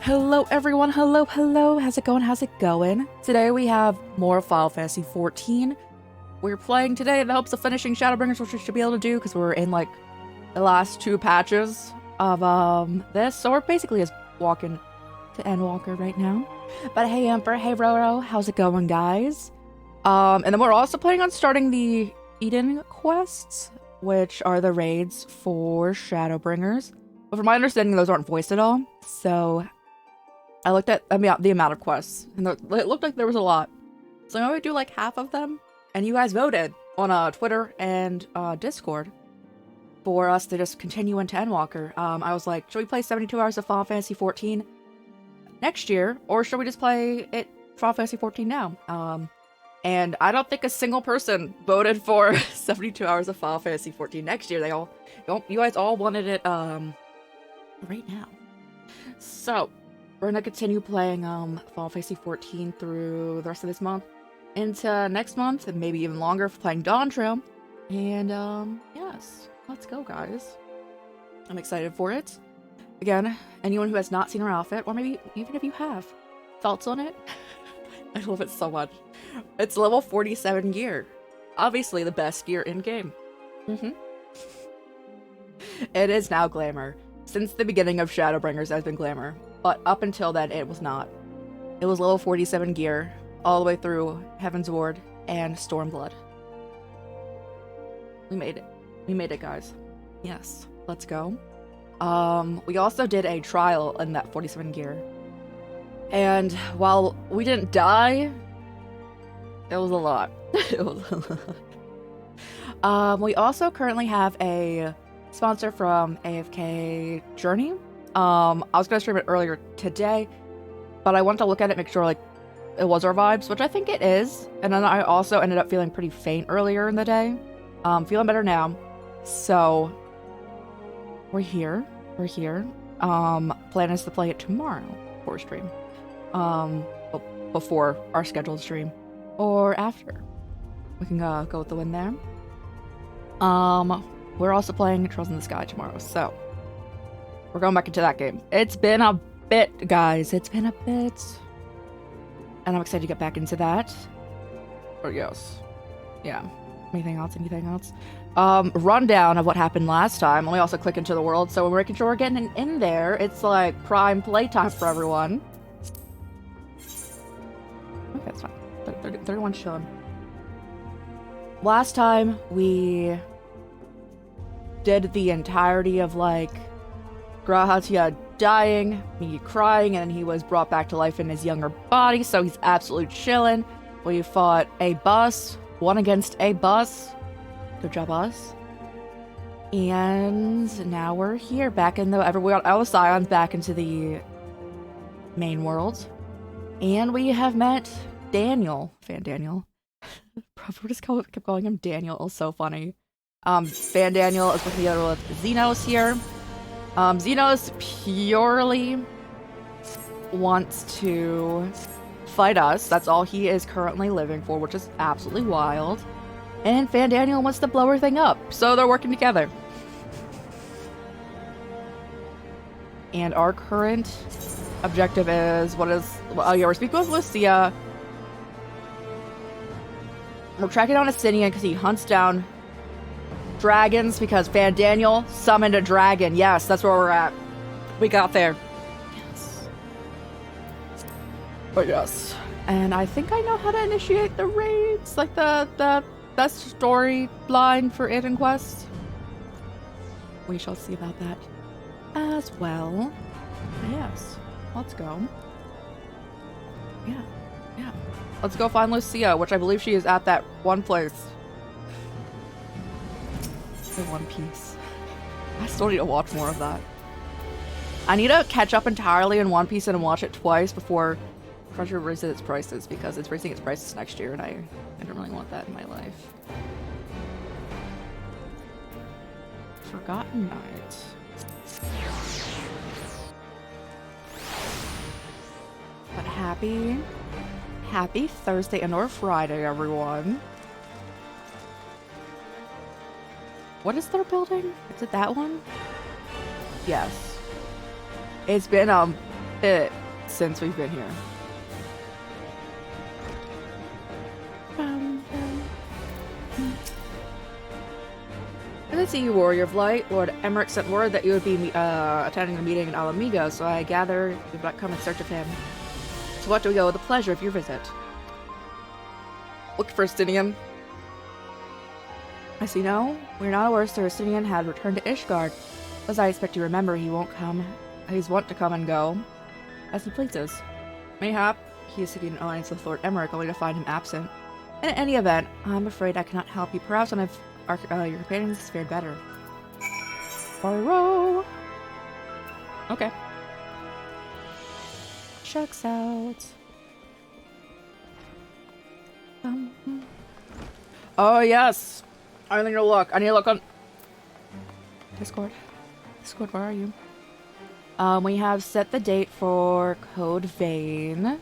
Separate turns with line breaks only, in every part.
Hello everyone, hello, how's it going? Today we have more Final Fantasy 14. We're playing today in the hopes of finishing Shadowbringers, which we should be able to do because we're in like the last two patches of this. So we're basically just walking to Endwalker right now. But hey Emperor, hey Roro, how's it going guys? And then we're also planning on starting the Eden quests, which are the raids for Shadowbringers. But from my understanding, those aren't voiced at all. So I looked at the amount of quests, and it looked like there was a lot. So I'm going to do like half of them. And you guys voted on Twitter and Discord for us to just continue into Endwalker. I was like, should we play 72 hours of Final Fantasy 14 next year, or should we just play it Final Fantasy 14 now? And I don't think a single person voted for 72 hours of Final Fantasy 14 next year. You guys all wanted it right now. So we're gonna continue playing Final Fantasy 14 through the rest of this month into next month, and maybe even longer for playing Dawn Trail. And yes, let's go guys. I'm excited for it. Again, anyone who has not seen her outfit, or maybe even if you have, thoughts on it? I love it so much. It's level 47 gear. Obviously the best gear in game. It is now glamour. Since the beginning of Shadowbringers, has been glamour. But up until then, it was not. It was level 47 gear, all the way through Heaven's Ward and Stormblood. We made it. We made it, guys. Yes, let's go. We also did a trial in that 47 gear. And while we didn't die, it was a lot. It was a lot. We also currently have a sponsor from AFK Journey. I was gonna stream it earlier today, but I wanted to look at it, make sure like it was our vibes, which I think it is. And then I also ended up feeling pretty faint earlier in the day. Feeling better now. So we're here. Plan is to play it tomorrow for stream. Before our scheduled stream. Or after. We can go with the win there. We're also playing Trails in the Sky tomorrow, so we're going back into that game. It's been a bit, guys. It's been a bit. And I'm excited to get back into that. Oh, yes. Yeah. Anything else? Rundown of what happened last time. Let me also click into the world, so we're making sure we're getting in there. It's like prime playtime for everyone. Okay, that's fine. 31 chilling. Last time, we did the entirety of like Grahatia dying, me crying, and he was brought back to life in his younger body, so he's absolutely chilling. We fought a bus, one against a bus. Good job, us. And now we're here, back in the we got all the Scions back into the main world, and we have met Daniel, Fan Daniel. We're just kept calling him Daniel. It was so funny. Fan Daniel is working together with Xenos here. Xenos purely wants to fight us. That's all he is currently living for, which is absolutely wild. And Fan Daniel wants to blow everything up, so they're working together. And our current objective is, we're speaking with Lucia. We're tracking down Asinian because he hunts down dragons because Fan Daniel summoned a dragon. Yes, that's where we're at. We got there. Yes. Oh, yes. And I think I know how to initiate the raids, like the storyline for Eden Quest. We shall see about that as well. Yes. Let's go. Yeah. Let's go find Lucia, which I believe she is at that one place. The One Piece. I still need to watch more of that. I need to catch up entirely in One Piece and watch it twice before Crunchyroll raises its prices, because it's raising its prices next year, and I don't really want that in my life. Forgotten Night. But happy Thursday and or Friday, everyone. What is their building? Is it that one? Yes. It's been it since we've been here. Good to see you, Warrior of Light. Lord Emmerich sent word that you would be attending a meeting in Alamigo, so I gather you've not come in search of him. So what do we go with the pleasure of your visit? Look for Estinian. As you know, we're not aware Sir Estinian had returned to Ishgard. As I expect you remember, he won't come. He's wont to come and go, as he pleases. Mayhap he is seeking an alliance with Lord Emmerich, only to find him absent. In any event, I'm afraid I cannot help you. Perhaps one of your companions has fared better. Poirot! Okay. Checks out. Oh, yes! I need to look. I need to look on Discord. Discord, where are you? We have set the date for Code Vein.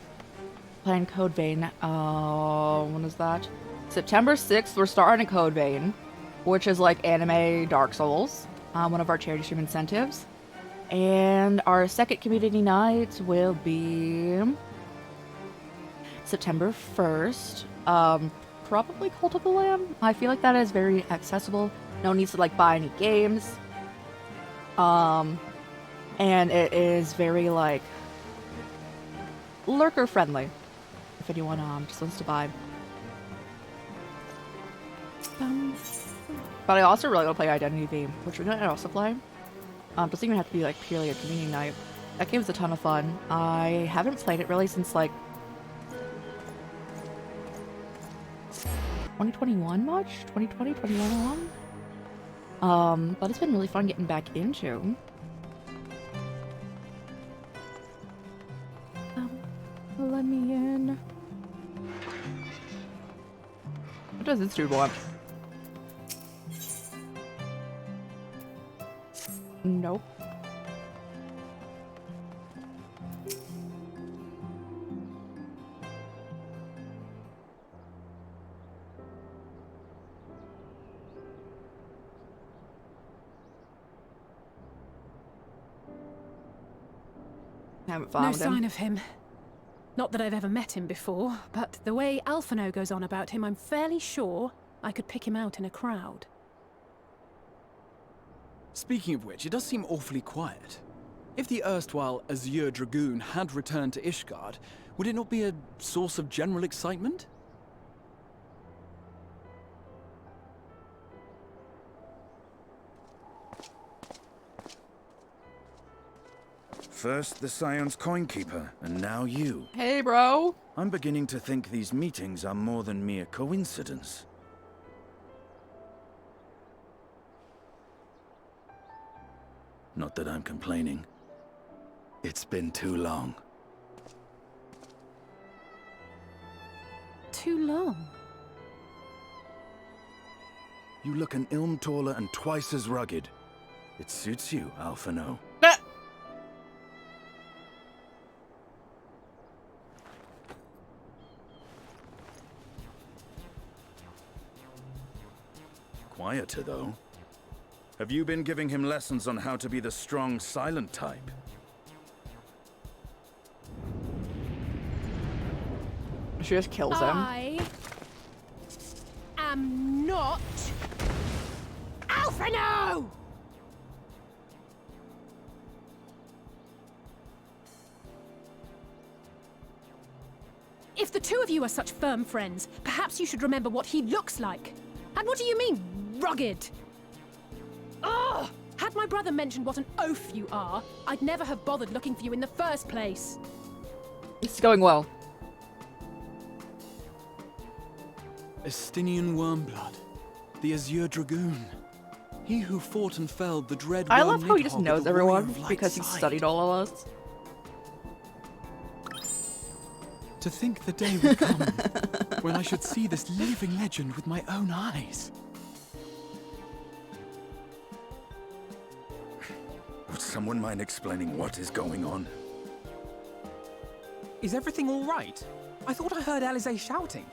Playing Code Vein. When is that? September 6th, we're starting Code Vein, which is like anime Dark Souls. One of our charity stream incentives. And our second community night will be September 1st. Probably Cult of the Lamb. I feel like that is very accessible. No need to like buy any games. And it is very like lurker friendly. If anyone just wants to buy. But I also really want to play Identity Theme, which we're gonna also play. Doesn't even have to be like purely a community night. That game's a ton of fun. I haven't played it really since like 2021 much? 2020, 2021? But it's been really fun getting back into. Let me in. What does this dude want? Nope. Haven't found him.
No sign of him. Not that I've ever met him before, but the way Alphino goes on about him, I'm fairly sure I could pick him out in a crowd.
Speaking of which, it does seem awfully quiet. If the erstwhile Azure Dragoon had returned to Ishgard, would it not be a source of general excitement?
First the Scion's Coinkeeper, and now you.
Hey, bro.
I'm beginning to think these meetings are more than mere coincidence. Not that I'm complaining. It's been too long.
Too long?
You look an ilm taller and twice as rugged. It suits you, Alphino. Quieter, though. Have you been giving him lessons on how to be the strong, silent type?
She just kills him.
I am not Alphino! If the two of you are such firm friends, perhaps you should remember what he looks like. And what do you mean, rugged? Ugh! Had my brother mentioned what an oaf you are, I'd never have bothered looking for you in the first place.
It's going well.
Estinian Wormblood, the Azure Dragoon. He who fought and felled the dread
I
worm
love how he just
Nidhogg,
knows
the warrior
everyone
of light
because he's
side.
studied all of us.
To think the day would come when I should see this living legend with my own eyes.
Would someone mind explaining what is going on?
Is everything all right? I thought I heard Alize shouting.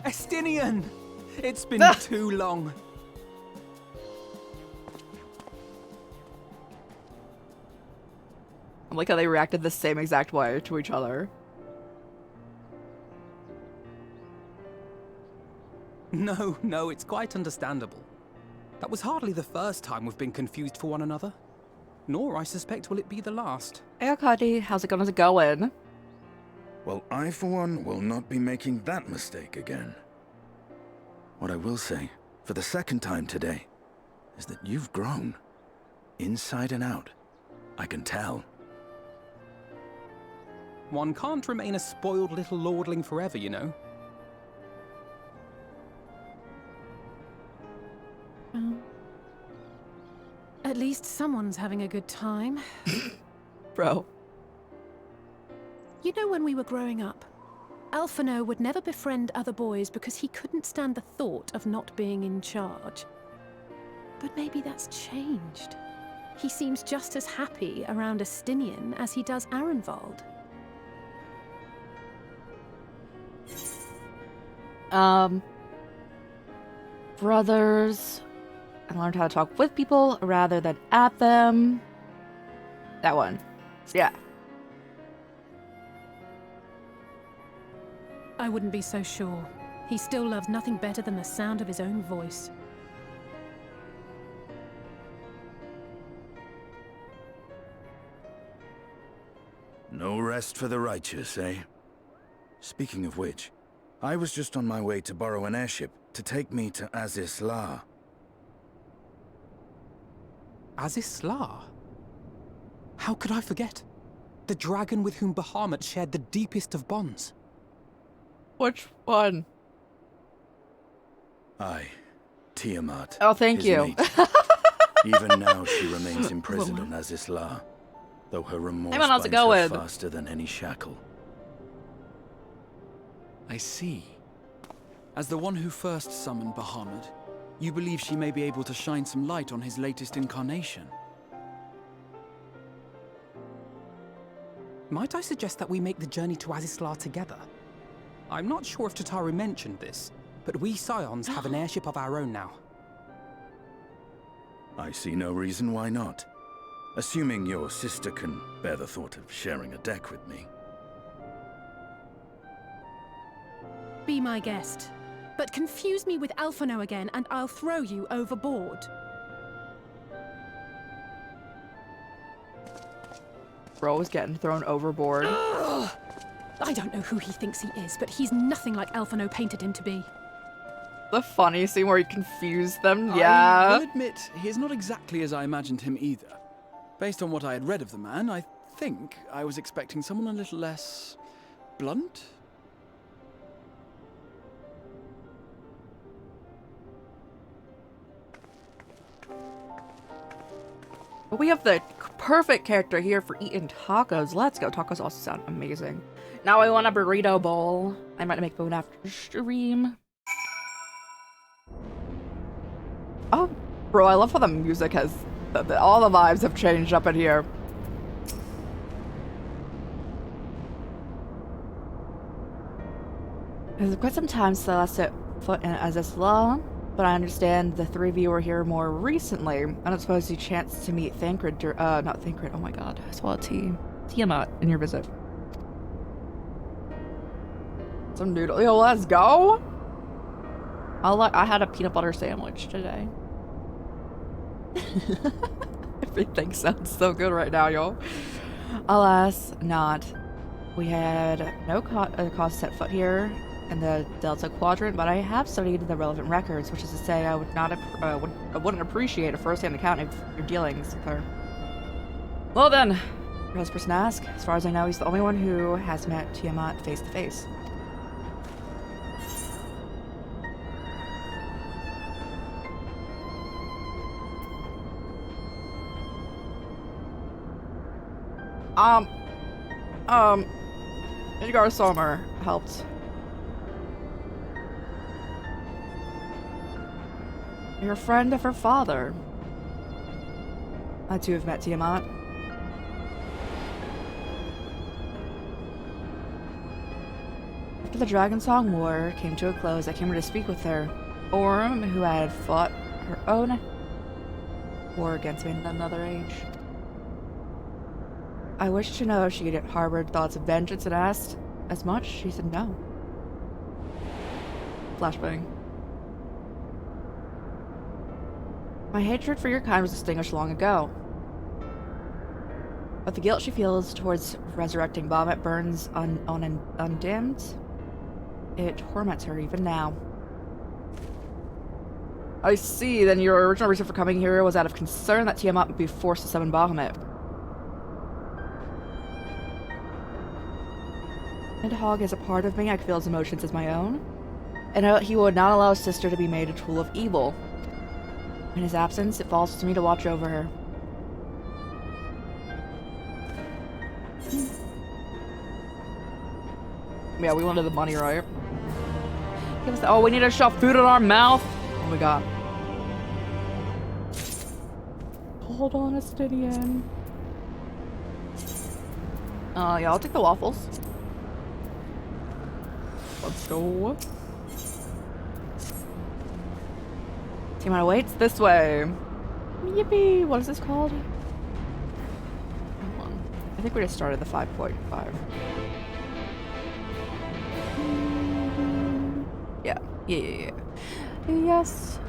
Estinian! It's been too long.
I like how they reacted the same exact way to each other.
No, it's quite understandable. That was hardly the first time we've been confused for one another. Nor, I suspect, will it be the last.
Hey, Cuddy, how's it going? How's it going?
Well, I, for one, will not be making that mistake again. What I will say, for the second time today, is that you've grown. Inside and out. I can tell.
One can't remain a spoiled little lordling forever, you know.
At least someone's having a good time.
Bro.
You know, when we were growing up, Alphino would never befriend other boys because he couldn't stand the thought of not being in charge. But maybe that's changed. He seems just as happy around Estinian as he does Arenvald.
Brothers. I learned how to talk with people rather than at them. That one. Yeah.
I wouldn't be so sure. He still loves nothing better than the sound of his own voice.
No rest for the righteous, eh? Speaking of which, I was just on my way to borrow an airship to take me to Azisla.
Azisla? How could I forget? The dragon with whom Bahamut shared the deepest of bonds.
Which one?
Aye, Tiamat.
Oh, thank
his
you.
mate. Even now she remains imprisoned on Azisla, though her remorse
Hey man, how's it
binds her
going?
faster than any shackle.
I see. As the one who first summoned Bahamut, you believe she may be able to shine some light on his latest incarnation.
Might I suggest that we make the journey to Azisla together? I'm not sure if Tataru mentioned this, but we Scions have an airship of our own now.
I see no reason why not. Assuming your sister can bear the thought of sharing a deck with me.
Be my guest. But confuse me with Alphino again and I'll throw you overboard.
Bro is getting thrown overboard.
I don't know who he thinks he is, but he's nothing like Alphino painted him to be.
The funny scene where he confused them,
I
yeah.
will admit, he is not exactly as I imagined him either. Based on what I had read of the man, I think I was expecting someone a little less blunt.
But we have the perfect character here for eating tacos. Let's go. Tacos also sound amazing. Now I want a burrito bowl. I might make food after stream. Oh, bro, I love how the music has... all the vibes have changed up in here. It's quite some time since I last set foot in Azisla, but I understand the three of you were here more recently. I don't suppose you chanced to meet Thancred, not Thancred, oh my god, I swallowed Tiamat in your visit. Some noodle, yo, let's go! I had a peanut butter sandwich today. Everything sounds so good right now, yo. Alas, not. We had no cause to set foot here in the Delta Quadrant, but I have studied the relevant records, which is to say I would not I wouldn't appreciate a first-hand account of your dealings with her. Well then, as person ask, as far as I know, he's the only one who has met Tiamat face to face. Edgar Sommer helped. You're a friend of her father. I too have met Tiamat. After the Dragon Song War came to a close, I came here to speak with her. Orm, who had fought her own war against me in another age. I wish to know if she had harbored thoughts of vengeance and asked as much. She said no. Flashbang. My hatred for your kind was extinguished long ago. But the guilt she feels towards resurrecting Bahamut burns undimmed. It torments her even now. I see, then your original reason for coming here was out of concern that Tiamat would be forced to summon Bahamut. Nidhogg is a part of me. I feel his emotions as my own. And he would not allow his sister to be made a tool of evil. In his absence, it falls to me to watch over her. Yeah, we wanted the money, right? Give us the, oh, we need to shove food in our mouth. What do we got? Hold on, Astidian. Yeah, I'll take the waffles. Let's go. Team out awaits this way. Yippee! What is this called? Hold on. I think we just started the 5.5. Yeah. Yes.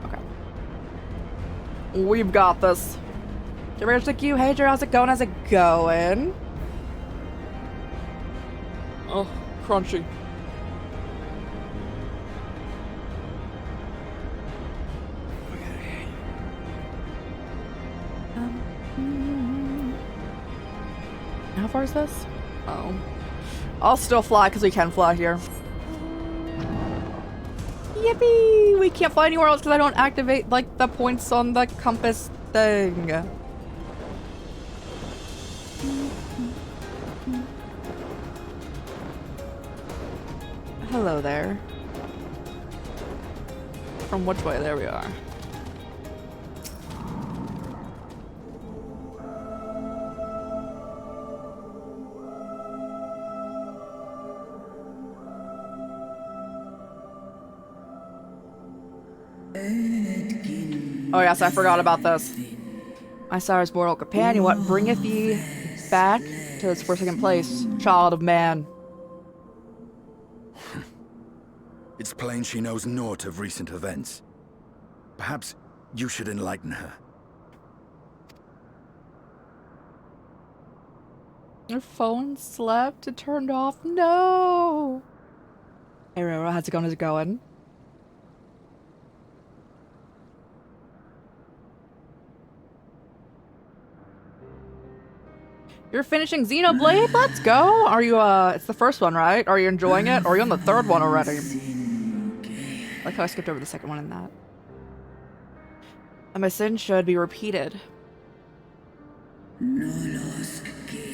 Okay. We've got this. Where's the queue? Hey, Jer, how's it going? How's it going? Oh, crunchy. How far is this? Oh. I'll still fly because we can fly here. Yippee! We can't fly anywhere else because I don't activate, like, the points on the compass thing. Hello there. From which way? There we are. Oh yes, I forgot about this. My sire's mortal companion, what bringeth ye back to its forsaken place, child of man?
It's plain she knows naught of recent events. Perhaps you should enlighten her.
Your phone slept, it turned off. No! Hey Roro, how's it going? How's it going? You're finishing Xenoblade? Let's go! Are you, it's the first one, right? Are you enjoying it? Or are you on the third one already? I like how I skipped over the second one in that. And my sin should be repeated.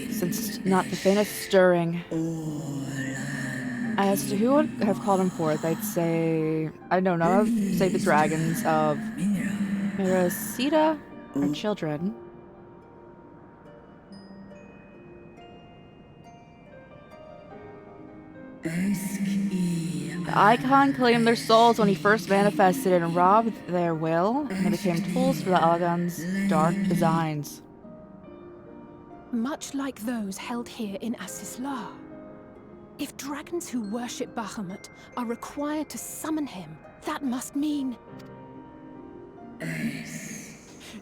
Since not the faintest stirring. As to who would have called him forth, I'd say... I know none of, save the dragons of... Mirasita, our children. The Icon claimed their souls when he first manifested and robbed their will, and they became tools for the Algon's dark designs.
Much like those held here in Asisla. If dragons who worship Bahamut are required to summon him, that must mean...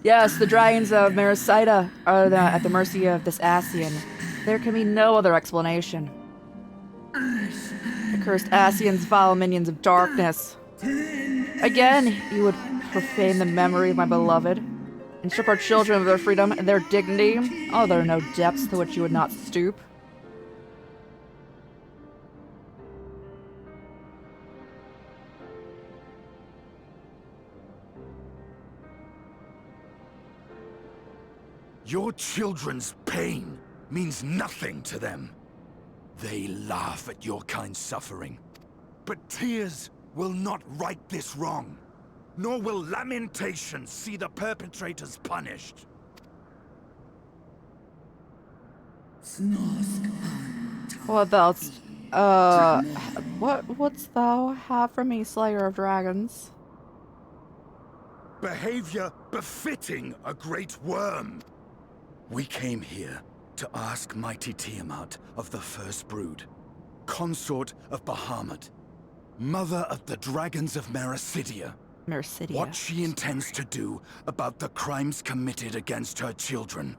Yes, the dragons of Mirasita are at the mercy of this Ascian. There can be no other explanation. The cursed Ascians, vile minions of darkness. Again, you would profane the memory of my beloved, and strip our children of their freedom and their dignity. Oh, there are no depths to which you would not stoop.
Your children's pain means nothing to them. They laugh at your kind suffering. But tears will not right this wrong, nor will lamentation see the perpetrators punished.
What else? What wouldst thou have for me, Slayer of Dragons?
Behavior befitting a great worm. We came here to ask mighty Tiamat of the First Brood, consort of Bahamut, mother of the dragons of Mericidia, what she intends to do about the crimes committed against her children.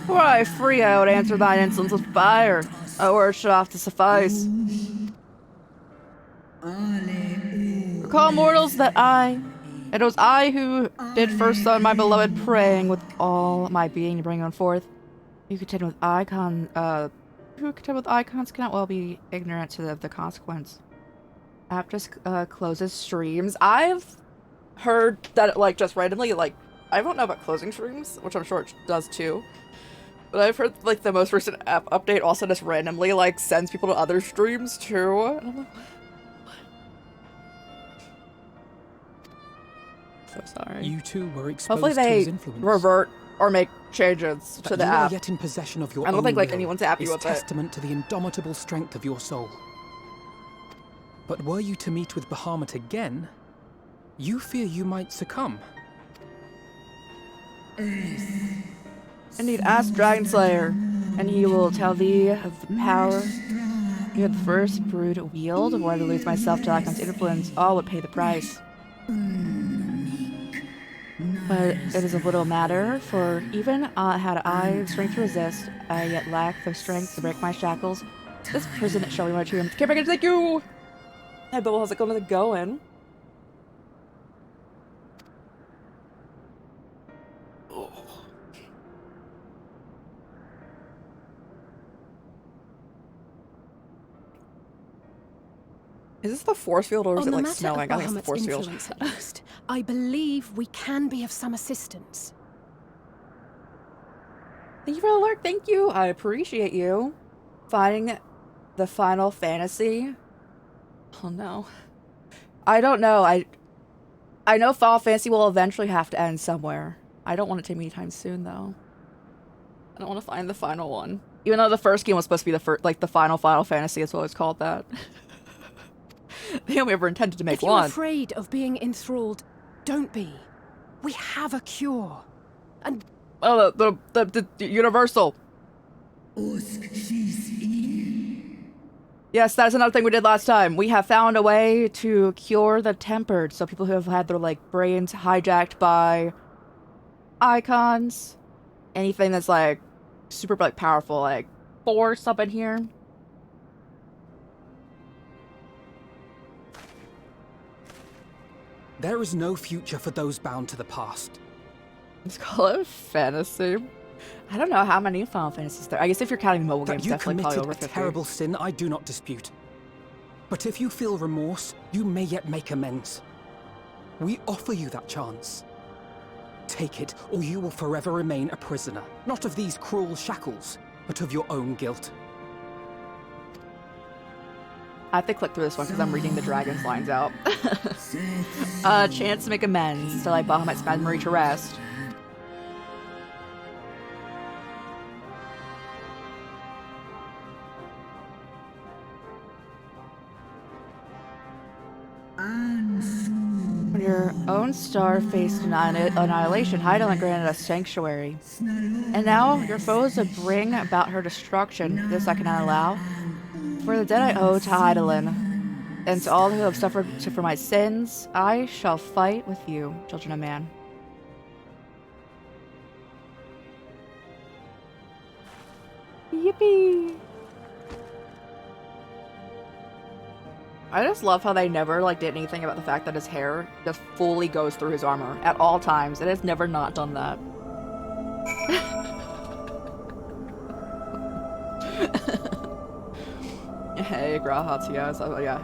Were I free, I would answer thine insolence with fire. A word should oft to suffice. Recall, mortals, that it was I who did first summon my beloved, praying with all my being to bring him forth. Who contend with icons cannot well be ignorant of the consequence. Aptus closes streams. I've heard that it, like, just randomly, like, I don't know about closing streams, which I'm sure it does too. But I've heard, like, the most recent app update also just randomly, like, sends people to other streams too. I don't know. So sorry.
You too were exposed
Hopefully
to his
they
influence.
revert or make changes to
That
the
you
app.
are yet in possession of your
I don't
own
think, like,
will
anyone's happy
is
with it.
testament to the indomitable strength of your soul. But were you to meet with Bahamut again, you fear you might succumb.
Indeed, ask Dragon Slayer, and he will tell thee of the power you had the First Brood wield. Were I to lose myself to Icon's influence, all would pay the price. But it is of little matter, for even had I the strength to resist, I yet lack the strength to break my shackles. This prison shall be my tomb. Can't break it, thank you! Hey, Bill, how's it going? Is this the force field or is it like snowing? I think it's the force field.
At least, I believe we can be of some assistance.
Thank you for the alert. Thank you. I appreciate you. Finding the Final Fantasy. Oh no. I don't know. I know Final Fantasy will eventually have to end somewhere. I don't want it to take me anytime soon though. I don't want to find the final one. Even though the first game was supposed to be the first, like the final Final Fantasy, it's always called that. They only ever intended to make one.
If you're afraid of being enthralled, don't be. We have a cure. And
oh, the universal. Yes, that's another thing we did last time. We have found a way to cure the tempered. So people who have had their like brains hijacked by icons, anything that's like super like powerful, like force up in here.
There is no future for those bound to the past.
Let's call it fantasy. I don't know how many Final Fantasies there. I guess if you're counting mobile
That
games,
you
definitely probably
committed
over
a
50.
terrible sin, I do not dispute. But if you feel remorse, you may yet make amends. We offer you that chance. Take it, or you will forever remain a prisoner, not of these cruel shackles, but of your own guilt.
I have to click through this one because I'm reading the dragon's lines out. Chance to make amends to like Bahamut's memory to rest. When your own star faced annihilation, Heidelin granted us sanctuary. And now your foes would bring about her destruction. This I cannot allow. For the debt I owe to Heidelin, and to all who have suffered for my sins, I shall fight with you, children of man. Yippee! I just love how they never like did anything about the fact that his hair just fully goes through his armor at all times. It has never not done that. Hey, Grahatia. So, yeah.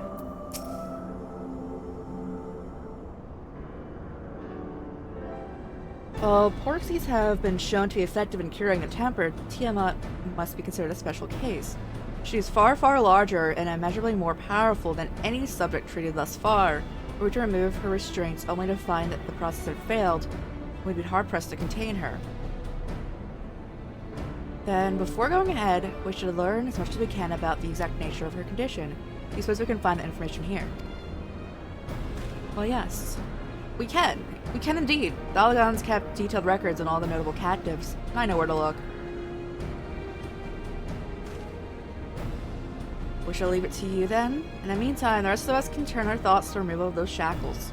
While Porxies have been shown to be effective in curing the tempered, Tiamat must be considered a special case. She is far, far larger and immeasurably more powerful than any subject treated thus far. Were we to remove her restraints only to find that the process had failed, we'd be hard-pressed to contain her. Then, before going ahead, we should learn as much as we can about the exact nature of her condition. Do you suppose we can find the information here? Well, yes. We can. We can indeed. The Alagons kept detailed records on all the notable captives. I know where to look. We shall leave it to you then. In the meantime, the rest of us can turn our thoughts to the removal of those shackles.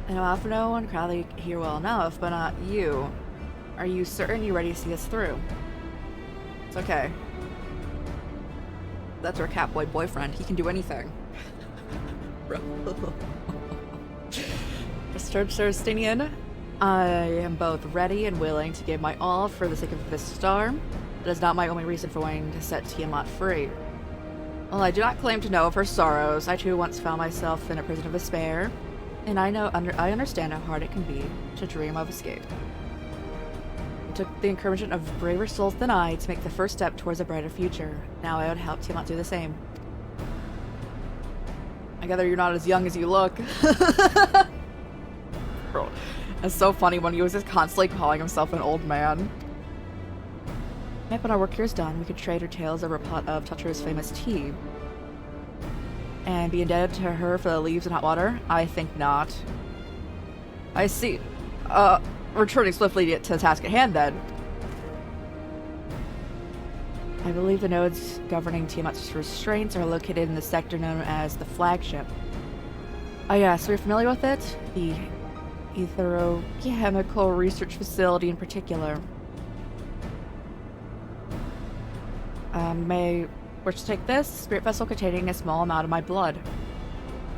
I know Alphino and Crowley here well enough, but not you. Are you certain you're ready to see us through? It's okay. That's our Catboy boyfriend. He can do anything. Mr. Justinian, I am both ready and willing to give my all for the sake of this star. That is not my only reason for wanting to set Tiamat free. While I do not claim to know of her sorrows, I too once found myself in a prison of despair, and I understand how hard it can be to dream of escape. It took the encouragement of braver souls than I to make the first step towards a brighter future. Now I would help Tiamat do the same. I gather you're not as young as you look. Bro, it's so funny when he was just constantly calling himself an old man. Maybe when our work here is done, we could trade her tales over a pot of Toucher's famous tea. And be indebted to her for the leaves and hot water? I think not. I see. Returning swiftly to the task at hand, then. I believe the nodes governing Tiamat's restraints are located in the sector known as the Flagship. Oh yes, we're familiar with it? The Etherochemical Research Facility in particular. May wish to take this spirit vessel containing a small amount of my blood.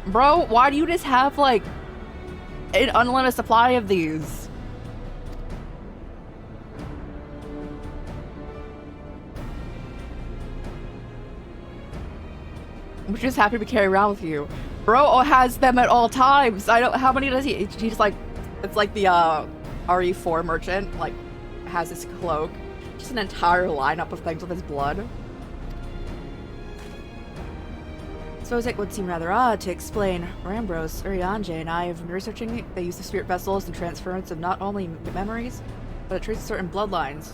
Bro, why do you just have, like, an unlimited supply of these? I'm just happy to be carried around with you. Bro has them at all times. I don't, how many does he? He's like, it's like the RE4 merchant, like, has his cloak. Just an entire lineup of things with his blood. Suppose it would seem rather odd to explain. Rambros, Urianje, and I have been researching the use of spirit vessels and transference of not only memories, but it traces certain bloodlines.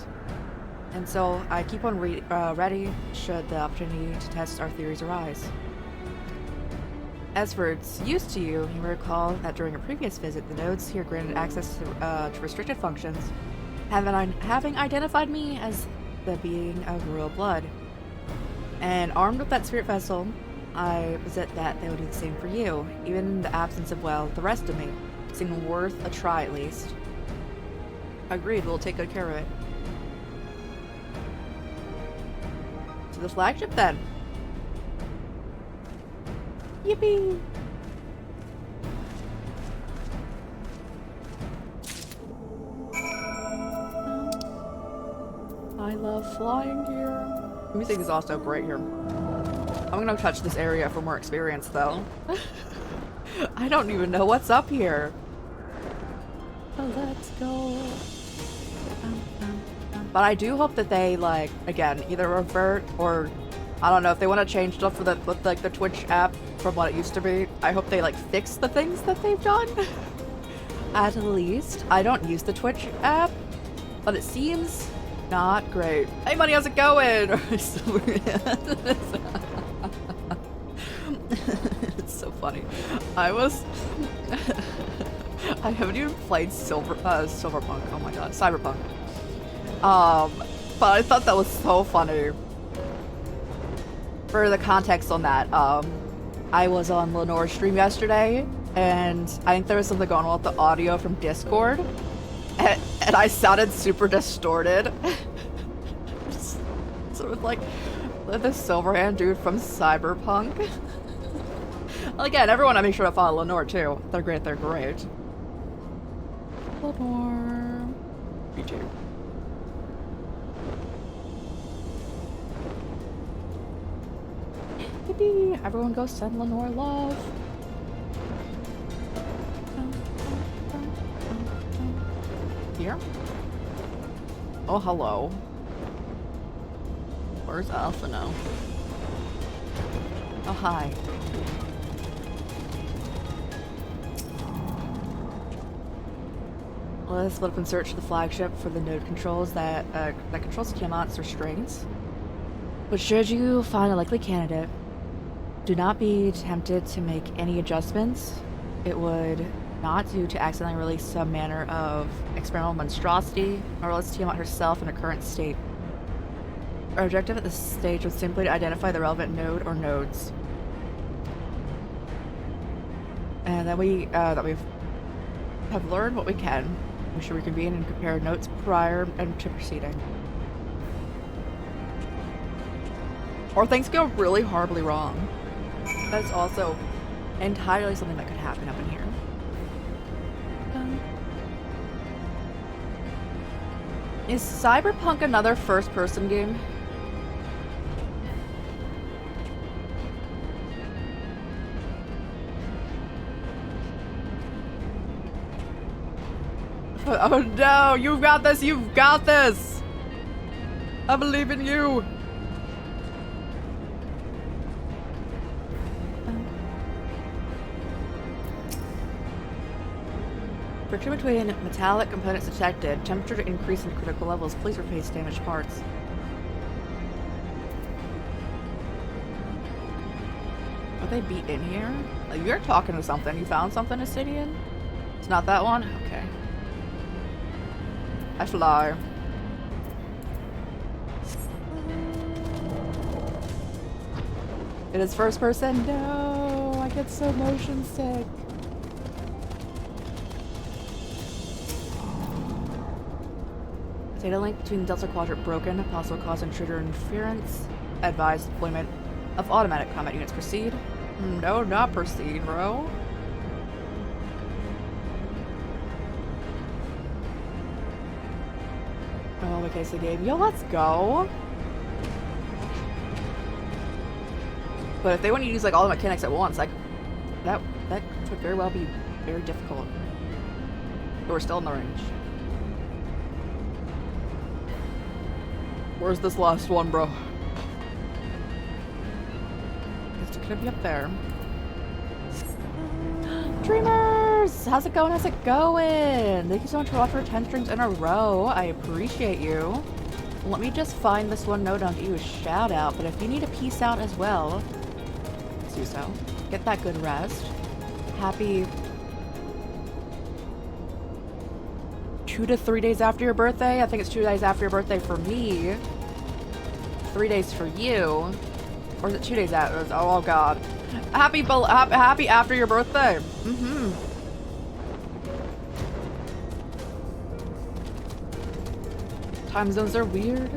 And so I keep on ready should the opportunity to test our theories arise. As for its use to you, you may recall that during a previous visit, the nodes here granted access to restricted functions, having identified me as the being of royal blood. And armed with that spirit vessel, I posit that they will do the same for you, even in the absence of, well, the rest of me. Seemed worth a try, at least. Agreed, we'll take good care of it. To the flagship, then. Yippee! I love flying here. Music is also great here. I'm gonna touch this area for more experience, though. I don't even know what's up here. Let's go. But I do hope that they, like, again, either revert or, I don't know, if they want to change stuff for the Twitch app from what it used to be. I hope they, like, fix the things that they've done. At least. I don't use the Twitch app, but it seems not great. Hey, buddy, how's it going? It's so funny. I haven't even played Cyberpunk. Oh my god, Cyberpunk. But I thought that was so funny. For the context on that, I was on Lenore's stream yesterday, and I think there was something going on with the audio from Discord, and I sounded super distorted. Sort of like the Silverhand dude from Cyberpunk. Again, everyone, I make sure to follow Lenore too. They're great. They're great. Lenore. Me too. Yippee! Everyone go send Lenore love. Here? Oh, hello. Where's Alpha now? Oh, hi. Let's split up and search the flagship for the node controls that controls Tiamat's restraints. But should you find a likely candidate, do not be tempted to make any adjustments. It would not do to accidentally release some manner of experimental monstrosity, or release Tiamat herself in her current state. Our objective at this stage was simply to identify the relevant node or nodes. And then we have learned what we can. We should reconvene and compare notes prior and to proceeding. Or things go really horribly wrong. That's also entirely something that could happen up in here. Is Cyberpunk another first-person game? Oh no, you've got this, you've got this! I believe in you! Friction between metallic components detected. Temperature to increase in critical levels. Please replace damaged parts. Are they beat in here? You're talking to something. You found something to sit in? It's not that one? Okay. I fly. It is first person? No! I get so motion sick. Data link between the Delta Quadrant broken, possible cause intruder interference. Advised deployment of automatic combat units. Proceed? No, not proceed, bro. Oh, okay, so game. Yo, let's go. But if they want to use like all the mechanics at once, like that could very well be very difficult. But we're still in the range. Where's this last one, bro? Guess it could be up there. Dreamers! How's it going? How's it going? Thank you so much for offering 10 streams in a row. I appreciate you. Let me just find this one note on you a shout out, but if you need a peace out as well, let's do so. Get that good rest. Happy 2 to 3 days after your birthday. I think it's 2 days after your birthday for me. 3 days for you. Or is it 2 days after? Oh god. Happy after your birthday. Time zones are weird.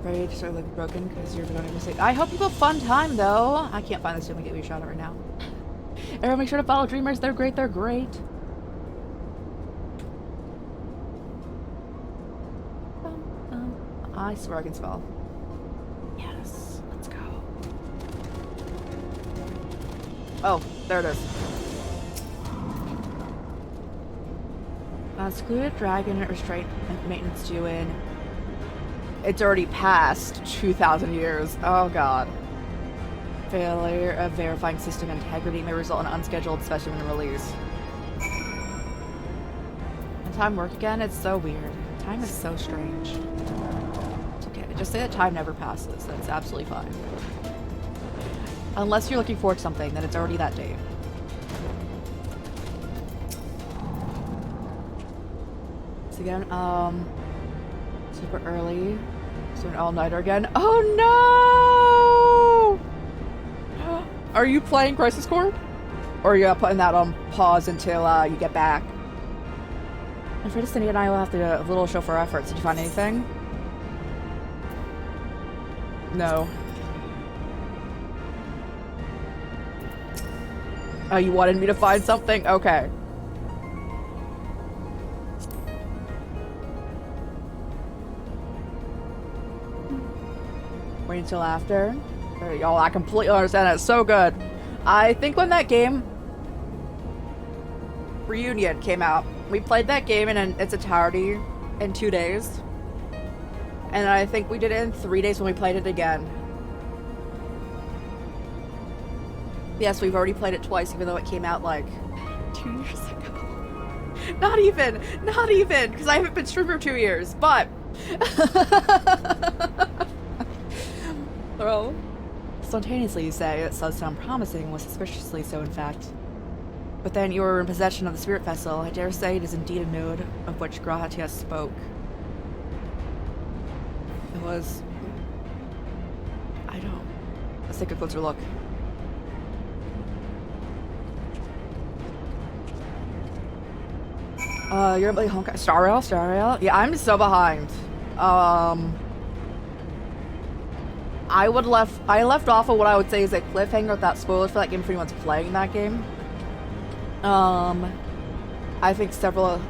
Ready to start like broken because you're going to say. I hope you have a fun time though. I can't find this to get me a shout out right now. Everyone make sure to follow Dreamers. They're great. They're great. I swear I can spell. Yes, let's go. Oh, there it is. Secluded Dragon Restraint Maintenance due in. It's already past 2,000 years. Oh god. Failure of verifying system integrity may result in unscheduled specimen release. And time work again? It's so weird. Time is so strange. Just say that time never passes. That's absolutely fine. Unless you're looking forward to something, then it's already that date. So again, super early. So an all-nighter again. Oh no! Are you playing Crisis Core? Or are you putting that on pause until you get back? And for Cindy and I will have to do a little show for efforts. Did you find anything? No. Oh, you wanted me to find something? Okay. Wait until after. Y'all, I completely understand that. It's so good. I think when that game Reunion came out, we played that game in its entirety in 2 days. And I think we did it in 3 days when we played it again. Yes, we've already played it twice, even though it came out like 2 years ago. Not even, because I haven't been streaming for 2 years, but... Well, spontaneously you say, it does sound promising, was suspiciously so in fact. But then you were in possession of the spirit vessel. I dare say it is indeed a node of which Grahatias spoke. It was... Let's take a closer look. You're like Honkai Star Rail? Yeah, I'm so behind. I left off of what I would say is a cliffhanger without spoilers for that game for anyone's playing that game. I think several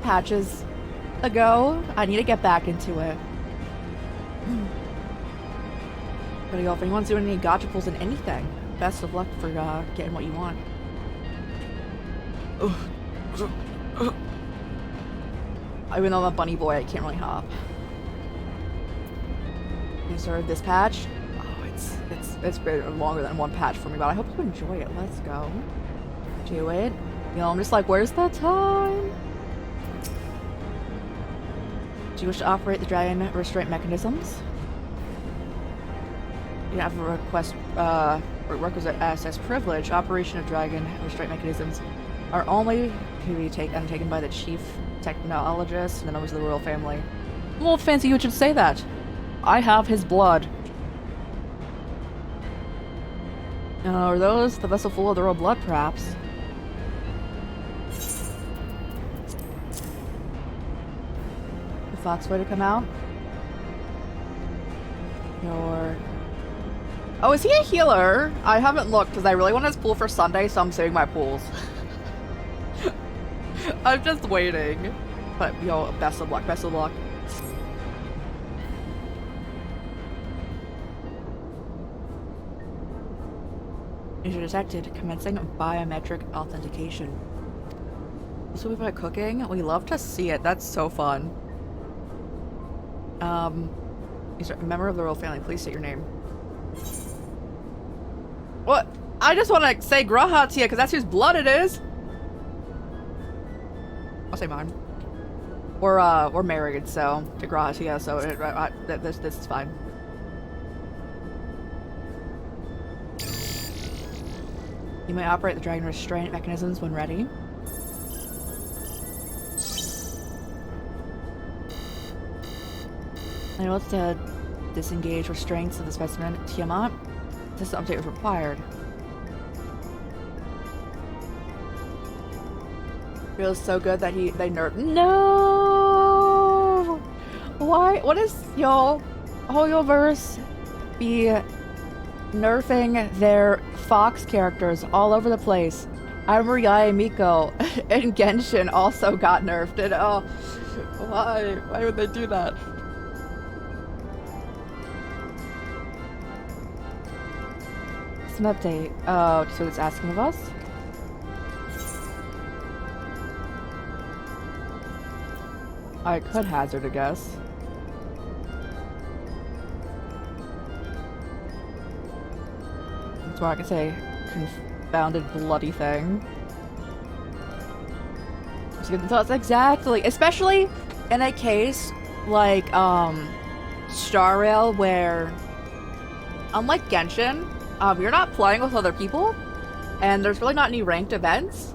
patches ago. I need to get back into it. But if anyone's doing any gacha pulls in anything, best of luck for getting what you want. Even though I'm a bunny boy, I can't really hop. You started this patch? Oh, it's been longer than one patch for me, but I hope you enjoy it. Let's go. Do it. You know, I'm just like, where's the time? Do you wish to operate the dragon restraint mechanisms? You have a request, requisite access privilege. Operation of dragon restraint mechanisms are only to be undertaken by the chief technologist and the members of the royal family. Well, fancy you should say that. I have his blood. Are those the vessel full of the royal blood, perhaps? The fox way to come out? Oh, is he a healer? I haven't looked because I really want his pool for Sunday, so I'm saving my pools. I'm just waiting. But, yo, best of luck, best of luck. User detected. Commencing biometric authentication. This will be by cooking. We love to see it. That's so fun. He's a member of the royal family. Please state your name. What? I just want to say Grahatia because that's whose blood it is. I'll say mine. We're married, so to Grahatia, so this is fine. You may operate the dragon restraint mechanisms when ready. And what's to disengage restraints of the specimen Tiamat? This update was required. Feels so good that they nerfed. No! Why? What is y'all? Hoyoverse be nerfing their Fox characters all over the place. I remember Yae Miko and Genshin also got nerfed. And oh, why? Why would they do that? Some update. Oh, so it's asking of us? I could hazard a guess. That's why I can say confounded bloody thing. So it's exactly, especially in a case like Star Rail where, unlike Genshin, you're not playing with other people, and there's really not any ranked events.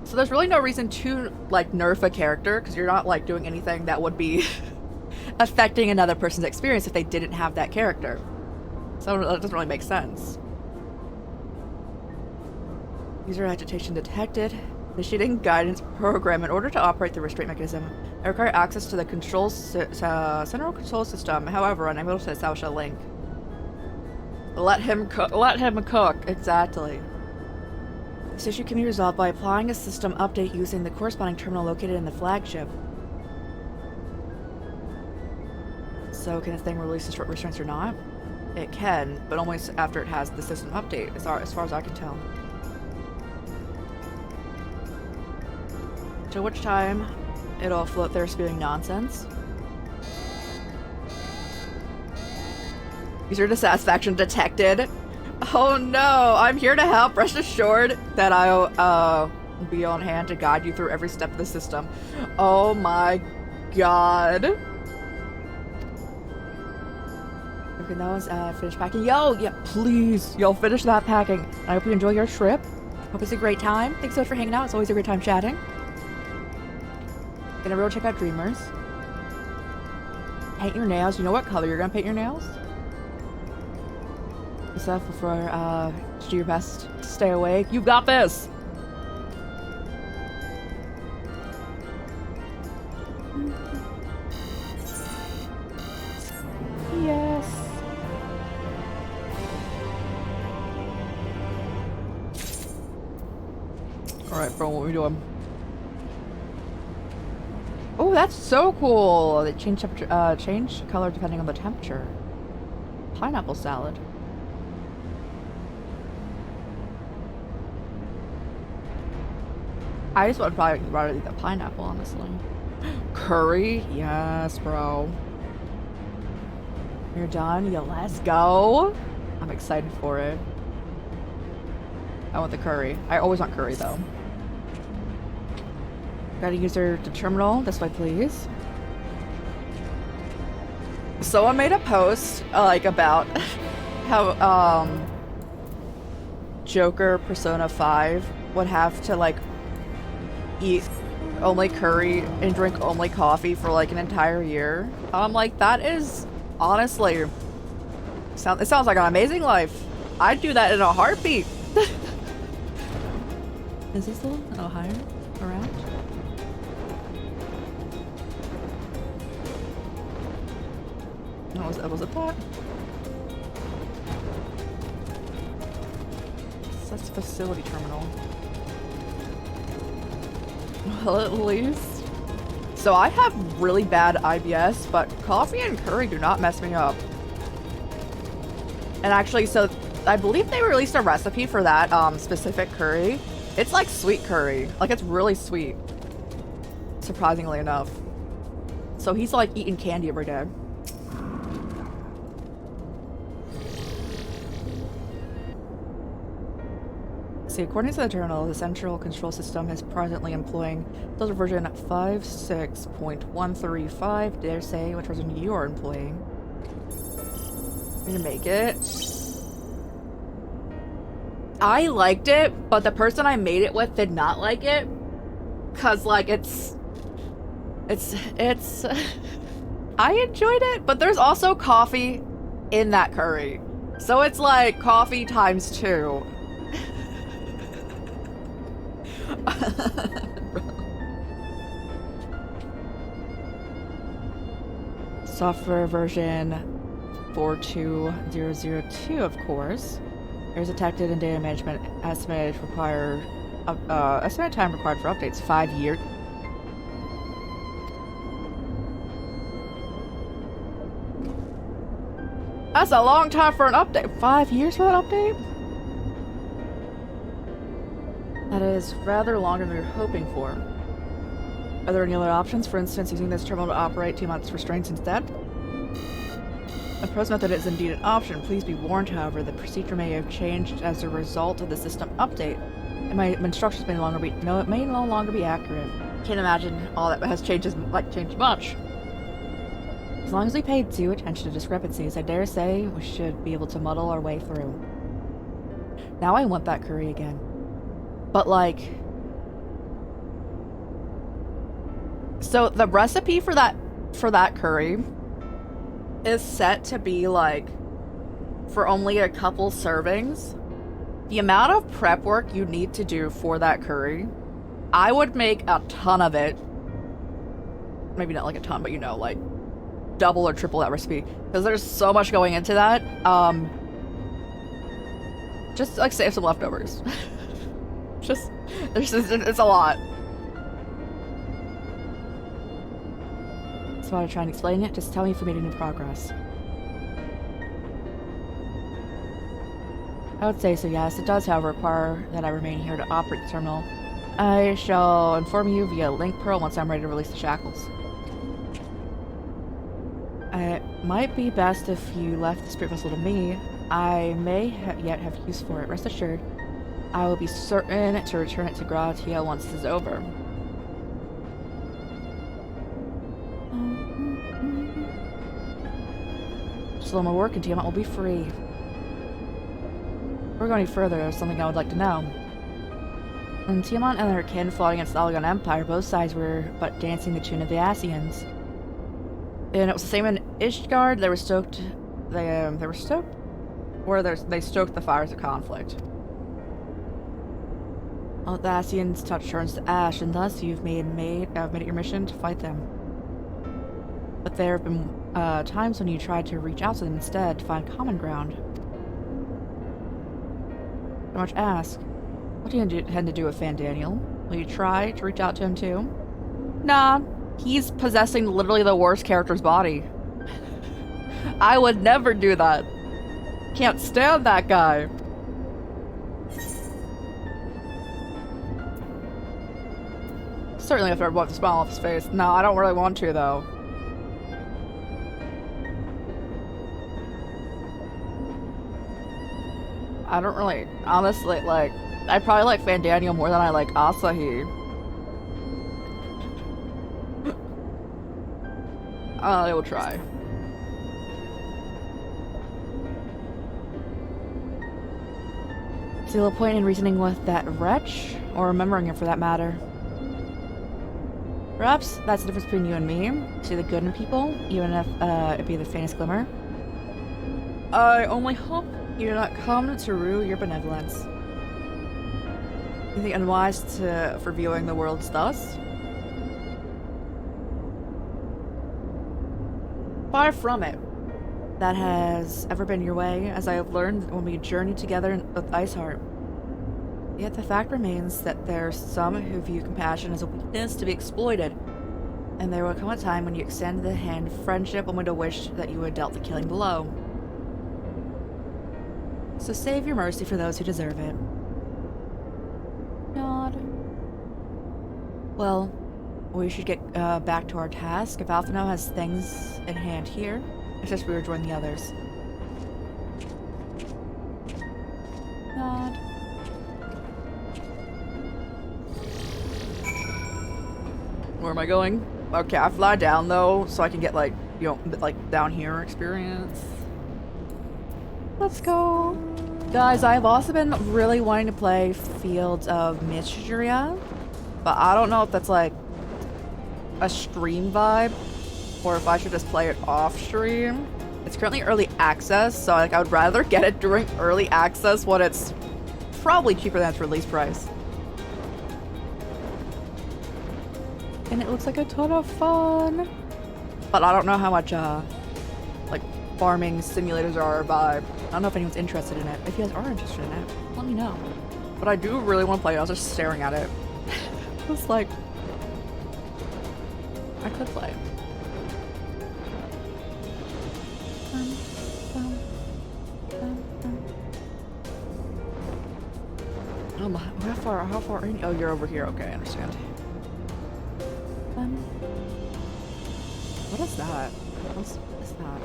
So there's really no reason to, like, nerf a character, because you're not, like, doing anything that would be affecting another person's experience if they didn't have that character. So it doesn't really make sense. User agitation detected. Initiating guidance program. In order to operate the restraint mechanism, I require access to the central control system. However, unable to establish a link. Let him cook. Exactly. This issue can be resolved by applying a system update using the corresponding terminal located in the flagship. So can this thing release the restraints or not? It can, but only after it has the system update, as far as I can tell. To which time, it'll float there spewing nonsense. User dissatisfaction detected. Oh no, I'm here to help. Rest assured that I'll be on hand to guide you through every step of the system. Oh my god. Okay, that was finished packing. Yo, yeah, please, yo, finish that packing. I hope you enjoy your trip. Hope it's a great time. Thanks so much for hanging out. It's always a great time chatting. Gonna go check out Dreamers. Paint your nails. You know what color you're gonna paint your nails? Yourself before to do your best to stay awake. You got this. Yes. All right, bro. What are we doing? Oh, that's so cool. They change temperature. Change color depending on the temperature. Pineapple salad. I just would probably rather eat the pineapple, honestly. Curry? Yes, bro. You're done? Yeah, let's go. I'm excited for it. I want the curry. I always want curry, though. Gotta use the terminal. This way, please. Someone made a post, like, about how, Joker Persona 5 would have to, like, eat only curry and drink only coffee for like an entire year. I'm like, that is honestly it sounds like an amazing life. I'd do that in a heartbeat. Is this little higher around? No, was it that? That's facility terminal. Well, at least. So I have really bad IBS, but coffee and curry do not mess me up. And actually, so I believe they released a recipe for that specific curry. It's like sweet curry. Like, it's really sweet. Surprisingly enough. So he's like eating candy every day. See, according to the terminal, the central control system is presently employing Delta version 56.135. Dare say which version you are employing. I'm gonna make it. I liked it, but the person I made it with did not like it. Cause like it's I enjoyed it, but there's also coffee in that curry. So it's like coffee times 2. Software version 42002, of course. Errors detected in data management. Estimated time required for updates 5 years. That's a long time for an update. 5 years for that update? That is rather longer than we were hoping for. Are there any other options? For instance, using this terminal to operate 2 months restraints instead? A pros method is indeed an option. Please be warned, however, the procedure may have changed as a result of the system update. And my instructions may no longer be accurate. Can't imagine all that has changed much. As long as we pay due attention to discrepancies, I dare say we should be able to muddle our way through. Now I want that curry again. But like, so the recipe for that curry is set to be like for only a couple servings. The amount of prep work you need to do for that curry, I would make a ton of it. Maybe not like a ton, but you know, like double or triple that recipe, because there's so much going into that. Just like save some leftovers. It's a lot. So I try and explain it. Just tell me if we made any progress. I would say so, yes. It does, however, require that I remain here to operate the terminal. I shall inform you via link pearl once I'm ready to release the shackles. It might be best if you left the spirit vessel to me. I may yet have use for it. Rest assured, I will be certain to return it to Gratia once this is over. Just a little more work and Tiamat will be free. Before going any further, there's something I would like to know. When Tiamat and their kin fought against the Algon Empire, both sides were but dancing the tune of the Asians. And it was the same in Ishgard. They stoked the fires of conflict. All the Asians touch turns to ash, and thus you've made it your mission to fight them. But there have been times when you tried to reach out to them instead to find common ground. So much ask. What do you intend to do with Fandaniel? Will you try to reach out to him too? Nah, he's possessing literally the worst character's body. I would never do that. Can't stand that guy. Certainly after I wiped the smile off his face. No, I don't really want to though. I don't really, honestly, like, I probably like Fandaniel more than I like Asahi. I will try. See the point in reasoning with that wretch, or remembering him for that matter. Perhaps that's the difference between you and me. See the good in people, even if it be the faintest glimmer. I only hope you do not come to rue your benevolence. You think unwise for viewing the worlds thus? Far from it. That has ever been your way, as I have learned when we journeyed together with Iceheart. Yet the fact remains that there are some who view compassion as a weakness to be exploited, and there will come a time when you extend the hand of friendship only to wish that you had dealt the killing blow. So save your mercy for those who deserve it. Nod. Well, we should get back to our task. If Alphino has things in hand here, I suggest we rejoin the others. Nod. Where am I going? Okay, I fly down though, so I can get like, you know, like down here experience. Let's go. Guys, I've also been really wanting to play Fields of Mystria, but I don't know if that's like a stream vibe or if I should just play it off stream. It's currently early access, so like I would rather get it during early access when it's probably cheaper than its release price. And it looks like a ton of fun. But I don't know how much like farming simulators are vibe. I don't know if anyone's interested in it. If you guys are interested in it, let me know. But I do really want to play it. I was just staring at it. It was like, I could play. How far in? Oh, you're over here. Okay, I understand. What is that? What's that?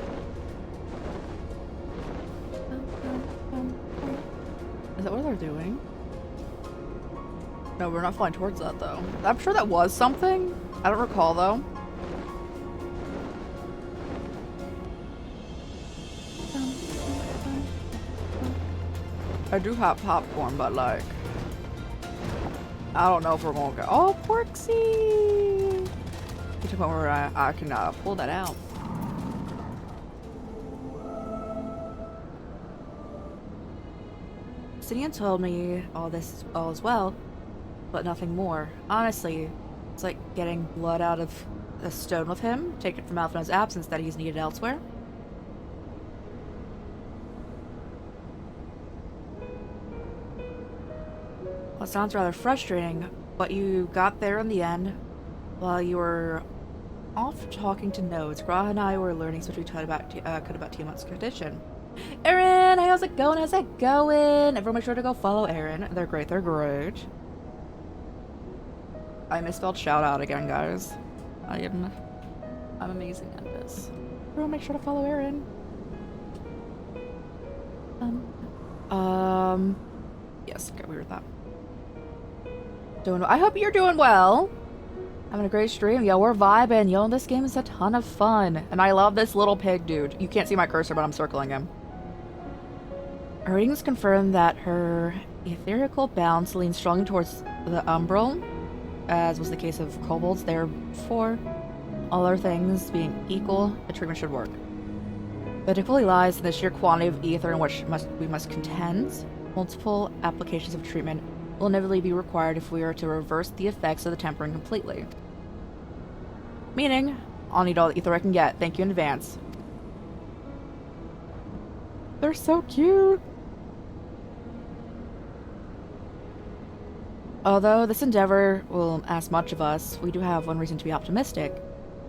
Is that what they're doing? No, we're not flying towards that though. I'm sure that was something. I don't recall though. I do have popcorn, but like, I don't know if we're gonna go. Oh, Porksy! To the point where I can pull that out. Sidian told me all is well, but nothing more. Honestly, it's like getting blood out of a stone with him, taken from Alphino's absence that he's needed elsewhere. Well, it sounds rather frustrating, but you got there in the end. While you were off talking to nodes, Graha and I were learning what we could about Tiamat's condition. Erin, how's it going? How's it going? Everyone make sure to go follow Erin. They're great, they're great. I misspelled shout out again, guys. I'm amazing at this. Everyone make sure to follow Erin. Yes, okay, we were that. I hope you're doing well. Having a great stream. Yo, we're vibing. Yo, this game is a ton of fun. And I love this little pig dude. You can't see my cursor, but I'm circling him. Our readings confirm that her etherical balance leans strongly towards the umbral, as was the case of kobolds. Therefore, all other things being equal, the treatment should work. The difficulty lies in the sheer quantity of ether in which we must contend. Multiple applications of treatment will inevitably be required if we are to reverse the effects of the tempering completely. Meaning, I'll need all the ether I can get. Thank you in advance. They're so cute! Although this endeavor will ask much of us, we do have one reason to be optimistic.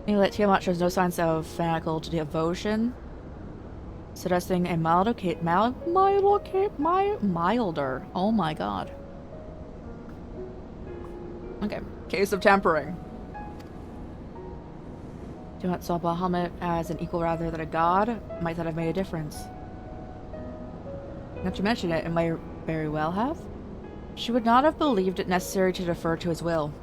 Namely, Tiamat shows no signs of fanatical devotion, suggesting a milder. Oh my god. Okay, case of tempering. Tiamat saw Bahamut as an equal rather than a god. Might that have made a difference? Not to mention it might very well have. She would not have believed it necessary to defer to his will.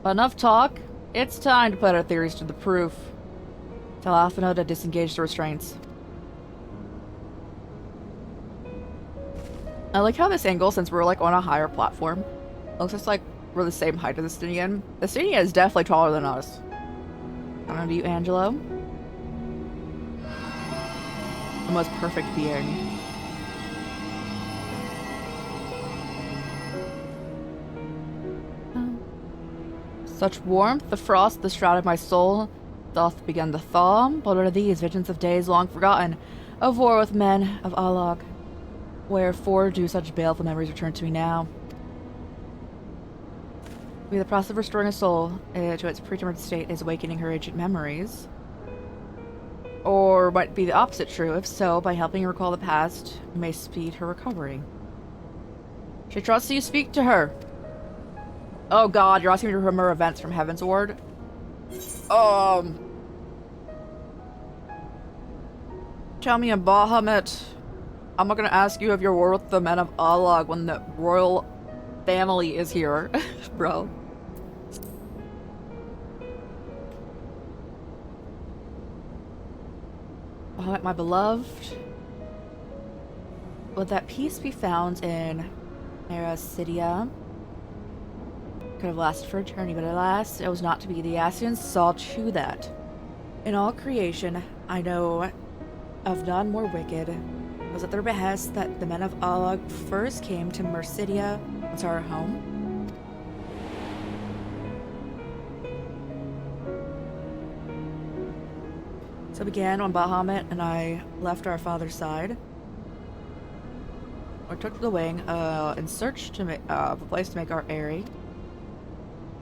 But enough talk. It's time to put our theories to the proof. Tell Alphino to disengage the restraints. I like how this angle, since we're like on a higher platform, looks just like we're the same height as the Stinian. The Stinian is definitely taller than us. I don't know, you, Angelo? The most perfect being. Such warmth, the frost that shrouded my soul, doth begin to thaw. But what are these, visions of days long forgotten, of war with men of Alog? Wherefore do such baleful memories return to me now? Maybe the process of restoring a soul to its predetermined state is awakening her ancient memories. Or might be the opposite true. If so, by helping her recall the past, you may speed her recovery. She trusts you, speak to her. Oh god, you're asking me to remember events from Heaven's Ward? Tell me, Bahamut. I'm not gonna ask you if you're war with the men of Alog when the royal family is here, bro. Bahamut, my beloved. Would that peace be found in Erasidia? Could have lasted for eternity, but alas, it was not to be. The Asians saw to that. In all creation, I know of none more wicked. It was at their behest that the men of Alog first came to Mercidia, to our home. So it began when Bahamut and I left our father's side. We took to the wing in search to of a place to make our eyrie.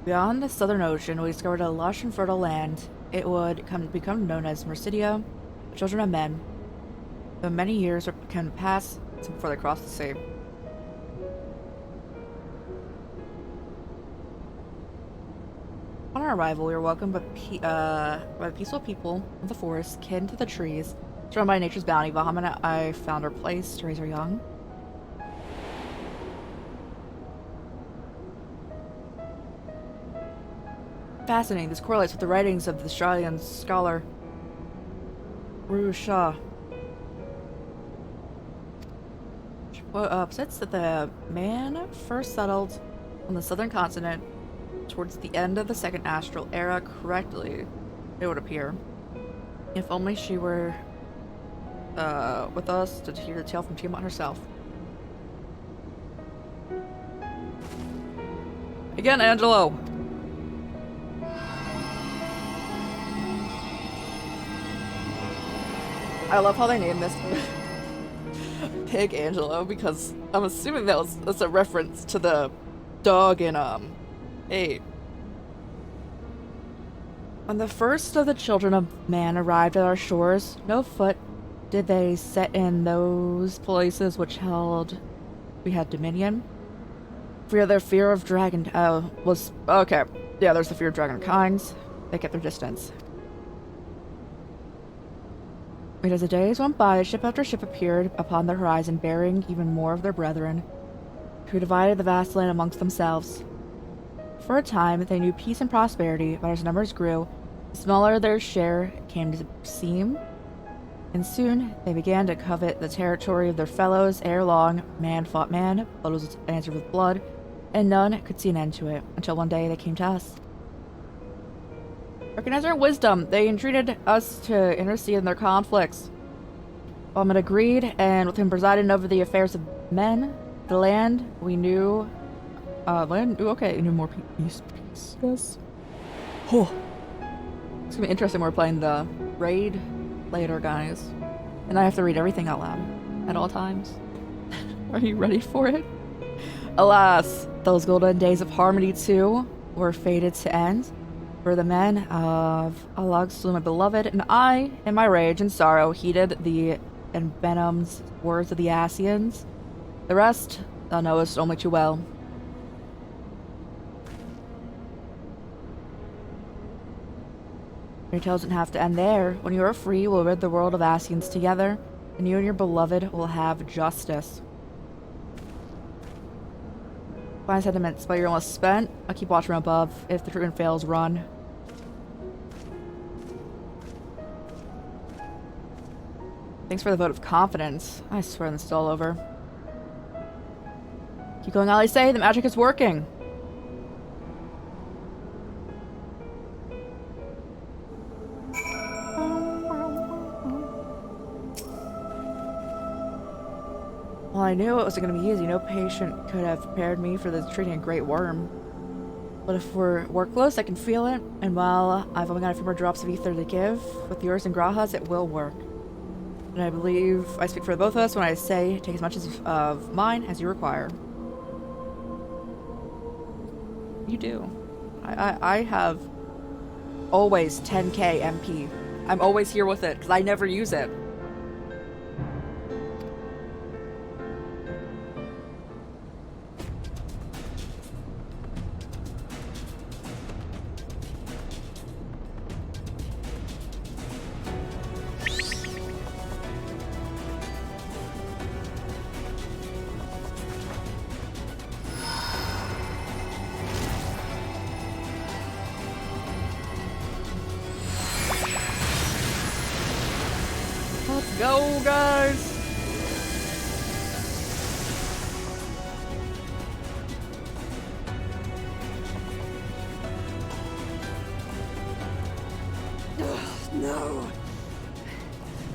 Beyond the southern ocean, we discovered a lush and fertile land. It would become known as Mercidia, the children of men. Though many years can pass before they cross the sea. On our arrival, we were welcomed by the peaceful people of the forest, kin to the trees, surrounded by nature's bounty. Bahamut and I found our place to raise our young. Fascinating. This correlates with the writings of the Australian scholar Rue Shaw. Says that the man first settled on the southern continent towards the end of the second astral era. Correctly, it would appear. If only she were with us to hear the tale from Tiamat herself. Again, Angelo. I love how they named this pig Angelo, because I'm assuming that's a reference to the dog in 8. When the first of the children of man arrived at our shores, no foot did they set in those places which we had dominion. For their fear of dragon was okay. Yeah, there's the fear of dragon kinds. They kept their distance. But as the days went by, ship after ship appeared upon the horizon, bearing even more of their brethren, who divided the vast land amongst themselves. For a time, they knew peace and prosperity, but as numbers grew, the smaller their share came to seem, and soon they began to covet the territory of their fellows. Ere long, man fought man, blood was answered with blood, and none could see an end to it, until one day they came to us. Recognizing our wisdom, they entreated us to intercede in their conflicts. Bowman agreed, and with him presiding over the affairs of men, the land we knew, knew more peace. Yes. Oh. It's gonna be interesting when we're playing the raid later, guys. And I have to read everything out loud at all times. Are you ready for it? Alas, those golden days of harmony too were fated to end. For the men of Alag slew my beloved, and I, in my rage and sorrow, heeded the envenomed words of the Asians. The rest thou knowest only too well. Your tales don't have to end there. When you are free, we'll rid the world of Asians together, and you and your beloved will have justice. Fine sentiments, but you're almost spent. I'll keep watch from above. If the treatment fails, run. Thanks for the vote of confidence. I swear this is all over. Keep going, Ali. Say the magic is working. Well, I knew it wasn't going to be easy. No patient could have prepared me for the treating a great worm. But if we're close, I can feel it. And while I've only got a few more drops of ether to give, with yours and Graha's, it will work. And I believe I speak for both of us when I say take as much of mine as you require. You do. I have always 10k MP. I'm always here with it, because I never use it. Let's go, guys!
Ugh, no!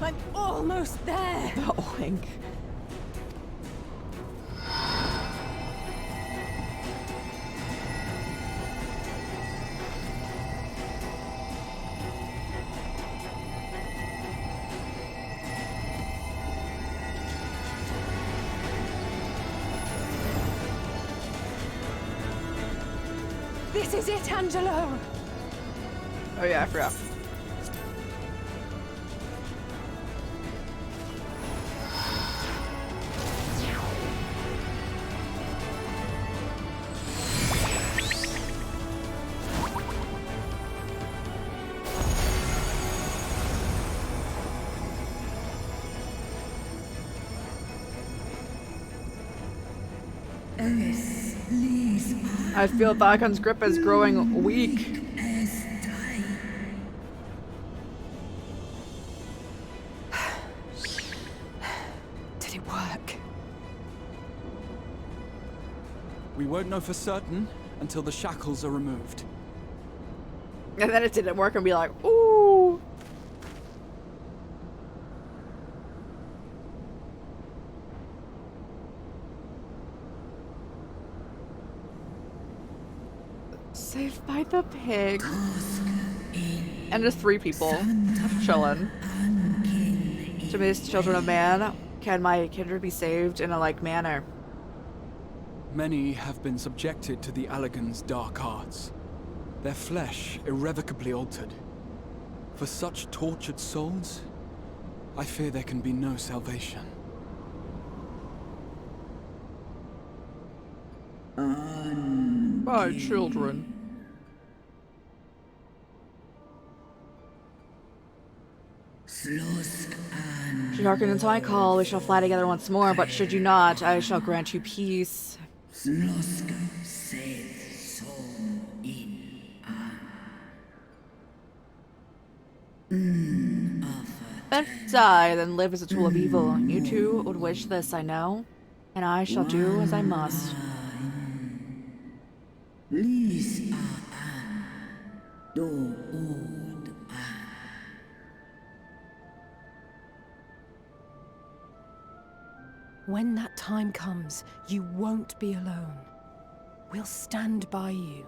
I'm almost there!
The oink.
This is it, Angelo!
Oh yeah, I forgot. I feel the icon's grip is growing weak.
Did it work?
We won't know for certain until the shackles are removed.
And then it didn't work and be like, ooh. Saved by the pig. And just 3 people chilling. To these children of man, can my kindred be saved in a like manner?
Many have been subjected to the Allagan's dark arts, their flesh irrevocably altered. For such tortured souls, I fear there can be no salvation.
My children. Should hearken unto my call, we shall fly together once more, but should you not, I shall grant you peace. Better die than live as a tool of evil. You too would wish this, I know, and I shall do as I must.
When that time comes, you won't be alone. We'll stand by you.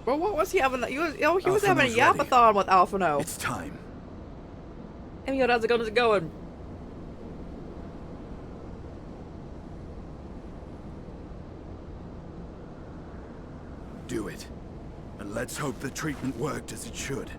Well, what was he having? He was having a
Alphino's ready.
yapathon with Alphino.
It's time.
Hey, how's it going? How's it going?
Do it. And let's hope the treatment worked as it should.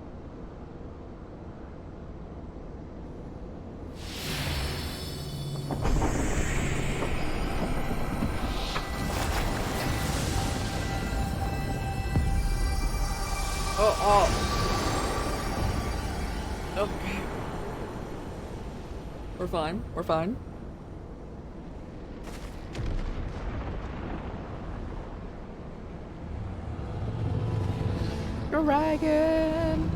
Okay. We're fine. We're fine. Dragon.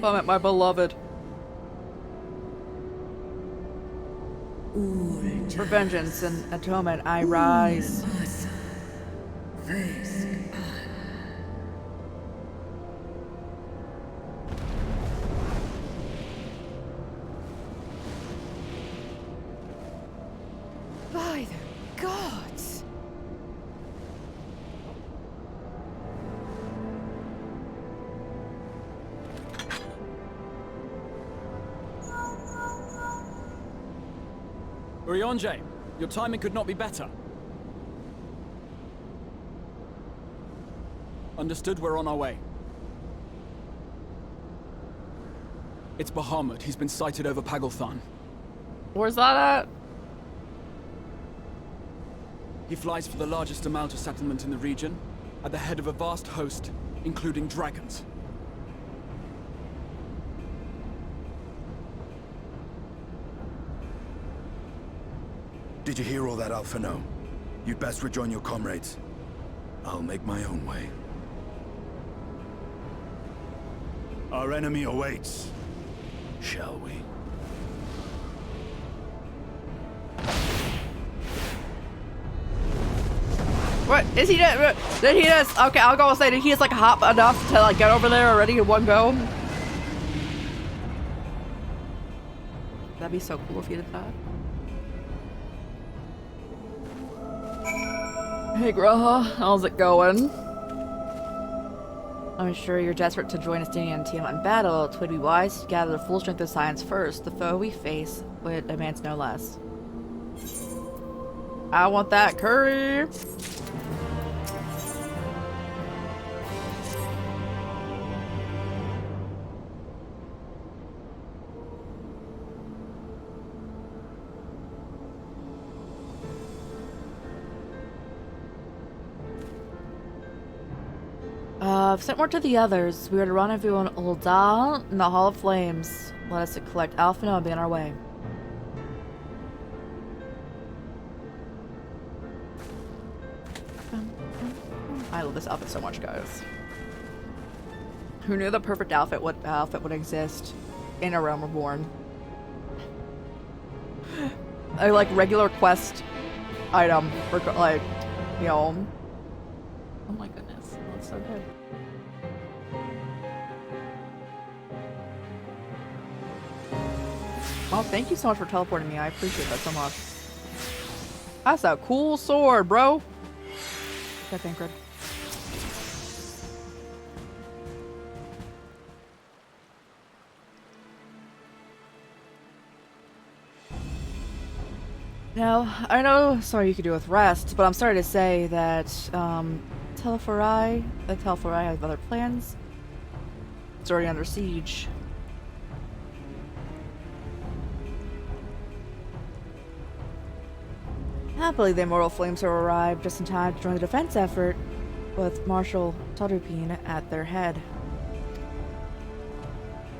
I'm at my beloved. For vengeance and atonement, I rise.
By the gods!
Urianger, your timing could not be better. Understood, we're on our way. It's Bahamut. He's been sighted over Pagalthan.
Where's that at?
He flies for the largest amount of settlement in the region, at the head of a vast host, including dragons.
Did you hear all that, Alphino? You'd best rejoin your comrades. I'll make my own way. Our enemy awaits. Shall we?
What is he? Did he just? Okay, I'll go and say, did he just like hop enough to like get over there already in one go? That'd be so cool if he did that. Hey Graha, how's it going? I'm sure you're desperate to join us in Tiamat in battle. It would be wise to gather the full strength of science first. The foe we face demands no less. I want that curry! I've sent word to the others. We are to rendezvous on Ul'dah in the Hall of Flames. Let us collect Alphino and be on our way. I love this outfit so much, guys. Who knew the perfect outfit would exist in A Realm Reborn? A like regular quest item for like, you know. Oh my goodness, that's so good. Well, thank you so much for teleporting me. I appreciate that so much. That's a cool sword, bro. Got Thancred. Now, I know sorry you could do with rest, but I'm sorry to say that, Telfarai has other plans. It's already under siege. Happily, the Immortal Flames have arrived just in time to join the defense effort, with Marshal Tadrupin at their head.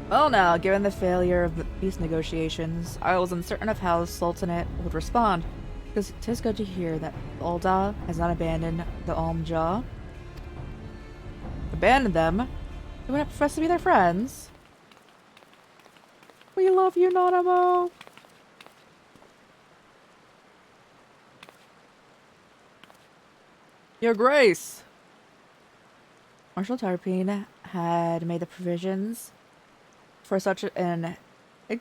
Well now, given the failure of the peace negotiations, I was uncertain of how the Sultanate would respond, because 'tis good to hear that Ulda has not abandoned the Almja. Abandoned them? They wouldn't profess to be their friends. We love you, Nanamo! Your Grace! Marshal Tarpine had made the provisions for such an for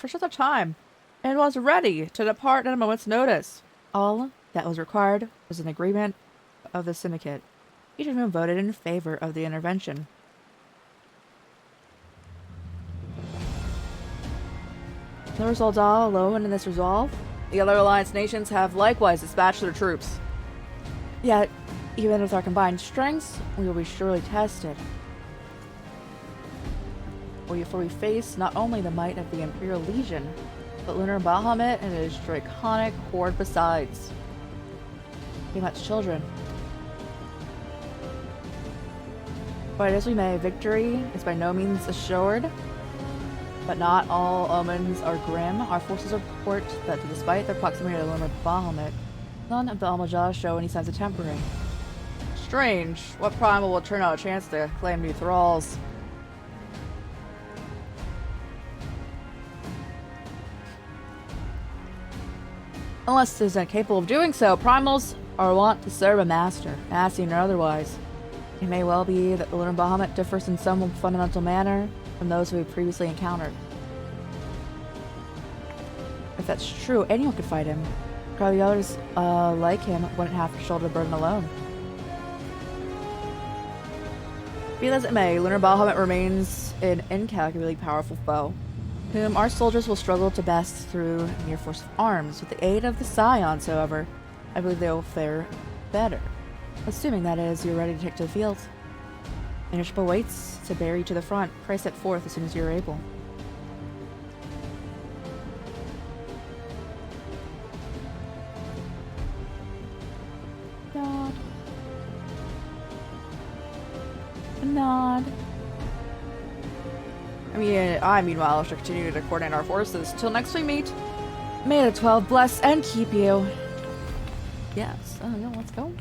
such a time, and was ready to depart at a moment's notice. All that was required was an agreement of the syndicate, each of whom voted in favor of the intervention. The result all alone in this resolve. The other alliance nations have likewise dispatched their troops. Yet, even with our combined strengths, we will be surely tested. For we face not only the might of the Imperial Legion, but Lunar Bahamut and his draconic horde besides. We much children. But as we may, victory is by no means assured. But not all omens are grim. Our forces report that despite their proximity to Lunar Bahamut, none of the Almajah show any signs of tempering. Strange. What primal will turn out a chance to claim new thralls? Unless it is incapable of doing so, primals are wont to serve a master, Ascian or otherwise. It may well be that the Lunar Bahamut differs in some fundamental manner from those we previously encountered. If that's true, anyone could fight him. Probably others like him wouldn't have to shoulder the burden alone. Be that as it may, Lunar Bahamut remains an incalculably powerful foe, whom our soldiers will struggle to best through mere force of arms. With the aid of the Scions, however, I believe they will fare better. Assuming, that is, you're ready to take to the field. Your ship awaits to bear you to the front. Pray set forth as soon as you're able. Nod. Nod. I meanwhile shall continue to coordinate our forces. Till next we meet, may the 12 bless and keep you. Yes, yeah, let's go.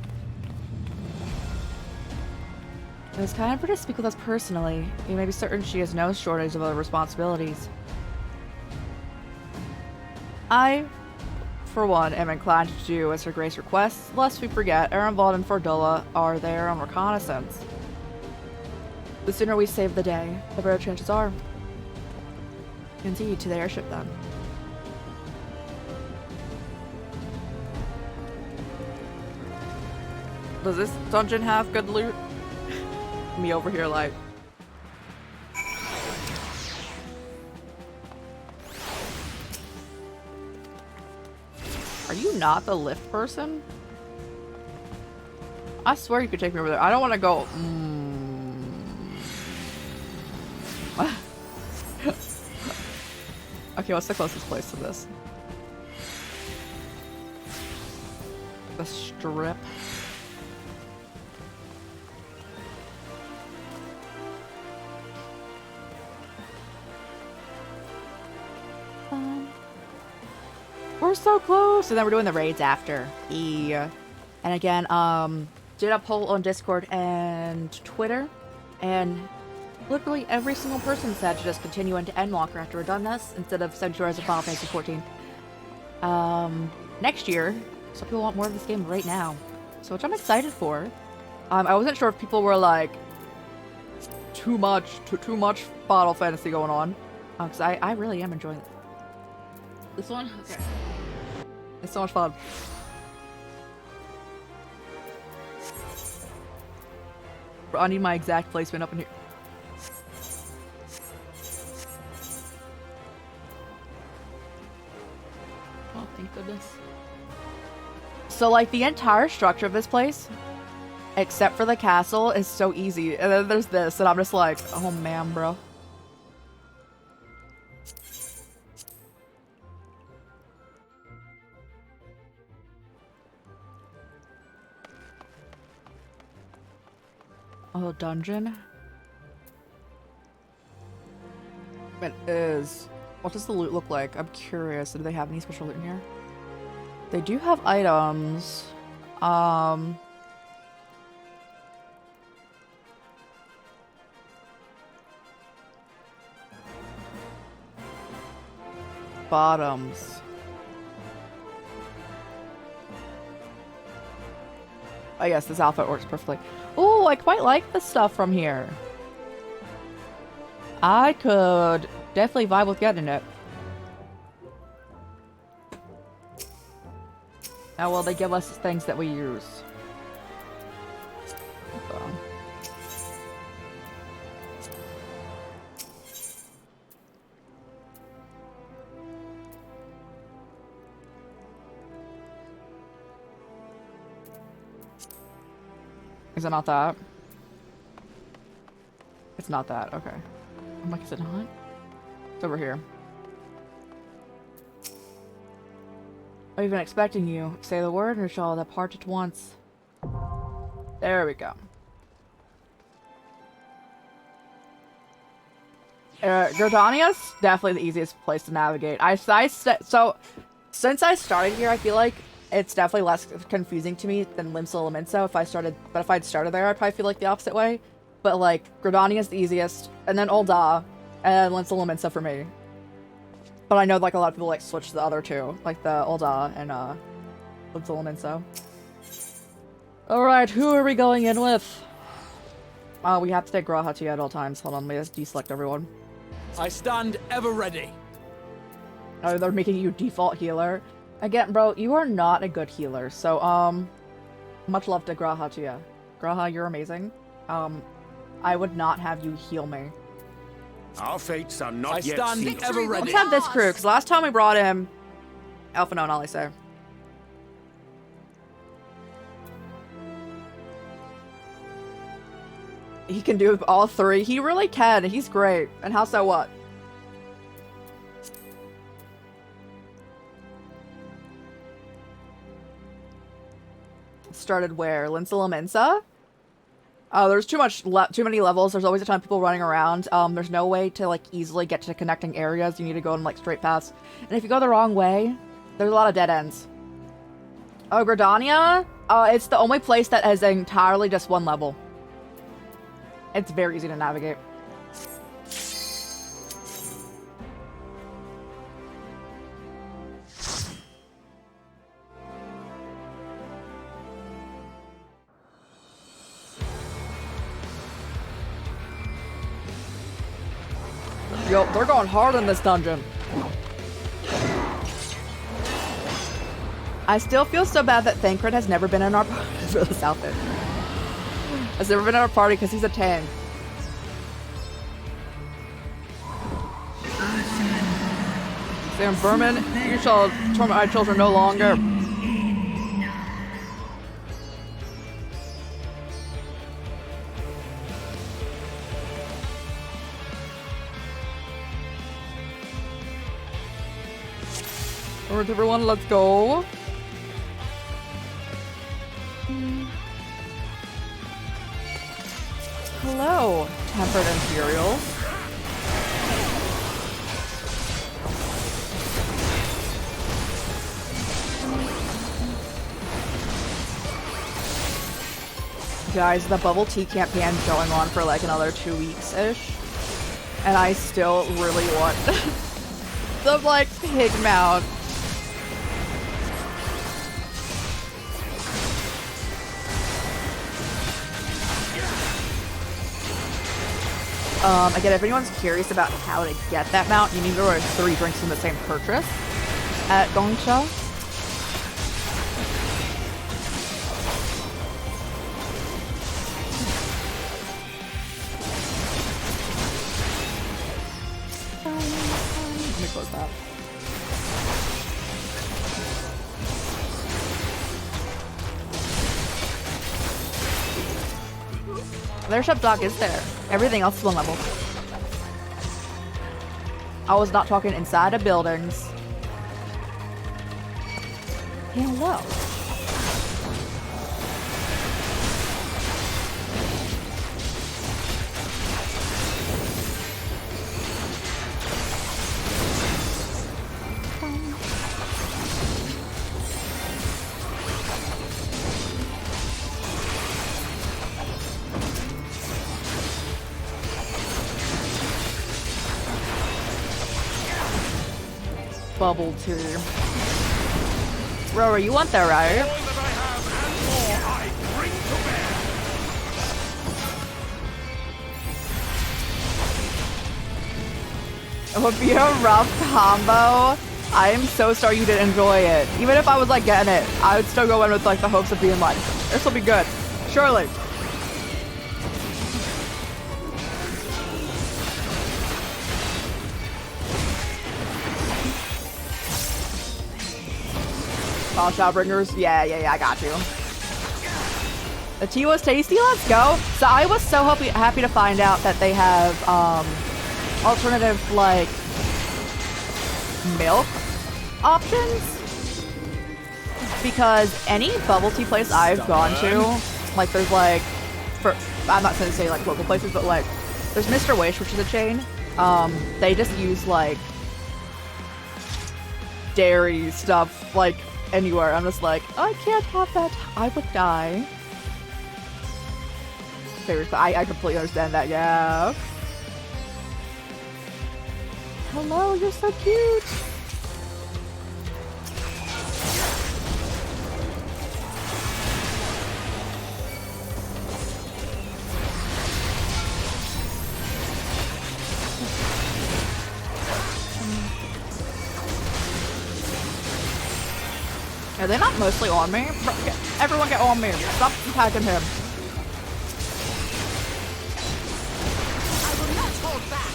It was kind of her to speak with us personally. You may be certain she has no shortage of other responsibilities. I, for one, am inclined to do as Her Grace requests, lest we forget Erenvald and Fordola are there on reconnaissance. The sooner we save the day, the better chances are. Indeed, to the airship then. Does this dungeon have good loot? Me over here like... Are you not the lift person? I swear you could take me over there. I don't want to go... Okay, what's the closest place to this? The strip. We're so close! And then we're doing the raids after. Yeah. And again, did a poll on Discord and Twitter, and literally every single person said to just continue into Endwalker after we're done this, instead of 72 hours of Final Fantasy 14. Next year, some people want more of this game right now. So, which I'm excited for. I wasn't sure if people were like, too much Final Fantasy going on. Because I really am enjoying it. This one? Okay. It's so much fun. I need my exact placement up in here. Thank goodness. So, like, the entire structure of this place, except for the castle, is so easy. And then there's this, and I'm just like, oh man, bro. Oh, dungeon? It is. What does the loot look like? I'm curious. Do they have any special loot in here? They do have items. Bottoms. I guess this outfit works perfectly. Oh, I quite like the stuff from here. I could definitely vibe with getting it. Now, will they give us things that we use? Is it not that? It's not that, okay. I'm like, is it not? It's over here. I've been expecting you. Say the word and we shall depart at once. There we go. Gordania's definitely the easiest place to navigate. So, since I started here, I feel like it's definitely less confusing to me than Limsa Laminsa if I'd started there, I'd probably feel like the opposite way. But, like, Gordania's the easiest, and then Ul'dah, and Limsa Laminsa for me. But I know, like, a lot of people, like, switch to the other two, like the Ul'dah and, Limsa Laminsa. Alright, who are we going in with? We have to take G'raha at all times. Hold on, let me just deselect everyone.
I stand ever ready.
Oh, they're making you default healer. Again, bro, you are not a good healer, so, much love to G'raha. G'raha, you're amazing. I would not have you heal me.
Our fates are not
I
yet
stand
sealed.
ever ready.
Let's have this crew, because last time we brought him... Alpha known, all I say. He can do all three. He really can. He's great. And how so what? Started where? Limsa Laminsa? There's too many levels. There's always a ton of people running around. There's no way to, like, easily get to connecting areas. You need to go in, like, straight paths. And if you go the wrong way, there's a lot of dead ends. Oh, Gridania? It's the only place that has entirely just one level. It's very easy to navigate. Yo, they're going hard in this dungeon. I still feel so bad that Thancred has never been in our party for this outfit. Has never been in our party because he's a tank. Sam Berman, you shall torment my children no longer. Alright, everyone, let's go. Hello, Tempered Imperials. Guys, the bubble tea campaign's going on for like another 2 weeks-ish. And I still really want the, like, pig mount. Again, if anyone's curious about how to get that mount, you need to order 3 drinks from the same purchase at Gongsha. Let me close that. Their ship dock is there. Everything else is 1 level. I was not talking inside of buildings. Hello. Bubble tea. Rower, you want that, right?
All that I have and more I bring to bear.
It would be a rough combo. I am so sorry you didn't enjoy it. Even if I was like getting it, I would still go in with like the hopes of being like, this will be good. Surely. Oh, Shadowbringers? Yeah, I got you. The tea was tasty, let's go. So I was so happy to find out that they have alternative like milk options, because any bubble tea place I've gone to, like there's like, I'm not going to say like local places, but like there's Mr. Wish, which is a chain. They just use like dairy stuff like anywhere. I'm just like, I can't have that. I would die. Seriously, I completely understand that, yeah. Hello, you're so cute. Are they not mostly on me? Everyone get on me. Stop attacking him.
I will not hold back.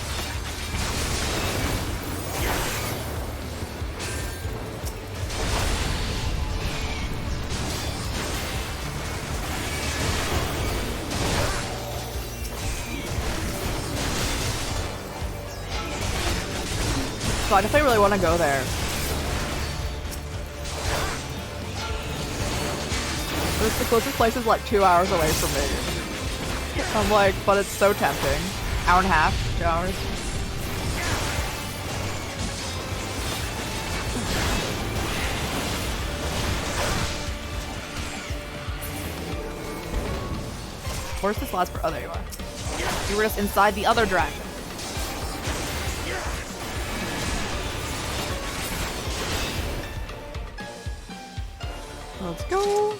So I definitely really want to go there. The closest place is like 2 hours away from me. I'm like, but it's so tempting. Hour and a half, 2 hours. Where's this last for? Oh, there you are. You were just inside the other dragon. Let's go.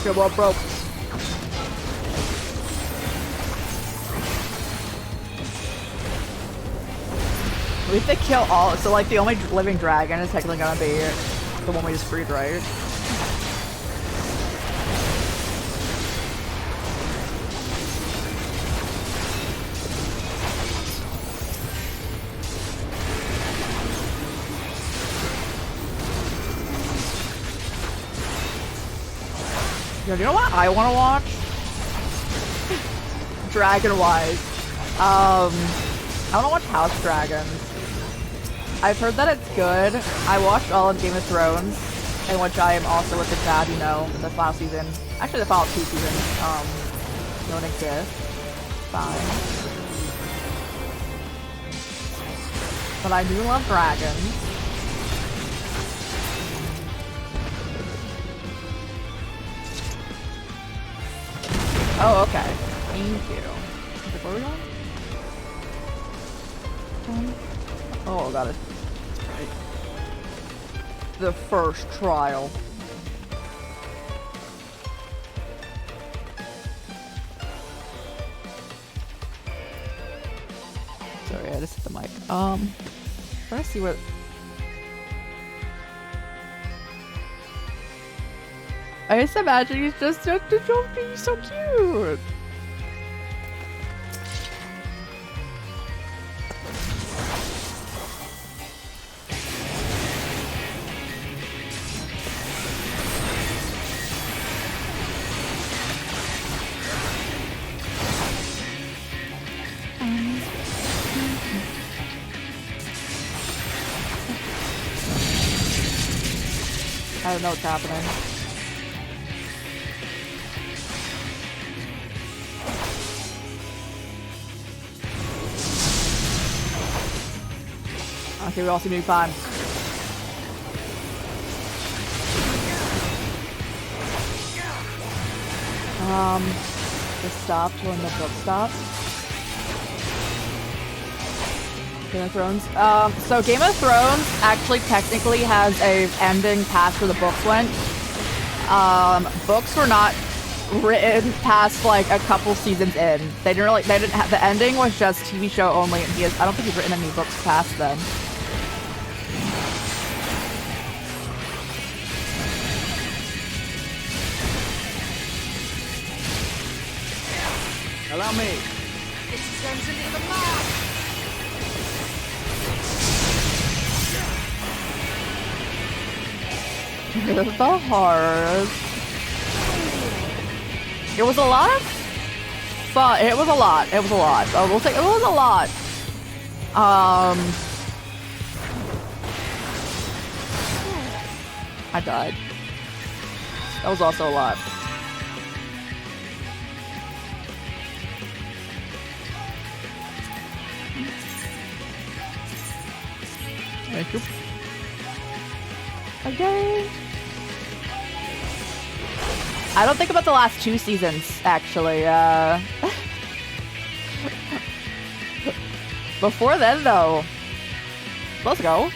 Come on, bro. We have to kill all. So, like, the only living dragon is technically gonna be the one we just freed, right? Yo, you know what I want to watch? Dragon-wise. I want to watch House Dragons. I've heard that it's good. I watched all of Game of Thrones, in which I am also with the tab, you know, the final season. Actually, the final 2 seasons, don't exist. Fine. But I do love dragons. Oh, okay. Thank you. Where are we going? Oh, got it. Right. the first trial. Sorry, I just hit the mic. Trying to see what. I just imagine he's just such a trophy. He's so cute. I don't know what's happening. Okay, we all seem to be fine. Just stopped when the book stopped. Game of Thrones. So Game of Thrones actually technically has a ending past where the books went. Books were not written past like a couple seasons in. They didn't have, the ending was just TV show only, and I don't think he's written any books past then.
Allow me.
This is going to leave a mark.
The horrors. It was a lot of fun. It was a lot. It was a lot. I will say it was a lot. I died. That was also a lot. Thank you. Okay. I don't think about the last 2 seasons, actually. Before then, though. Let's go.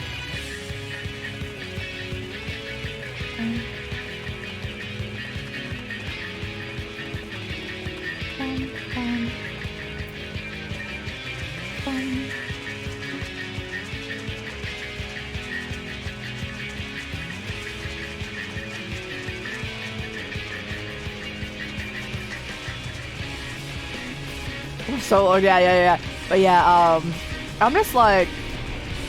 So yeah. But yeah, I'm just like,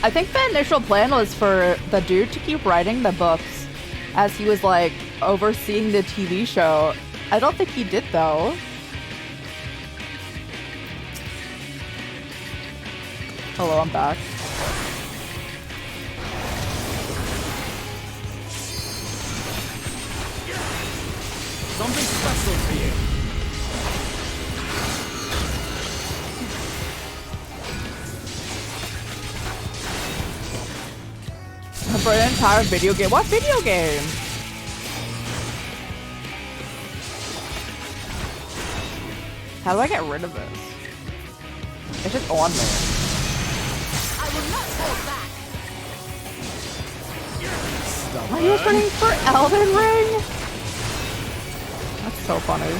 I think the initial plan was for the dude to keep writing the books as he was like overseeing the TV show. I don't think he did though. Hello, I'm back.
Something special for you.
For an entire video game? What video game? How do I get rid of this? It's just on there.
I will not hold back.
Are you running for Elden Ring? That's so funny.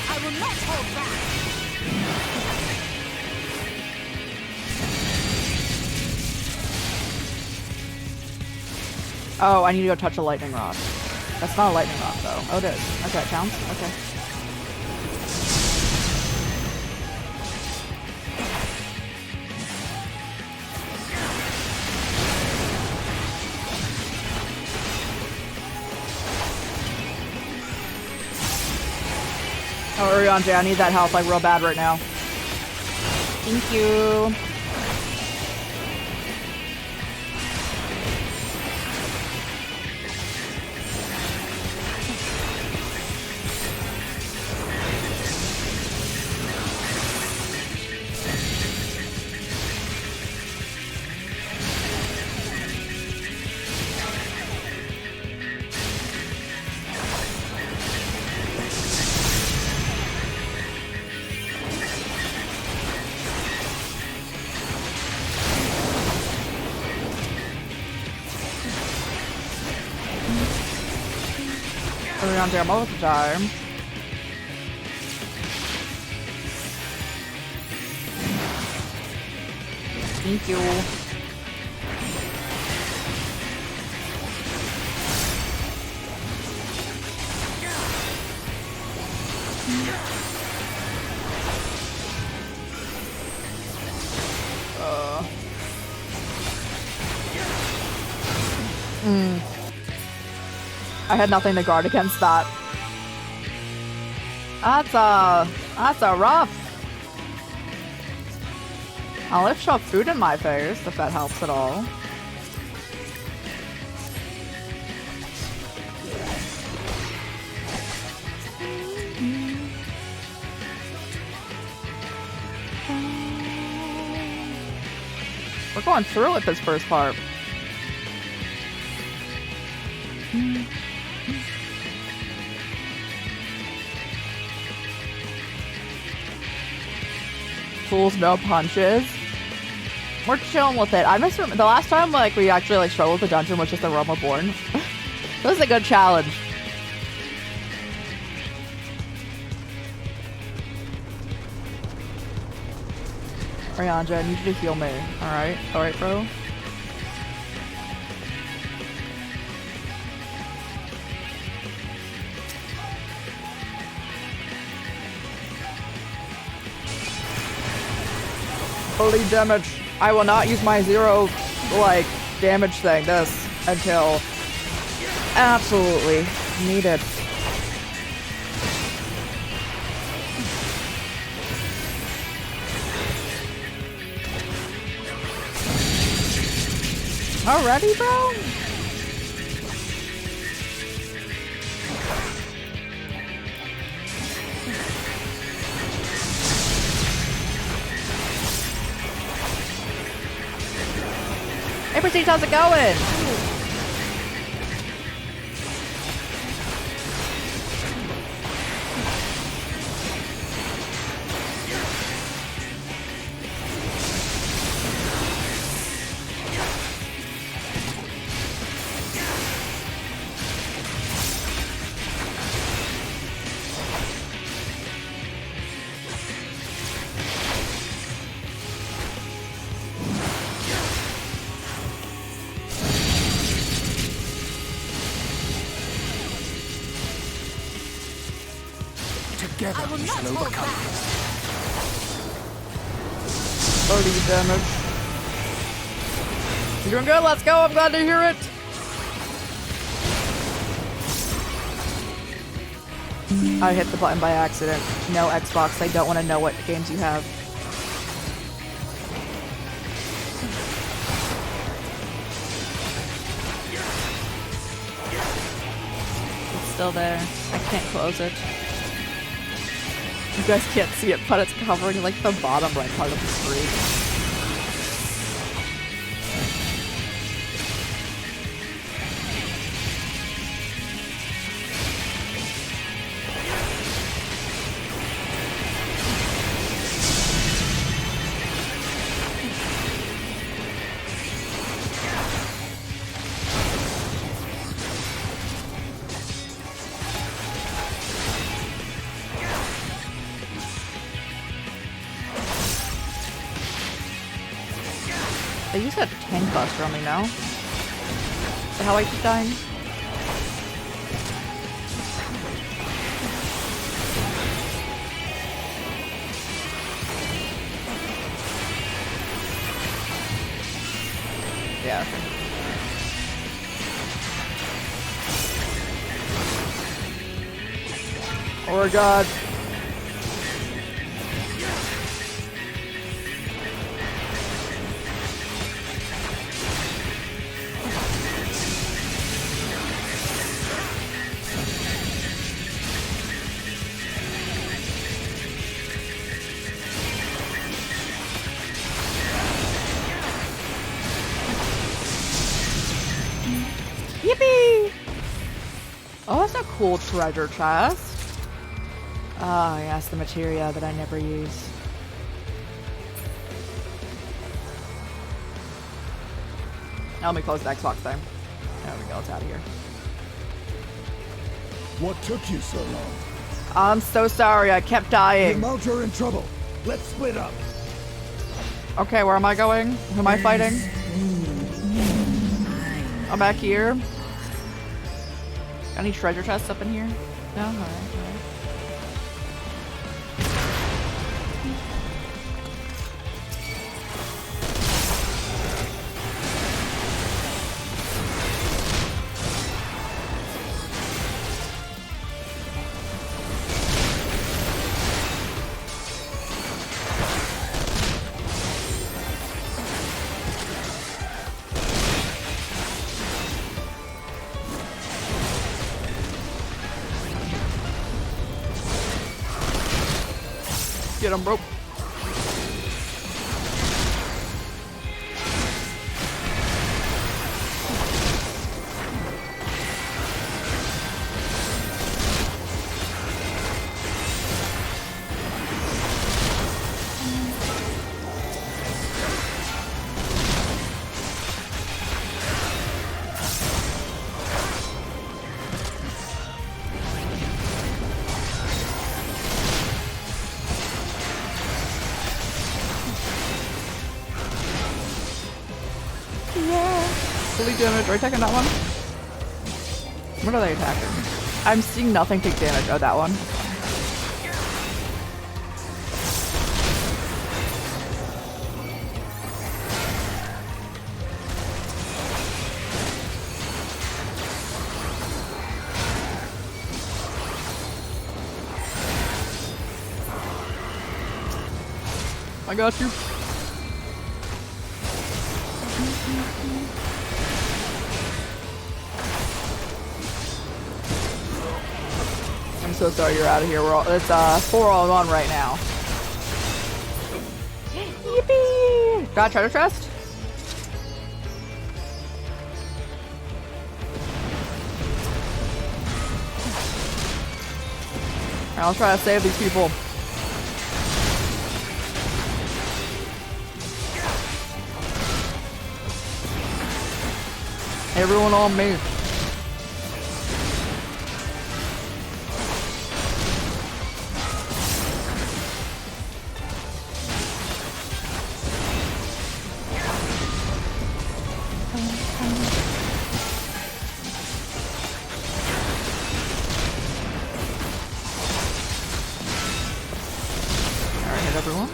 I will not hold back.
Oh, I need to go touch a lightning rock. That's not a lightning rock, though. Oh, it is. Okay, it counts? Okay. Oh, Uriante, I need that help, like, real bad right now. Thank you. around there most of the time. Thank you. I had nothing to guard against that. That's a rough. I'll lift shove food in my face if that helps at all. We're going through with this first part. Fools, no punches. We're chilling with it. I miss the last time like we actually like struggled with the dungeon was just the Realm Reborn. It was a good challenge. Ryanja, I need you to heal me. Alright? Alright, bro? Holy damage. I will not use my 0, like, damage thing, this, until absolutely needed. Already, bro? Hey, Prestige, how's it going?
Together we shall overcome.
30 damage. You're doing good, let's go, I'm glad to hear it. I hit the button by accident. No, Xbox, I don't want to know what games you have. It's still there. I can't close it. You guys can't see it, but it's covering like the bottom right part of the screen. They used that tank buster on me now. Is that how I keep dying? Yeah. Oh god. Yippee! Oh, that's a cool treasure chest. Ah, yes, the materia that I never use. Now let me close the Xbox thing. There we go, it's out of here.
What took you so long?
I'm so sorry, I kept dying.
You're in trouble. Let's split up.
Okay, where am I going? Who am I fighting? I'm back here. Got any treasure chests up in here? No? Alright, alright. Get him, bro. Damage. Are you attacking that one? What are they attacking? I'm seeing nothing take damage. Oh, that one. I got you. I'm so sorry you're out of here. It's 4-on-1 right now. Yippee! Got a treasure chest? I'll try to save these people. Everyone on me. Everyone.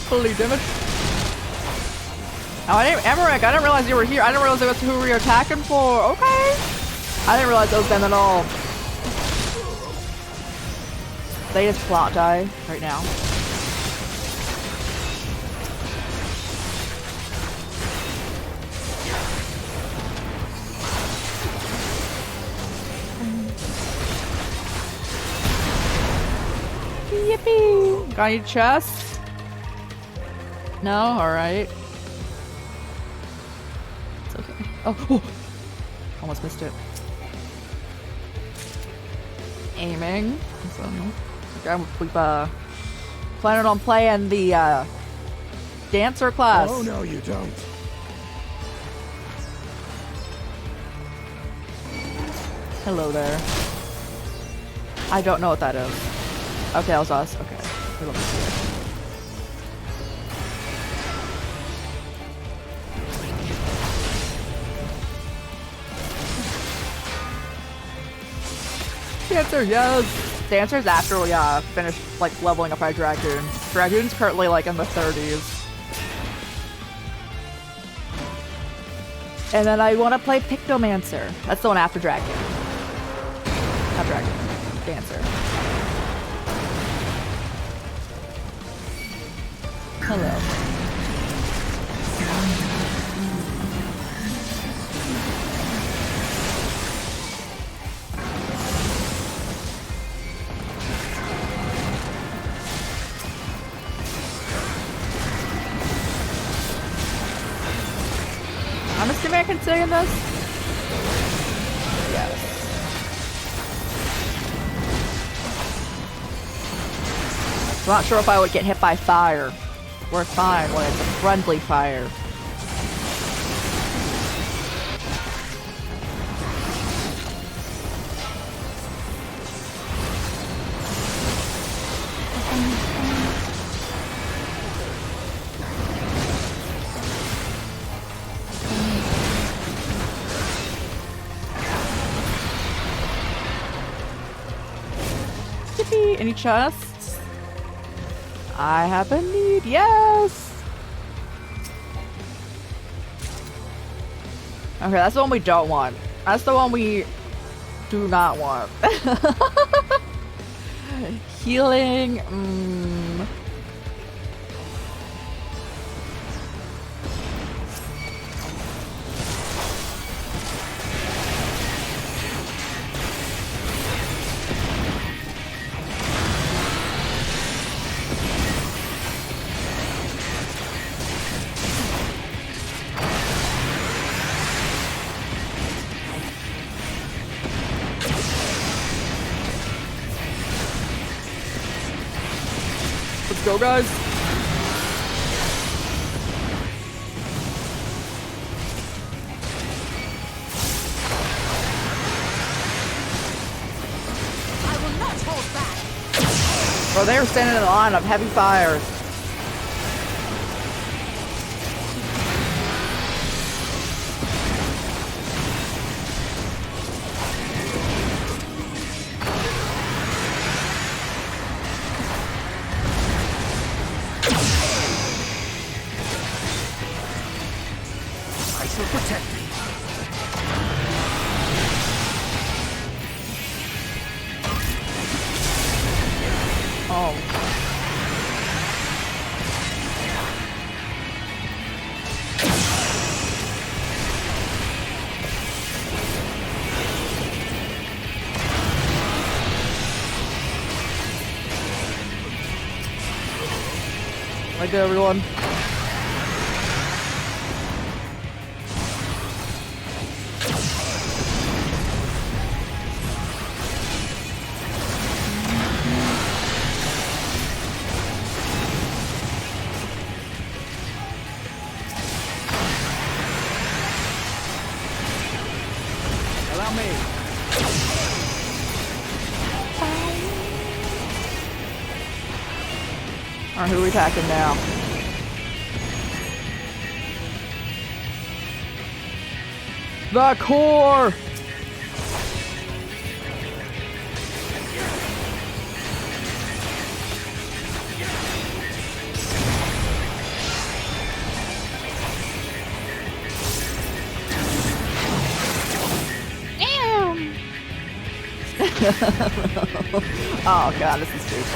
Fully damage. Oh, Emmerich, I didn't realize you were here. I didn't realize that's who we were attacking for. Okay. I didn't realize that was them at all. They just plot die right now. Yippee! Got any chests? No? Alright. It's okay. Oh! Almost missed it. Aiming. Okay, we've planning on playing the dancer class.
Oh no, you don't.
Hello there. I don't know what that is. Okay, that was us. Okay. Let me see it. Dancer, yes! Dancer's after we finish like leveling up our Dragoon. Dragoon's currently like in the 30s. And then I want to play Pictomancer. That's the one after Dragoon. Not Dragoon. Dancer. Hello. I'm assuming I can stay in this? Yes. I'm not sure if I would get hit by fire. We're fine when it's a friendly fire. Yippee! Any chests? I have a need. Yes! Okay, that's the one we don't want. That's the one we do not want. Healing. Let's go, guys.
I will not hold back.
Bro, they are standing in a line of heavy fires.
I shall protect thee.
Oh. Right there, everyone.
Allow me.
Alright, who are we attacking now? The core! Oh god, this is stupid.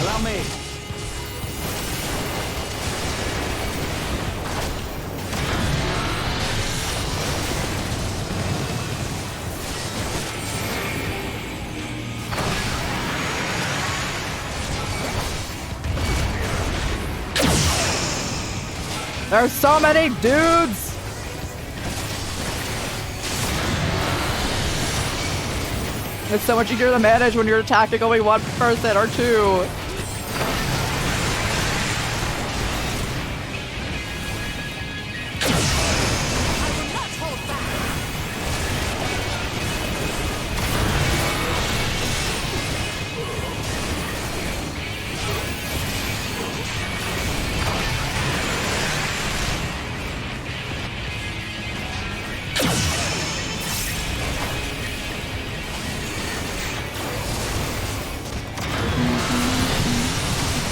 Allow me.
There's so many dudes! It's so much easier to manage when you're attacking only one person or two.
I will not hold back.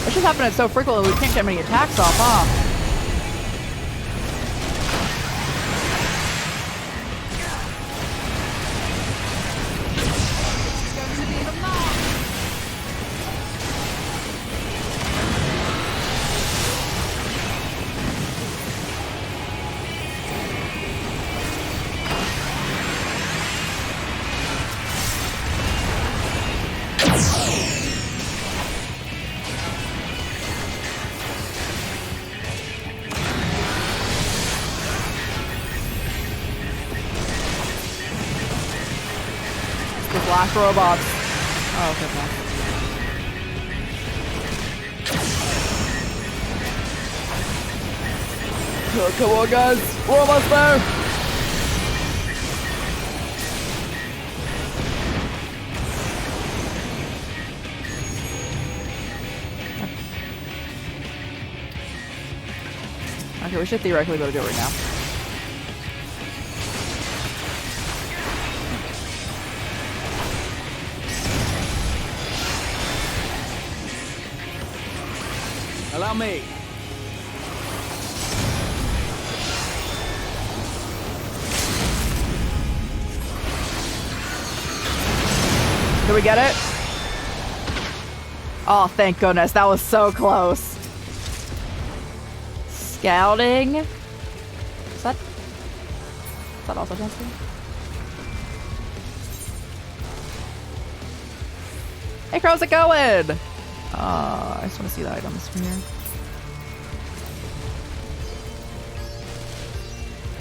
It's just happening so frequently we can't get many attacks off, huh?
This is going to be the mark.
the black robots. Oh, goodness. Oh, come on, guys. We're almost there. Okay, we should theoretically be able to do it right now.
Allow me.
Did we get it? Oh, thank goodness. That was so close. Scouting. Is that also dancing? Hey, how's it going? I just want to see the items from here.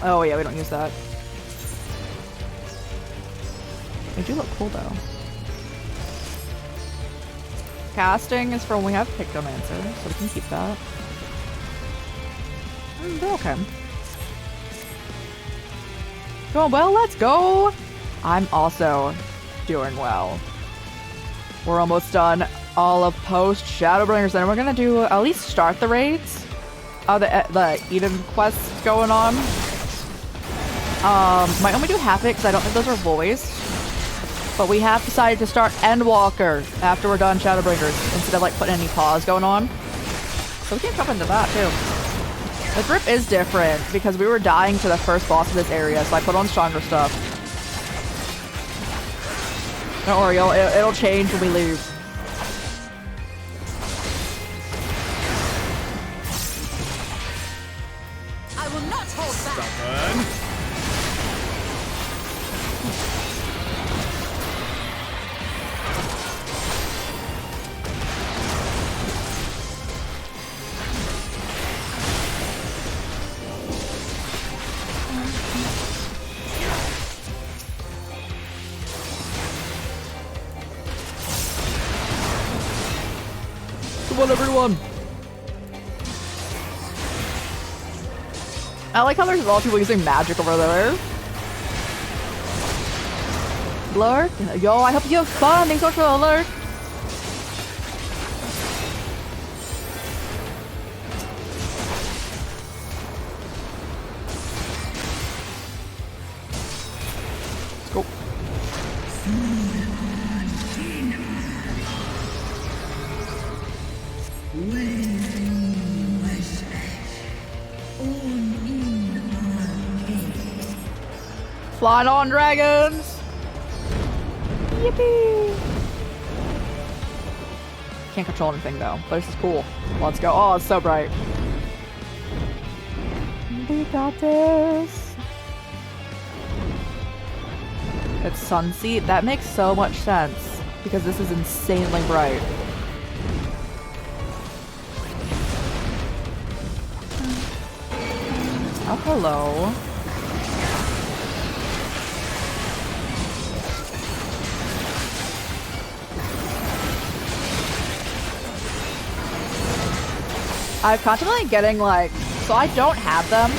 Oh yeah, we don't use that. They do look cool though. Casting is from when we have Pictomancer, so we can keep that. They're okay. Going well, let's go! I'm also doing well. We're almost done all of post Shadowbringers, then we're gonna do at least start the raids. The Eden quests going on. Might only do half it because I don't think those are voiced. But we have decided to start Endwalker after we're done Shadowbringers instead of like putting any pause going on. So we can jump into that too. The grip is different because we were dying to the first boss of this area, so I put on stronger stuff. Don't worry, it'll change when we leave.
I will not hold back.
Come on, everyone! I like how there's a lot of people using magic over there. Lurk? Yo, I hope you have fun! Thanks so much for the lurk! Let's go. Flying on dragons! Yippee! Can't control anything though, but this is cool. Let's go. Oh, it's so bright. We got this. It's Sunseat. That makes so much sense because this is insanely bright. Oh, hello. I'm constantly getting like, so I don't have them,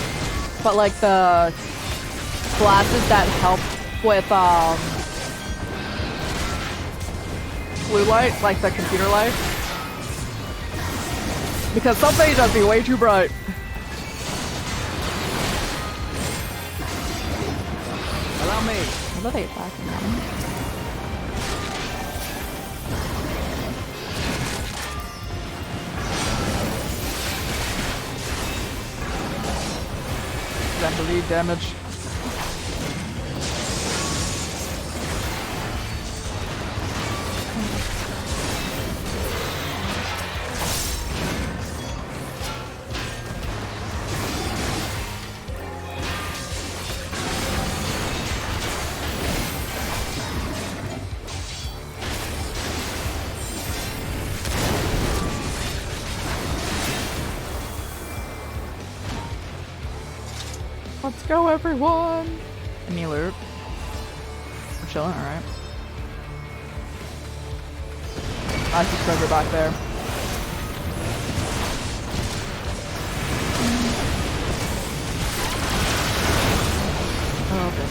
but like the glasses that help with blue light, like the computer light, because some things just be way too bright.
Allow me.
What are they attacking now? That bleed damage. Let's go, everyone! Any loot? We're chilling, alright. I see treasure back there. Oh, okay.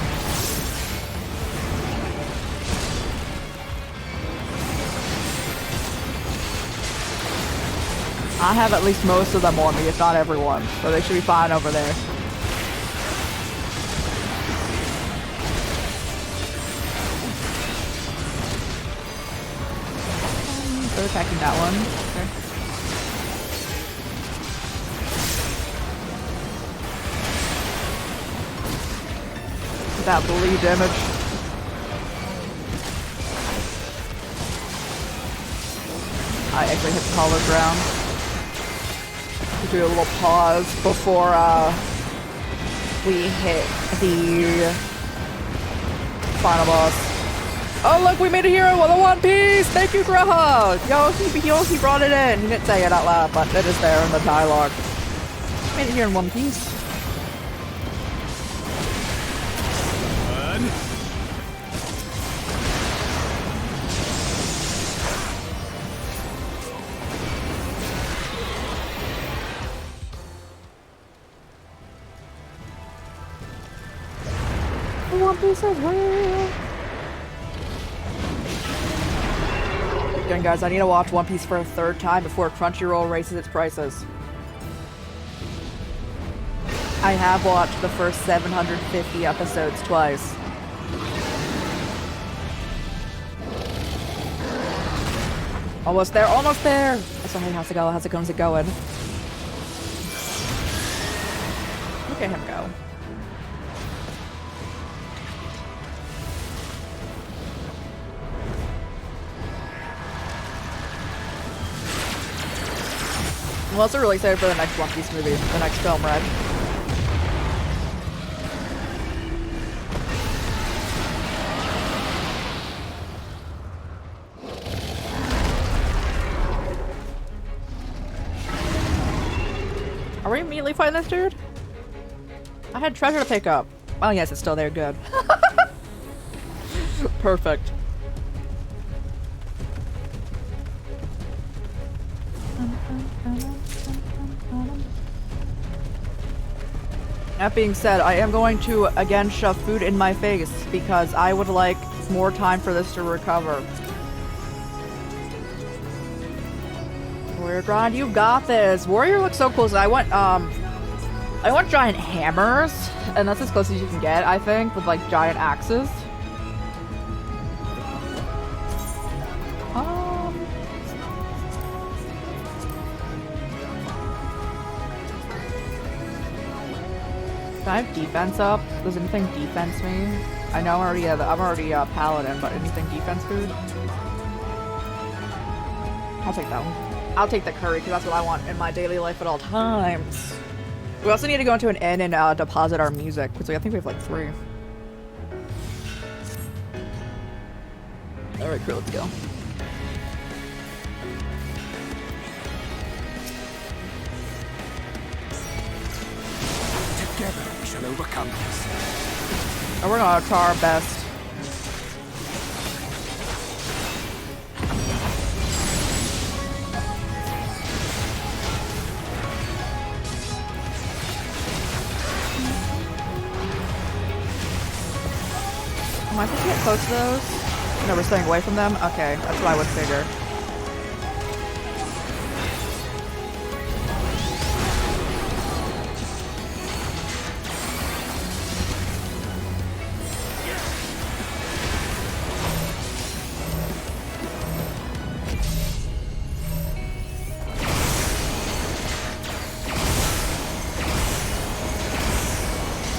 I have at least most of them on me, if not everyone, so they should be fine over there. They're attacking that one. Okay. That bleed damage. I actually hit the hollow ground. Do a little pause before we hit the final boss. Oh look, we made a hero with a One Piece! Thank you, Graha! He brought it in. He didn't say it out loud, but it is there in the dialogue. Made it here in One Piece. One Piece is real. Again, guys, I need to watch One Piece for a third time before Crunchyroll raises its prices. I have watched the first 750 episodes twice. Almost there, almost there! So, hey, how's it going? How's it going? Look at him go. I'm also really excited for the next One Piece movie, the next film, right? Are we immediately fighting this dude? I had treasure to pick up. Oh yes, it's still there, good. Perfect. That being said, I am going to again shove food in my face because I would like more time for this to recover. Warrior Grind, you got this. Warrior looks so close. I want giant hammers, and that's as close as you can get, I think, with like giant axes. Can I have defense up? Does anything defense me? I know I'm already paladin, but anything defense food? I'll take that one. I'll take the curry because that's what I want in my daily life at all times. We also need to go into an inn and deposit our music because I think we have like 3. All right, crew, let's go.
Together we shall overcome this.
And we're gonna try our best. Am I supposed to get close to those? No, we're staying away from them? Okay, that's what I would figure.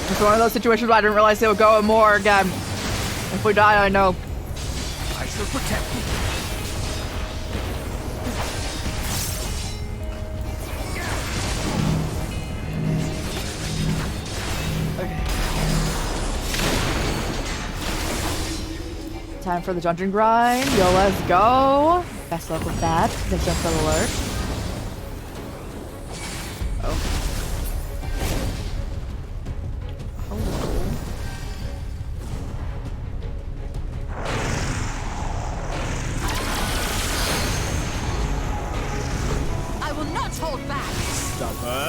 It's one of those situations where I didn't realize they would go more again. If we die, I know.
I shall protect you.
Okay. Time for the dungeon grind. Yo, let's go. Best luck with that. The jump alert. Oh.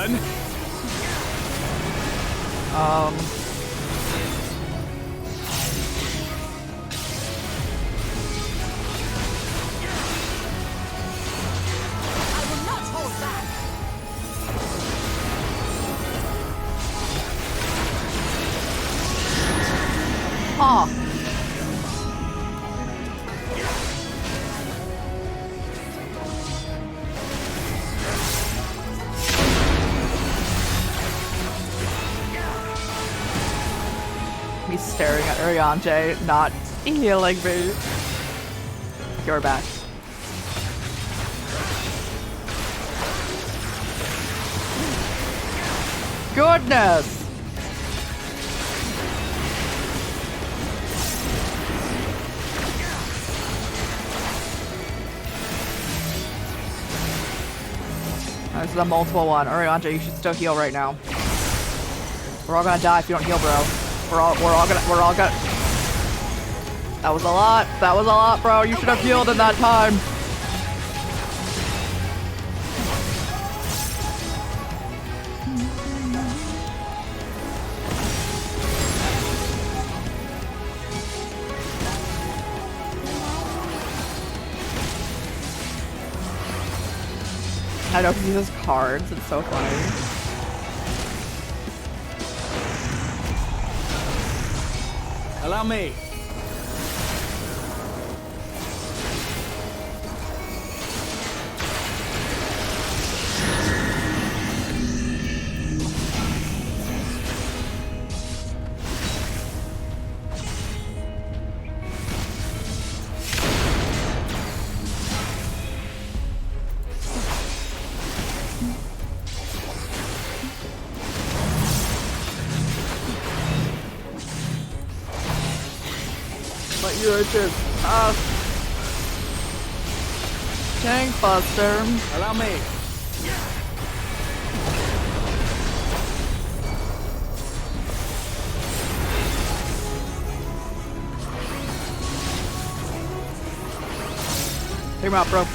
turn.
I will not hold back.
Huh. Me staring at Ariante, not healing me. You're back. Goodness! This is a multiple one. Ariante, you should still heal right now. We're all gonna die if you don't heal, bro. We're all gonna. That was a lot. That was a lot, bro. You should have healed in that time. I know, because he uses cards. It's so funny.
Allow me.
But you're just tank buster.
Allow me.
Take him out, bro.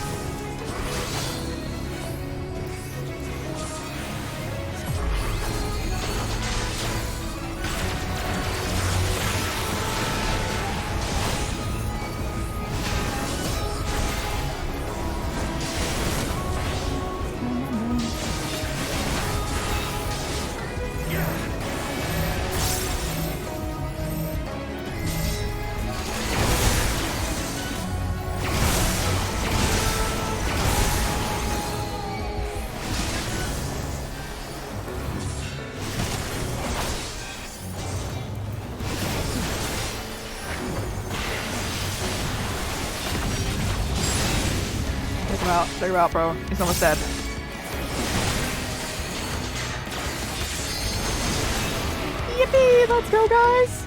Take him out, bro. He's almost dead. Yippee! Let's go, guys!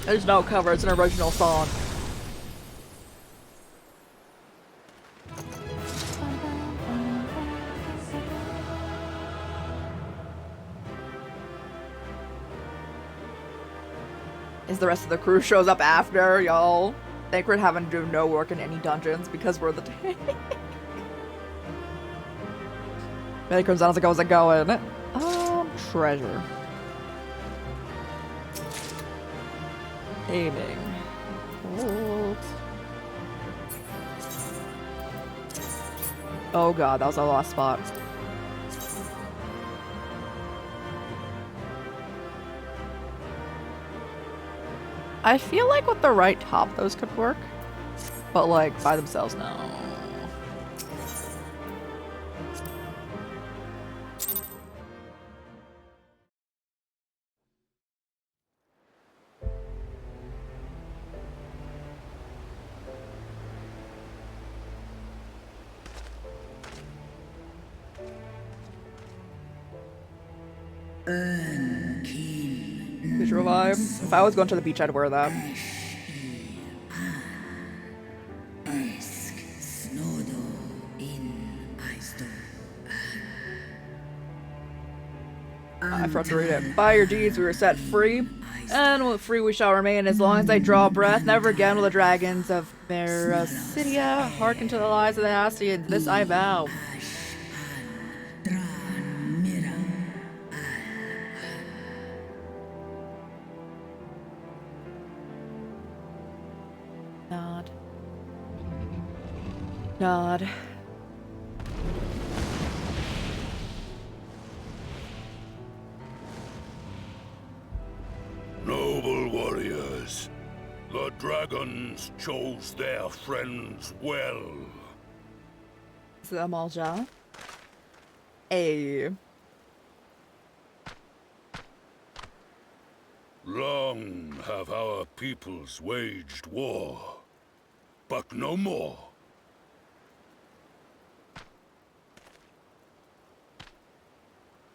There's no cover. It's an original song. As the rest of the crew shows up after, y'all. Thancred having to do no work in any dungeons because we're the tank. Betty comes down, how's it going? Treasure. Aiming. Hold. Oh god, that was a lost spot. I feel like with the right top, those could work. But like, by themselves, no. Did you revive? If I was going to the beach, I'd wear that. I forgot to read it. By your deeds, we were set free. And free we shall remain as long as I draw breath. Never again will the dragons of Mericidia hearken to the lies of the Hastians. This I vow. Nod. Nod.
Noble warriors, the dragons chose their friends well.
Zamalja. Ay.
Long have our peoples waged war, but no more.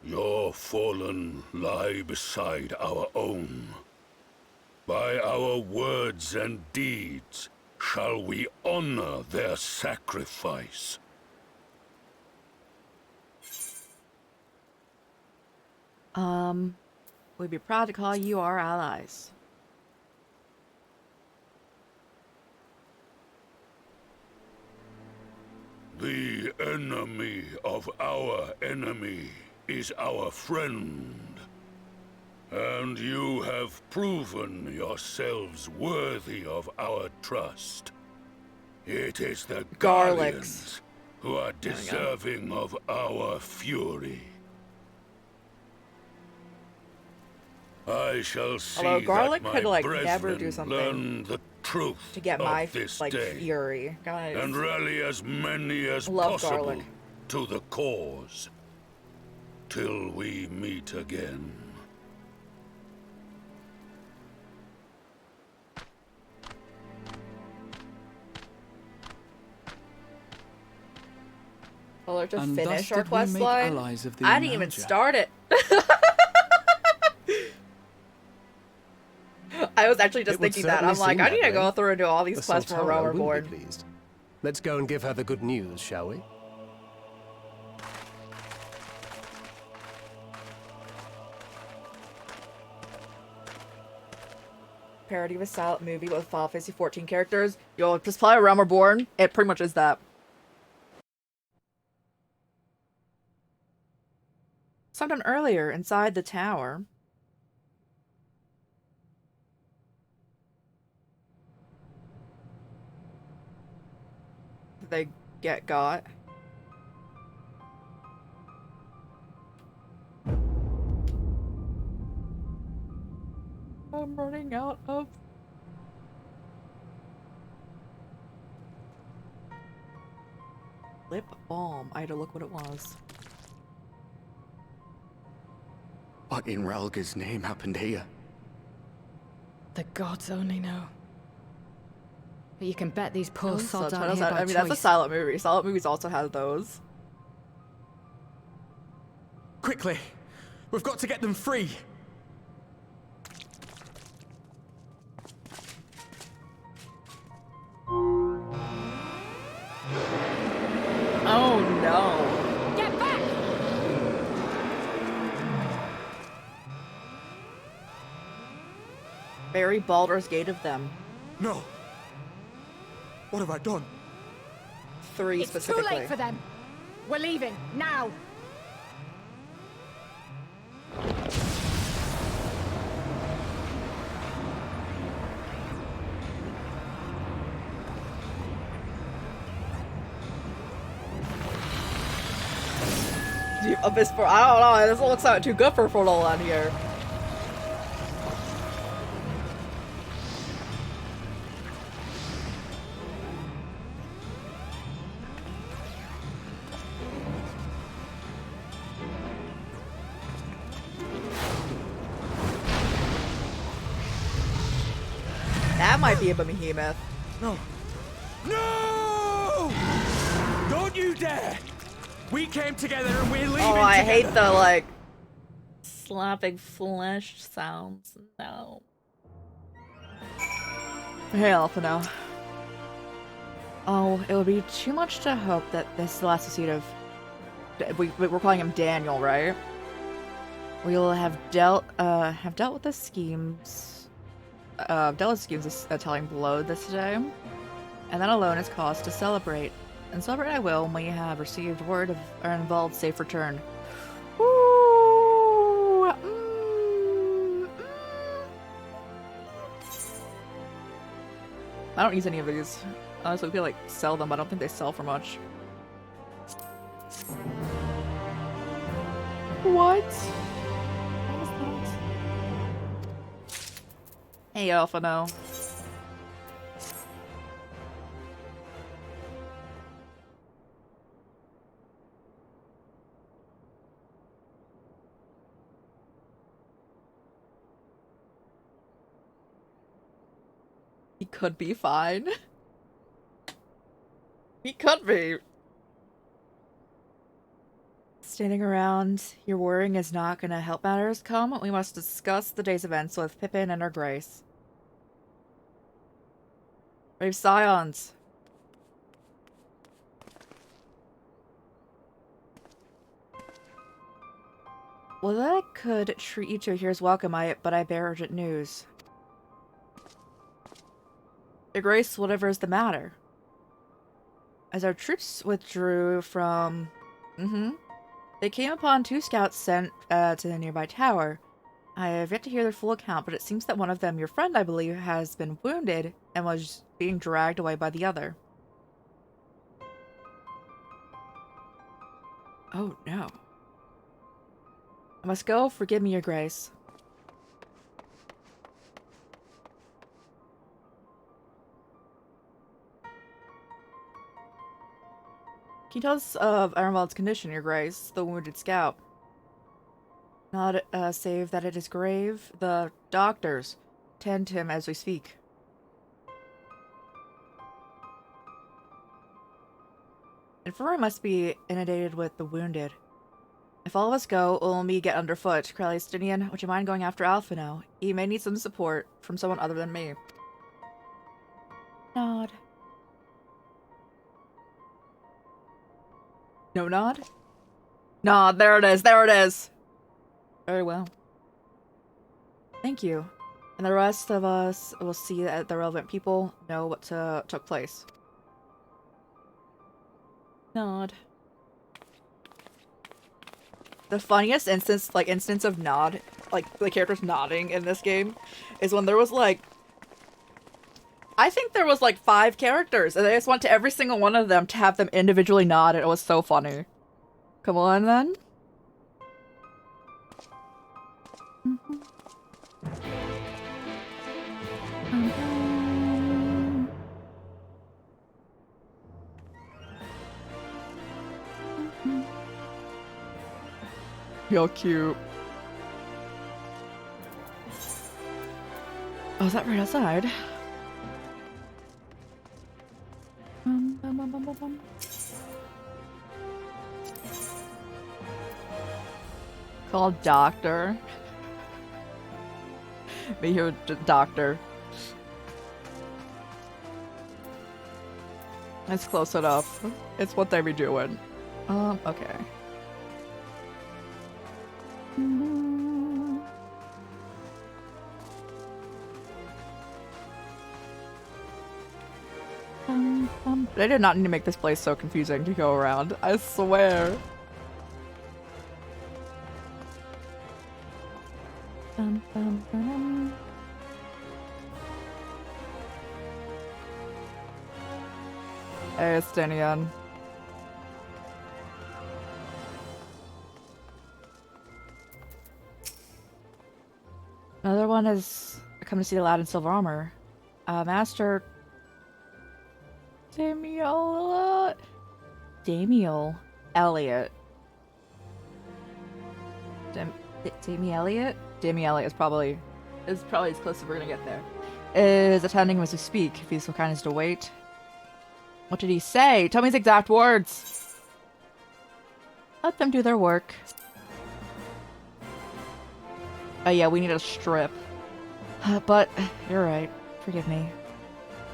Your fallen lie beside our own. By our words and deeds shall we honor their sacrifice.
We'd be proud to call you our allies.
The enemy of our enemy is our friend. And you have proven yourselves worthy of our trust. It is the
Garlics.
Guardians who are deserving of our fury. I shall see
Although Garlic
that my
could, like,
brethren
never do something
learn the truth
to get
of
my,
this
like,
day,
fury. Guys.
and rally as many as
Love
possible
Garlic.
to the cause. Till we meet again.
Well, to
And
finish
thus
our
did we
quest
make
line.
allies of the
I didn't even
Imaja.
start it. I was actually just
It would
thinking that. I'm
certainly
like,
seem
I need
that
to go
way.
through and do all these
The
quests from
Sultana
Realm
will be
Reborn.
pleased. Let's go and give her the good news, shall we?
Parody of a silent movie with Final Fantasy 14 characters. Yo, just play Realm Reborn. It pretty much is that. Something earlier inside the tower. They get got. I'm running out of lip balm. I had to look what it was.
What in Ralga's name happened here?
The gods only know. But you can bet these poor
Those
sods
such-
aren't here by
I mean, that's a
choice.
silent movie. Silent movies also have those.
Quickly! We've got to get them free!
Oh no.
Get back!
Very Baldur's Gate of them.
No! What have I done?
3
It's too
specifically.
late for them. We're leaving, now!
Abyss for I don't know. This looks like too good for Fordolan here. That might be a behemoth.
No! No! Don't you dare!
We came together and we're leaving
Oh, I hate
together.
the like slapping flesh sounds. No. Hell for no. Oh, it would be too much to hope that this is the last suit of. We're calling him Daniel, right? We'll have dealt with the schemes. Dealt with schemes of telling below this day. And that alone is cause to celebrate. And celebrate I will when we have received word of our involved safe return. Ooh, I don't use any of these. Honestly, we could like sell them, but I don't think they sell for much. What? What was that? Hey, Alpha, no. He could be fine. He could be. Standing around, your worrying is not gonna help matters. Come, we must discuss the day's events with Pippin and her grace. Brave scions. Well, that I could treat you to here's welcome, but I bear urgent news. Your grace, whatever is the matter? As our troops withdrew from... They came upon 2 scouts sent to the nearby tower. I have yet to hear their full account, but it seems that one of them, your friend I believe, has been wounded and was being dragged away by the other. Oh no. I must go. Forgive me, your grace. Can you tell us of Ironwald's condition, your grace, the wounded scout? Not save that it is grave. The doctors tend to him as we speak. Infirmary must be inundated with the wounded. If all of us go, we'll only get underfoot. Cralistinian, would you mind going after Alphino? He may need some support from someone other than me. Nod. No nod? Nod, there it is, there it is! Very well. Thank you. And the rest of us will see that the relevant people know what took place. Nod. The funniest instance of nod, like the characters nodding in this game, is when there was like, I think there was like 5 characters, and I just went to every single one of them to have them individually nod, and it was so funny. Come on, then. You're cute. Oh, is that right outside? Called Doctor. Be here, Doctor. It's close enough. It's what they be doing. Okay. They did not need to make this place so confusing to go around. I swear. Hey, Stenian. Another one has come to see the lad in silver armor. Master Damiel Elliot. Damiel Elliot? Damiel Elliot is probably as close as we're gonna get there. Is attending him as we speak, if he's so kind as to wait. What did he say? Tell me his exact words. Let them do their work. Oh yeah, we need a strip. But, you're right. Forgive me.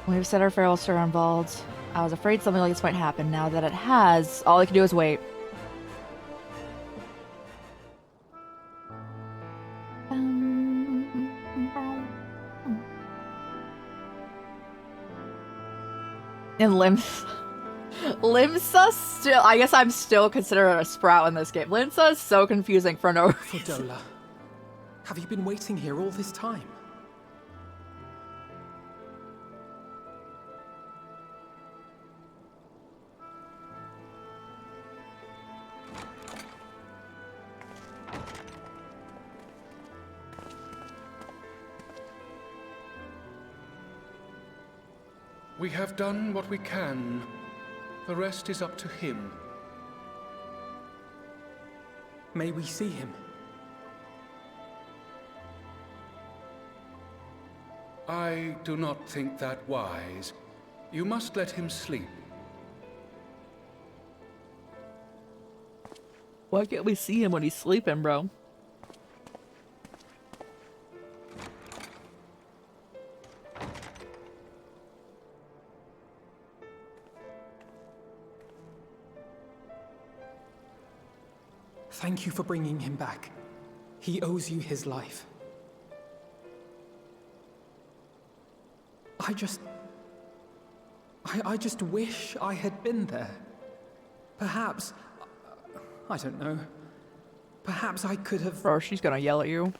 When we've said our farewells to our involved, I was afraid something like this might happen. Now that it has, all I can do is wait. And Limsa still, I guess I'm still considered a sprout in this game. Limsa is so confusing for no reason.
Fordola, have you been waiting here all this time?
We have done what we can. The rest is up to him.
May we see him?
I do not think that wise. You must let him sleep.
Why can't we see him when he's sleeping, bro?
Thank you for bringing him back. He owes you his life. I just wish I had been there. Perhaps, I don't know. Perhaps I could have...
Bro, she's gonna yell at you.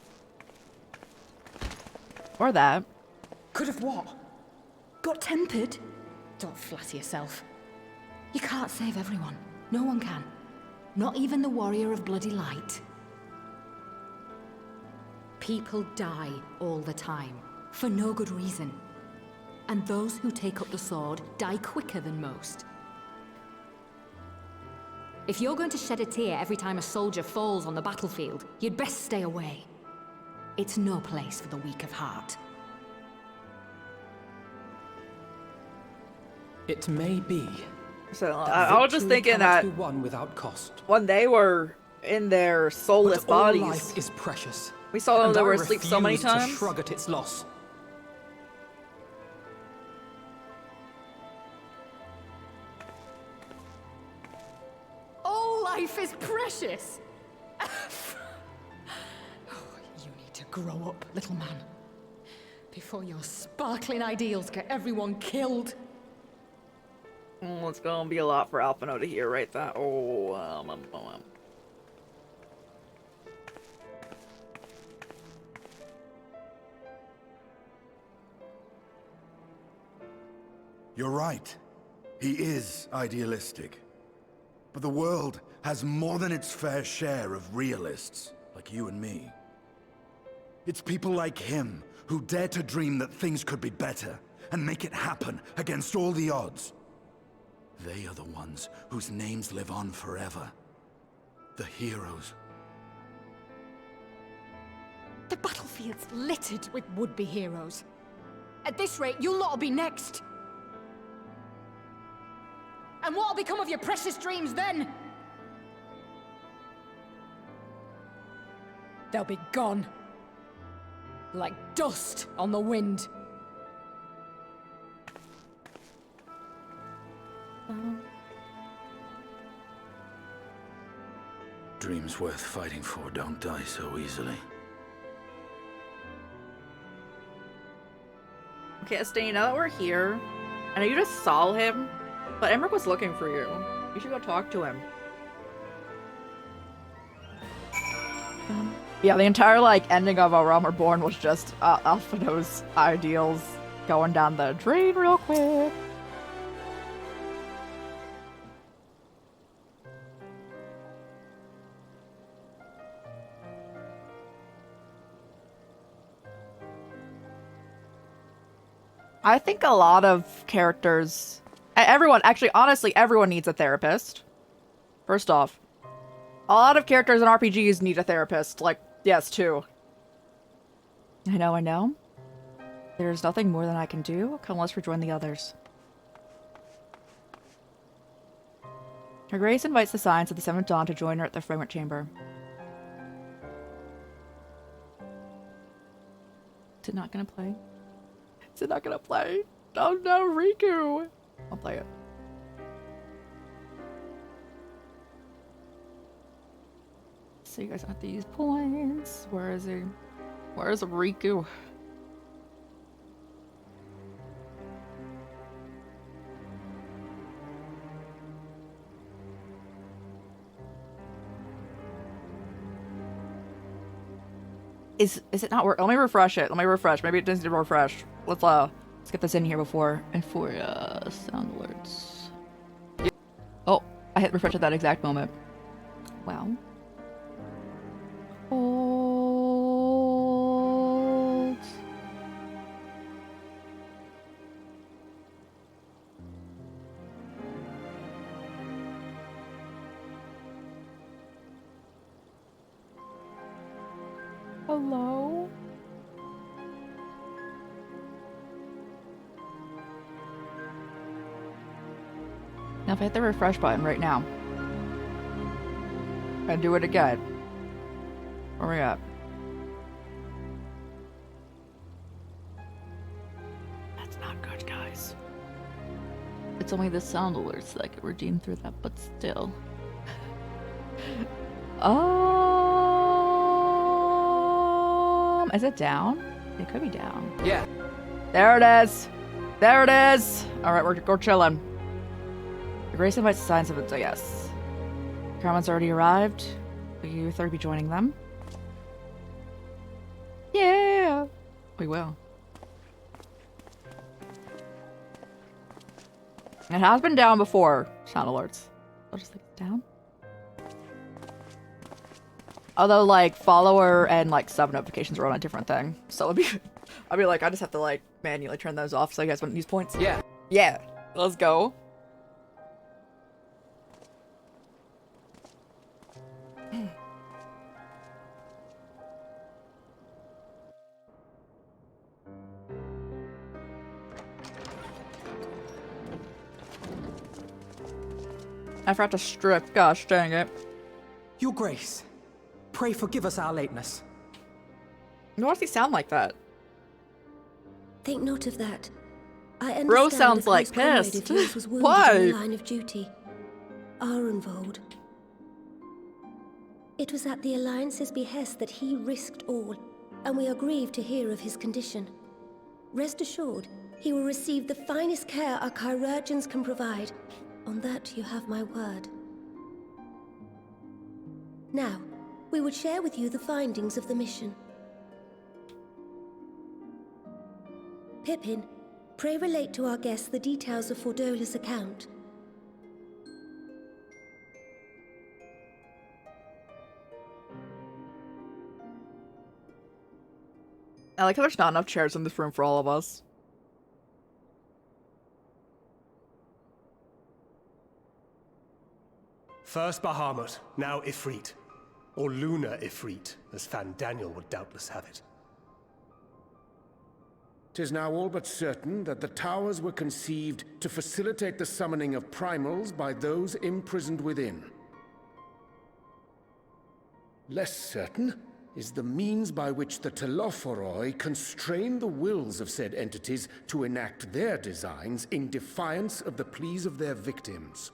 Or that.
Could have what? Got tempered? Don't flatter yourself. You can't save everyone. No one can. Not even the warrior of bloody light. People die all the time, for no good reason. And those who take up the sword die quicker than most. If you're going to shed a tear every time a soldier falls on the battlefield, you'd best stay away. It's no place for the weak of heart.
It may be.
So I was just thinking that
be won without cost.
when they were in their soulless
But all
bodies,
life is precious.
we saw them
and
they
I
were asleep so many
refuse to
times.
shrug at its loss.
All life is precious! Oh, you need to grow up, little man. Before your sparkling ideals get everyone killed.
It's gonna be a lot for Alphino to hear right that.
You're right. He is idealistic. But the world has more than its fair share of realists, like you and me. It's people like him who dare to dream that things could be better and make it happen against all the odds. They are the ones whose names live on forever. The heroes.
The battlefield's littered with would-be heroes. At this rate, you'll lot'll be next. And what'll become of your precious dreams then? They'll be gone. Like dust on the wind.
Dreams worth fighting for don't die so easily.
Okay, Estain, now that we're here, I know you just saw him, but Emmerich was looking for you. You should go talk to him. Yeah, the entire, like, ending of A Realm Reborn was just Alphino's ideals going down the drain real quick. I think a lot of characters... Everyone, actually, honestly, everyone needs a therapist. First off. A lot of characters in RPGs need a therapist. Like, yes, too. I know. There's nothing more than I can do. Come, let's rejoin the others. Her Grace invites the Scions of the Seventh Dawn to join her at the Fragment Chamber. Is it not gonna play? Is it not gonna play? Oh no, Riku! I'll play it. So you guys have to use points. Where is he? Where is Riku? Is it not work? Let me refresh it. Let me refresh. Maybe it doesn't need to refresh. Let's get this in here before sound alerts. Oh, I hit refresh at that exact moment. Wow. Hold. Hello? Now if I hit the refresh button right now and do it again, where we at? That's not good, guys. It's only the sound alerts that I get redeemed through that, but still. Is it down? It could be down.
Yeah.
There it is. There it is. All right, we're chilling. The Grace invites signs of it, so yes. Carmen's already arrived. Will you three be joining them? Yeah. We will. It has been down before. Sound alerts. I'll just leave it down. Although, like, follower and, like, sub notifications are on a different thing. So I'd be like, I just have to, like, manually turn those off so you guys wouldn't use points.
Yeah.
Yeah. Let's go. I forgot to strip. Gosh dang it.
Your Grace, pray forgive us our lateness.
Why does he sound like that?
Think not of that. I understand
Bro sounds
a
like
close comrade
pissed.
of yours was wounded
Why?
in the line of duty. Arenvold. It was at the Alliance's behest that he risked all, and we are grieved to hear of his condition. Rest assured, he will receive the finest care our chirurgeons can provide. On that you have my word. Now, we would share with you the findings of the mission. Pippin, pray relate to our guests the details of Fordola's account.
I like how there's not enough chairs in this room for all of us.
First Bahamut, now Ifrit. Or Lunar Ifrit, as Fan Daniel would doubtless have it.
'Tis now all but certain that the towers were conceived to facilitate the summoning of primals by those imprisoned within. Less certain is the means by which the Telophoroi constrain the wills of said entities to enact their designs in defiance of the pleas of their victims.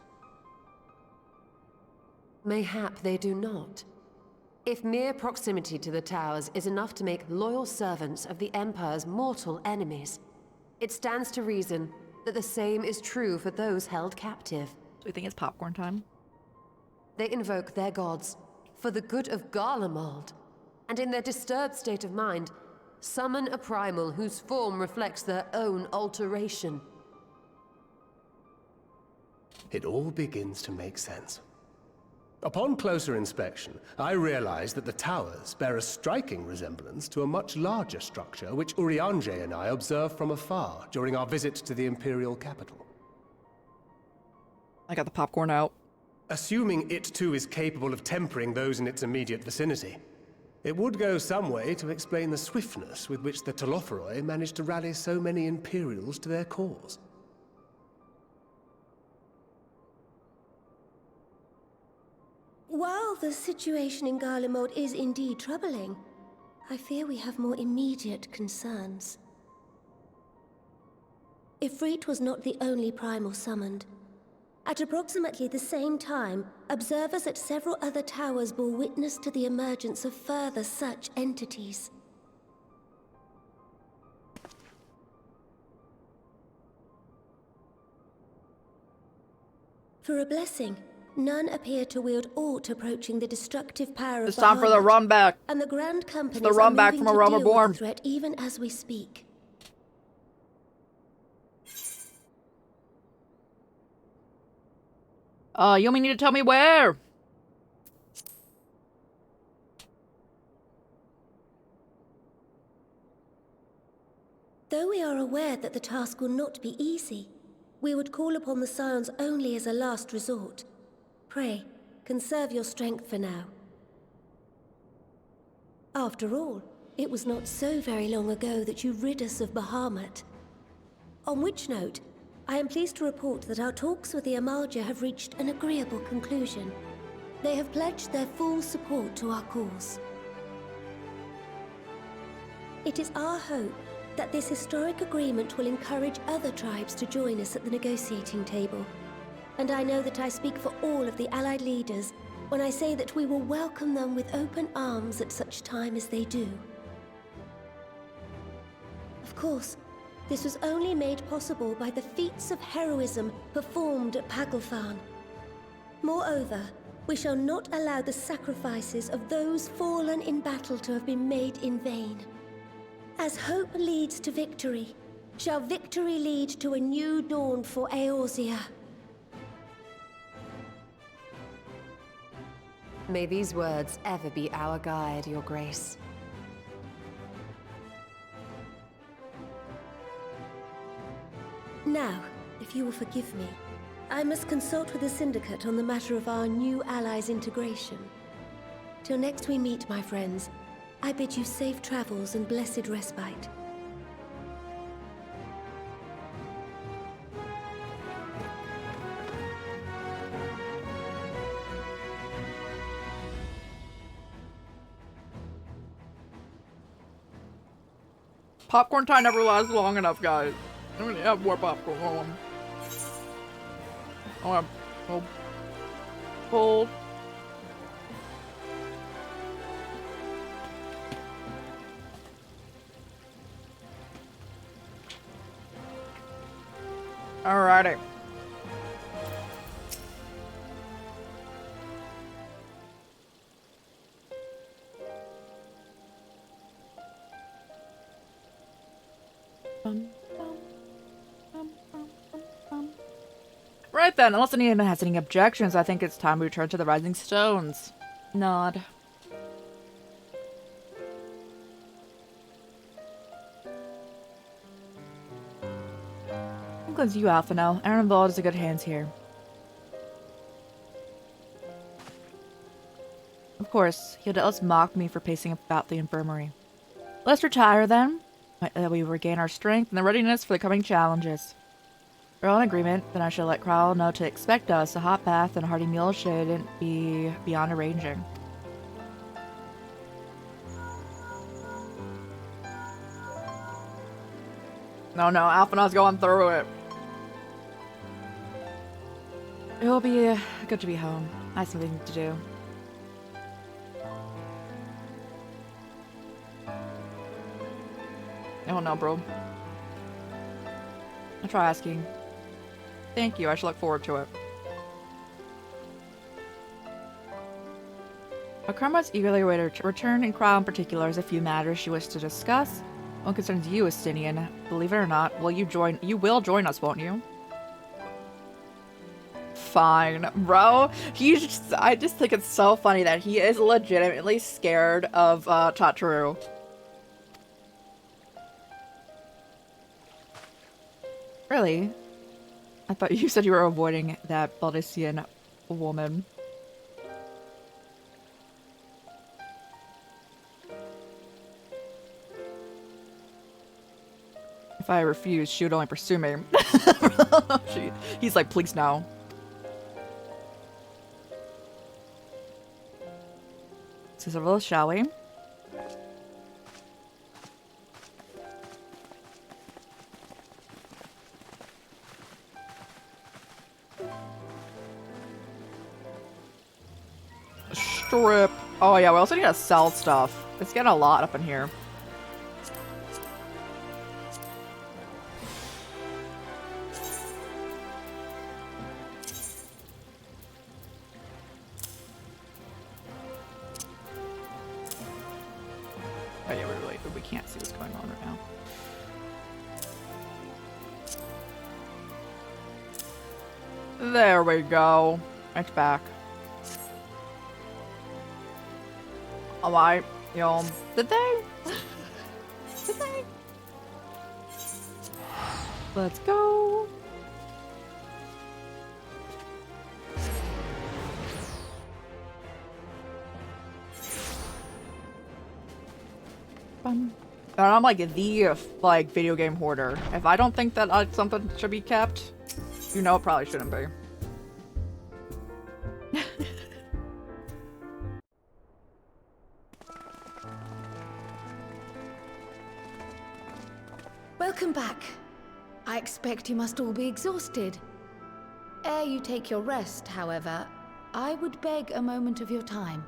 Mayhap they do not. If mere proximity to the towers is enough to make loyal servants of the Empire's mortal enemies, it stands to reason that the same is true for those held captive.
Do we think it's popcorn time?
They invoke their gods for the good of Garlemald, and in their disturbed state of mind, summon a primal whose form reflects their own alteration.
It all begins to make sense. Upon closer inspection, I realized that the towers bear a striking resemblance to a much larger structure which Urianger and I observed from afar during our visit to the Imperial capital.
I got the popcorn out.
Assuming it too is capable of tempering those in its immediate vicinity, it would go some way to explain the swiftness with which the Telophoroi managed to rally so many Imperials to their cause.
While the situation in Garlemald is indeed troubling, I fear we have more immediate concerns. Ifrit was not the only primal summoned. At approximately the same time, observers at several other towers bore witness to the emergence of further such entities. For a blessing, none appear to wield aught approaching the destructive power of
It's time for the
Bahamut,
run back.
and the Grand Companies
the run
are
back
moving
from
to
a realm
deal with
reborn.
the threat even as we speak.
You only need to tell me where.
Though we are aware that the task will not be easy, we would call upon the Scions only as a last resort. Pray, conserve your strength for now. After all, it was not so very long ago that you rid us of Bahamut. On which note, I am pleased to report that our talks with the Amalja have reached an agreeable conclusion. They have pledged their full support to our cause. It is our hope that this historic agreement will encourage other tribes to join us at the negotiating table. And I know that I speak for all of the Allied leaders when I say that we will welcome them with open arms at such time as they do. Of course, this was only made possible by the feats of heroism performed at Paglfan. Moreover, we shall not allow the sacrifices of those fallen in battle to have been made in vain. As hope leads to victory, shall victory lead to a new dawn for Eorzea.
May these words ever be our guide, Your Grace.
Now, if you will forgive me, I must consult with the Syndicate on the matter of our new allies' integration. Till next we meet, my friends, I bid you safe travels and blessed respite.
Popcorn time never lasts long enough, guys. I'm gonna have more popcorn. Hold. Alrighty. Right then, unless anyone has any objections, I think it's time we return to the Rising Stones. Nod. Includes you, Alpha, now. Aaron Ball is in good hands here. Of course, he'll doubtless mock me for pacing about the infirmary. Let's retire then. We regain our strength and the readiness for the coming challenges. We're all in agreement, then I shall let Kral know to expect us. A hot bath and a hearty meal shouldn't be beyond arranging. No, Alphina's going through it. It'll be good to be home. I have something to do. I don't know, bro. I'll try asking. Thank you, I shall look forward to it. Akarma's eagerly awaited return, and Kral in particular has a few matters she wishes to discuss. One concerns you, Estinian. Believe it or not, you will join us, won't you? Fine, bro. I just think it's so funny that he is legitimately scared of Tataru. Really? I thought you said you were avoiding that Baldician woman. If I refuse, she would only pursue me. He's like, please no. So, shall we? Strip. Oh yeah, we also need to sell stuff. It's getting a lot up in here. Oh yeah, we can't see what's going on right now. There we go. It's back. Alright, yo. Did they? Did they? Let's go. And I'm like the video game hoarder. If I don't think that something should be kept, you know it probably shouldn't be.
Welcome back. I expect you must all be exhausted. Ere you take your rest, however, I would beg a moment of your time.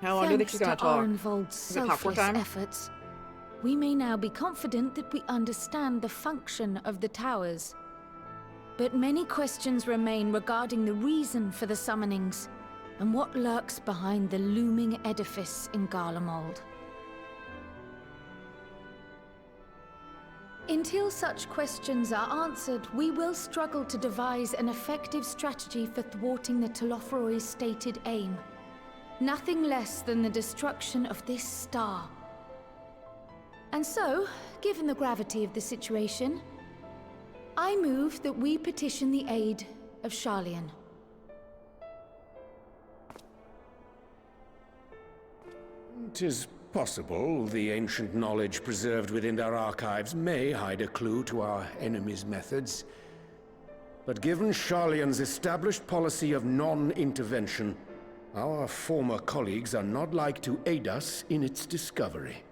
How long do you think she's gonna
Thanks to our
talk?
involved
Is it popcorn
selfless
time?
efforts, we may now be confident that we understand the function of the towers. But many questions remain regarding the reason for the summonings and what lurks behind the looming edifice in Garlemald. Until such questions are answered, we will struggle to devise an effective strategy for thwarting the Telophoroi's stated aim. Nothing less than the destruction of this star. And so, given the gravity of the situation, I move that we petition the aid of Sharlayan.
"'Tis possible the ancient knowledge preserved within our archives may hide a clue to our enemy's methods. But given Sharlayan's established policy of non-intervention, our former colleagues are not like to aid us in its discovery."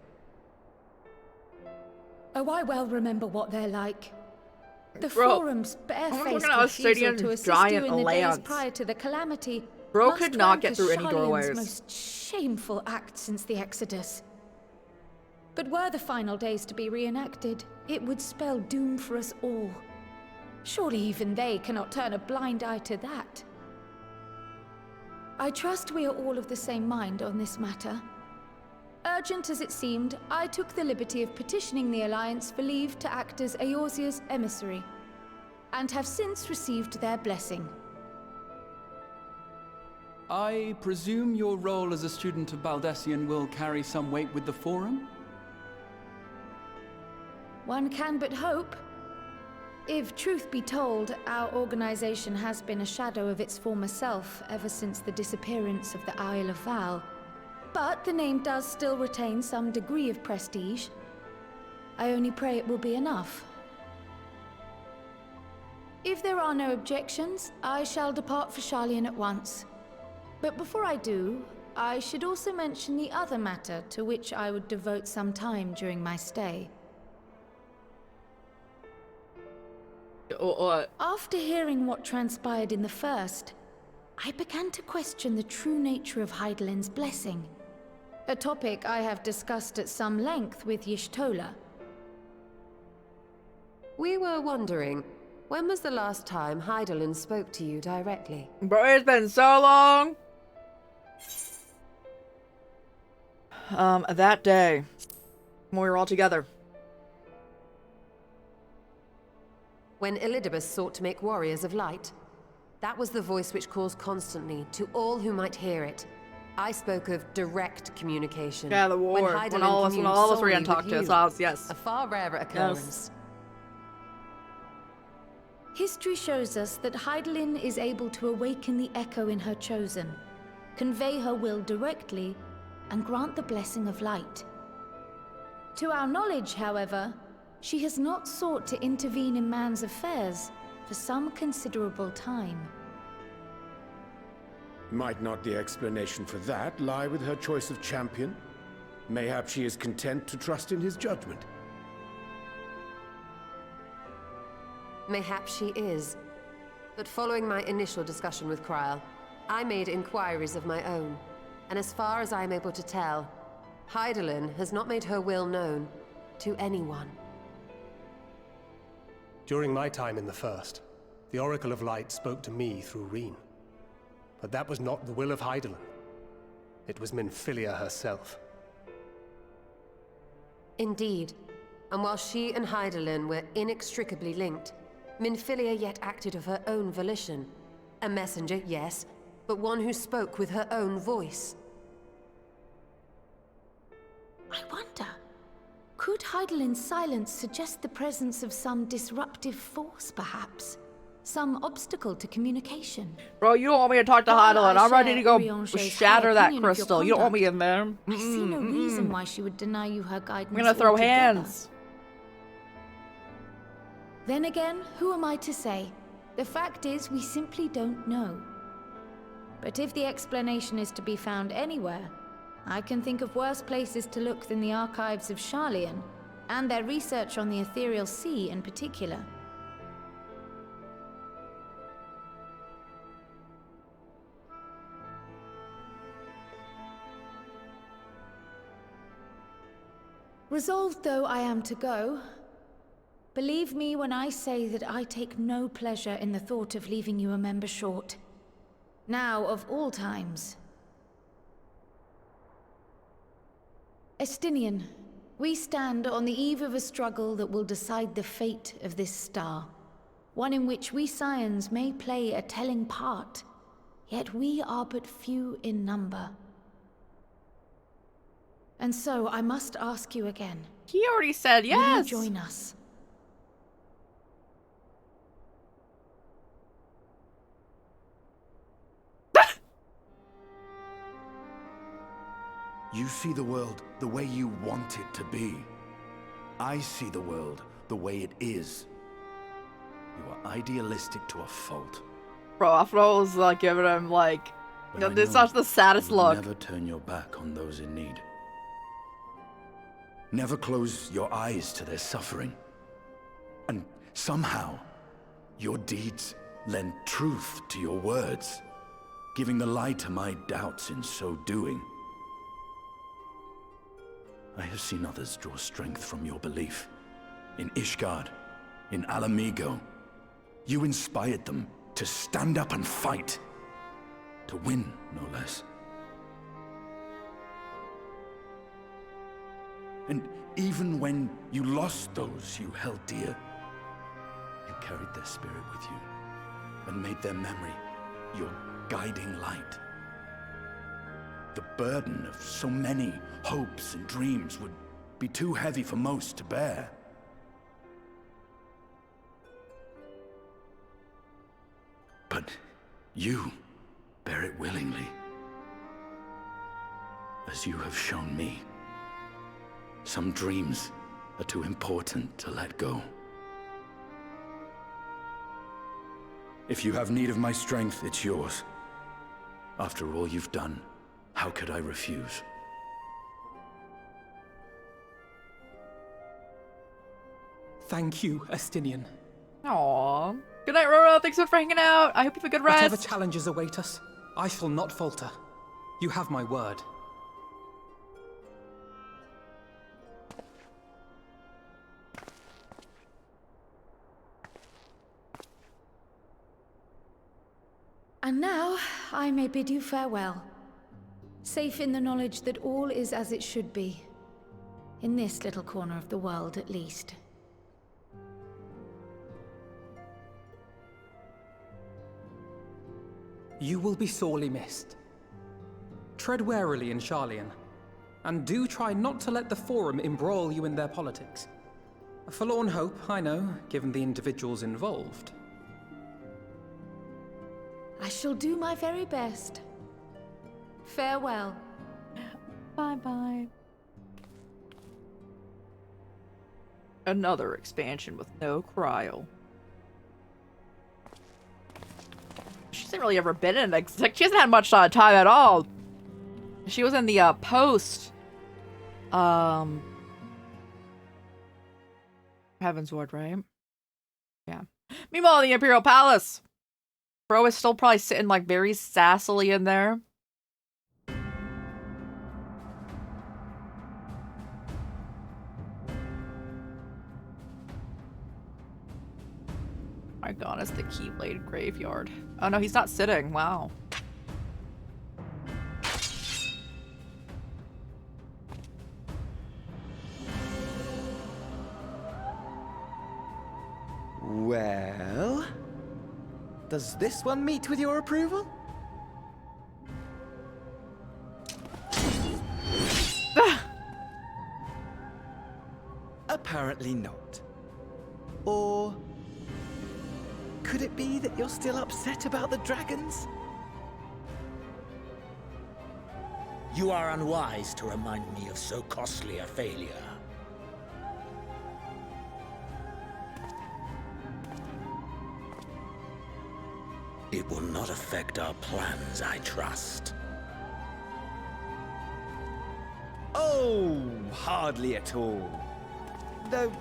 Oh, I well remember what they're like. The
Bro,
Forum's barefaced
looking at
refusal
Stadium's
to assist
giant
you in the days
lance.
prior to the calamity.
Bro
must
could not
rank
get
as
through any
Sharlayan's
doorways.
most shameful act since the Exodus. But were the final days to be reenacted, it would spell doom for us all. Surely even they cannot turn a blind eye to that. I trust we are all of the same mind on this matter. Urgent as it seemed, I took the liberty of petitioning the Alliance for leave to act as Eorzea's emissary, and have since received their blessing.
I presume your role as a student of Baldessian will carry some weight with the Forum?
One can but hope. If truth be told, our organization has been a shadow of its former self ever since the disappearance of the Isle of Val. But the name does still retain some degree of prestige. I only pray it will be enough. If there are no objections, I shall depart for Sharlayan at once. But before I do, I should also mention the other matter to which I would devote some time during my stay. After hearing what transpired in the first, I began to question the true nature of Hydaelyn's blessing. A topic I have discussed at some length with Y'shtola.
We were wondering, when was the last time Hydaelyn spoke to you directly?
Bro, it's been so long. That day, when we were all together.
When Elidibus sought to make warriors of light? That was the voice which calls constantly to all who might hear it. I spoke of direct communication.
Yeah, the war. When all of us were gonna talk to us, yes.
A far rarer occurrence.
History shows us that Hydaelyn is able to awaken the echo in her chosen, convey her will directly, and grant the blessing of light. To our knowledge, however, she has not sought to intervene in man's affairs for some considerable time.
Might not the explanation for that lie with her choice of champion? Mayhap she is content to trust in his judgment.
Mayhap she is. But following my initial discussion with Kryl, I made inquiries of my own. And as far as I am able to tell, Hydaelyn has not made her will known to anyone.
During my time in the First, the Oracle of Light spoke to me through Reen. But that was not the will of Hydaelyn. It was Minfilia herself.
Indeed. And while she and Hydaelyn were inextricably linked, Minfilia yet acted of her own volition. A messenger, yes, but one who spoke with her own voice.
I wonder, could Hydaelyn's silence suggest the presence of some disruptive force, perhaps? Some obstacle to communication?
Bro, you don't want me to talk to Hydaelyn. I'm ready to go shatter that crystal. You don't want me in there.
I see no reason why she would deny you her guidance.
I'm gonna throw
altogether.
hands.
Then again, who am I to say? The fact is, we simply don't know. But if the explanation is to be found anywhere, I can think of worse places to look than the archives of Sharlayan, and their research on the Ethereal Sea in particular. Resolved though I am to go, believe me when I say that I take no pleasure in the thought of leaving you a member short. Now, of all times. Estinian, we stand on the eve of a struggle that will decide the fate of this star. One in which we Scions may play a telling part, yet we are but few in number. And so I must ask you again.
He already said yes.
Will you join us?
You see the world the way you want it to be. I see the world the way it is. You are idealistic to a fault.
Bro, after all was like giving him like, this is such the saddest look.
Never turn your back on those in need. Never close your eyes to their suffering. And somehow, your deeds lend truth to your words, giving the lie to my doubts in so doing. I have seen others draw strength from your belief. In Ishgard, in Alamigo, you inspired them to stand up and fight. To win, no less. And even when you lost those you held dear, you carried their spirit with you and made their memory your guiding light. The burden of so many hopes and dreams would be too heavy for most to bear. But you bear it willingly, as you have shown me. Some dreams are too important to let go. If you have need of my strength, it's yours. After all you've done, how could I refuse?
Thank you, Estinian.
Aww. Good night, Roro. Thanks so much for hanging out. I hope you have a good rest.
Whatever challenges await us, I shall not falter. You have my word.
And now, I may bid you farewell. Safe in the knowledge that all is as it should be. In this little corner of the world, at least.
You will be sorely missed. Tread warily in Sharlayan, and do try not to let the Forum embroil you in their politics. A forlorn hope, I know, given the individuals involved.
I shall do my very best. Farewell.
Bye-bye. Another expansion with no cryo. She hasn't really ever been in it. Like, she hasn't had much time at all. She was in the post Heaven's Ward, right? Yeah. Meanwhile, in the Imperial Palace, Bro is still probably sitting like very sassily in there. My god, it's the Keyblade graveyard. Oh no, he's not sitting. Wow.
Well, does this one meet with your approval? Apparently not. Or could it be that you're still upset about the dragons?
You are unwise to remind me of so costly a failure. It will not affect our plans, I trust.
Oh, hardly at all. Though,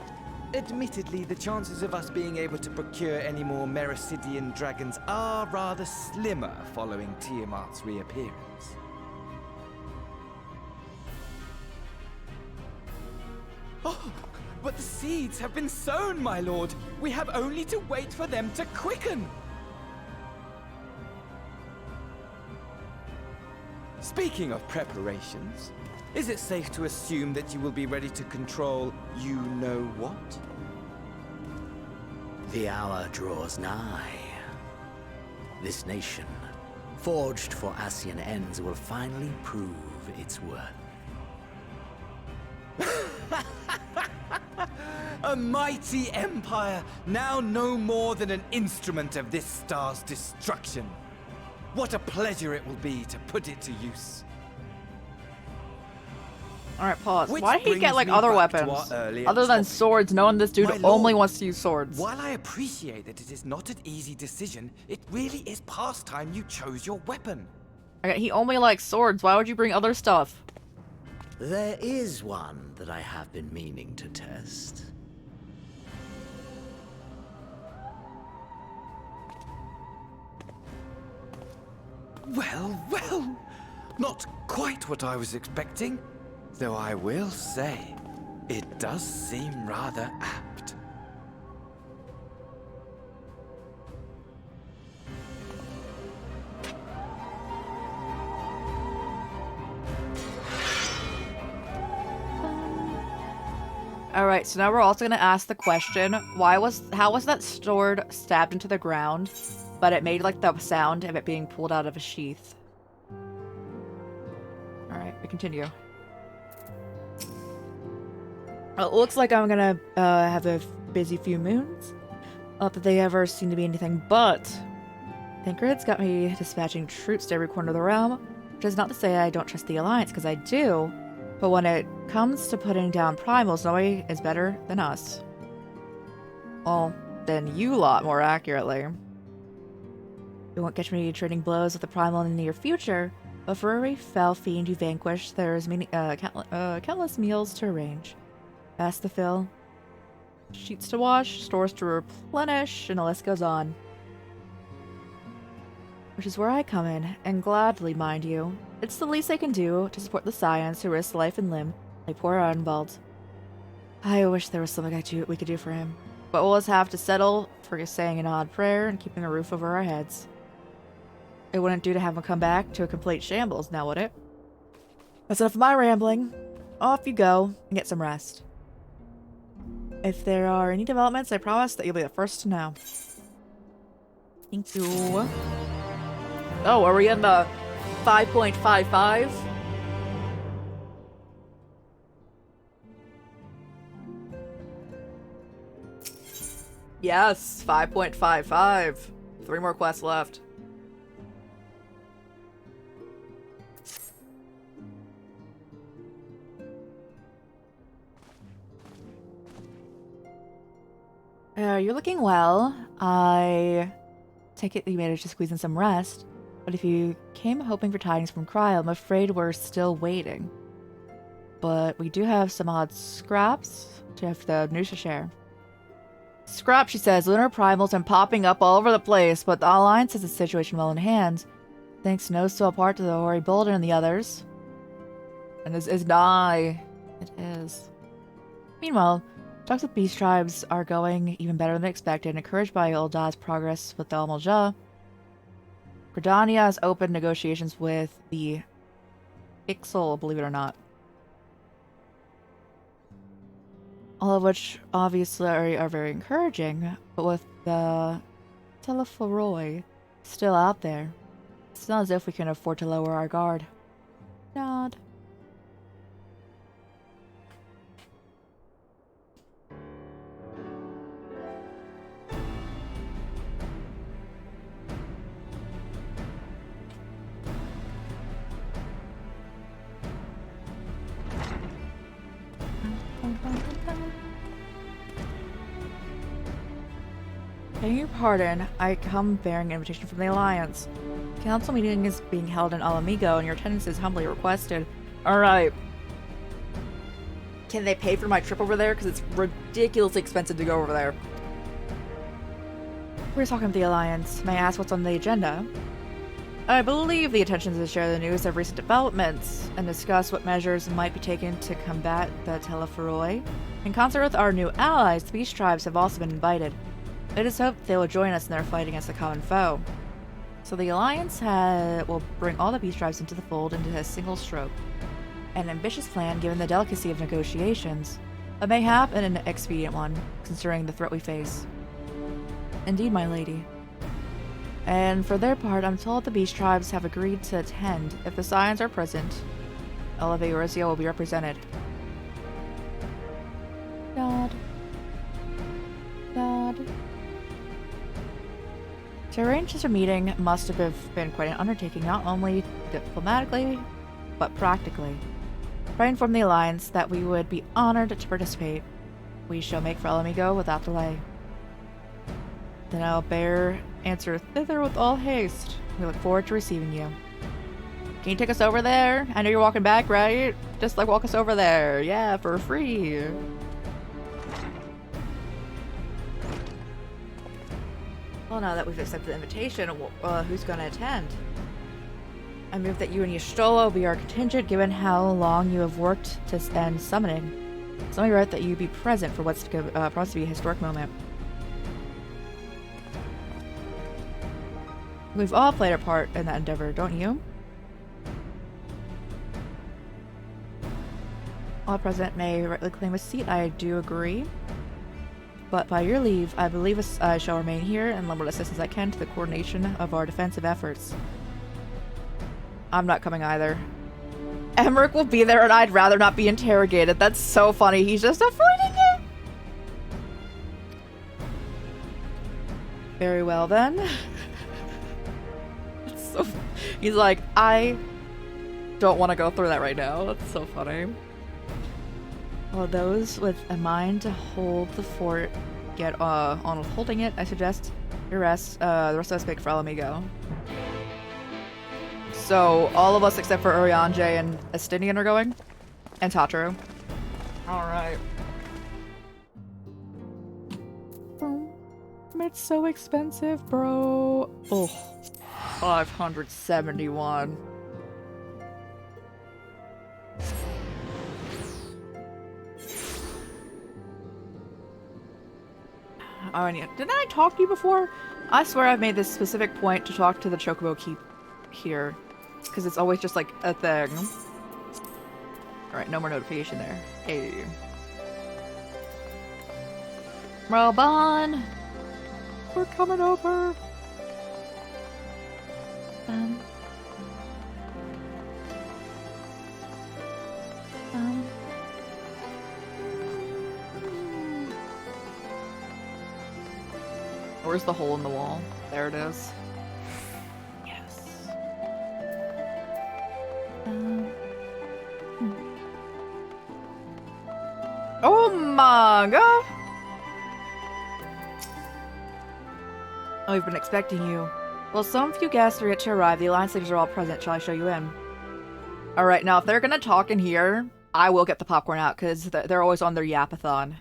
admittedly, the chances of us being able to procure any more Mericidian dragons are rather slimmer following Tiamat's reappearance. Oh, but the seeds have been sown, my lord. We have only to wait for them to quicken. Speaking of preparations, is it safe to assume that you will be ready to control you-know-what?
The hour draws nigh. This nation, forged for Ascian ends, will finally prove its worth.
A mighty empire, now no more than an instrument of this star's destruction. What a pleasure it will be to put it to use.
Alright, pause.
Which
Why did he get,
brings
like,
me
other
back to
weapons?
our earlier
Other than
topic.
swords, knowing this dude
My
only
lord,
wants to use swords.
While I appreciate that it is not an easy decision, it really is past time you chose your weapon.
Okay, he only likes swords. Why would you bring other stuff?
There is one that I have been meaning to test.
Well, well, not quite what I was expecting. Though I will say, it does seem rather apt.
Alright, so now we're also gonna ask the question, how was that sword stabbed into the ground, but it made like the sound of it being pulled out of a sheath? Alright, we continue. Well, it looks like I'm gonna have a busy few moons. Not that they ever seem to be anything but. Thancred's got me dispatching troops to every corner of the realm, which is not to say I don't trust the Alliance, because I do. But when it comes to putting down primals, nobody is better than us. Well, than you lot, more accurately. You won't catch me trading blows with the primal in the near future, but for every foul fiend you vanquish, there's countless meals to arrange. Fast to fill, sheets to wash, stores to replenish, and the list goes on. Which is where I come in, and gladly, mind you. It's the least I can do to support the scions who risk life and limb, like poor Arnvald. I wish there was something we could do for him, but we'll just have to settle for saying an odd prayer and keeping a roof over our heads. It wouldn't do to have him come back to a complete shambles, now would it? That's enough of my rambling. Off you go, and get some rest. If there are any developments, I promise that you'll be the first to know. Thank you. Oh, are we in the 5.55? Yes, 5.55. 3 more quests left. You're looking well. I take it that you managed to squeeze in some rest. But if you came hoping for tidings from Cryo, I'm afraid we're still waiting. But we do have some odd scraps to have the news to share. Scrap, she says, lunar primals and popping up all over the place, but the Alliance has the situation well in hand. Thanks no small part to the Hoary Bolden and the others. And this is nigh. It is. Meanwhile, talks with beast tribes are going even better than expected, encouraged by Ulda's progress with the Almalja. Gridania has opened negotiations with the Ixal, believe it or not. All of which obviously are very encouraging, but with The Telephoroi still out there. It's not as if we can afford to lower our guard. Nod. Begging your pardon, I come bearing an invitation from the Alliance. Council meeting is being held in Alamigo, and your attendance is humbly requested. Alright. Can they pay for my trip over there? Because it's ridiculously expensive to go over there. We're talking to the Alliance. May I ask what's on the agenda? I believe the intention is to share the news of recent developments and discuss what measures might be taken to combat the Telephoroi. In concert with our new allies, the Beast Tribes have also been invited. It is hoped they will join us in their fight against the common foe. So the Alliance will bring all the Beast Tribes into the fold into a single stroke. An ambitious plan given the delicacy of negotiations. A mayhap and an expedient one, considering the threat we face. Indeed, my lady. And for their part, I'm told the Beast Tribes have agreed to attend. If the Scions are present, Elevate Orizio will be represented. God. God. To arrange such a meeting must have been quite an undertaking, not only diplomatically, but practically. I informed the Alliance that we would be honored to participate. We shall make for Alamigo without delay. Then I'll bear answer thither with all haste. We look forward to receiving you. Can you take us over there? I know you're walking back, right? Just like walk us over there. Yeah, for free. Well, now that we've accepted the invitation, who's going to attend? I move that you and Y'shtola be our contingent, given how long you have worked to end summoning. It's only right that you be present for what's promised to be a historic moment. We've all played our part in that endeavor, don't you? All present may rightly claim a seat, I do agree. But by your leave, I believe I shall remain here and lend what assistance I can to the coordination of our defensive efforts. I'm not coming either. Emmerich will be there and I'd rather not be interrogated. That's so funny. He's just avoiding it. Very well then. So, he's like, I don't want to go through that right now. That's so funny. Well, those with a mind to hold the fort get on with holding it. I suggest the rest of us make for Alamigo. So all of us except for Urianger and Estinian are going, and Tatru. All right. It's so expensive, bro. Oh, 571. Oh, and yeah, didn't I talk to you before? I swear I've made this specific point to talk to the Chocobo Keep here. Because it's always just like a thing. Alright, no more notification there. Hey. Robon! We're coming over! Where's the hole in the wall? There it is. Yes. Oh my god! Oh, we've been expecting you. Well, some few guests are yet to arrive. The Alliance leaders are all present. Shall I show you in? Alright, now if they're gonna talk in here, I will get the popcorn out, because they're always on their yapathon.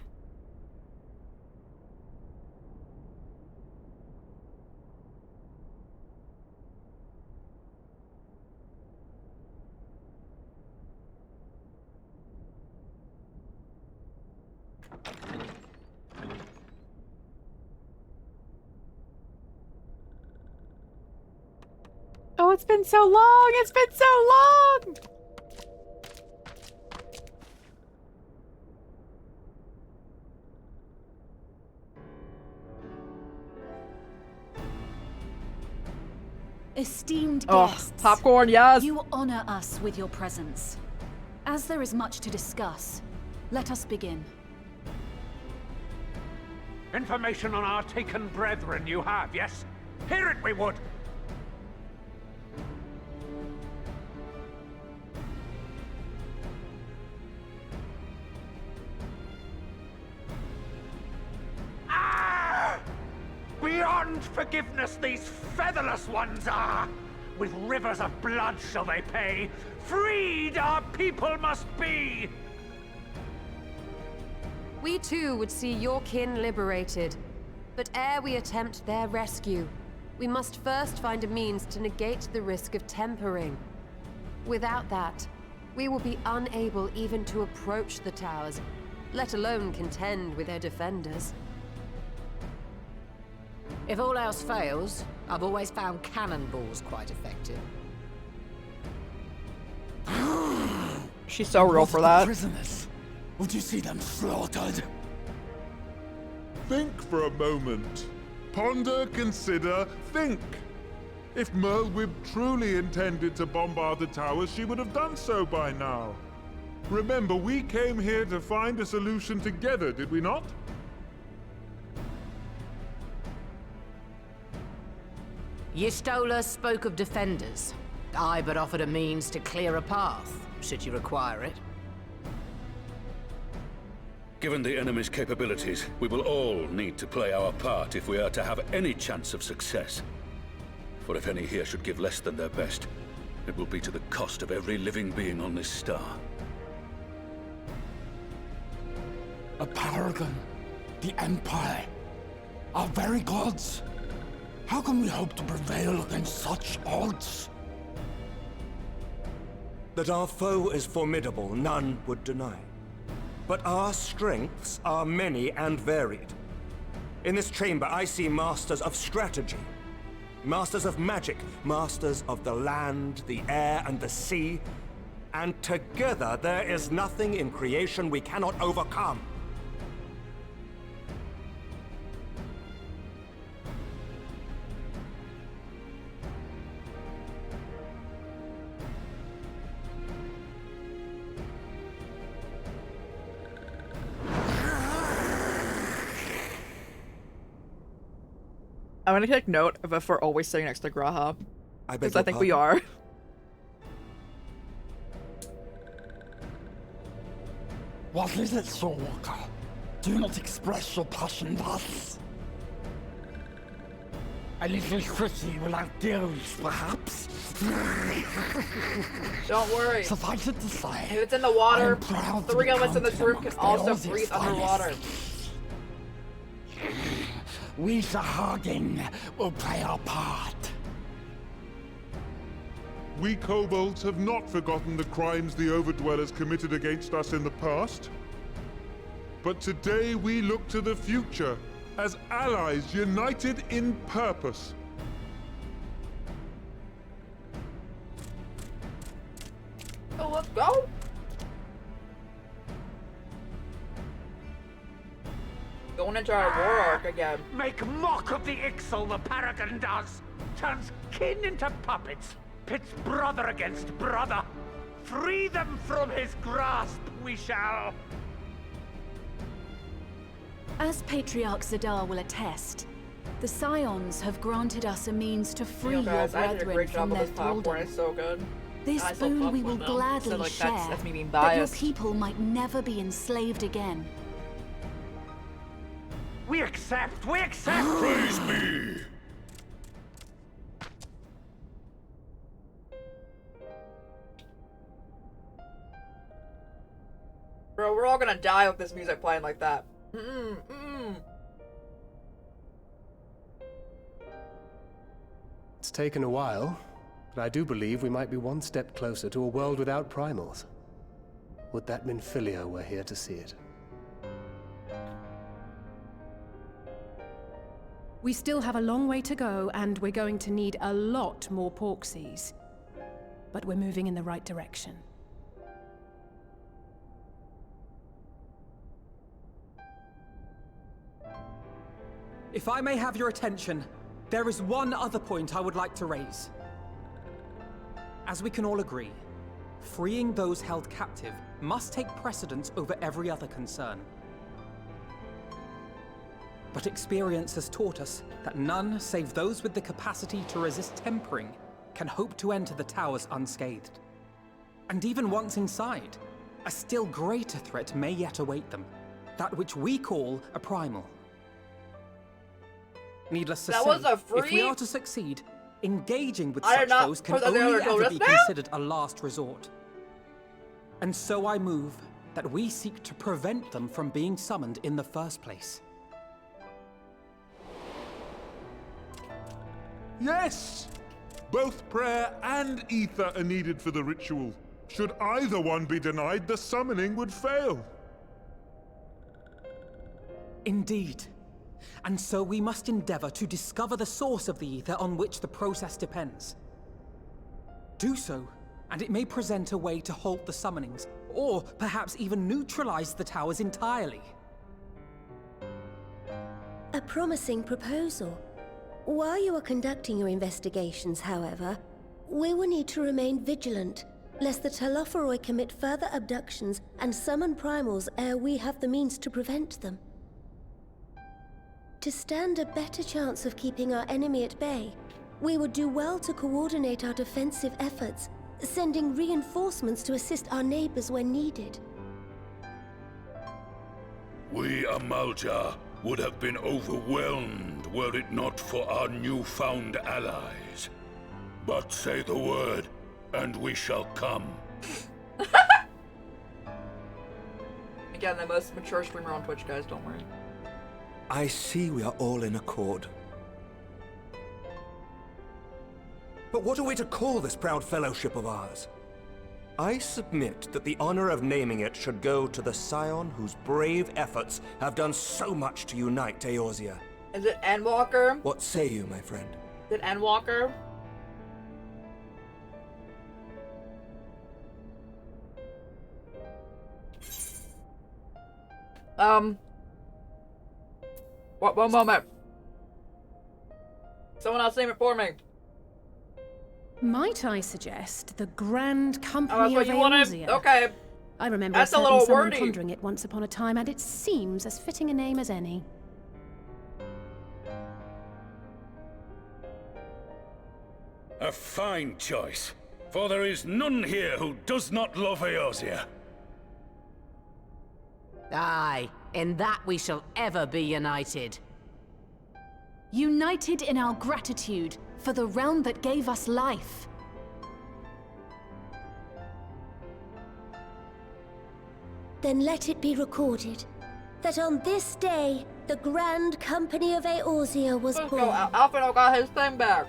Oh, it's been so long! It's been so long!
Esteemed
Oh,
guests,
popcorn, yes.
you honor us with your presence. As there is much to discuss, let us begin.
Information on our taken brethren you have, yes? Hear it we would! Ah! Beyond forgiveness these featherless ones are! With rivers of blood shall they pay! Freed our people must be!
We too would see your kin liberated. But ere we attempt their rescue, we must first find a means to negate the risk of tempering. Without that, we will be unable even to approach the towers, let alone contend with their defenders.
If all else fails, I've always found cannonballs quite effective.
She's so real for that.
Prisoners. Would you see them slaughtered?
Think for a moment. Ponder, consider, think. If Merlwyb truly intended to bombard the towers, she would have done so by now. Remember, we came here to find a solution together, did we not?
Y'Stola spoke of defenders. I but offered a means to clear a path, should you require it.
Given the enemy's capabilities, we will all need to play our part if we are to have any chance of success. For if any here should give less than their best, it will be to the cost of every living being on this star.
A paragon, the Empire, our very gods. How can we hope to prevail against such odds?
That our foe is formidable, none would deny. But our strengths are many and varied. In this chamber, I see masters of strategy, masters of magic, masters of the land, the air, and the sea. And together, there is nothing in creation we cannot overcome.
I'm gonna take note of if we're always sitting next to Graha. Because I think we
pardon?
are.
What is it, Soulwalker? Do not express your passion thus. A little pretty without deals, perhaps?
Don't worry.
Suffice it to say,
if it's in the water,
I'm proud to
3
be
of us in this
counted
room can
amongst the
also
Aussies'
breathe
finest.
underwater.
We Sahagin will play our part.
We kobolds have not forgotten the crimes the Overdwellers committed against us in the past. But today we look to the future as allies united in purpose.
So let's go. Going into our war arc again.
Make mock of the Ixal the Paragon does! Turns kin into puppets! Pits brother against brother! Free them from his grasp, we shall!
As Patriarch Zadar will attest, the Scions have granted us a means to free your
guys, I did a
brethren
great job
from
with
their
this popcorn.
thraldom.
It's so good.
This
I still
boon
fuck
we
with
will
them.
gladly
So, like,
share,
that's me being
that your
biased.
people might never be enslaved again.
We accept! We accept!
Praise me!
Bro, we're all gonna die with this music playing like that.
It's taken a while, but I do believe we might be one step closer to a world without primals. Would that Minfilia were here to see it.
We still have a long way to go, and we're going to need a lot more Porksies. But we're moving in the right direction.
If I may have your attention, there is one other point I would like to raise. As we can all agree, freeing those held captive must take precedence over every other concern. But experience has taught us that none save those with the capacity to resist tempering can hope to enter the towers unscathed. And even once inside, a still greater threat may yet await them, that which we call a primal. Needless to say, if we are to succeed, engaging with such foes can only ever be considered a last resort. And so I move that we seek to prevent them from being summoned in the first place.
Yes! Both prayer and ether are needed for the ritual. Should either one be denied, the summoning would fail.
Indeed. And so we must endeavor to discover the source of the ether on which the process depends. Do so, and it may present a way to halt the summonings, or perhaps even neutralize the towers entirely.
A promising proposal. While you are conducting your investigations, however, we will need to remain vigilant, lest the Telophoroi commit further abductions and summon primals ere we have the means to prevent them. To stand a better chance of keeping our enemy at bay, we would do well to coordinate our defensive efforts, sending reinforcements to assist our neighbors when needed.
We Amalja would have been overwhelmed were it not for our newfound allies. But say the word, and we shall come.
Again, the most mature streamer on Twitch, guys, don't worry.
I see we are all in accord. But what are we to call this proud fellowship of ours? I submit that the honor of naming it should go to the scion whose brave efforts have done so much to unite Eorzea.
Is it Endwalker?
What say you, my friend?
Is it Endwalker? One moment. Someone else name it for me.
Might I suggest the Grand Company
what
of
you wanted?
Eorzea?
Okay.
I remember
That's a
certain
little
someone
wordy.
pondering it once upon a time, and it seems as fitting a name as any.
A fine choice, for there is none here who does not love Eorzea.
Aye, in that we shall ever be united.
United in our gratitude for the realm that gave us life.
Then let it be recorded that on this day, the Grand Company of Eorzea was born.
Alfredo got his thing back.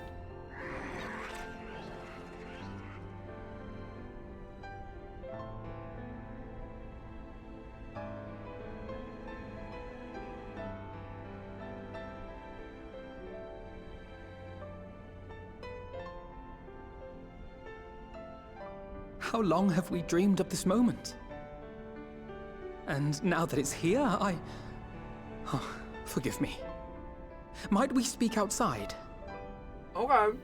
How long have we dreamed of this moment? And now that it's here, Oh, forgive me. Might we speak outside?
Okay.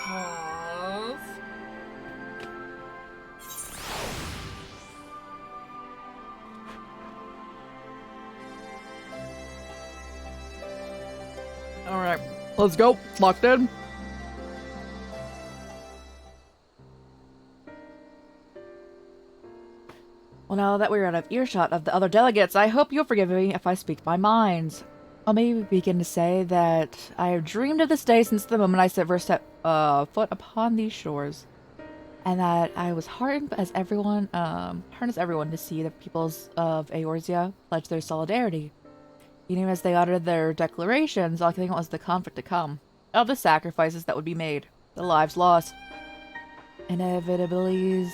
Pause. Alright, let's go. Locked in. Well, now that we're out of earshot of the other delegates, I hope you'll forgive me if I speak my mind. I'll maybe begin to say that I have dreamed of this day since the moment I first set foot upon these shores. And that I was heartened as everyone to see the peoples of Eorzea pledge their solidarity. Even as they uttered their declarations, all I could think was the conflict to come, of the sacrifices that would be made, the lives lost, inevitabilities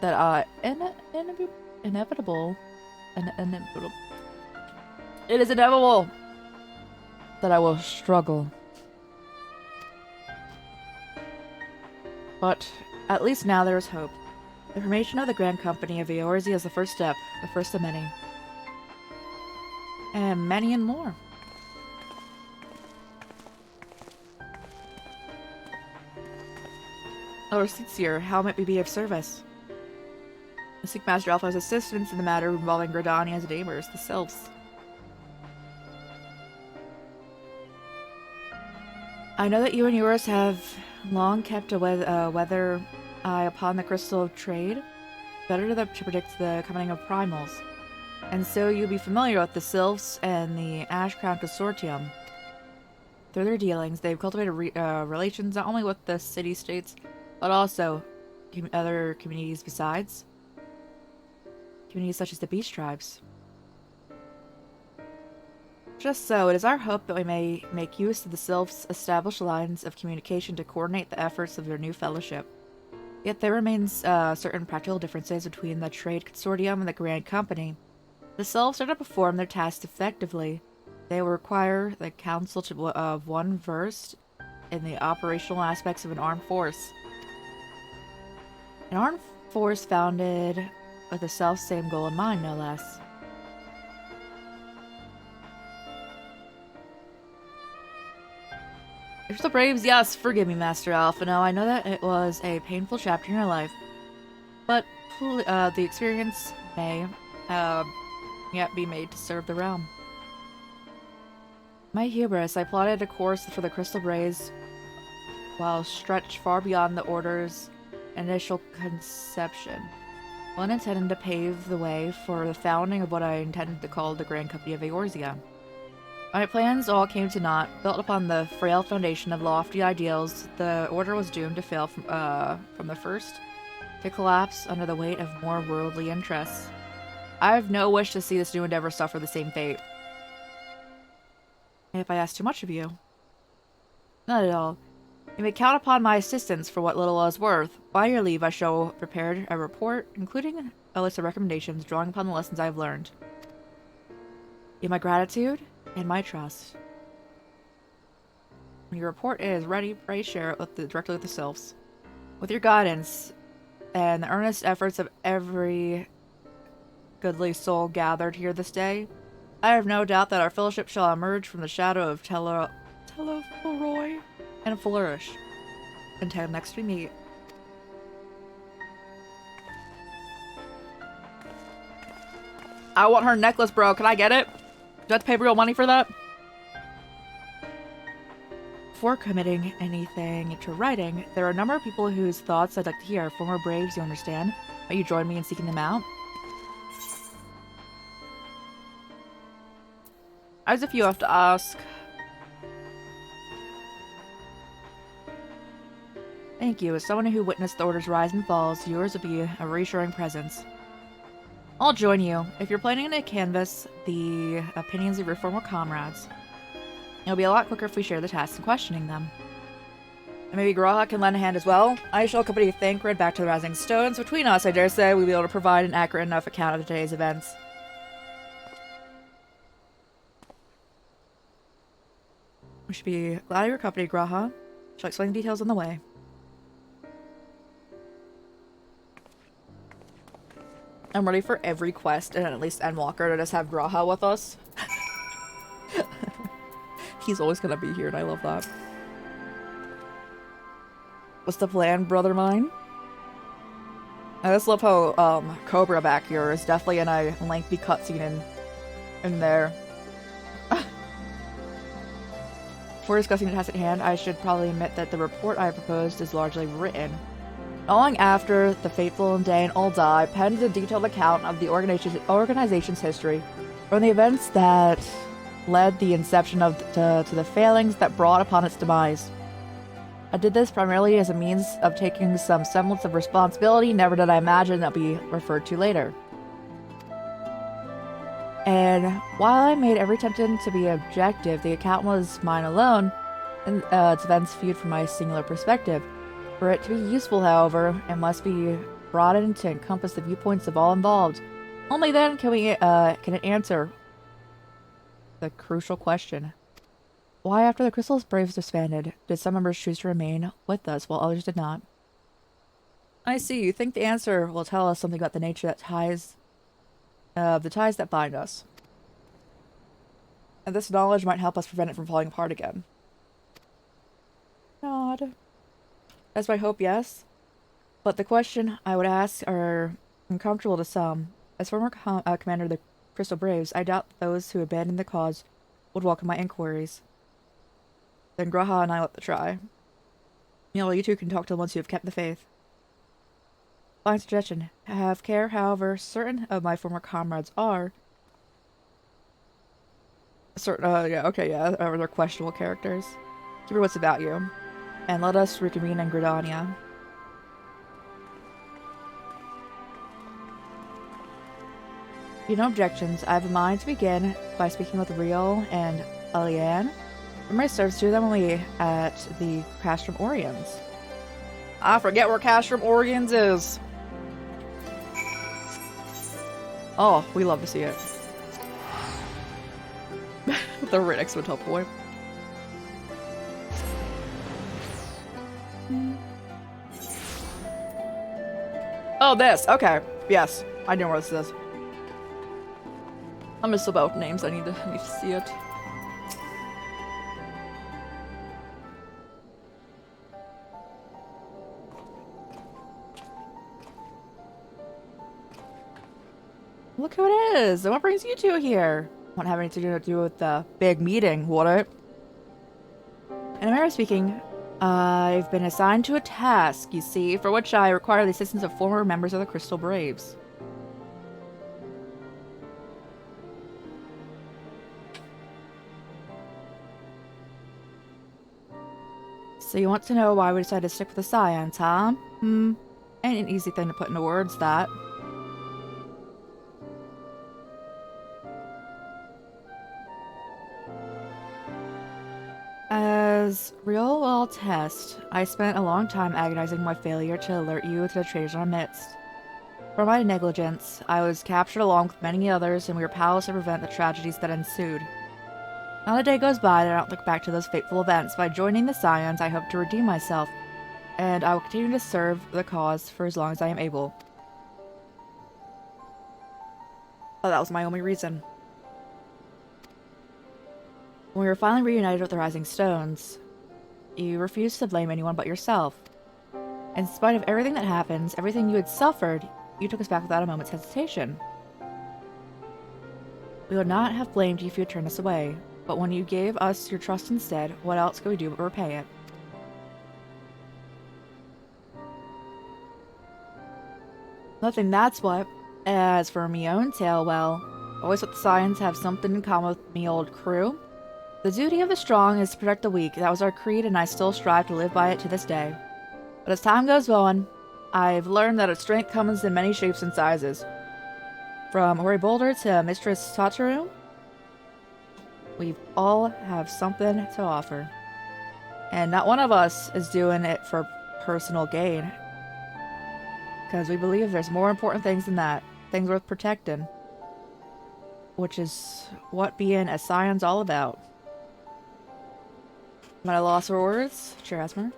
that are inevitable. It is inevitable that I will struggle. But at least now there is hope. The formation of the Grand Company of Eorzea is the first step, the first of many. and many and more. Elder Sincere, how might we be of service? I seek Master Alpha's assistance in the matter involving Gridania's neighbors, the Sylphs. I know that you and yours have long kept a weather eye upon the Crystal of Trade, better to predict the coming of primals. And so you'll be familiar with the Sylphs and the Ash Crown Consortium. Through their dealings, they've cultivated relations not only with the city-states, but also other communities besides. Communities such as the Beach Tribes. Just so, it is our hope that we may make use of the Sylphs' established lines of communication to coordinate the efforts of their new fellowship. Yet there remains certain practical differences between the Trade Consortium and the Grand Company. The Sylphs are to perform their tasks effectively. They will require the Council of one versed in the operational aspects of an armed force. An armed force founded with the self-same goal in mind, no less. You're still Braves? Yes, forgive me, Master Alpha. No, I know that it was a painful chapter in your life. But the experience may yet be made to serve the realm. My hubris, I plotted a course for the Crystal Braves while stretched far beyond the Order's initial conception. One intended to pave the way for the founding of what I intended to call the Grand Company of Eorzea. My plans all came to naught. Built upon the frail foundation of lofty ideals, the Order was doomed to fail from the first, to collapse under the weight of more worldly interests. I have no wish to see this new endeavor suffer the same fate. If I ask too much of you? Not at all. You may count upon my assistance for what little is worth. By your leave, I shall prepare a report, including a list of recommendations drawing upon the lessons I have learned. You have my gratitude and my trust. When your report is ready, pray share it directly with the Sylphs. With your guidance and the earnest efforts of every goodly soul gathered here this day, I have no doubt that our fellowship shall emerge from the shadow of Teleforoy and flourish until next we meet. I want her necklace, bro. Can I get it? Do I have to pay real money for that? Before committing anything to writing, there are a number of people whose thoughts I'd like to hear. Former Braves, you understand? Might you join me in seeking them out? As if you have to ask. Thank you. As someone who witnessed the Order's rise and falls, yours will be a reassuring presence. I'll join you. If you're planning to canvass the opinions of your former comrades, it'll be a lot quicker if we share the tasks in questioning them. And maybe Graha can lend a hand as well. I shall accompany Thancred back to the Rising Stones. Between us, I dare say, we'll be able to provide an accurate enough account of today's events. We should be glad of your company, Graha. Shall explain the details on the way. I'm ready for every quest, and at least Endwalker to just have Graha with us. He's always gonna be here, and I love that. What's the plan, brother mine? I just love how Cobra back here is definitely in a lengthy cutscene in there. Before discussing the task at hand, I should probably admit that the report I proposed is largely written. Long after the fateful day in Ul'dah, I penned a detailed account of the organization's history, from the events that led the inception to the failings that brought upon its demise. I did this primarily as a means of taking some semblance of responsibility. Never did I imagine that would be referred to later. And while I made every attempt to be objective, the account was mine alone, and its events viewed from my singular perspective. For it to be useful, however, it must be broadened to encompass the viewpoints of all involved. Only then can it answer the crucial question. Why, after the Crystal Braves disbanded, did some members choose to remain with us while others did not? I see. You think the answer will tell us something about the nature that ties... the ties that bind us. And this knowledge might help us prevent it from falling apart again. Nod. That's my hope, yes. But the question I would ask are uncomfortable to some. As former commander of the Crystal Braves, I doubt those who abandoned the cause would welcome my inquiries. Then Graha and I let the try. You two can talk to the ones who have kept the faith. Fine suggestion. Have care, however, certain of my former comrades are... they're questionable characters. Keep your wits about you. And let us reconvene in Gridania. No objections. I have in mind to begin by speaking with Riel and Aliane. Memory serves to them when we at the Castrum Oriens. I forget where Castrum Oriens is. Oh, we love to see it. The right next to a top boy. Oh, this. Okay. Yes. I know where this is. I miss about names. I need to see it. Look who it is! And what brings you two here? Won't have anything to do with the big meeting, would it? In a manner of speaking, I've been assigned to a task, you see, for which I require the assistance of former members of the Crystal Braves. So you want to know why we decided to stick with the Scions, huh? Ain't an easy thing to put into words, that. As Riel will attest, I spent a long time agonizing my failure to alert you to the traitors in our midst. For my negligence, I was captured along with many others, and we were powerless to prevent the tragedies that ensued. Not a day goes by that I don't look back to those fateful events. By joining the Scions, I hope to redeem myself, and I will continue to serve the cause for as long as I am able. Oh, that was my only reason. When we were finally reunited with the Rising Stones, you refused to blame anyone but yourself. In spite of everything that happens, everything you had suffered, you took us back without a moment's hesitation. We would not have blamed you if you had turned us away, but when you gave us your trust instead, what else could we do but repay it? Nothing, that's what. As for me own tale, well, always let the Scions have something in common with me old crew. The duty of the strong is to protect the weak. That was our creed, and I still strive to live by it to this day. But as time goes on, I've learned that its strength comes in many shapes and sizes. From Ori Boulder to Mistress Tataru, we all have something to offer. And not one of us is doing it for personal gain. Because we believe there's more important things than that. Things worth protecting. Which is what being a Scion's all about. Am I lost for words? Sure, Esmer.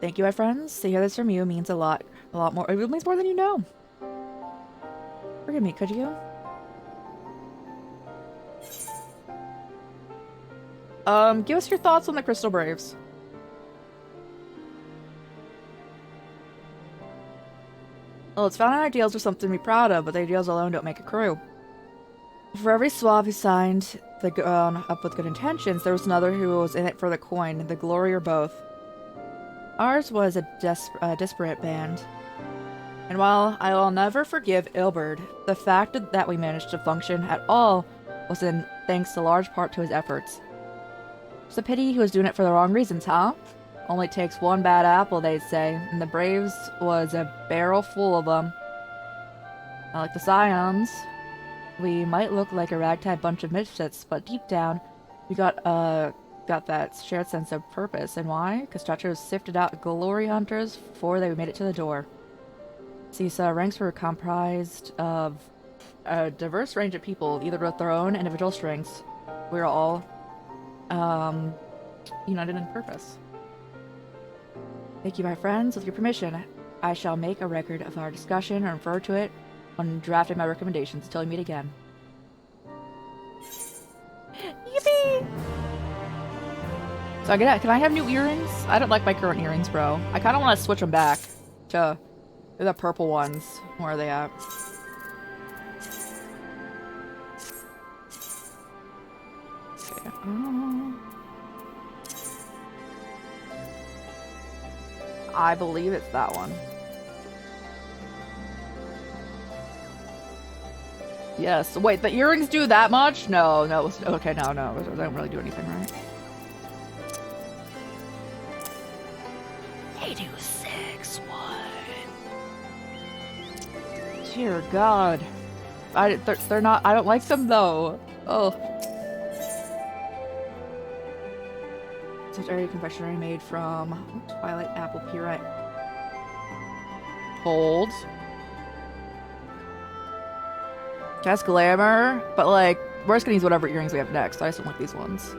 Thank you, my friends. To hear this from you means a lot more. It means more than you know. Forgive me, could you? Give us your thoughts on the Crystal Braves. Well, its founding ideals are something to be proud of, but the ideals alone don't make a crew. For every Slav who signed up with good intentions, there was another who was in it for the coin, the glory, or both. Ours was a disparate band. And while I will never forgive Ilberd, the fact that we managed to function at all was in thanks to large part to his efforts. It's a pity he was doing it for the wrong reasons, huh? Only takes one bad apple, they'd say, and the Braves was a barrel full of them. Not like the Scions. We might look like a ragtag bunch of misfits, but deep down, we got that shared sense of purpose. And why? Because Chacho sifted out glory hunters before they made it to the door. These ranks were comprised of a diverse range of people, either with their own individual strengths. We were all united in purpose. Thank you, my friends. With your permission, I shall make a record of our discussion and refer to it when drafting my recommendations until we meet again. Yippee! So can I have new earrings? I don't like my current earrings, bro. I kind of want to switch them back to the purple ones. Where are they at? Okay. I believe it's that one. Yes. Wait, the earrings do that much? No, no. Okay, no. They don't really do anything, right? They do 6. What? Dear God. They're not. I don't like them though. Oh. Such area confectionery made from Twilight apple puree. Hold. Just glamour, but like, we're just gonna use whatever earrings we have next. I just don't like these ones.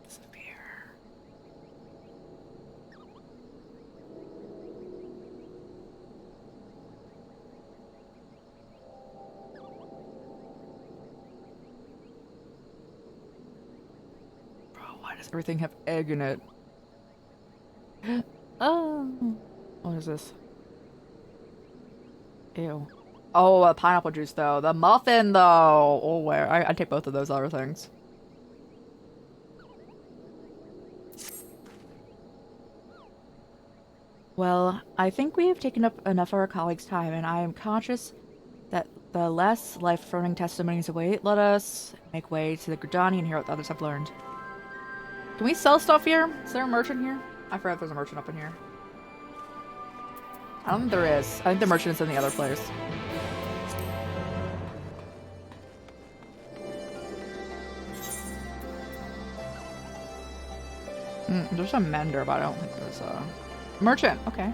Disappear. Why does everything have egg in it? Oh. What is this? Ew. Oh, pineapple juice though. The muffin though. Oh, where? I'd take both of those other things. Well, I think we have taken up enough of our colleagues' time, and I am conscious that the less life-affirming testimonies await. Let us make way to the Gridani and hear what the others have learned. Can we sell stuff here? Is there a merchant here? I forgot if there's a merchant up in here. I don't think there is. I think the merchant is in the other place. There's a mender, but I don't think there's a merchant. Okay.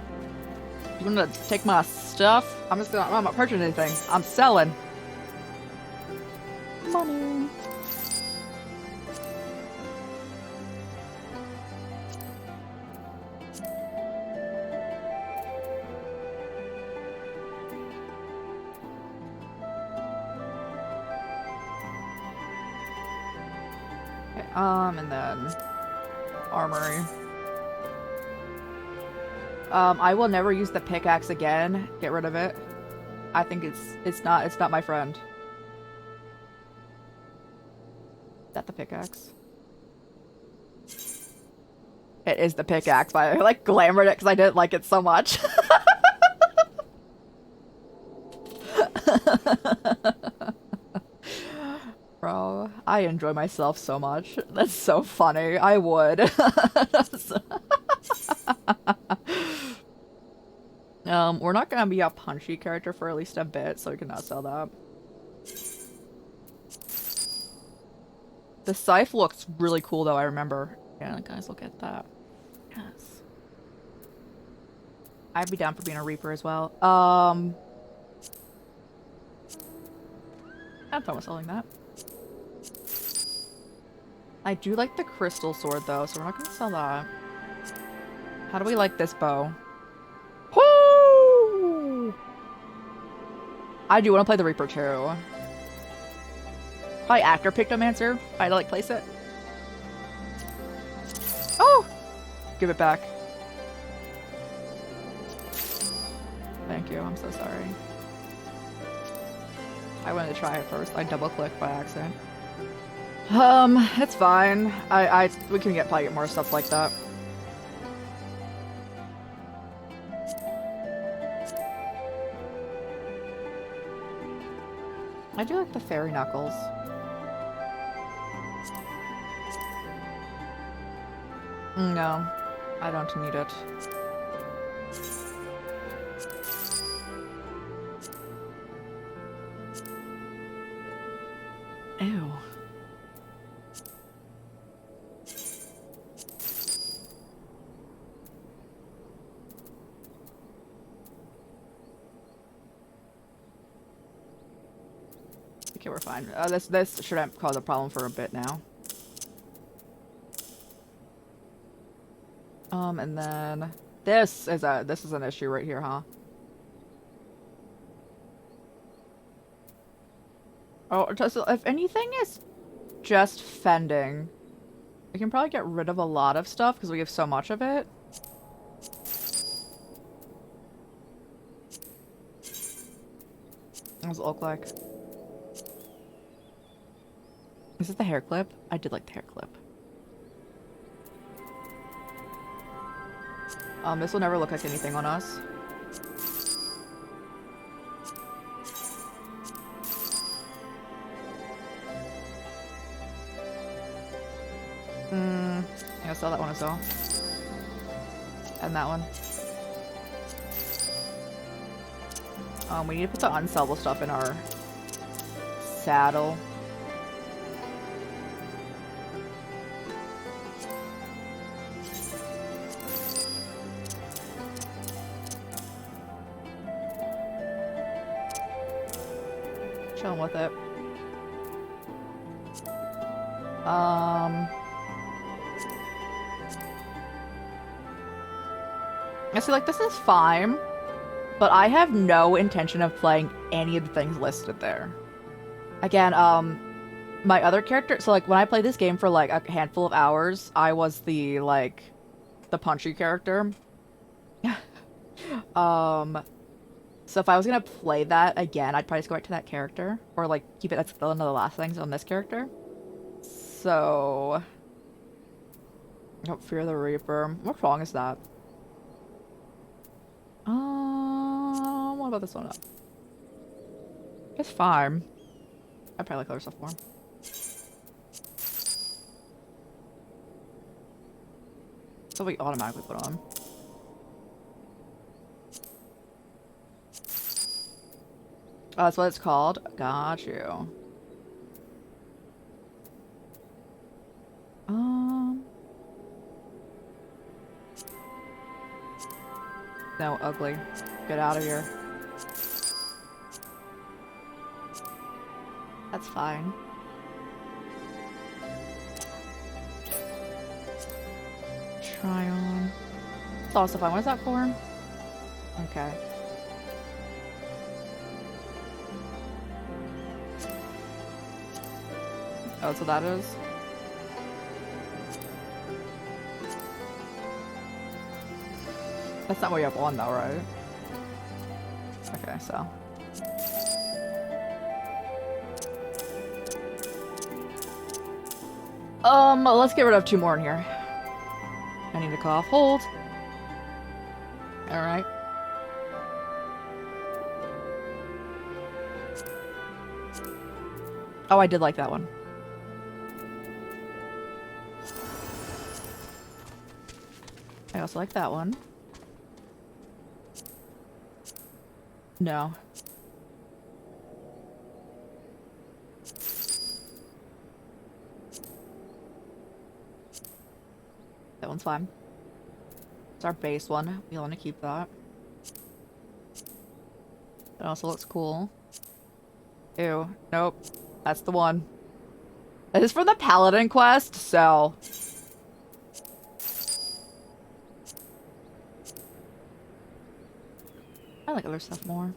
You gonna take my stuff? I'm not purchasing anything. I'm selling. Money. And then armory. I will never use the pickaxe again. Get rid of it. I think it's not my friend. Is that the pickaxe? It is the pickaxe, but I like glamored it because I didn't like it so much. Bro, I enjoy myself so much. That's so funny. I would. We're not gonna be a punchy character for at least a bit, so we cannot sell that. The scythe looks really cool though, I remember. Yeah, guys, look at that. Yes. I'd be down for being a reaper as well. I'm fine with selling that. I do like the crystal sword though, so we're not gonna sell that. How do we like this bow? Woo! I do want to play the Reaper too. Probably after Pictomancer. I had to like place it. Oh! Give it back. Thank you, I'm so sorry. I wanted to try it first. I double clicked by accident. It's fine. We can probably get more stuff like that. I do like the fairy knuckles. No, I don't need it. Ew. Okay, we're fine. This shouldn't cause a problem for a bit now. And then This is an issue right here, huh? Oh, just, if anything is just fending, we can probably get rid of a lot of stuff because we have so much of it. What does it look like? Is it the hair clip? I did like the hair clip. This will never look like anything on us. Yeah, sell that one as well. And that one. We need to put the unsellable stuff in our saddle. Chilling with it. I see, like, this is fine, but I have no intention of playing any of the things listed there. Again, my other character, so, like, when I played this game for, like, a handful of hours, I was the, like, the punchy character. So if I was gonna play that again, I'd probably just go back to that character, or, like, keep it, that's one of the last things on this character. So... Don't fear the Reaper. What song is that? What about this one up? It's fine. I probably like other stuff more. So we automatically put on. Oh, that's what it's called? Got you. No, ugly. Get out of here. That's fine. Try on. It's also fine. What is that for? Okay. Oh, so that is? That's not what you have on though, right? Okay, so. Let's get rid of 2 more in here. I need to cough. Hold. Alright. Oh, I did like that one. I also like that one. No. That one's fine. It's our base one. We want to keep that. It also looks cool. Ew. Nope. That's the one. This is for the Paladin quest, so... I like other stuff more.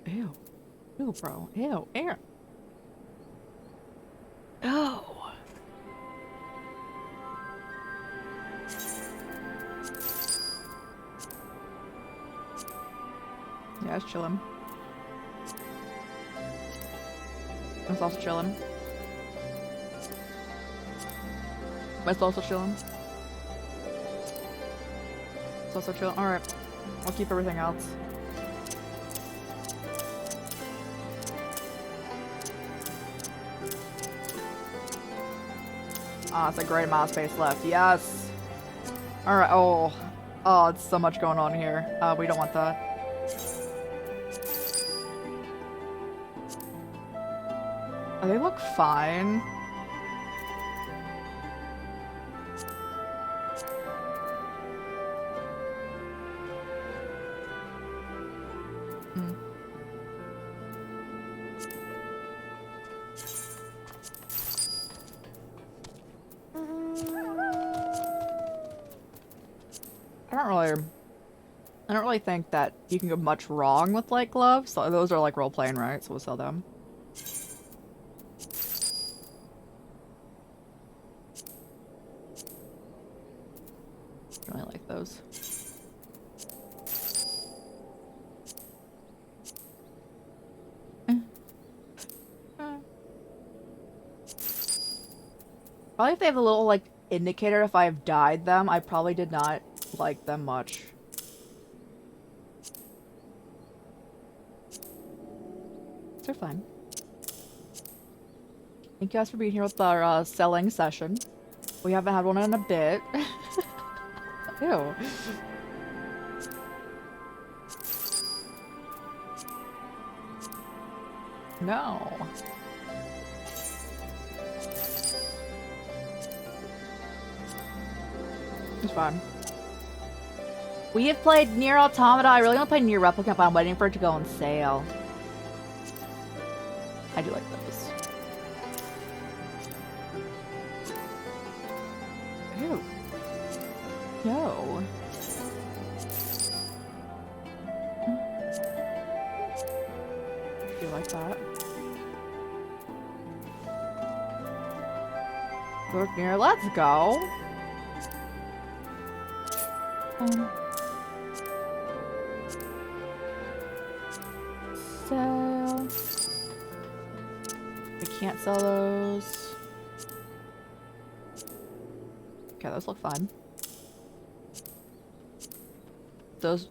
Ew. Ew, bro. Ew. Ew. Oh. Yeah, it's chillin'. It's also chillin'. It's also chilling. It's also chilling. Alright. I'll keep everything else. Ah, it's a great amount of space left. Yes! Alright. Oh. Oh, it's so much going on here. We don't want that. Oh, they look fine. I don't really think that you can go much wrong with like gloves. So those are like role playing, right? So we'll sell them. Really like those. Probably if they have a little like indicator if I've dyed them, I probably did not like them much. They're fun. Thank you guys for being here with our selling session. We haven't had one in a bit. Ew. No. It's fun. We have played Nier Automata. I really want to play Nier Replicant, but I'm waiting for it to go on sale. I do like those. Ew. Yo. Do you like that? Lord Nier, let's go. So we can't sell those. Okay, those look fun. Those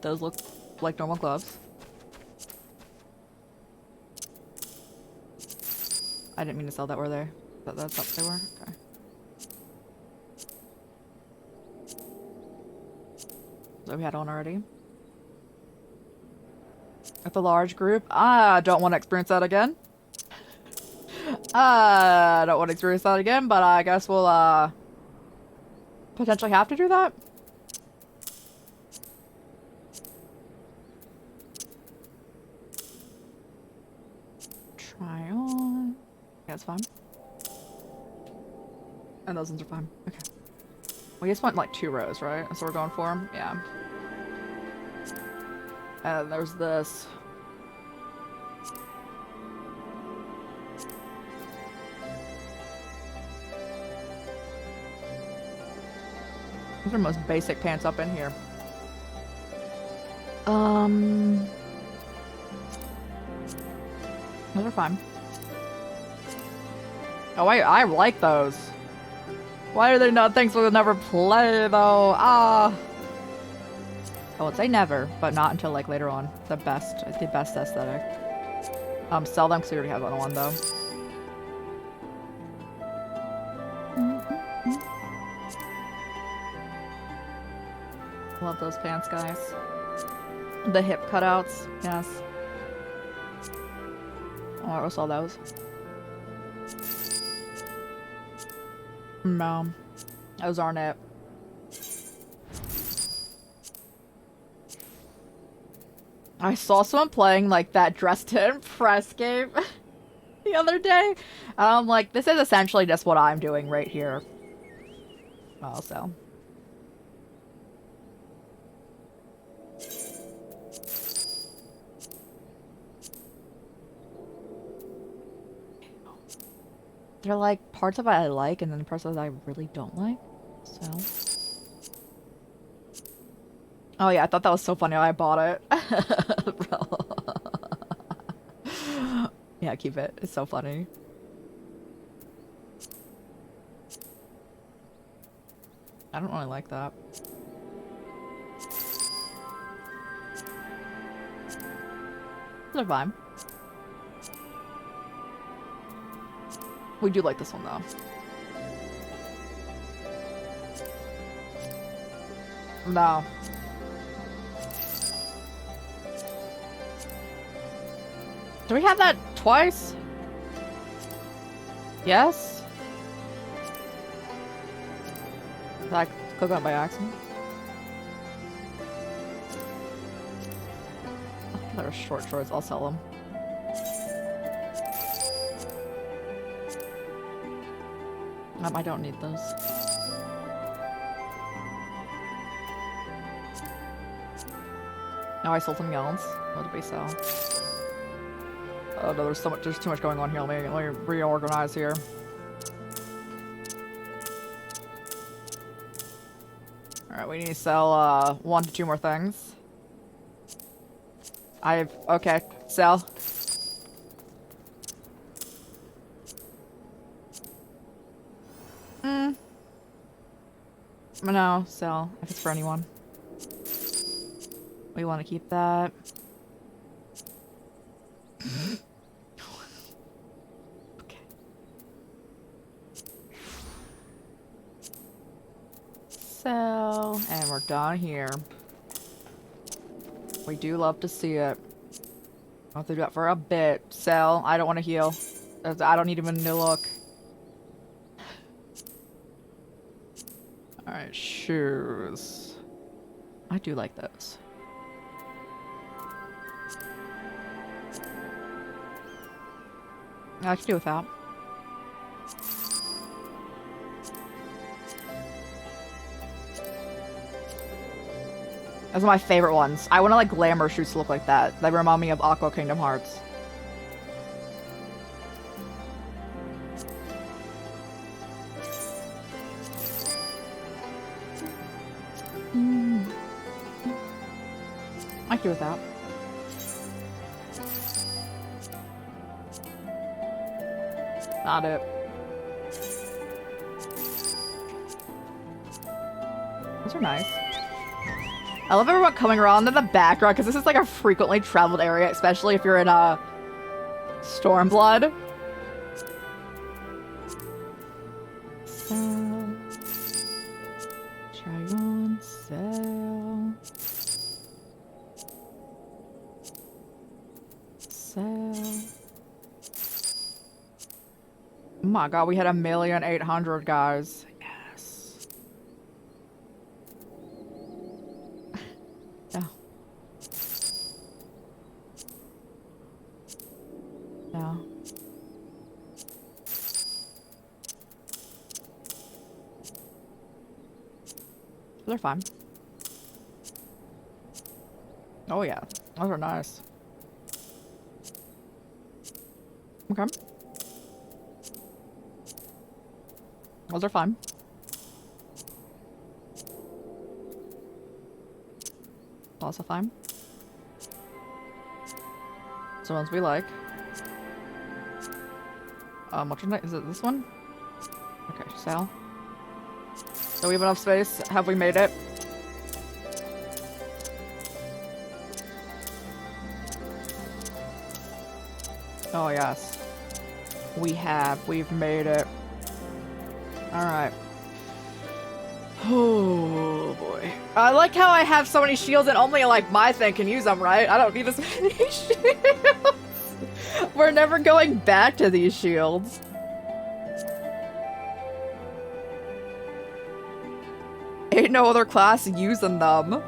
look like normal gloves. I didn't mean to sell that, were they? That's what they were? Okay. So we had one already. With a large group. I don't want to experience that again. I don't want to experience that again, but I guess we'll potentially have to do that. Try on. Yeah, it's fine. And those ones are fine. Okay. We just want like 2 rows, right? So we're going for them? Yeah. And there's this. These are the most basic pants up in here. Those are fine. Oh, I like those. Why are they not things we'll never play, though? Ah. I won't say never, but not until, like, later on. The best aesthetic. Sell them because we already have one, though. Love those pants, guys. The hip cutouts, yes. Oh, we'll sell those. No, those aren't it. I saw someone playing like that Dress to Impress game the other day. I'm like, this is essentially just what I'm doing right here. Also. They're like parts of it I like and then parts of it I really don't like. So. Oh yeah, I thought that was so funny. I bought it. Yeah, keep it. It's so funny. I don't really like that. They're fine. We do like this one though. No. Do we have that twice? Yes? Did I click on it by accident? Oh, they're short shorts. I'll sell them. I don't need those. Oh, I sold something else. What did we sell? Oh no, there's too much going on here. Let me reorganize here. Alright, we need to sell 1 to 2 more things. Okay, sell. No, sell, if it's for anyone. We want to keep that. Okay. Sell, and we're done here. We do love to see it. I'll have to do that for a bit. Sell. I don't want to heal. I don't need even to look. Alright, shoes. I do like those. I can do without. Those are my favorite ones. I want to like glamour shoes to look like that. They remind me of Aqua Kingdom Hearts. I can do without. Not it. Those are nice. I love everyone coming around in the background because this is like a frequently traveled area, especially if you're in Stormblood. Sell. Try on. Sell. Sell. Oh my god, we had 1,800,000, guys. Yes. No. No. They're fine. Oh yeah, those are nice. Okay. Those are fine. Also fine. So ones we like. What's your name? Is it this one? Okay, sell. Do we have enough space? Have we made it? Oh yes. We have. We've made it. Alright. Oh boy. I like how I have so many shields and only like my thing can use them, right? I don't need this many shields. We're never going back to these shields. Ain't no other class using them.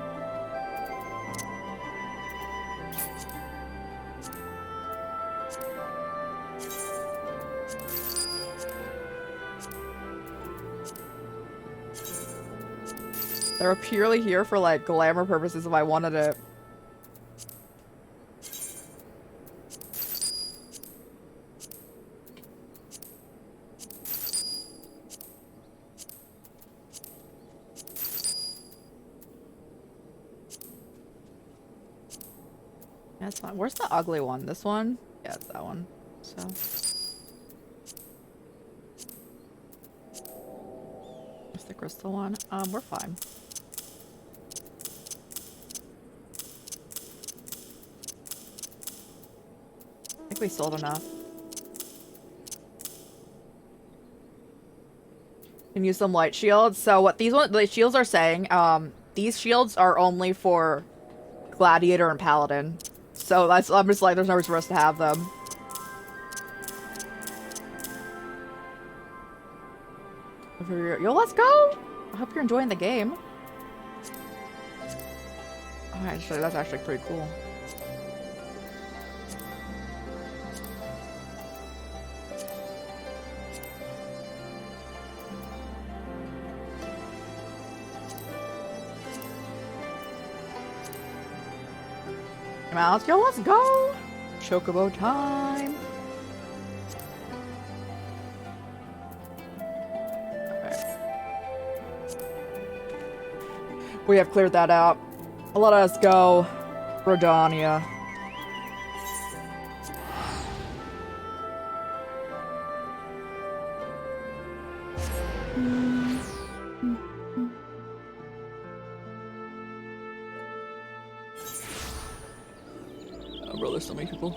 They're purely here for like glamour purposes if I wanted it. That's fine. Where's the ugly one? This one? Yeah, it's that one. So. Where's the crystal one? We're fine. I think we sold enough. Can use some light shields. So what the shields are saying, these shields are only for Gladiator and Paladin. So that's, I'm just like, there's no reason for us to have them. Yo, let's go! I hope you're enjoying the game. Oh, actually, that's actually pretty cool. Now let's go. Chocobo time. Okay. We have cleared that out. Let us go. Rodania. Oh, bro, there's so many people.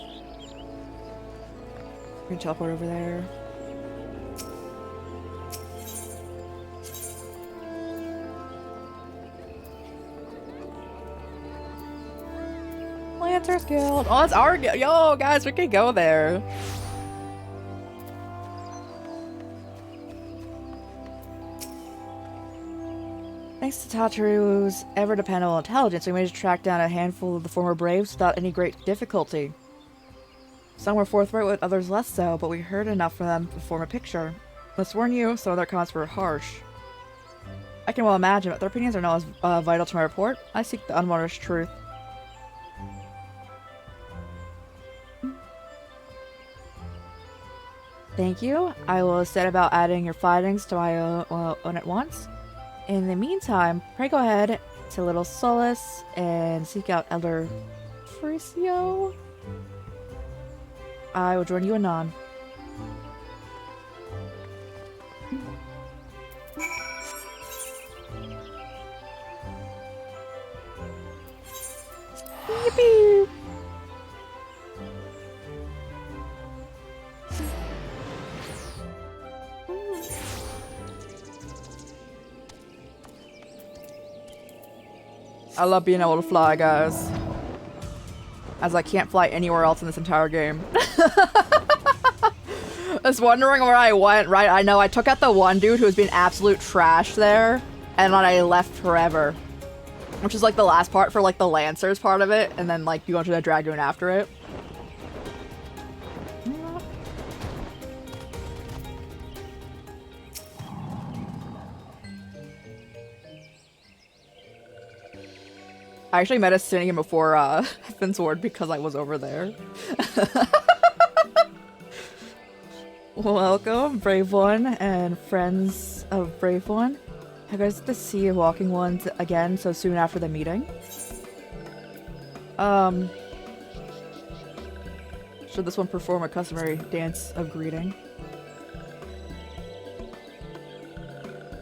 We can teleport over there. Lancers Guild. Oh, it's our guild. Yo, guys, we can go there. Thanks to Tataru's ever-dependable intelligence, we managed to track down a handful of the former Braves without any great difficulty. Some were forthright with others less so, but we heard enough from them to form a picture. Let's warn you, some of their comments were harsh. I can well imagine, but their opinions are not as vital to my report. I seek the unvarnished truth. Thank you. I will set about adding your findings to my own at once. In the meantime, pray go ahead to Little Solace and seek out Elder Fricio. I will join you anon. Yippee! I love being able to fly, guys. As I can't fly anywhere else in this entire game. I was wondering where I went, right? I know I took out the one dude who was being absolute trash there, and then I left forever. Which is like the last part for like the Lancers part of it, and then like you go into the Dragoon after it. I actually met a Sinian before Finsward because I was over there. Welcome, Brave One and friends of Brave One. I guys get to see Walking Ones again so soon after the meeting. Should this one perform a customary dance of greeting?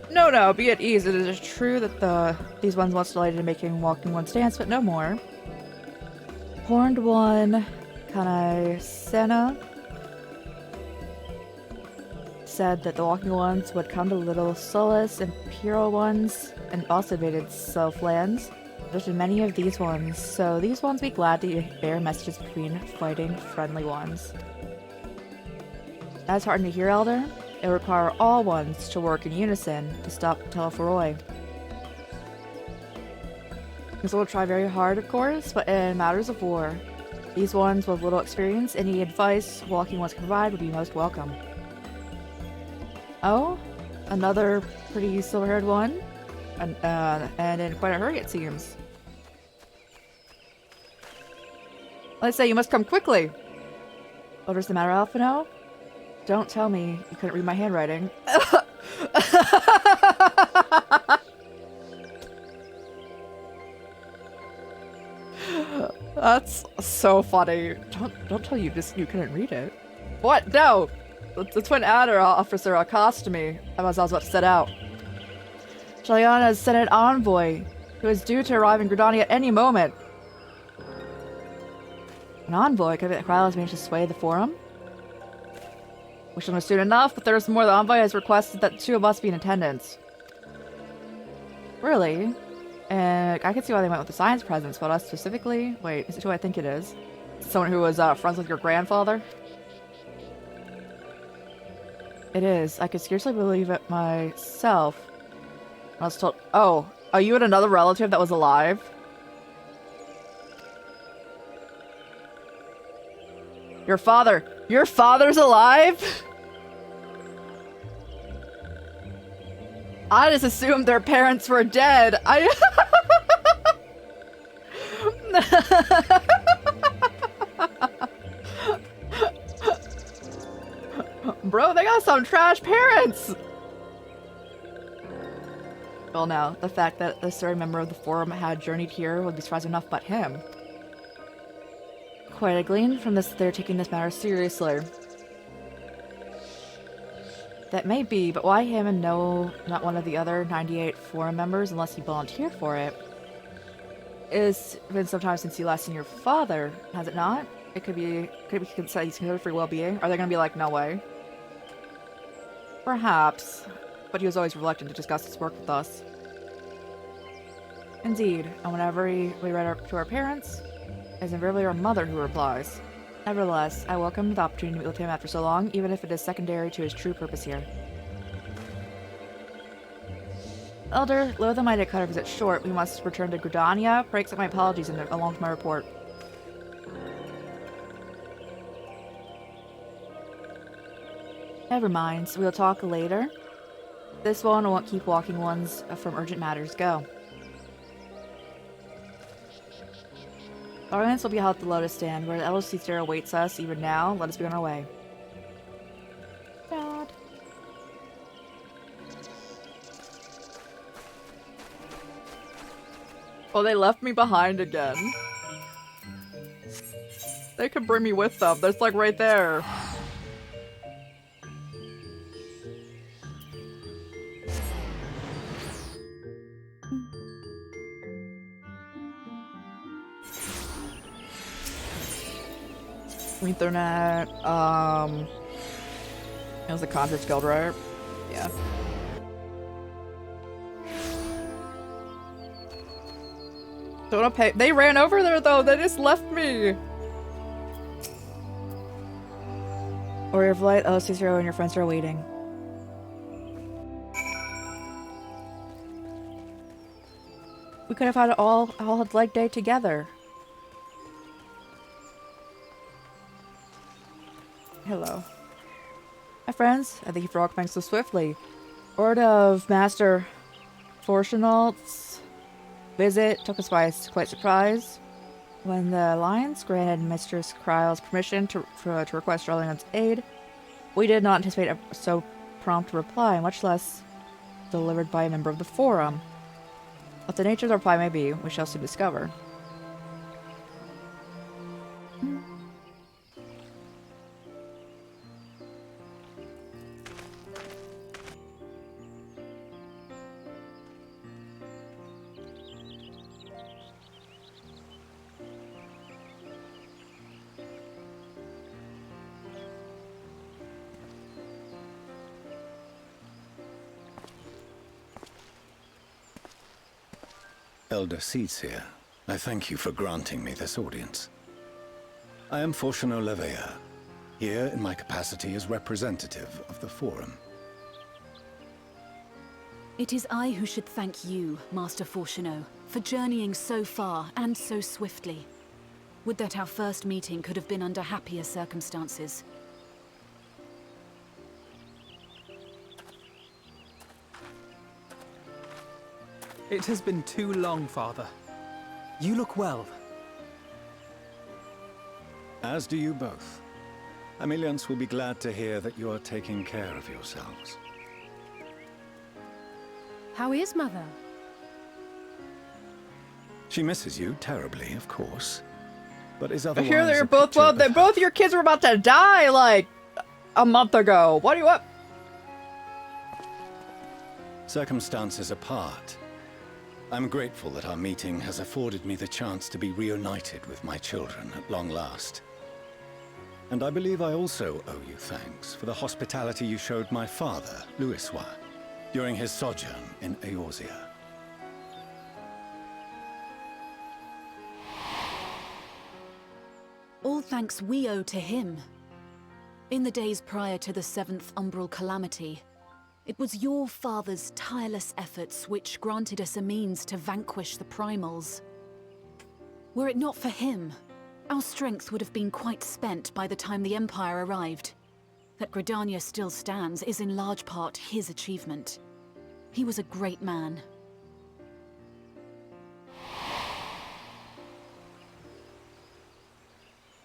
No, be at ease. It is true that these ones once delighted in making Walking Ones dance, but no more. Horned One, Kanai Sena, said that the Walking Ones would come to Little Solace, Imperial Ones, and also invaded Self-lands. There's been many of these ones, so these ones be glad to bear messages between fighting friendly ones. That's heartening to hear, Elder. It will require all ones to work in unison to stop Telephoroi. This will try very hard, of course, but in matters of war, these ones with little experience, any advice Walking Ones can provide would be most welcome. Oh, another pretty silver-haired one, and in quite a hurry, it seems. Let's say you must come quickly. What is the matter, Alphino? Don't tell me you couldn't read my handwriting. That's so funny. Don't tell you you couldn't read it. What? No! The Twin Adder officer accosted me as I was about to set out. Shaliana has sent an envoy who is due to arrive in Gridania at any moment. An envoy? Could it Krylos managed to sway the forum? Wish him was soon enough, but there's more. The envoy has requested that two of us be in attendance. Really? And I can see why they went with the science presence, but us specifically? Wait, is it who I think it is? Someone who was friends with your grandfather? It is. I could scarcely believe it myself. I was told— oh, are you and another relative that was alive? Your father! Your father's alive?! I just assumed their parents were dead. got some trash parents! Well, now, the fact that a certain member of the Forum had journeyed here would be surprising enough but him. Quite a glean from this they're taking this matter seriously. That may be, but why him and no, not one of the other 98 Forum members unless he volunteered for it? It's been some time since you last seen your father, has it not? It could be he's considered for your well-being. Are they gonna be like, no way? Perhaps, but he was always reluctant to discuss his work with us. Indeed, and whenever we write to our parents, it's invariably our mother who replies. Nevertheless, I welcome the opportunity to meet with him after so long, even if it is secondary to his true purpose here. Elder, loath I might cut our visit short, we must return to Gridania. Pray accept my apologies and along with my report. Never mind, we'll talk later. This one won't keep walking ones from urgent matters. Go. Our audience will be held at the Lotus Stand, where the Elder Caesar awaits us even now. Let us be on our way. Dad. Oh, they left me behind again. They could bring me with them. That's like right there. Ethernet, it was the Conjurer's Guild, right? Yeah. Don't pay. They ran over there though, they just left me! Warrior of Light, LC0 and your friends are waiting. We could have had all leg day together. Hello. Hi friends, I thank you for occupying so swiftly. Word of Master Fortunal's visit took us by quite surprise. When the Alliance granted Mistress Kryle's permission to request Darlingham's aid, we did not anticipate a so prompt reply, much less delivered by a member of the Forum. What the nature of the reply may be, we shall soon discover.
Elder Seats here. I thank you for granting me this audience. I am Fortuno Levea, here in my capacity as representative of the Forum.
It is I who should thank you, Master Fortuno, for journeying so far and so swiftly. Would that our first meeting could have been under happier circumstances.
It has been too long, Father. You look well.
As do you both. Ameliance will be glad to hear that you are taking care of yourselves.
How is Mother?
She misses you terribly, of course, but is
I
otherwise
hear they're
a
both,
picture
well,
of
both your kids were about to die, like, a month ago. What do you want?
Circumstances apart, I'm grateful that our meeting has afforded me the chance to be reunited with my children at long last. And I believe I also owe you thanks for the hospitality you showed my father, Louisois, during his sojourn in Eorzea.
All thanks we owe to him. In the days prior to the 7th Umbral Calamity, it was your father's tireless efforts which granted us a means to vanquish the Primals. Were it not for him, our strength would have been quite spent by the time the Empire arrived. That Gridania still stands is in large part his achievement. He was a great man.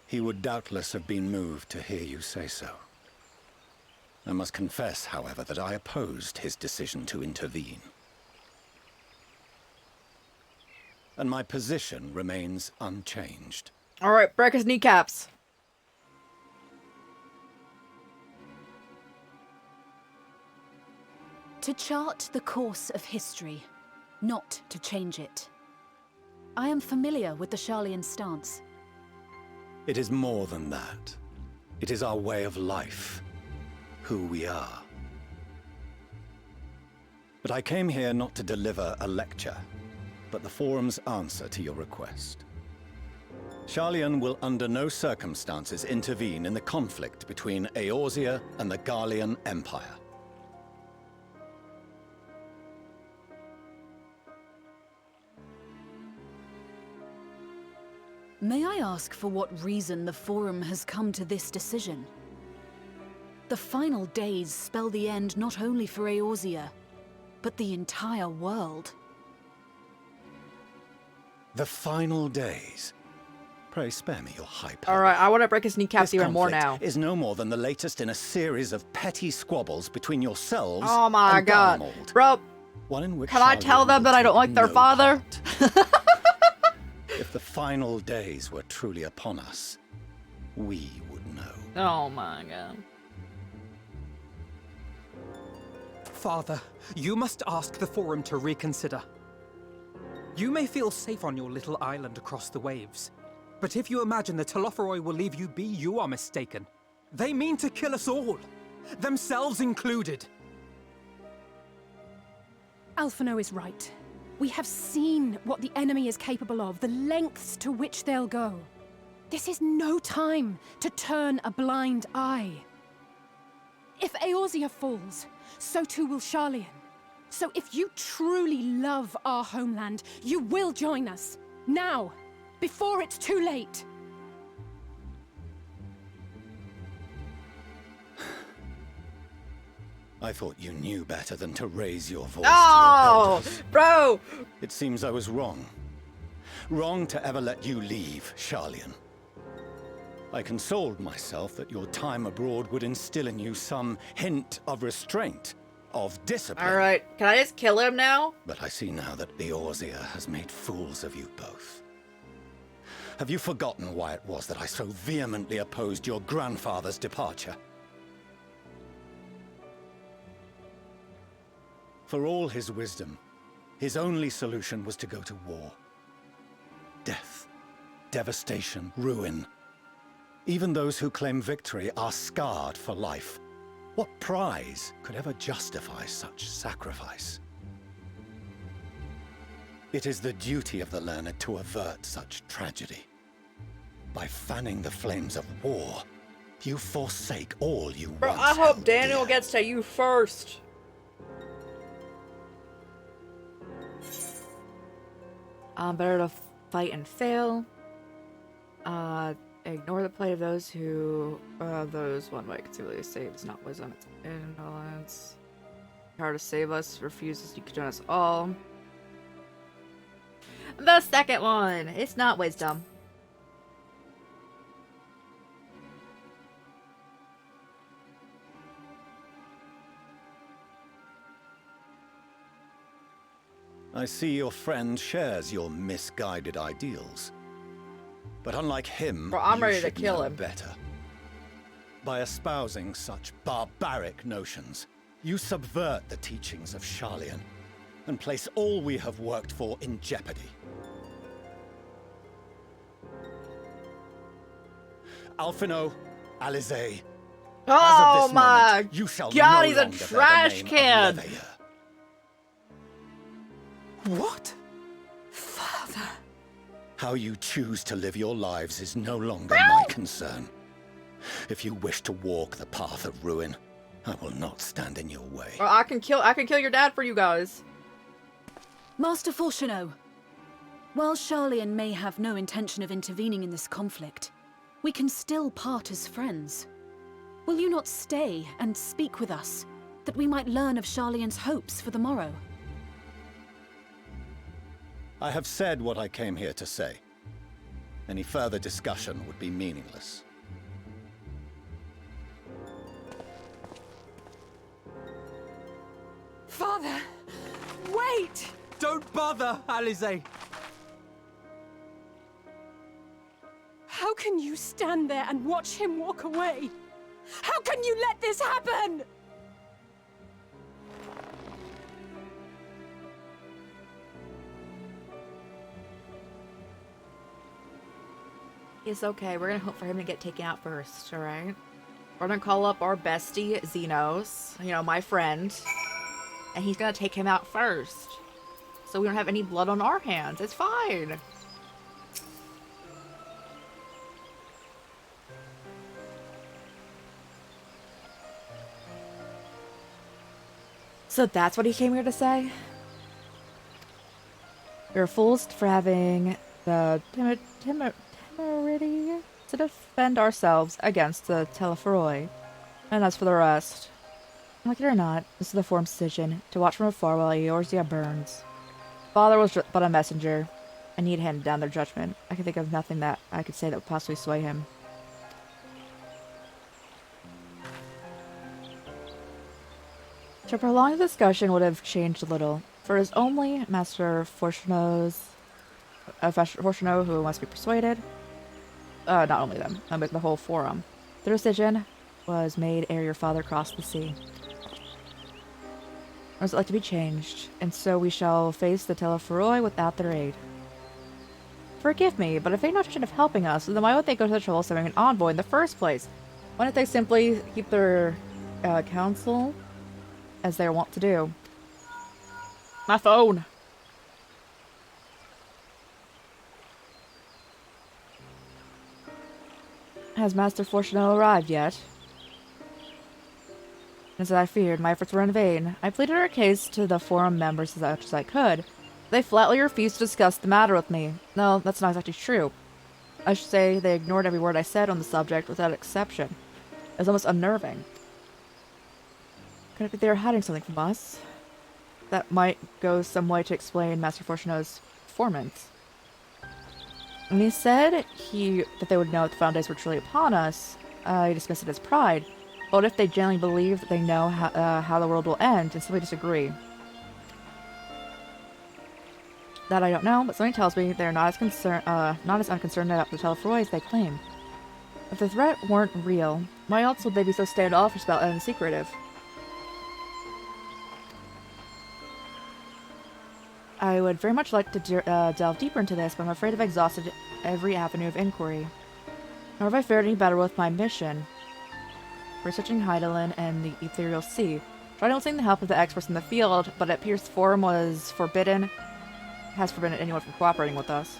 He would doubtless have been moved to hear you say so. I must confess, however, that I opposed his decision to intervene. And my position remains unchanged.
All right, break his kneecaps.
To chart the course of history, not to change it. I am familiar with the Sharlayan stance.
It is more than that. It is our way of life. Who we are. But I came here not to deliver a lecture, but the Forum's answer to your request. Sharlayan will under no circumstances intervene in the conflict between Eorzea and the Garlean Empire.
May I ask for what reason the Forum has come to this decision? The final days spell the end not only for Eorzea, but the entire world.
The final days? Pray spare me your hype.
Alright, I want to break his kneecaps
This
even more now.
conflict is no more than the latest in a series of petty squabbles between yourselves
Oh my
and
god.
Garlemald.
Bro,
One in which
can I tell them that I don't like their father?
If the final days were truly upon us, we would know.
Oh my god.
Father, you must ask the Forum to reconsider. You may feel safe on your little island across the waves, but if you imagine the Telophoroi will leave you be, you are mistaken. They mean to kill us all, themselves included.
Alphino is right. We have seen what the enemy is capable of, the lengths to which they'll go. This is no time to turn a blind eye. If Eorzea falls, so too will Sharlayan. So if you truly love our homeland, you will join us. Now, before it's too late.
I thought you knew better than to raise your voice
Oh,
to your elders.
bro!
It seems I was wrong. Wrong to ever let you leave, Sharlayan. I consoled myself that your time abroad would instill in you some hint of restraint, of discipline.
Alright, can I just kill him now?
But I see now that Eorzea has made fools of you both. Have you forgotten why it was that I so vehemently opposed your grandfather's departure? For all his wisdom, his only solution was to go to war. Death, devastation, ruin. Even those who claim victory are scarred for life. What prize could ever justify such sacrifice? It is the duty of the learned to avert such tragedy. By fanning the flames of war, you forsake all you
Bro,
once
I hope
held
Daniel
dear.
gets to you first. Better to fight and fail. Ignore the plight of those who, those one might conceivably save. It's not wisdom, it's indolence. Power to save us, refuses to join us all. The second one, it's not wisdom.
I see your friend shares your misguided ideals. But unlike him,
Bro, I'm
you
ready to
should
kill
know
him.
better. By espousing such barbaric notions, you subvert the teachings of Sharlayan and place all we have worked for in jeopardy. Alphino, Alizé,
Oh
as of this
my
moment, you shall
god,
no
he's a
longer bear the
trash
name of
can!
Leveilleur.
What?
Father.
How you choose to live your lives is no longer my concern. If you wish to walk the path of ruin, I will not stand in your way.
Well, I can kill your dad for you guys.
Master Fourcheneau, while Sharlayan may have no intention of intervening in this conflict, we can still part as friends. Will you not stay and speak with us, that we might learn of Sharlayan's hopes for the morrow?
I have said what I came here to say. Any further discussion would be meaningless.
Father, wait!
Don't bother, Alize.
How can you stand there and watch him walk away? How can you let this happen?
It's okay. We're gonna hope for him to get taken out first, alright? We're gonna call up our bestie, Xenos, you know, my friend, and he's gonna take him out first. So we don't have any blood on our hands. It's fine. So that's what he came here to say? We're fools for having the temerity to defend ourselves against the Telephoroi. And as for the rest, like it or not, this is the Forum's decision to watch from afar while Eorzea burns. Father was but a messenger, and he'd handed down their judgment. I can think of nothing that I could say that would possibly sway him. To prolong the discussion would have changed little, for it is only Master Fortuno who must be persuaded. Not only them, but the whole forum. The decision was made ere your father crossed the sea. Or is it like to be changed, and so we shall face the Telephoroi without their aid. Forgive me, but if they have no intention of helping us, then why would they go to the trouble of sending an envoy in the first place? Why don't they simply keep their counsel as they are wont to do? My phone! Has Master Fortuno arrived yet? As I feared, my efforts were in vain. I pleaded our case to the forum members as much as I could. They flatly refused to discuss the matter with me. No, that's not exactly true. I should say they ignored every word I said on the subject without exception. It was almost unnerving. Could it be they were hiding something from us? That might go some way to explain Master Fortuno's performance. When he said that they would know that the found days were truly upon us, I dismissed it as pride. But if they genuinely believe that they know how the world will end and simply disagree? That I don't know, but something tells me they're not as unconcerned about the Telephoroi as they claim. If the threat weren't real, why else would they be so standoffish about it and secretive? I would very much like to delve deeper into this, but I'm afraid I've exhausted every avenue of inquiry. Nor have I fared any better with my mission. Researching Hydaelyn and the Ethereal Sea. Tried enlisting the help of the experts in the field, but it appears the Forum has forbidden anyone from cooperating with us.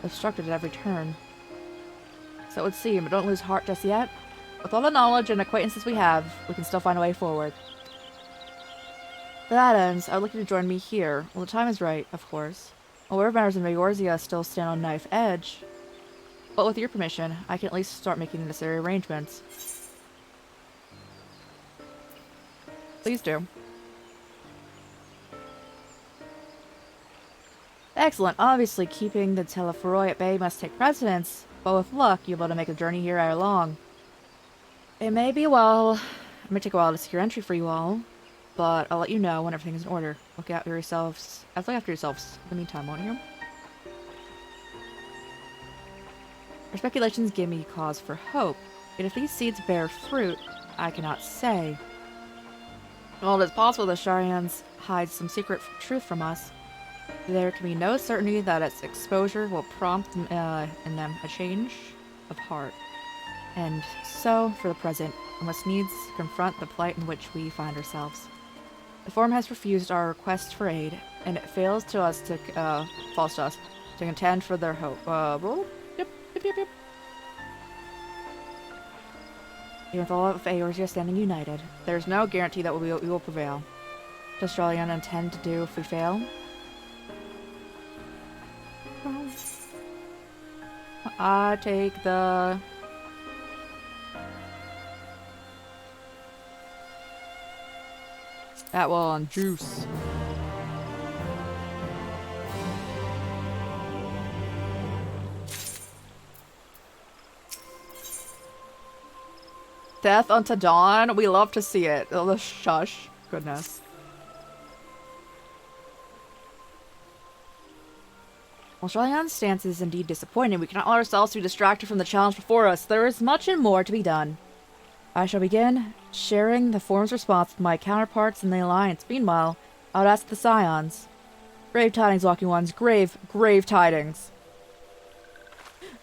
Obstructed at every turn. So it would seem, but don't lose heart just yet. With all the knowledge and acquaintances we have, we can still find a way forward. To that ends, I would like you to join me here. Well, the time is right, of course. Whatever matters in Eorzea still stand on knife edge. But with your permission, I can at least start making the necessary arrangements. Please do. Excellent. Obviously, keeping the Telephoroi at bay must take precedence, but with luck, you'll be able to make the journey here ere long. It may take a while to secure entry for you all, but I'll let you know when everything is in order. Look after yourselves in the meantime, won't you? Our speculations give me cause for hope, yet if these seeds bear fruit, I cannot say. While it is possible the Sharians hide some secret truth from us, there can be no certainty that its exposure will prompt in them a change of heart. And so, for the present, we must needs confront the plight in which we find ourselves. The Forum has refused our request for aid, and it falls to us to contend for their hope. Yep. Even with all of Eorzea standing united, there is no guarantee that we will prevail. What does Australian intend to do if we fail? I take the... that one, juice. Death unto dawn. We love to see it. Oh, the shush. Goodness. While Shyon's stance is indeed disappointing, we cannot let ourselves be distracted from the challenge before us. There is much and more to be done. I shall begin sharing the Forum's response with my counterparts in the Alliance. Meanwhile, I would ask the Scions. Grave tidings, Walking Ones. Grave tidings.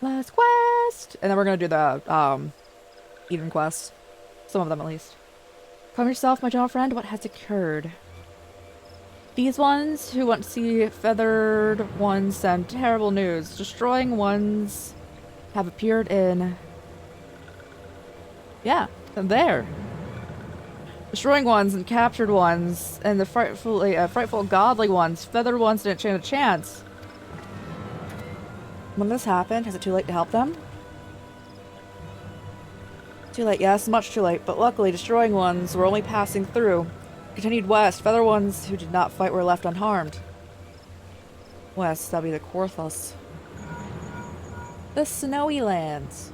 Last quest! And then we're gonna do the, even quests. Some of them, at least. Calm yourself, my gentle friend. What has occurred? These ones who want to see feathered ones send terrible news. Destroying ones have appeared in... Yeah, there. Destroying ones and captured ones, and the frightful godly ones. Feathered ones didn't stand a chance. When this happened, is it too late to help them? Too late, yes, much too late, but luckily destroying ones were only passing through. Continued west, feather ones who did not fight were left unharmed. West, that'll be the Korthos. The snowy lands.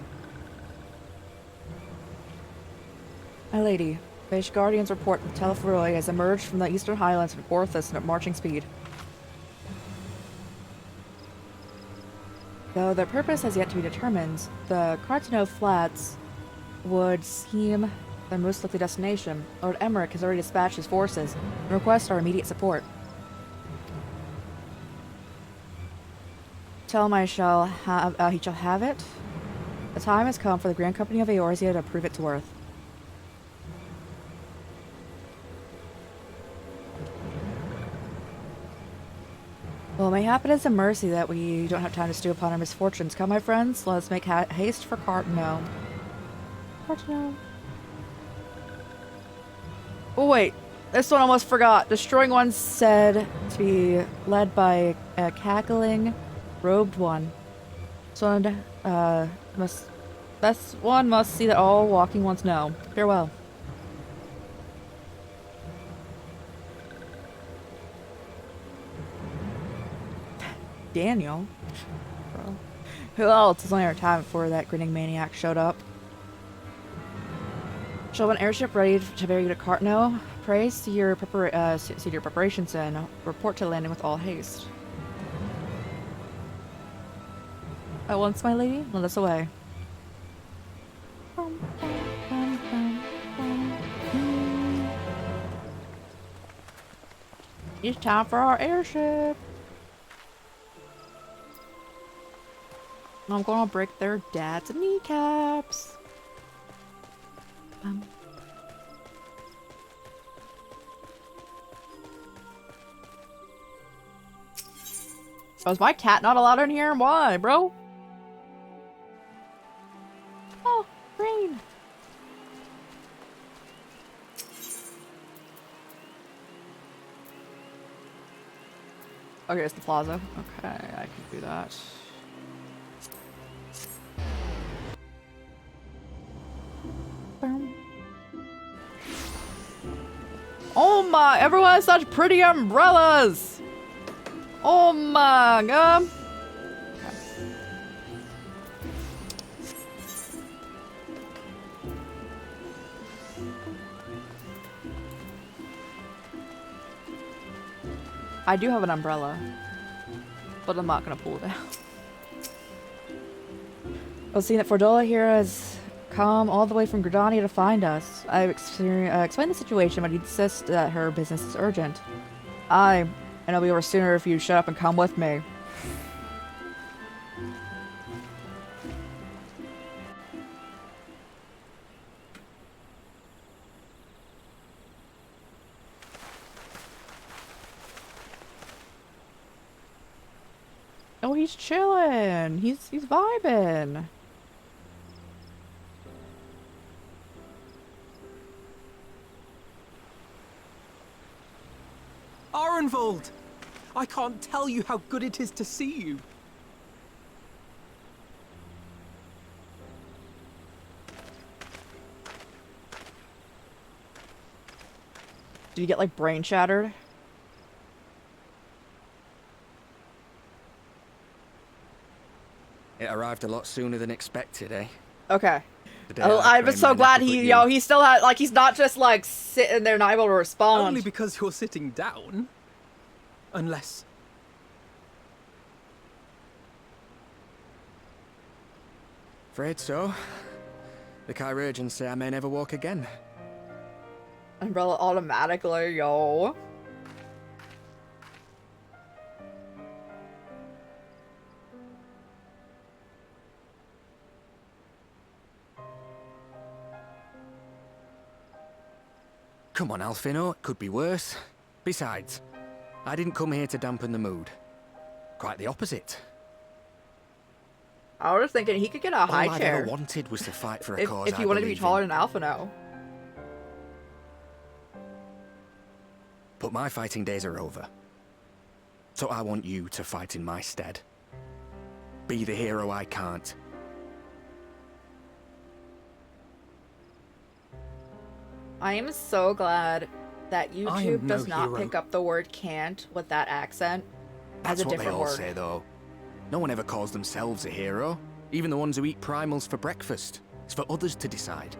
My lady, Beige Guardians report that Telefroi has emerged from the eastern highlands of Korthos at marching speed. Though their purpose has yet to be determined, the Cartano Flats would seem their most likely destination. Lord Emmerich has already dispatched his forces and requests our immediate support. Tell him he shall have it. The time has come for the Grand Company of Eorzea to prove its worth. Well, mayhap it is a mercy that we don't have time to stew upon our misfortunes. Come, my friends, let us make haste for Cartano. Cartano. Oh, wait. This one almost forgot. Destroying one said to be led by a cackling, robed one. So, this one must see that all walking ones know. Farewell. Daniel? Bro. Who else? It's only our time before that grinning maniac showed up. Shall have an airship ready to bear you to Cartano. Pray see your preparations and report to landing with all haste. At once, my lady, let us away. It's time for our airship. I'm gonna break their dad's kneecaps. Oh, is my cat not allowed in here? Why, bro? Oh, rain. Okay, it's the plaza. Okay, I can do that. Oh my, everyone has such pretty umbrellas! Oh my god! I do have an umbrella, but I'm not gonna pull it out. I was seeing that Fordola here has come all the way from Gridania to find us. I've explained the situation, but he insists that her business is urgent. And it'll be over sooner if you shut up and come with me. Oh, he's chilling. He's vibing.
Arenvold! I can't tell you how good it is to see you.
Did you get, like, brain shattered?
It arrived a lot sooner than expected, eh?
Okay. I'm just so glad he still had, like, he's not just, like, sitting there not able to respond.
Only because you're sitting down. Unless...
Afraid so. The chirurgeons say I may never walk again.
Umbrella automatically, yo.
Come on, Alfino, it could be worse. Besides, I didn't come here to dampen the mood. Quite the opposite.
I was thinking he could get a high
All
chair.
I ever wanted was to fight for a cause
if
I
he wanted to be
believe
taller
in.
than Alphino.
But my fighting days are over. So I want you to fight in my stead. Be the hero I can't.
I am so glad that YouTube does not
hero.
pick up the word can't with that accent as
That's
a
what they
different
all
word.
say, though. No one ever calls themselves a hero. Even the ones who eat primals for breakfast. It's for others to decide.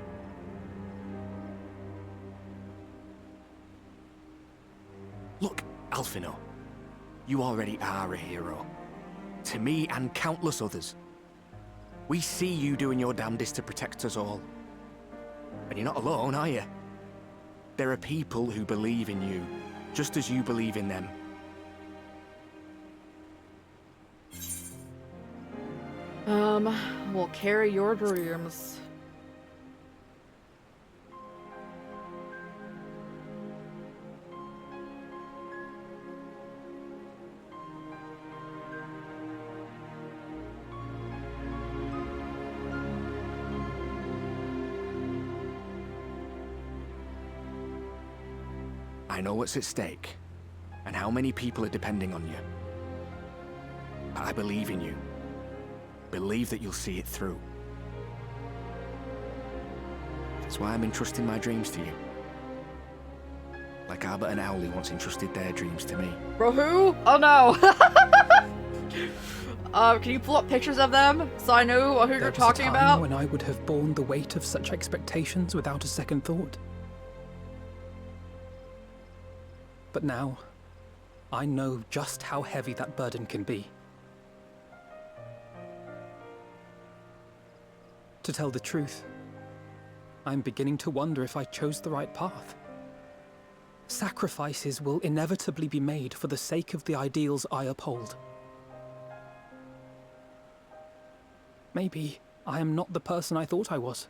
Look, Alfino. You already are a hero. To me and countless others. We see you doing your damnedest to protect us all. And you're not alone, are you? There are people who believe in you, just as you believe in them.
We'll carry your dreams.
I know what's at stake, and how many people are depending on you. But I believe in you. Believe that you'll see it through. That's why I'm entrusting my dreams to you. Like Albert and Owley once entrusted their dreams to me.
Bro, who? Oh no! Can you pull up pictures of them so I know who you're talking
There was a time
about?
when I would have borne the weight of such expectations without a second thought. But now, I know just how heavy that burden can be. To tell the truth, I'm beginning to wonder if I chose the right path. Sacrifices will inevitably be made for the sake of the ideals I uphold. Maybe I am not the person I thought I was.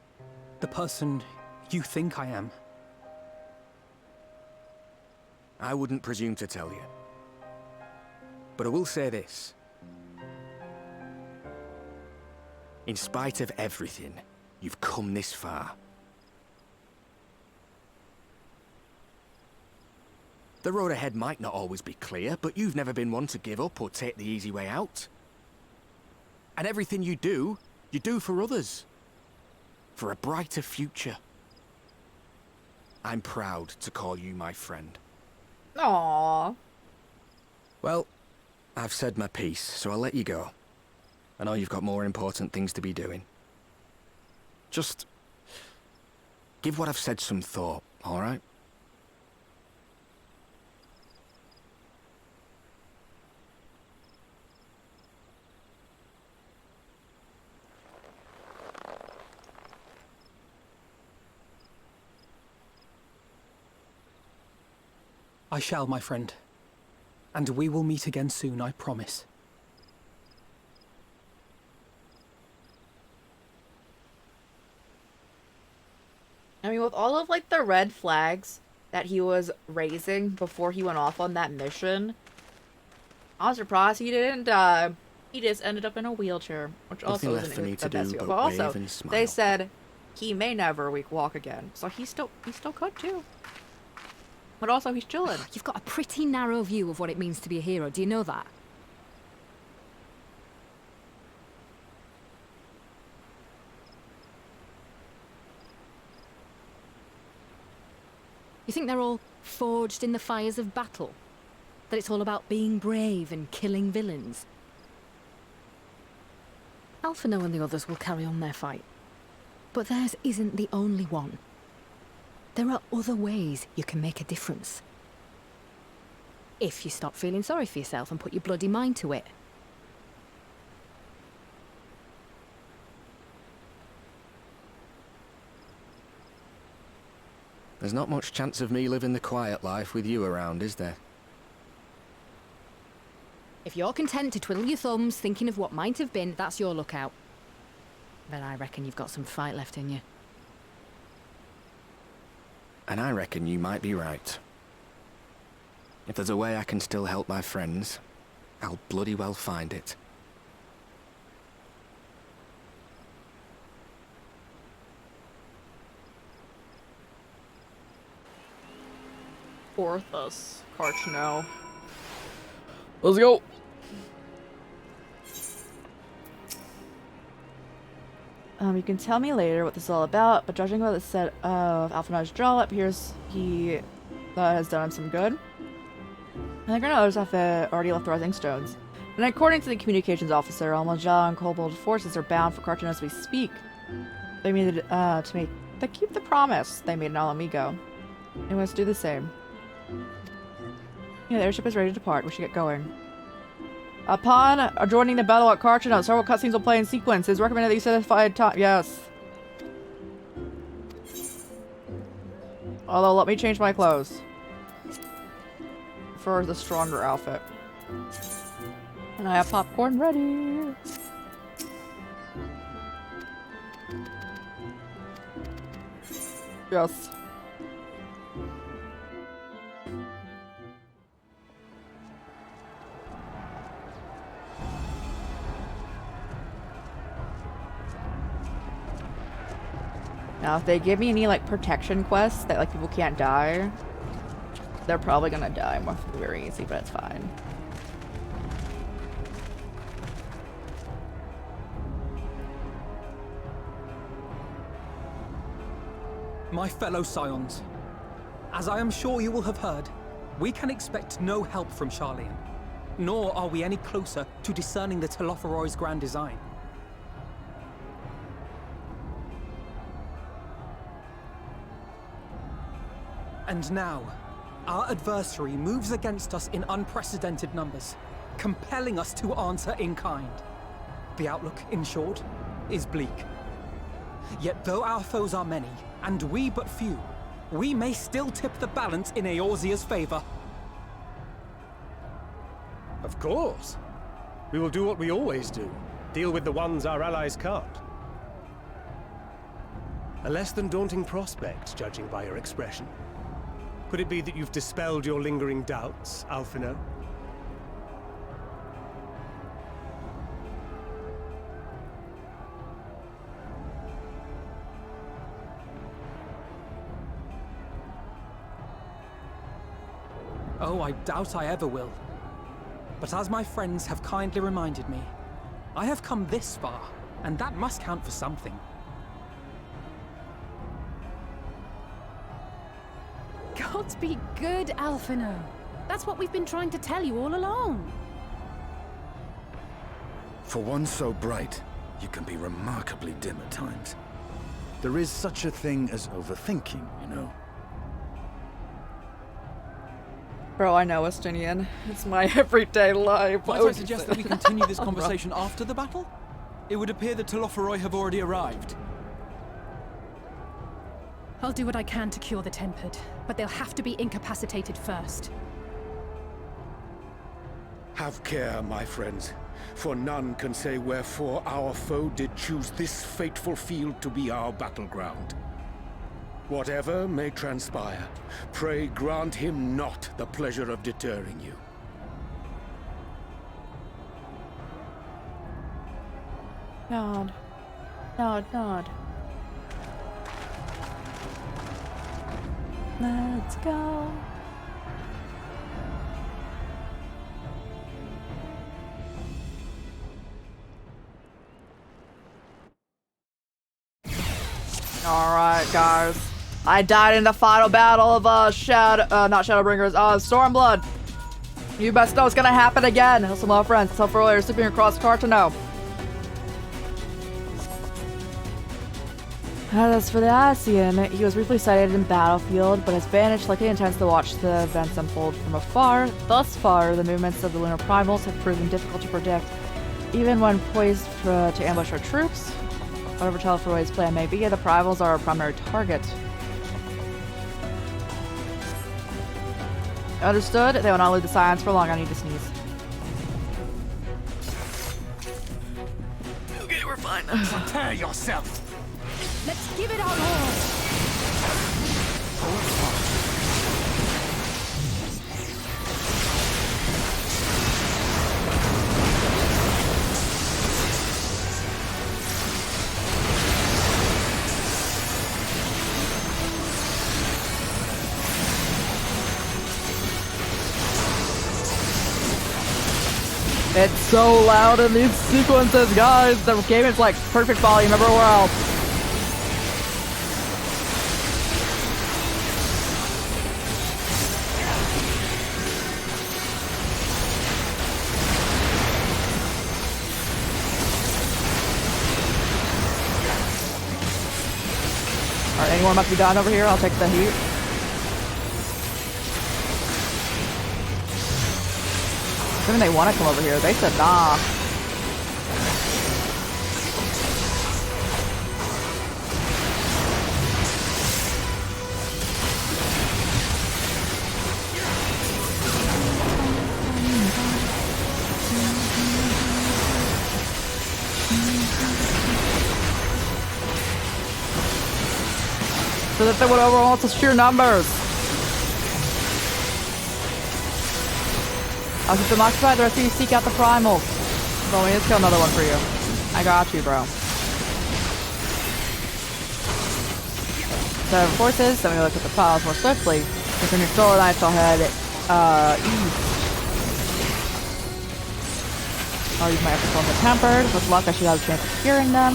The person you think I am.
I wouldn't presume to tell you. But I will say this. In spite of everything, you've come this far. The road ahead might not always be clear, but you've never been one to give up or take the easy way out. And everything you do for others. For a brighter future. I'm proud to call you my friend.
Aww.
Well, I've said my piece, so I'll let you go. I know you've got more important things to be doing. Just give what I've said some thought, all right?
I shall, my friend. And we will meet again soon, I promise.
I mean, with all of, like, the red flags that he was raising before he went off on that mission, I was surprised he didn't die. He just ended up in a wheelchair, which
Nothing
also
left
isn't
for me
the
to
best
do
feel.
but
But also,
wave and smile.
they said he may never walk again, so he still could too. But also, he's chilling.
You've got a pretty narrow view of what it means to be a hero. Do you know that? You think they're all forged in the fires of battle? That it's all about being brave and killing villains? Alphino and the others will carry on their fight. But theirs isn't the only one. There are other ways you can make a difference. If you stop feeling sorry for yourself and put your bloody mind to it.
There's not much chance of me living the quiet life with you around, is there?
If you're content to twiddle your thumbs thinking of what might have been, that's your lookout. But I reckon you've got some fight left in you.
And I reckon you might be right. If there's a way I can still help my friends, I'll bloody well find it.
Orthus. Carchno. Let's go! You can tell me later what this is all about, but judging by the set of Alphinaud's draw, it appears he has done him some good. And the Granados have already left the Rising Stones. And according to the communications officer, all Majal and Kobold forces are bound for Carchno as we speak. They made it, to keep the promise they made in Alamigo. We must do the same. Yeah, the airship is ready to depart. We should get going. Upon joining the battle at Carchno, several cutscenes will play in sequence. It is recommended that you satisfied time. Yes. Although, let me change my clothes for the stronger outfit. And I have popcorn ready. Yes. Now, if they give me any, like, protection quests that, like, people can't die, they're probably gonna die very easy, but it's fine.
My fellow Scions, as I am sure you will have heard, we can expect no help from Charlian, nor are we any closer to discerning the Telophoroi's grand design. And now, our adversary moves against us in unprecedented numbers, compelling us to answer in kind. The outlook, in short, is bleak. Yet though our foes are many, and we but few, we may still tip the balance in Eorzea's favor.
Of course. We will do what we always do. Deal with the ones our allies can't. A less than daunting prospect, judging by your expression. Could it be that you've dispelled your lingering doubts, Alphinaud?
Oh, I doubt I ever will. But as my friends have kindly reminded me, I have come this far, and that must count for something.
God be good, Alphinaud. That's what we've been trying to tell you all along.
For one so bright, you can be remarkably dim at times. There is such a thing as overthinking, you know.
Bro, I know, Estinian. It's my everyday life.
Might I suggest that we continue this conversation after the battle? It would appear that Telophoroi have already arrived.
I'll do what I can to cure the Tempered, but they'll have to be incapacitated first.
Have care, my friends, for none can say wherefore our foe did choose this fateful field to be our battleground. Whatever may transpire, pray grant him not the pleasure of deterring you.
Nod. Nod, nod. Let's go. Alright, guys. I died in the final battle of, not Shadowbringers, Stormblood. You best know it's gonna happen again. Some of my friends, Telophoroi are sweeping across Carchno. As for the Ascian, he was briefly sighted in battlefield, but has vanished, likely intends to watch the events unfold from afar. Thus far, the movements of the lunar primals have proven difficult to predict, even when poised to ambush our troops. Whatever Telophoroi's plan may be, the primals are our primary target. Understood? They will not leave the silence for long. I need to sneeze. Okay, we're fine.
Prepare yourself.
Let's give it our all.
It's so loud in these sequences, guys. The game is like perfect volume everywhere else. Alright, anyone about to be done over here? I'll take the heat. Assuming they want to come over here. They said nah. So that they would overall to sheer numbers. I'll keep them occupied, the rest of you seek out the primals. Well, we just kill another one for you. I got you, bro. 7 forces, so I'm gonna look at the files more swiftly. Because when your solar knights, I'll head east. I'll use my efforts on the tempered. With luck, I should have a chance of securing them.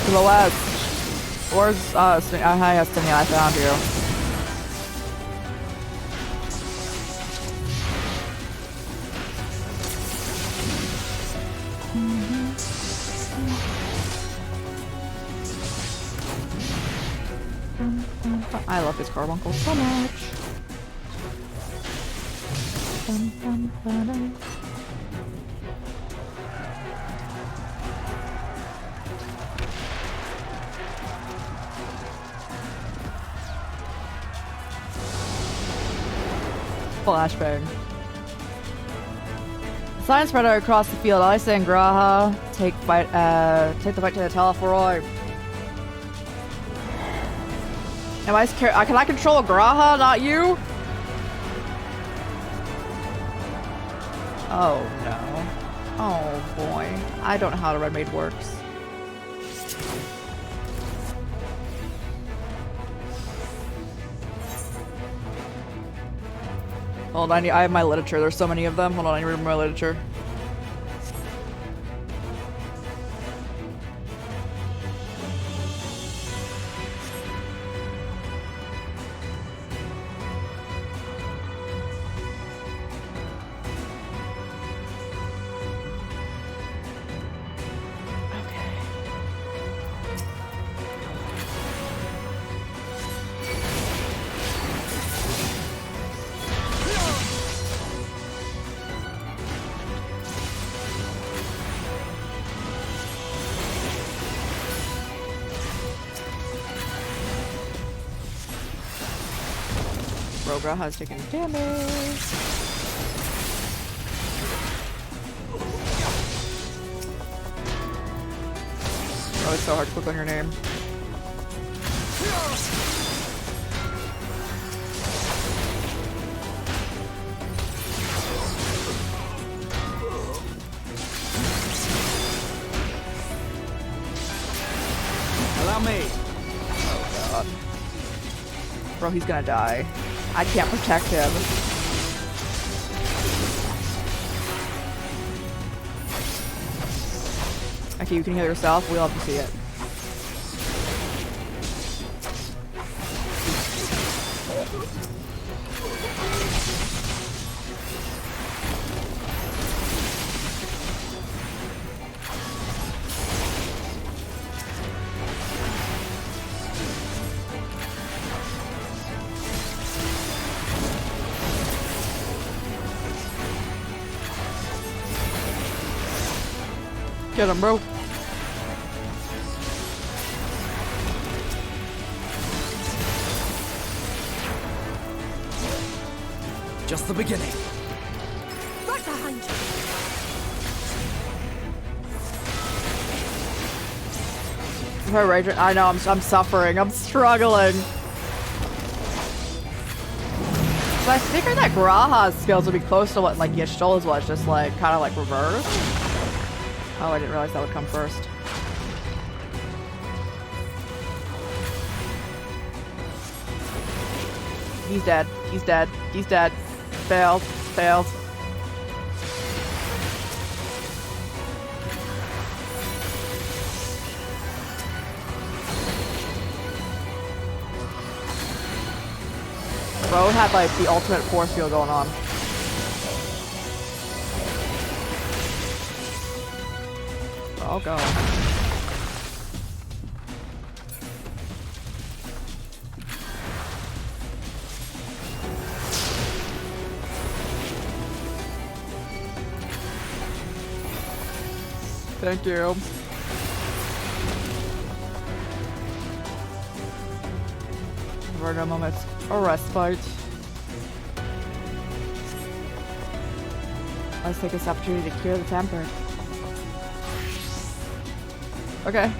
To the west. Where's, hi, Estimia, I found you. I love this carbuncle so much. Flashbang. Sign spreader across the field. I say Graha. Take the fight to the Telephoroi. Am I scared? Can I control Graha, not you? Oh no. Oh boy. I don't know how the Red Maid works. Hold on, I have my literature. There's so many of them. Hold on, I need to read my literature. Graha is taking damage. Oh, it's so hard to click on your name.
Allow me.
Oh god. Bro, he's gonna die. I can't protect him. Okay, you can heal yourself. We'll have to see it. Get him, bro.
just the beginning.
Right behind you.
Her rage. I know. I'm suffering. I'm struggling. So I figured that Graha's skills would be close to what like Y'shtola's was, just like kind of like reversed. Oh, I didn't realize that would come first. He's dead. He's dead. He's dead. Failed. Failed. Bro had like the ultimate force field going on. I'll go. Thank you. For a moment, a respite. Let's take this opportunity to cure the temper. Okay.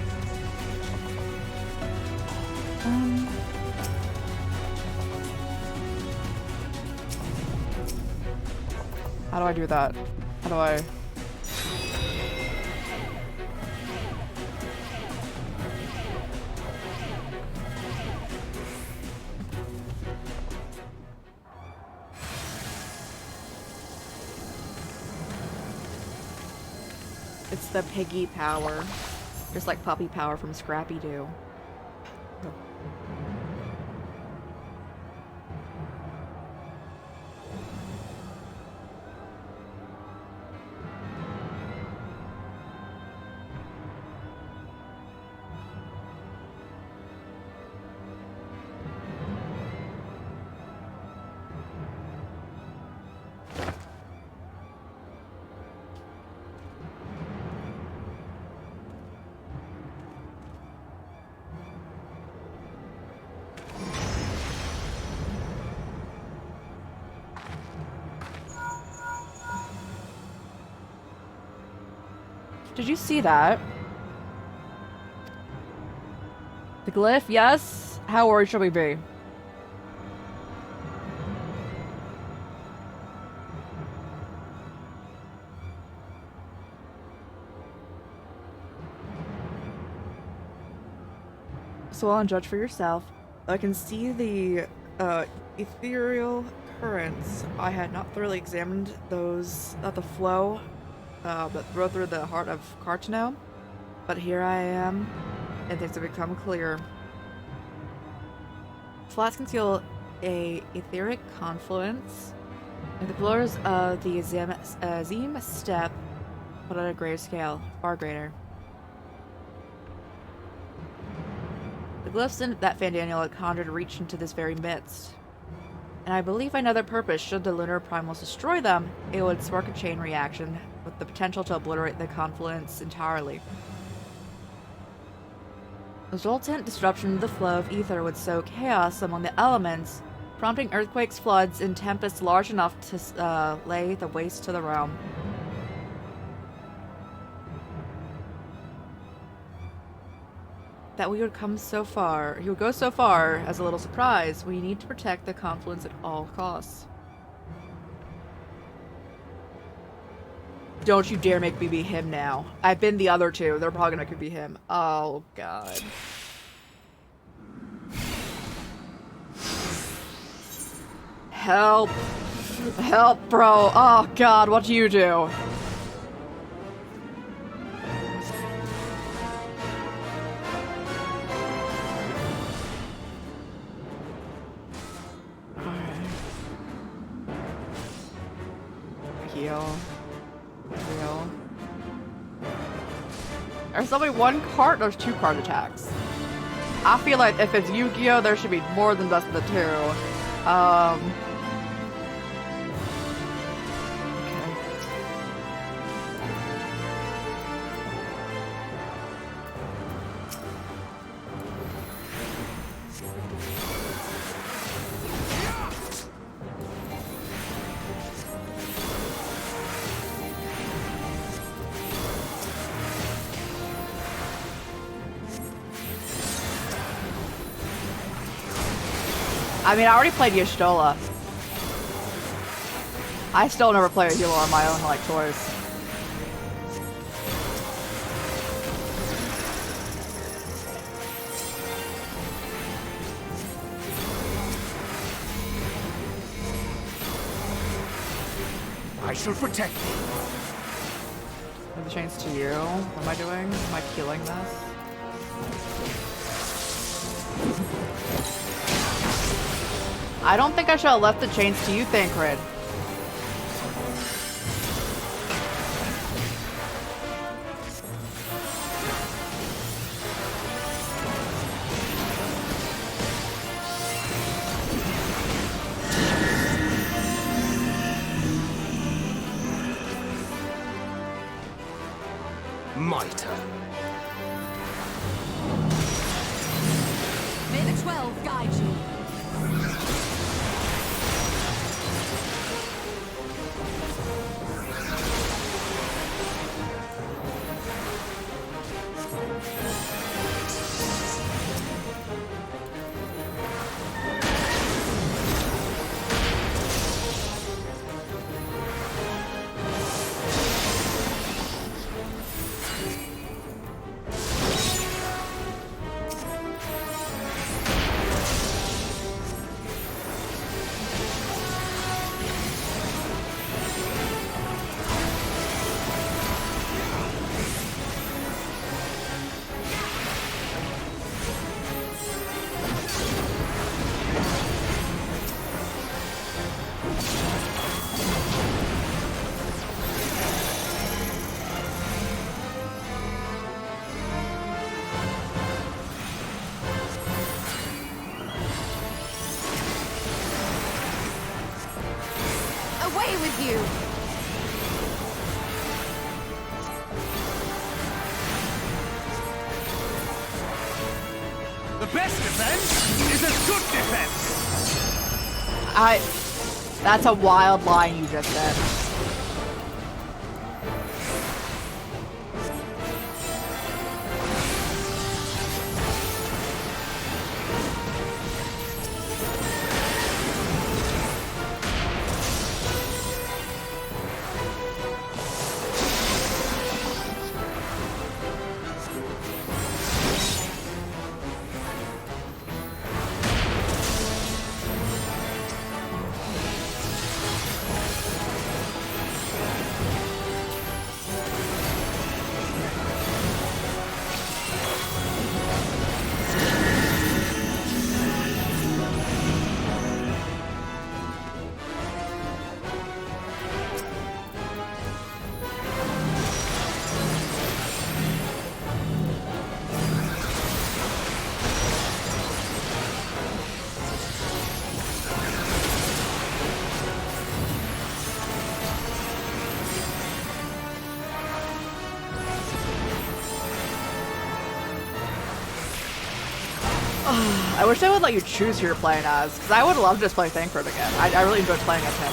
How do I do that? How do I... It's the piggy power. Just like puppy power from Scrappy-Doo. Did you see that? The glyph, yes? How worried should we be? So I'll judge for yourself. I can see the ethereal currents. I had not thoroughly examined those at the flow that throw through the heart of Cartano, but here I am, and things have become clear. Flats conceal a etheric confluence, and the pillars of the Azim step, but on a greater scale, far greater. The glyphs that Fandaniel had conjured reach into this very midst, and I believe another purpose. Should the lunar primals destroy them, it would spark a chain reaction with the potential to obliterate the confluence entirely. Resultant disruption of the flow of ether would sow chaos among the elements, prompting earthquakes, floods, and tempests large enough to lay the waste to the realm. That we would come so far, he would go so far as a little surprise. We need to protect the confluence at all costs. Don't you dare make me be him now. I've been the other two. They're probably gonna be him. Oh, God. Help. Help, bro. Oh, God, what do you do? Heal. Heal. There's only one card, there's 2 card attacks. I feel like if it's Yu-Gi-Oh, there should be more than just the 2. I mean, I already played Y'shtola. I still never play a healer on my own, like, choice.
I shall protect thee.
Give the chains to you. What am I doing? Am I killing this? I don't think I should have left the chains to you, Thancred.
My turn.
May the 12 guide you. Away with you!
The best defense is a good defense.
That's a wild line you just said. I wish they would let you choose who you're playing as, because I would love to just play Thancred again. I really enjoyed playing as him.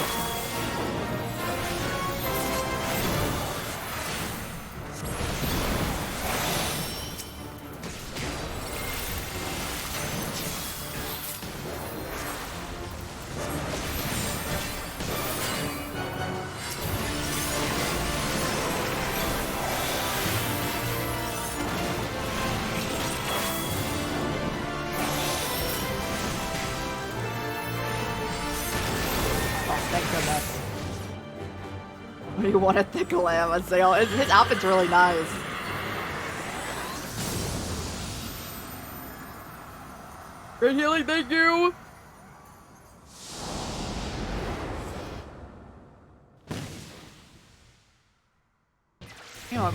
You want to tickle him and say, oh, his outfit's really nice. Great healing, thank you!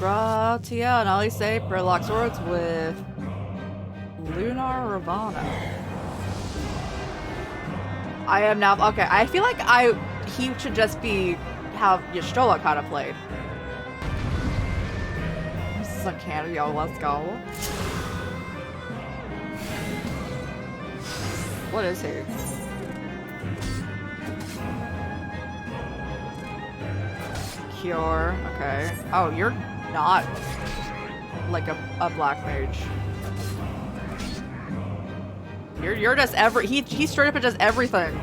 Gratia and Ali say Perlock Swords with Lunar Ravana. I am now okay. I feel like he should just be how Y'shtola kind of played. This is uncanny, yo, let's go. What is he? Cure, okay. Oh, you're not like a black mage. You're just he straight up does everything.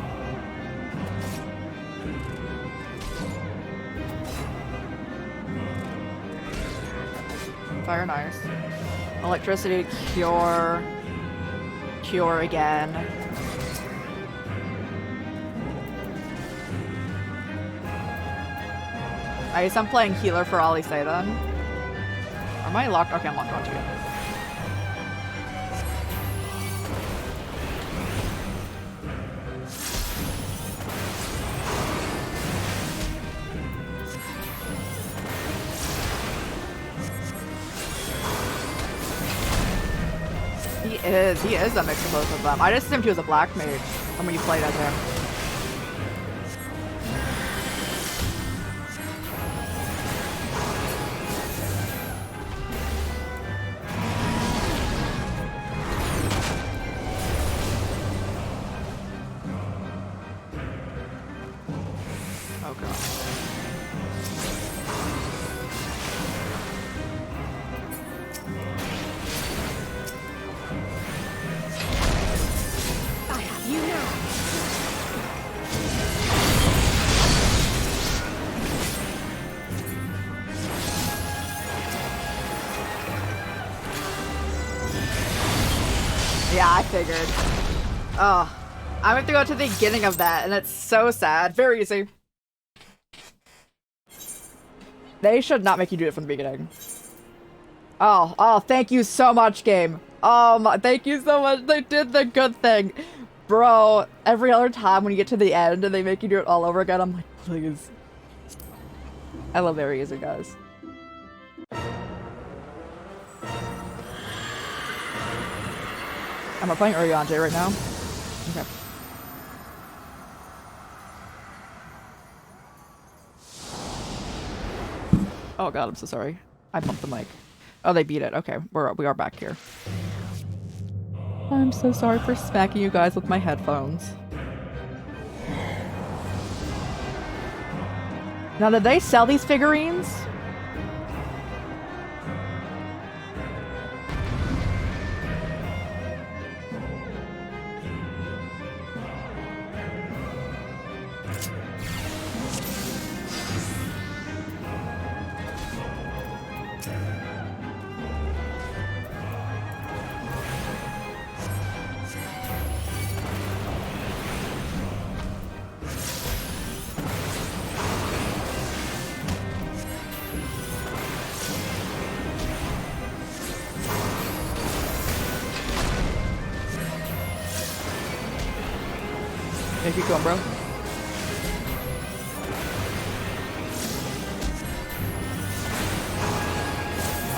Fire nice. Electricity cure. Cure again. I guess I'm playing healer for Ollie Say then. Or am I locked? Okay, I'm locked onto you. He is a mix of both of them. I just assumed he was a black mage when you played as him. Oh god. Yeah, I figured. Oh, I have to go to the beginning of that, and it's so sad. Very easy. They should not make you do it from the beginning. Oh, thank you so much, game. Thank you so much. They did the good thing. Bro, every other time when you get to the end and they make you do it all over again, I'm like, please. I love very easy, guys. Am I playing Urianger right now? Okay. Oh god, I'm so sorry. I bumped the mic. Oh, they beat it. Okay, we are back here. I'm so sorry for smacking you guys with my headphones. Now, did they sell these figurines? Yeah, keep going, bro.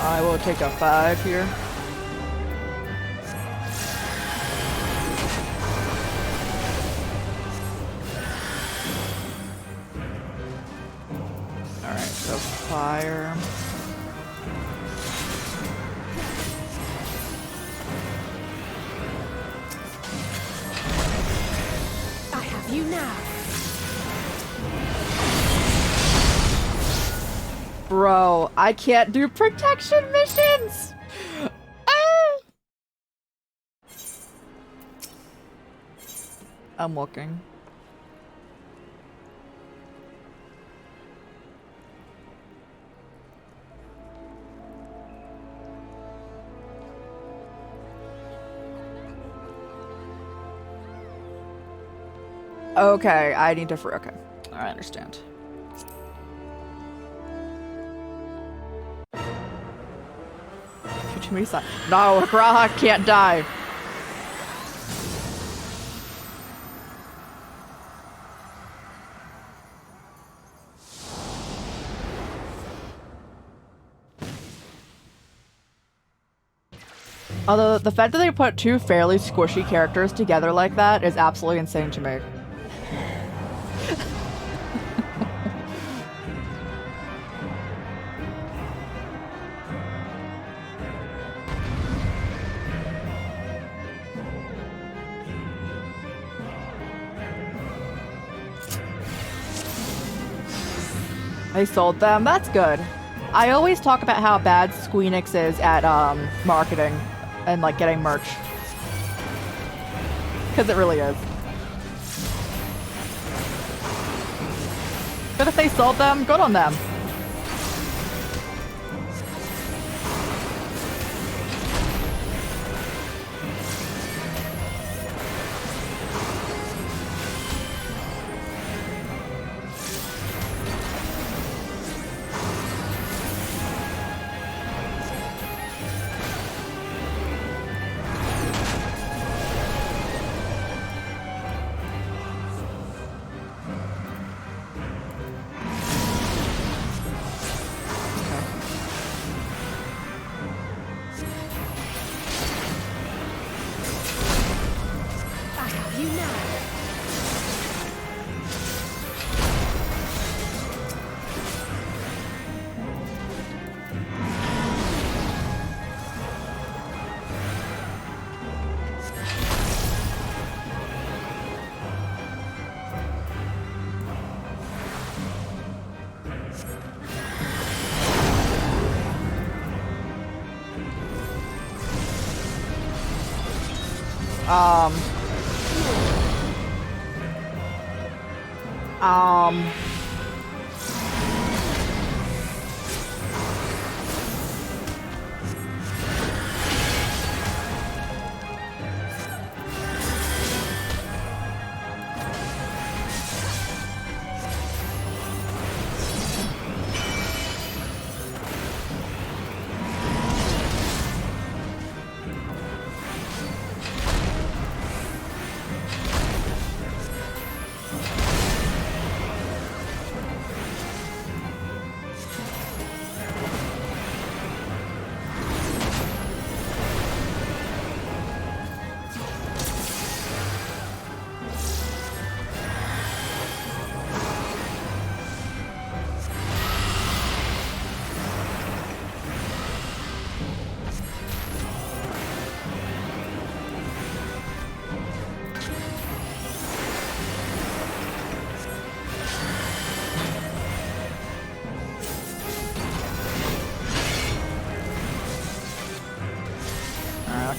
I will take a 5 here. Alright, so fire.
You now.
Bro, I can't do protection missions! Ah! I'm looking. Okay, I need to okay. I understand. Too many signs. No, Graha can't die. Although the fact that they put two fairly squishy characters together like that is absolutely insane to me. They sold them? That's good. I always talk about how bad Squeenix is at marketing and like getting merch. Because it really is. But if they sold them, good on them.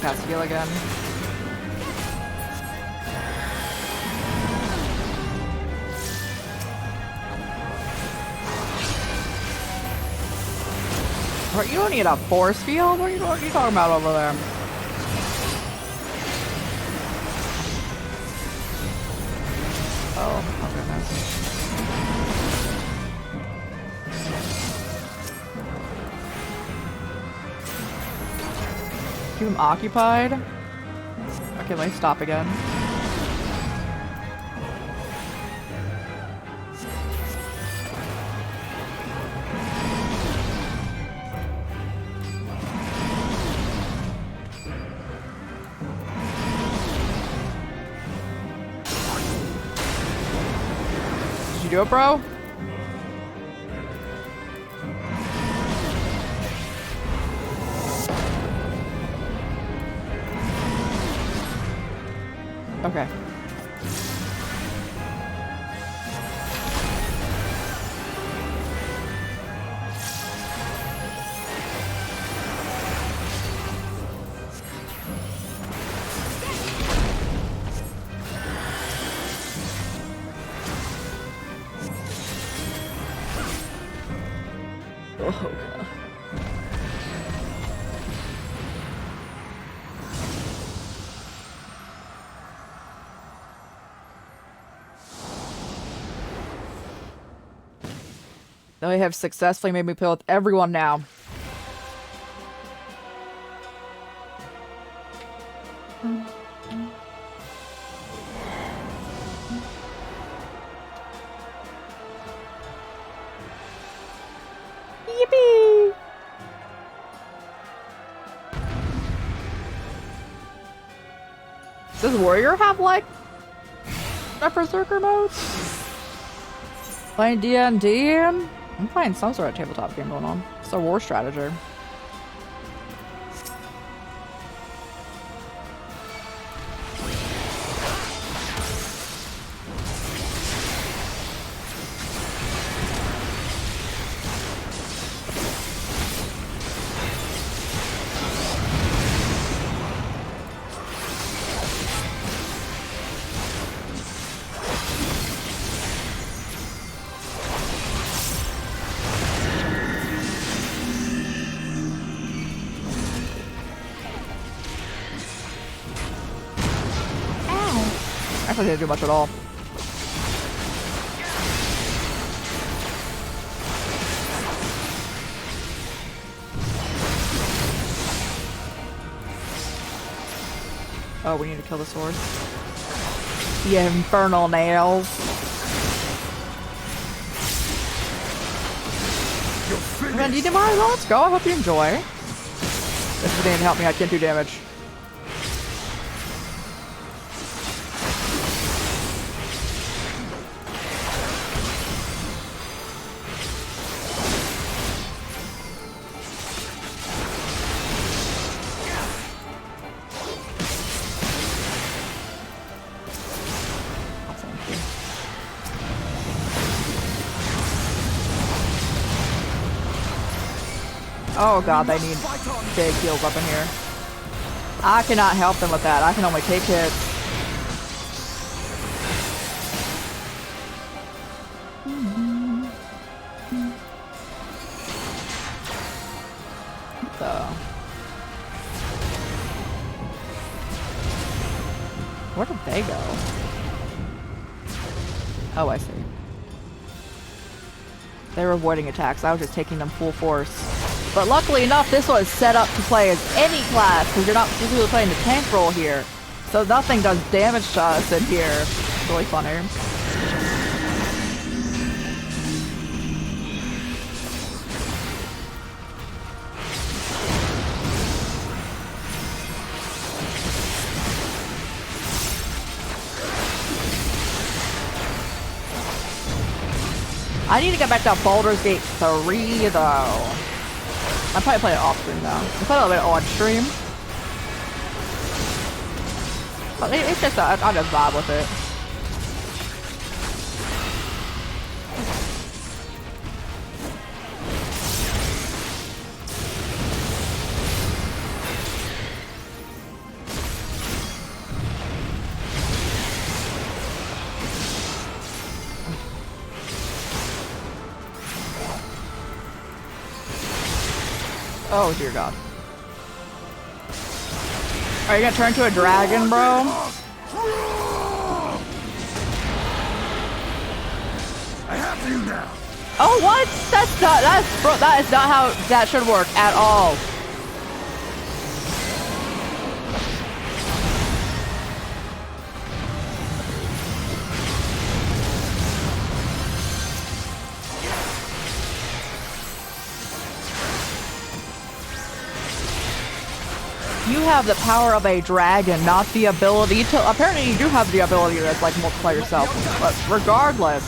Cast heal again. Right, you don't need a force field? What are you talking about over there? Oh, okay, nice. Keep him occupied. Okay, let me stop again. Did you do it, bro? Okay. Oh, God. They have successfully made me play with everyone now. Yippee! Does Warrior have, like, a Berserker mode? Playing D&D? I'm playing some sort of tabletop game going on. It's a war strategy. Actually didn't do much at all. Oh, we need to kill the sword. The infernal nails. Man, you demonic, let's go. I hope you enjoy. This didn't help me. I can't do damage. Oh god, they need big heals up in here. I cannot help them with that. I can only take hits. What the? Where did they go? Oh, I see. They were avoiding attacks. I was just taking them full force. But luckily enough, this was set up to play as any class, because you're not specifically playing the tank role here. So nothing does damage to us in here. It's really funny. I need to get back to Baldur's Gate 3 though. I'll probably play it off stream now. I'll play a little bit on stream. But it's just, I'll just vibe with it. Oh dear god. Are you gonna turn into a dragon, bro?
I have you now.
Oh what? That is not how that should work at all. You have the power of a dragon, not the ability to. Apparently, you do have the ability to like multiply yourself, but regardless.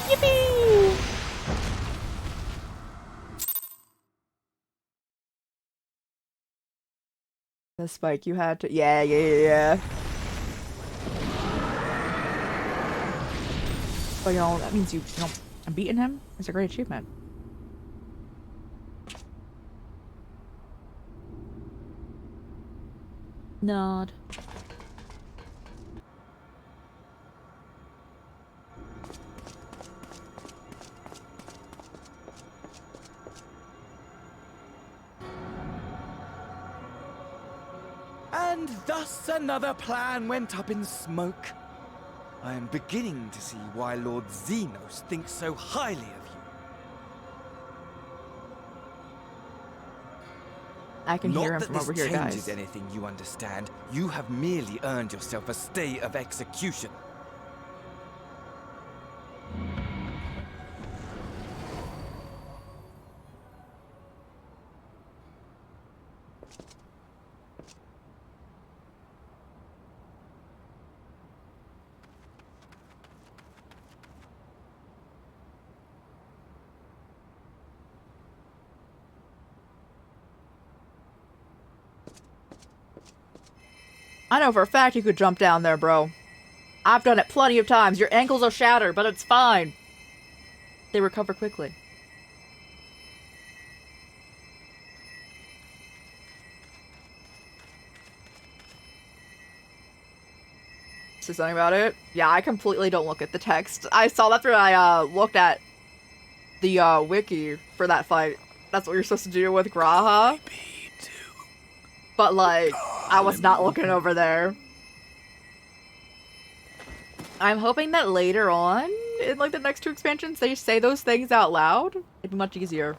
Yippee! The spike you had to. Yeah. But you know, that means you know, beating him is a great achievement. Nod.
And thus another plan went up in smoke. I am beginning to see why Lord Xenos thinks so highly of you.
I can hear him from over here, guys.
Not that this changes anything you understand. You have merely earned yourself a stay of execution.
I know for a fact you could jump down there, bro. I've done it plenty of times. Your ankles are shattered, but it's fine. They recover quickly. Say something about it? Yeah, I completely don't look at the text. I saw that through I looked at the wiki for that fight. That's what you're supposed to do with Graha. But like, I was not looking over there. I'm hoping that later on, in like the next 2 expansions, they say those things out loud. It'd be much easier.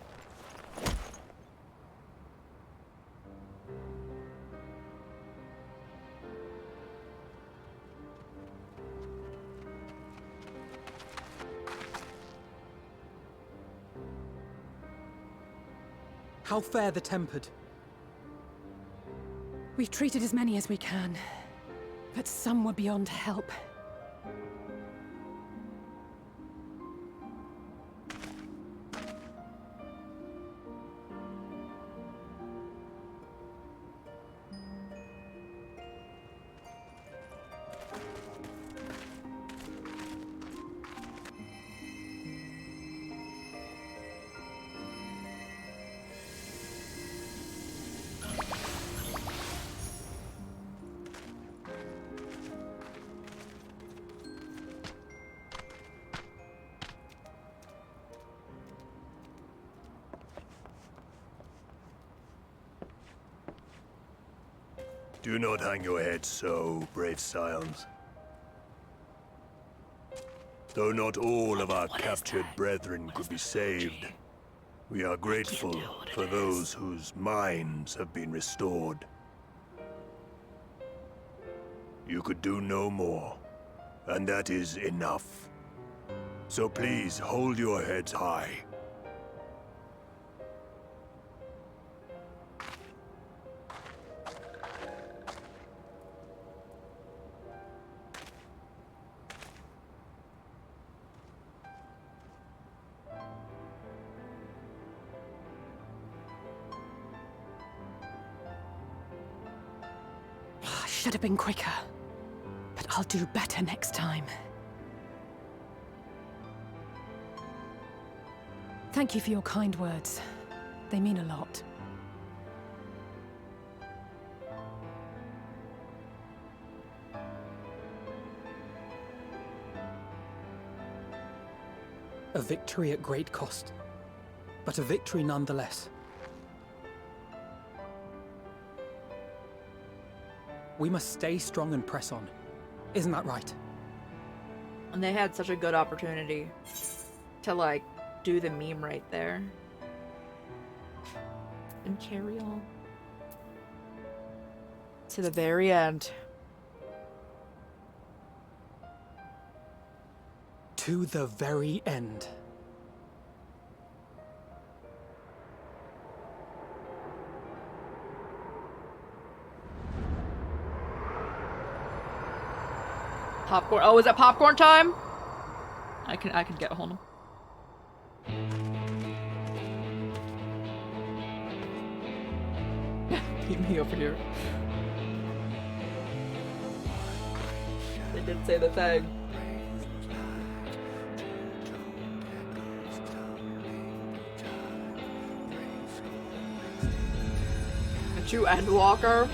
How fare the tempered?
We've treated as many as we can, but some were beyond help.
Do not hang your head so, brave scions. Though not all of our captured brethren could be saved, we are grateful for those whose minds have been restored. You could do no more, and that is enough. So please hold your heads high.
Should have been quicker, but I'll do better next time. Thank you for your kind words. They mean a lot.
A victory at great cost, but a victory nonetheless. We must stay strong and press on. Isn't that right?
And they had such a good opportunity to, like, do the meme right there. And carry on. To the very end.
To the very end.
Popcorn. Oh, is it popcorn time? I can get a hold of him. Keep me over here. They did say the thing. Did you end Walker?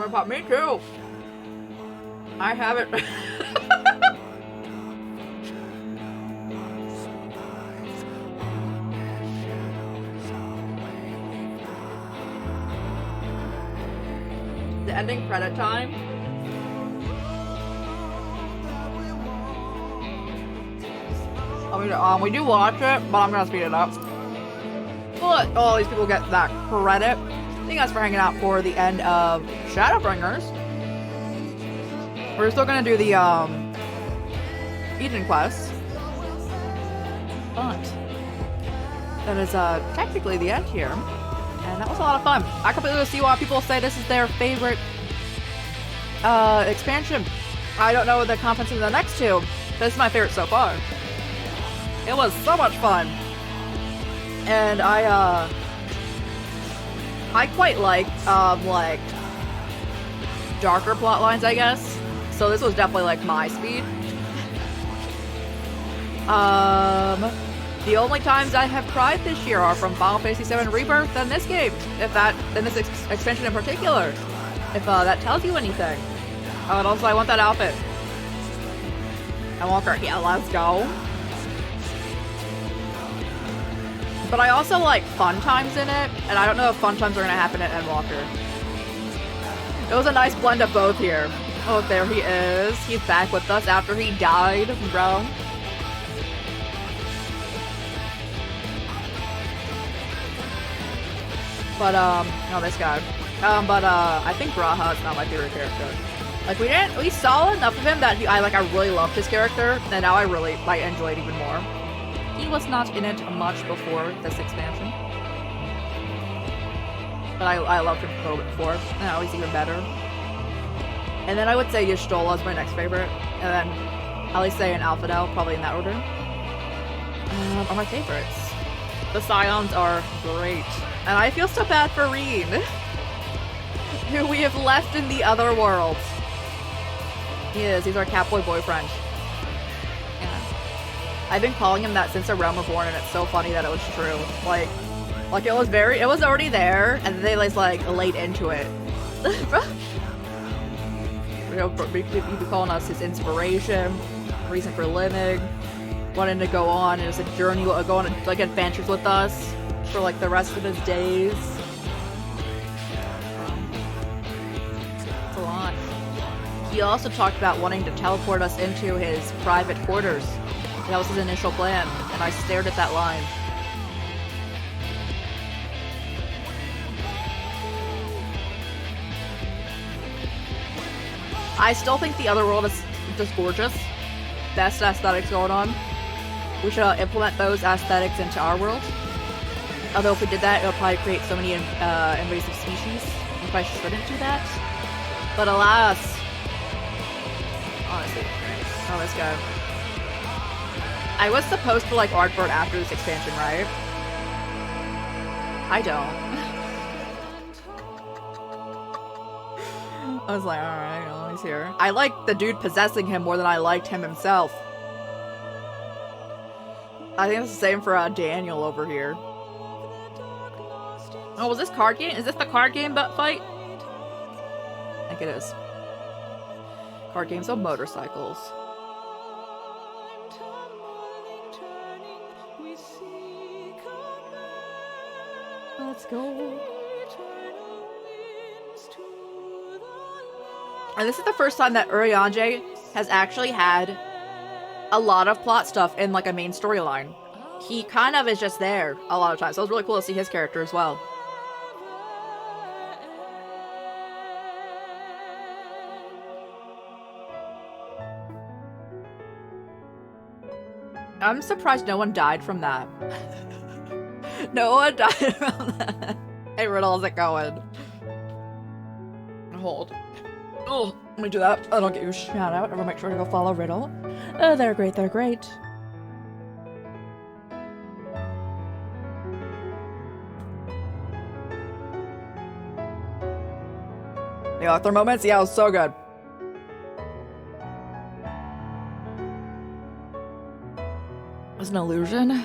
Pop, me too. I have it. The ending credit time. I mean, we do watch it, but I'm gonna speed it up. But all these people get that credit. Thank you guys for hanging out for the end of Shadowbringers. We're still gonna do the Eden quest, but that is technically the end here, and that was a lot of fun. I completely see why people say this is their favorite expansion. I don't know the contents of the next 2, but this is my favorite so far. It was so much fun, and I quite like darker plot lines, I guess. So this was definitely like my speed. The only times I have cried this year are from Final Fantasy VII Rebirth and this game. In this expansion in particular. If that tells you anything. Oh, and also I want that outfit. Walker, yeah, let's go. But I also like fun times in it, and I don't know if fun times are gonna happen at Endwalker. It was a nice blend of both here. Oh, there he is. He's back with us after he died, bro. But, no, this guy. I think Braha is not my favorite character. Like, we saw enough of him that I really loved his character, and now I enjoy it even more. He was not in it much before this expansion. But I loved him a little bit before, and now he's even better. And then I would say Y'shtola is my next favorite, and then Alice and Alphadel, probably in that order, are my favorites. The Scions are great. And I feel so bad for Reen, who we have left in the other world. He's our Catboy boyfriend. Yeah. I've been calling him that since A Realm Reborn, and it's so funny that it was true. Like it was already there, and then they like laid into it. He be calling us his inspiration, reason for living, wanting to go on his journey, go on like adventures with us for like the rest of his days. It's a lot. He also talked about wanting to teleport us into his private quarters. That was his initial plan, and I stared at that line. I still think the other world is just gorgeous. Best aesthetics going on. We should implement those aesthetics into our world. Although if we did that, it would probably create so many invasive species. We probably shouldn't do that. But alas. Honestly. Oh, this guy. I was supposed to like Artburn after this expansion, right? I don't. I was like, alright, well, he's here. I liked the dude possessing him more than I liked him himself. I think it's the same for Daniel over here. Oh, was this card game? Is this the card game fight? I think it is. Card games on motorcycles. Let's go. And this is the first time that Urianger has actually had a lot of plot stuff in like a main storyline. He kind of is just there a lot of times. So it was really cool to see his character as well. I'm surprised no one died from that. No one died from that. Hey Riddle, how's it going? Hold. Oh, let me do that. I don't get you a shout out. Everyone make sure to go follow Riddle. Oh, they're great, they're great. The author moments? Yeah, it was so good. It was an illusion.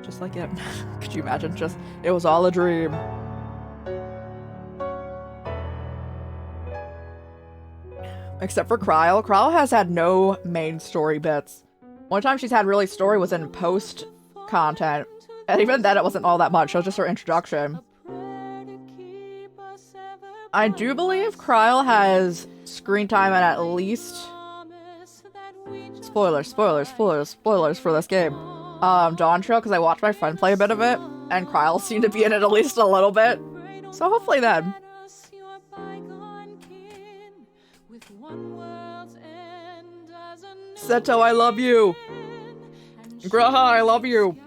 Just like it. Could you imagine? It was all a dream. Except for Kryl. Kryl has had no main story bits. One time she's had really story was in post content. And even then it wasn't all that much. It was just her introduction. I do believe Kryl has screen time at least... Spoilers for this game. Dawn Trail, because I watched my friend play a bit of it, and Kryl seemed to be in it at least a little bit. So hopefully then. Seto, I love you! Graha, I love you!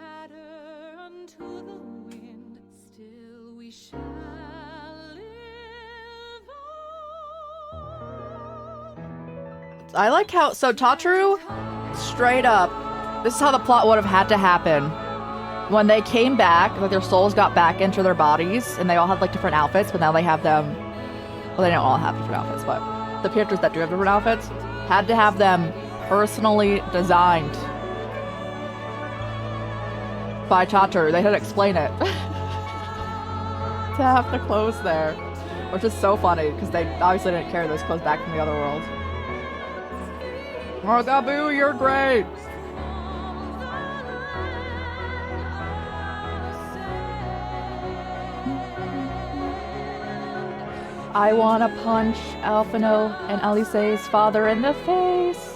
I like how, so Tataru, straight up, this is how the plot would have had to happen. When they came back, like their souls got back into their bodies, and they all had like different outfits, but now they have them, well they don't all have different outfits, but the characters that do have different outfits, had to have them personally designed by Tatur. They didn't explain it. To have the clothes there. Which is so funny, because they obviously didn't carry those clothes back from the other world. Oh, Gabu, you're great! I wanna punch Alphino and Alice's father in the face!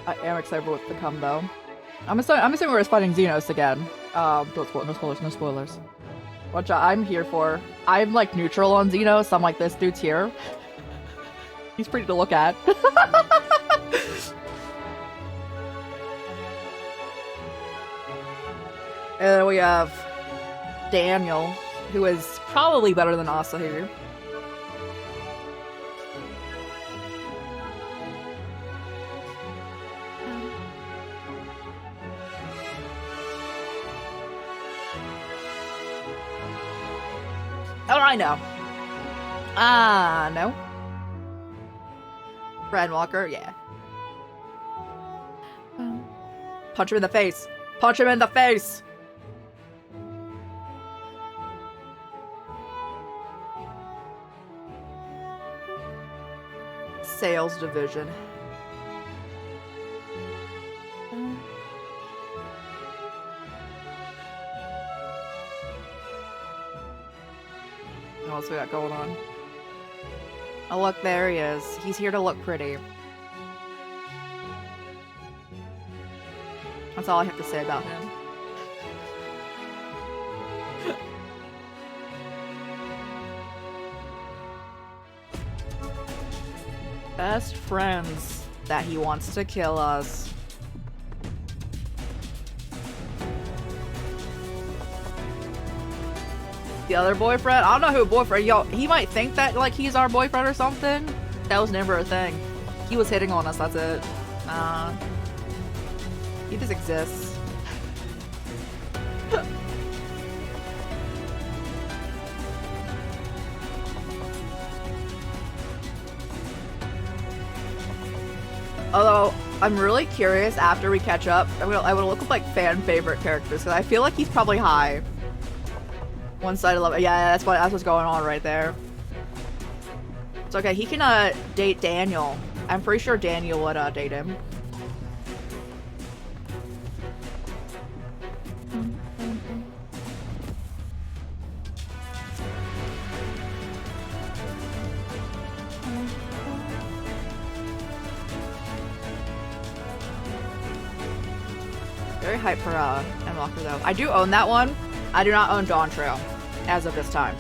I am excited for what's to come, though. I'm assuming we're just fighting Xenos again. No spoilers, no spoilers. Which I'm here for. I'm, like, neutral on Xenos. I'm like, this dude's here. He's pretty to look at. And then we have Daniel, who is probably better than Asa here. Oh, I know. No. Brad Walker, yeah. Punch him in the face. Punch him in the face! Sales division. What else we got going on? Oh look, there he is. He's here to look pretty. That's all I have to say about him. Best friends that he wants to kill us. The other boyfriend? I don't know who boyfriend. Yo, he might think that like he's our boyfriend or something. That was never a thing. He was hitting on us, that's it. Nah. He just exists. Although, I'm really curious after we catch up. I would look up like fan favorite characters because I feel like he's probably high. One side of love. Yeah, that's what's going on right there. It's okay. He can date Daniel. I'm pretty sure Daniel would date him. Very hype for Endwalker though. I do own that one. I do not own Dawn Trail as of this time.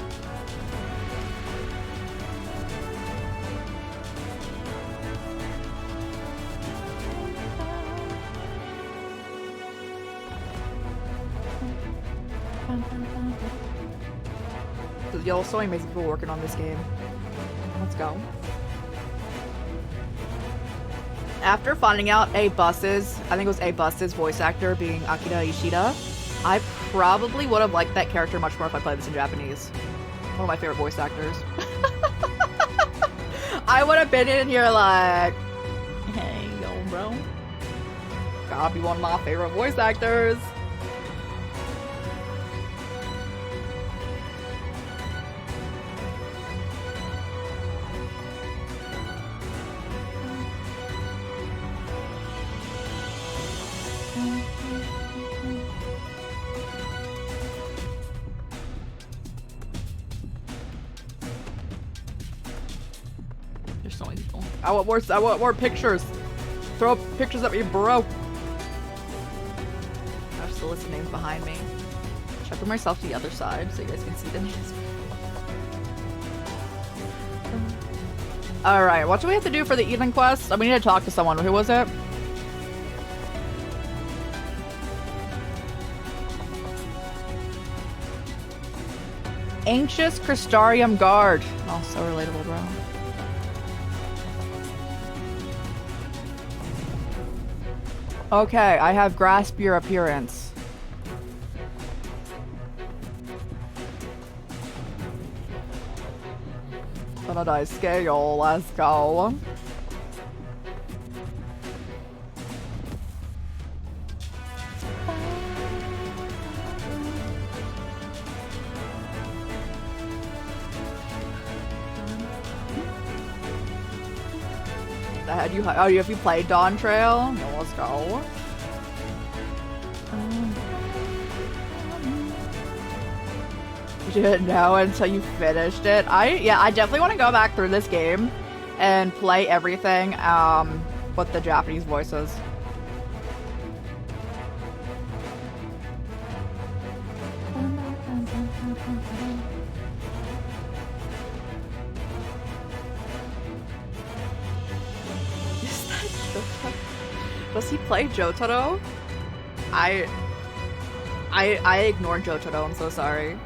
There's yellow so amazing people working on this game. Let's go. After finding out I think it was A-Bus's voice actor being Akira Ishida, I probably would have liked that character much more if I played this in Japanese. One of my favorite voice actors. I would have been in here like, hey, yo, bro. Gotta be one of my favorite voice actors. I want more pictures. Throw pictures at me, bro. I have to list names behind me. Check myself to the other side so you guys can see the names. Alright, what do we have to do for the evening quest? We need to talk to someone. Who was it? Anxious Crystarium Guard. Oh, so relatable, bro. Okay, I have grasp your appearance. On a nice scale, let's go. Have you played Dawn Trail? No, let's go. You didn't know until you finished it. I definitely want to go back through this game and play everything with the Japanese voices. Does he play Jotaro? I ignored Jotaro, I'm so sorry.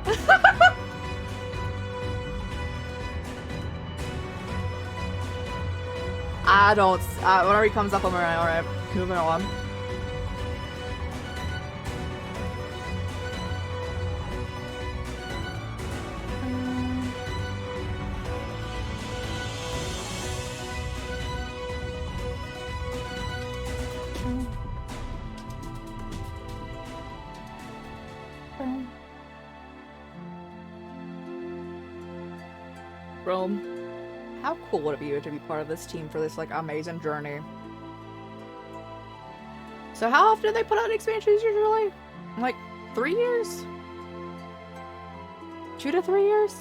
I don't, whenever he comes up, I'm alright, moving on. Rome, how cool would it be to be part of this team for this like amazing journey? So how often do they put out expansions usually? Like 3 years? 2 to 3 years?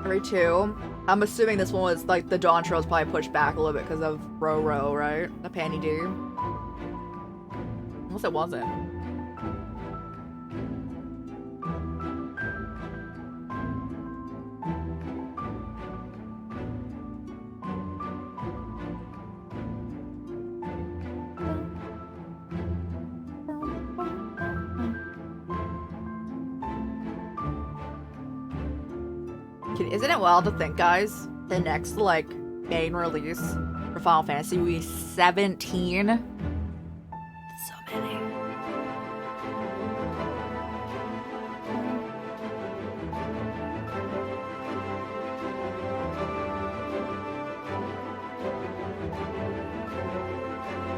Every 2. I'm assuming this one was like the Dawn Trail was probably pushed back a little bit because of Ro, right? The Panty D. Unless it wasn't. Isn't it wild to think, guys? The next, like, main release for Final Fantasy will be 17? That's so many.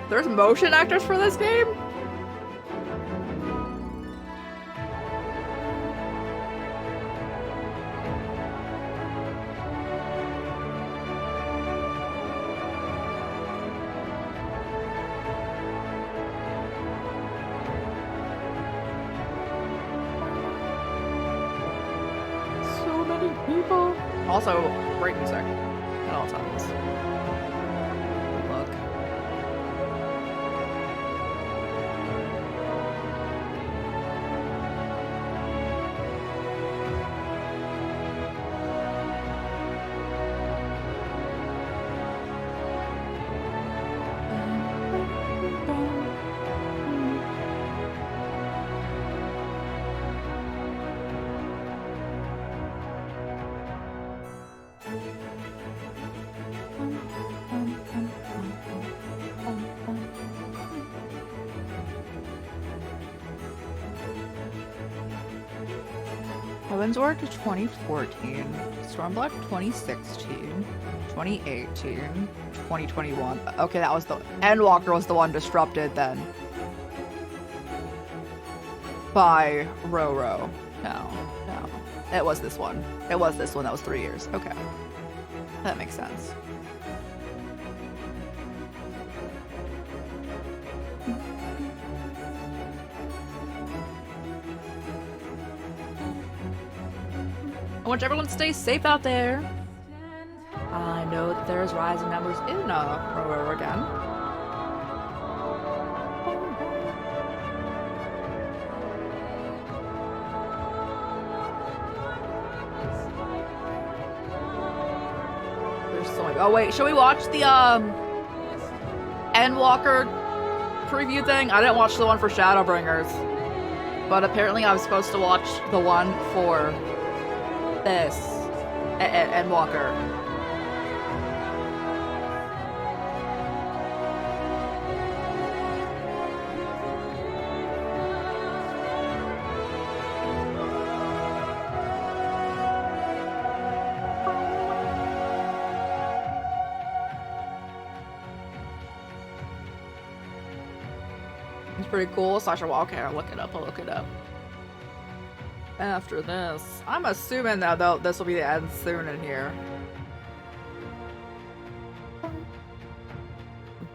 There's motion actors for this game? Also, great music at all times. Look. Heavensward 2014, Stormblood 2016, 2018, 2021. Okay, that was the Endwalker was the one disrupted then by Ro. No. It was this one. It was this one. That was 3 years. Okay. That makes sense. I want everyone to stay safe out there. I know that there's rising numbers in Ro again. There's so many. Oh wait, should we watch the Endwalker preview thing? I didn't watch the one for Shadowbringers, but apparently I was supposed to watch the one for this Endwalker. It's pretty cool. Sasha Walker. I'll look it up. I'll look it up. After this, I'm assuming that though this will be the end soon in here.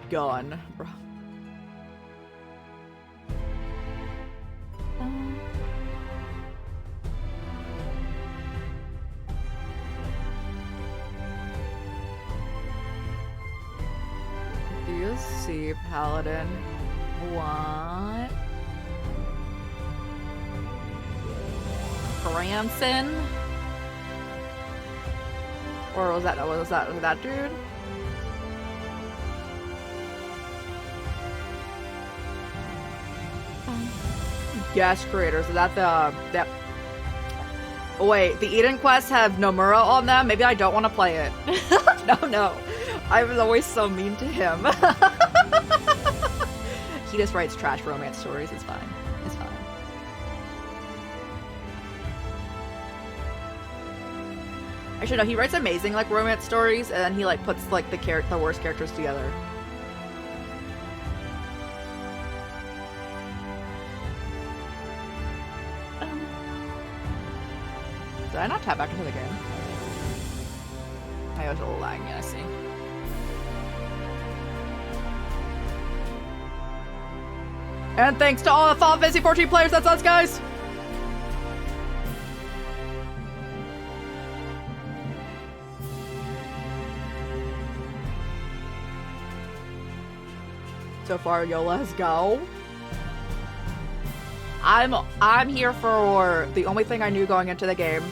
Gun, bro. Do you see Paladin? What? Branson? Or was that dude? Guest creators. Is that that? Oh, wait, the Eden quests have Nomura on them. Maybe I don't want to play it. No. I was always so mean to him. He just writes trash romance stories. It's fine. It's fine. Actually, no, he writes amazing like romance stories, and then he like puts like the worst characters together. Did I not tap back into the game? I was a little lagging, I see. And thanks to all the Final Fantasy 14 players, that's us, guys! So far, yo, let's go. I'm here for the only thing I knew going into the game,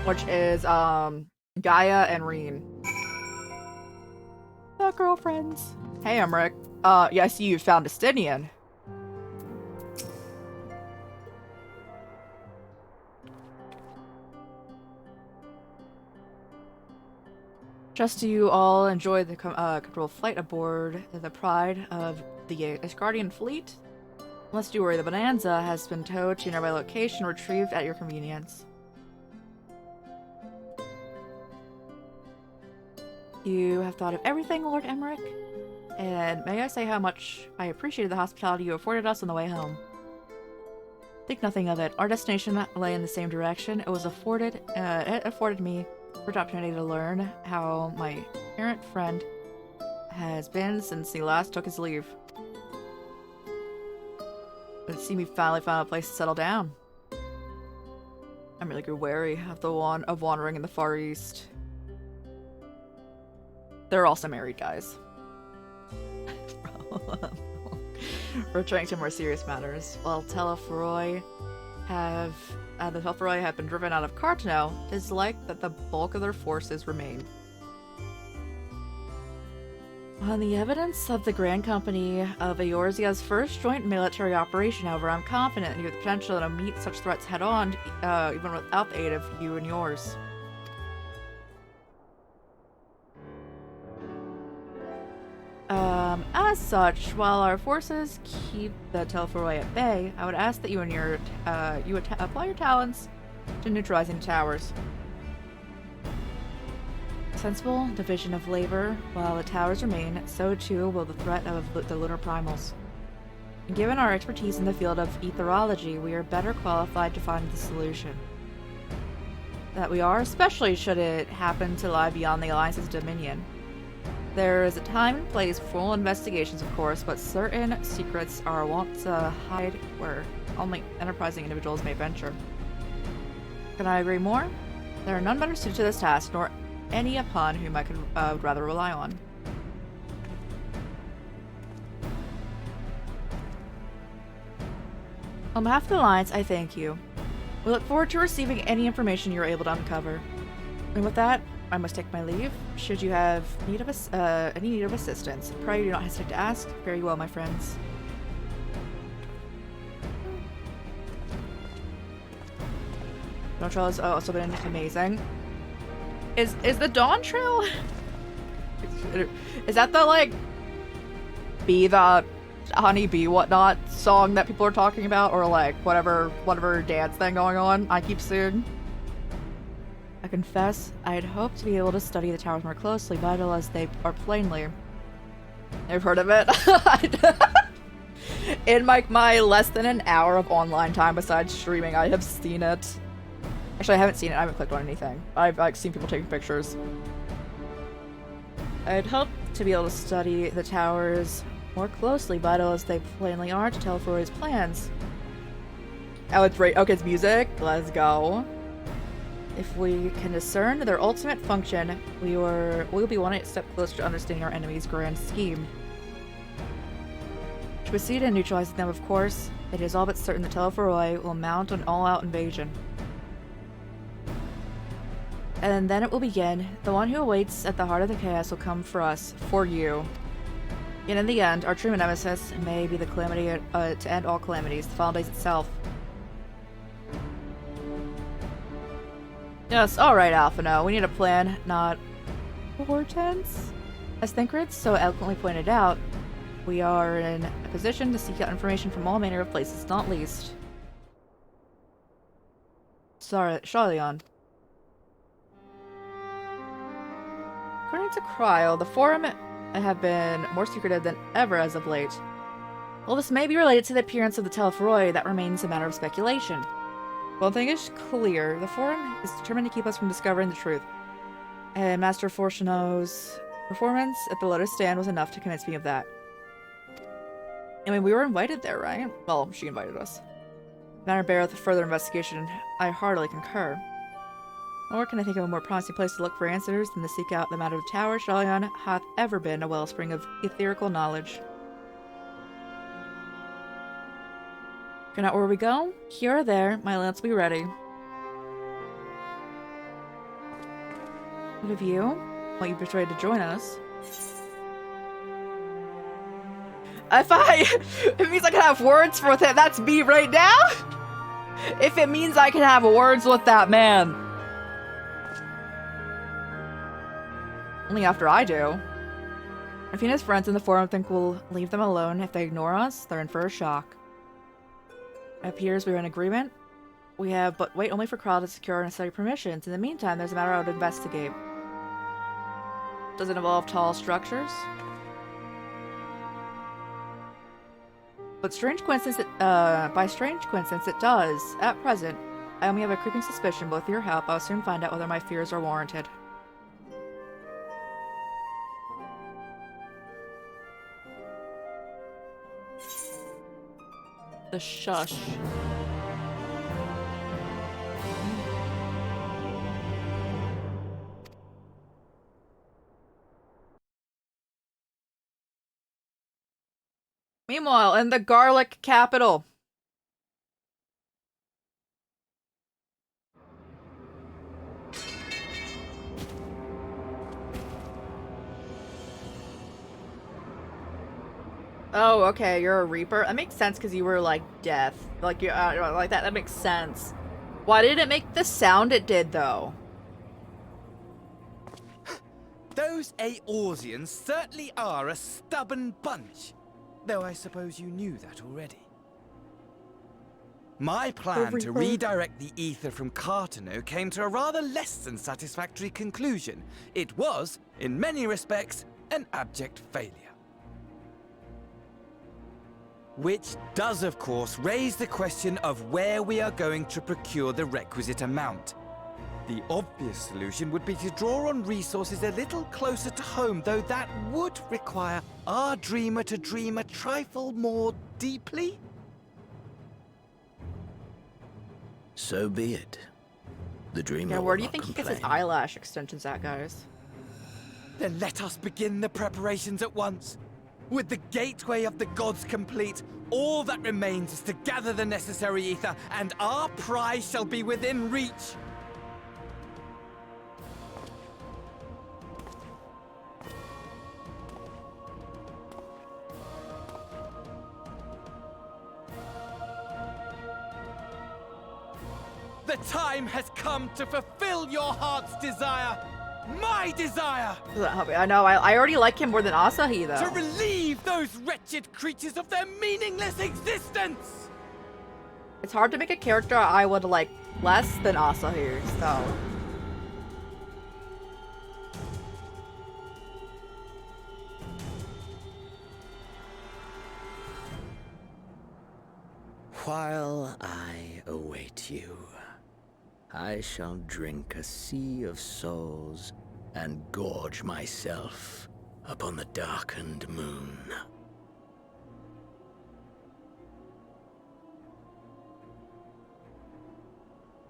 which is Gaia and Reen. The girlfriends. Hey, Emmerich. Yeah, I see you found Justinian. Just do you all enjoy the controlled flight aboard the Pride of the Asgardian fleet? Unless you worry, the Bonanza has been towed to a nearby location, retrieved at your convenience. You have thought of everything, Lord Emmerich, and may I say how much I appreciated the hospitality you afforded us on the way home. Think nothing of it. Our destination lay in the same direction. It afforded me the opportunity to learn how my errant friend has been since he last took his leave. It seemed we finally found a place to settle down. I'm really wary of wandering in the Far East. They're also married, guys. Returning to more serious matters, while the Telephoroi have been driven out of Cartano, it is like that the bulk of their forces remain. On the evidence of the Grand Company of Eorzea's first joint military operation, however, I'm confident that you have the potential to meet such threats head-on, even without the aid of you and yours. As such, while our forces keep the Telephoroi at bay, I would ask that you and apply your talents to neutralizing towers. Sensible division of labor. While the towers remain, so too will the threat of the lunar primals. And given our expertise in the field of etherology, we are better qualified to find the solution. That we are, especially should it happen to lie beyond the Alliance's dominion. There is a time and place for full investigations, of course, but certain secrets are wont to hide where only enterprising individuals may venture. Can I agree more? There are none better suited to this task, nor any upon whom I could rather rely on. On behalf of the Alliance, I thank you. We look forward to receiving any information you're able to uncover. And with that, I must take my leave. Should you have any need of assistance, pray do not hesitate to ask. Very well, my friends. Dawn Trail has also been amazing. Is the Dawn Trail? Is that the like the honey bee whatnot song that people are talking about, or like whatever dance thing going on? I keep seeing. I confess, I had hoped to be able to study the towers more closely, vital as they are plainly. I've heard of it. In my less than an hour of online time besides streaming, I have seen it. Actually, I haven't seen it. I haven't clicked on anything. I've like seen people taking pictures. I'd hope to be able to study the towers more closely, vital as they plainly are to Teleforoy's plans. Oh, it's right. Okay, it's music. Let's go. If we can discern their ultimate function, we'll be one step closer to understanding our enemy's grand scheme. To proceed in neutralizing them, of course, it is all but certain that Teleforoy will mount an all-out invasion. And then it will begin. The one who awaits at the heart of the chaos will come for us, for you. And in the end, our true nemesis may be the calamity to end all calamities, the Final Days itself. Yes, alright, Alphino. We need a plan, not portents. As Thancred so eloquently pointed out, we are in a position to seek out information from all manner of places, not least. Sorry, Charlion. According to Cryle, the Forum have been more secretive than ever as of late. While this may be related to the appearance of the Teleforoy, that remains a matter of speculation. One thing is clear, the Forum is determined to keep us from discovering the truth. And Master Fortuno's performance at the Lotus Stand was enough to convince me of that. I mean, we were invited there, right? Well, she invited us. The matter beareth further investigation. I heartily concur. Nor can I think of a more promising place to look for answers than to seek out the matter of the tower. Charlion hath ever been a wellspring of etherical knowledge. Find out where we go? Here or there, my lance will be ready. What of you? Well, you betrayed to join us. If it means I can have words with him, that's me right now? If it means I can have words with that man. Only after I do. If he and his friends in the Forum think we'll leave them alone, if they ignore us, they're in for a shock. It appears we are in agreement. We have but wait only for Cryle to secure necessary permissions. In the meantime, there's a matter I would investigate. Does it involve tall structures? But strange coincidence, by strange coincidence, it does. At present, I only have a creeping suspicion, but with your help, I'll soon find out whether my fears are warranted. The shush. Meanwhile, in the garlic capital. Oh, okay, you're a Reaper. That makes sense because you were like death. Like you like that. That makes sense. Why did it make the sound it did though?
Those Eorzeans certainly are a stubborn bunch. Though I suppose you knew that already. My plan to redirect the ether from Cartano came to a rather less than satisfactory conclusion. It was, in many respects, an abject failure. Which does, of course, raise the question of where we are going to procure the requisite amount. The obvious solution would be to draw on resources a little closer to home, though that would require our dreamer to dream a trifle more deeply.
So be it. The dreamer
Yeah, where do
will
you think
not
he gets his
complain.
eyelash extensions at, guys?
Then let us begin the preparations at once. With the gateway of the gods complete, all that remains is to gather the necessary ether, and our prize shall be within reach. The time has come to fulfill your heart's desire. My desire!
I know, I already like him more than Asahi, though.
To relieve those wretched creatures of their meaningless existence!
It's hard to make a character I would like less than Asahi, so...
while I await you, I shall drink a sea of souls and gorge myself upon the darkened moon.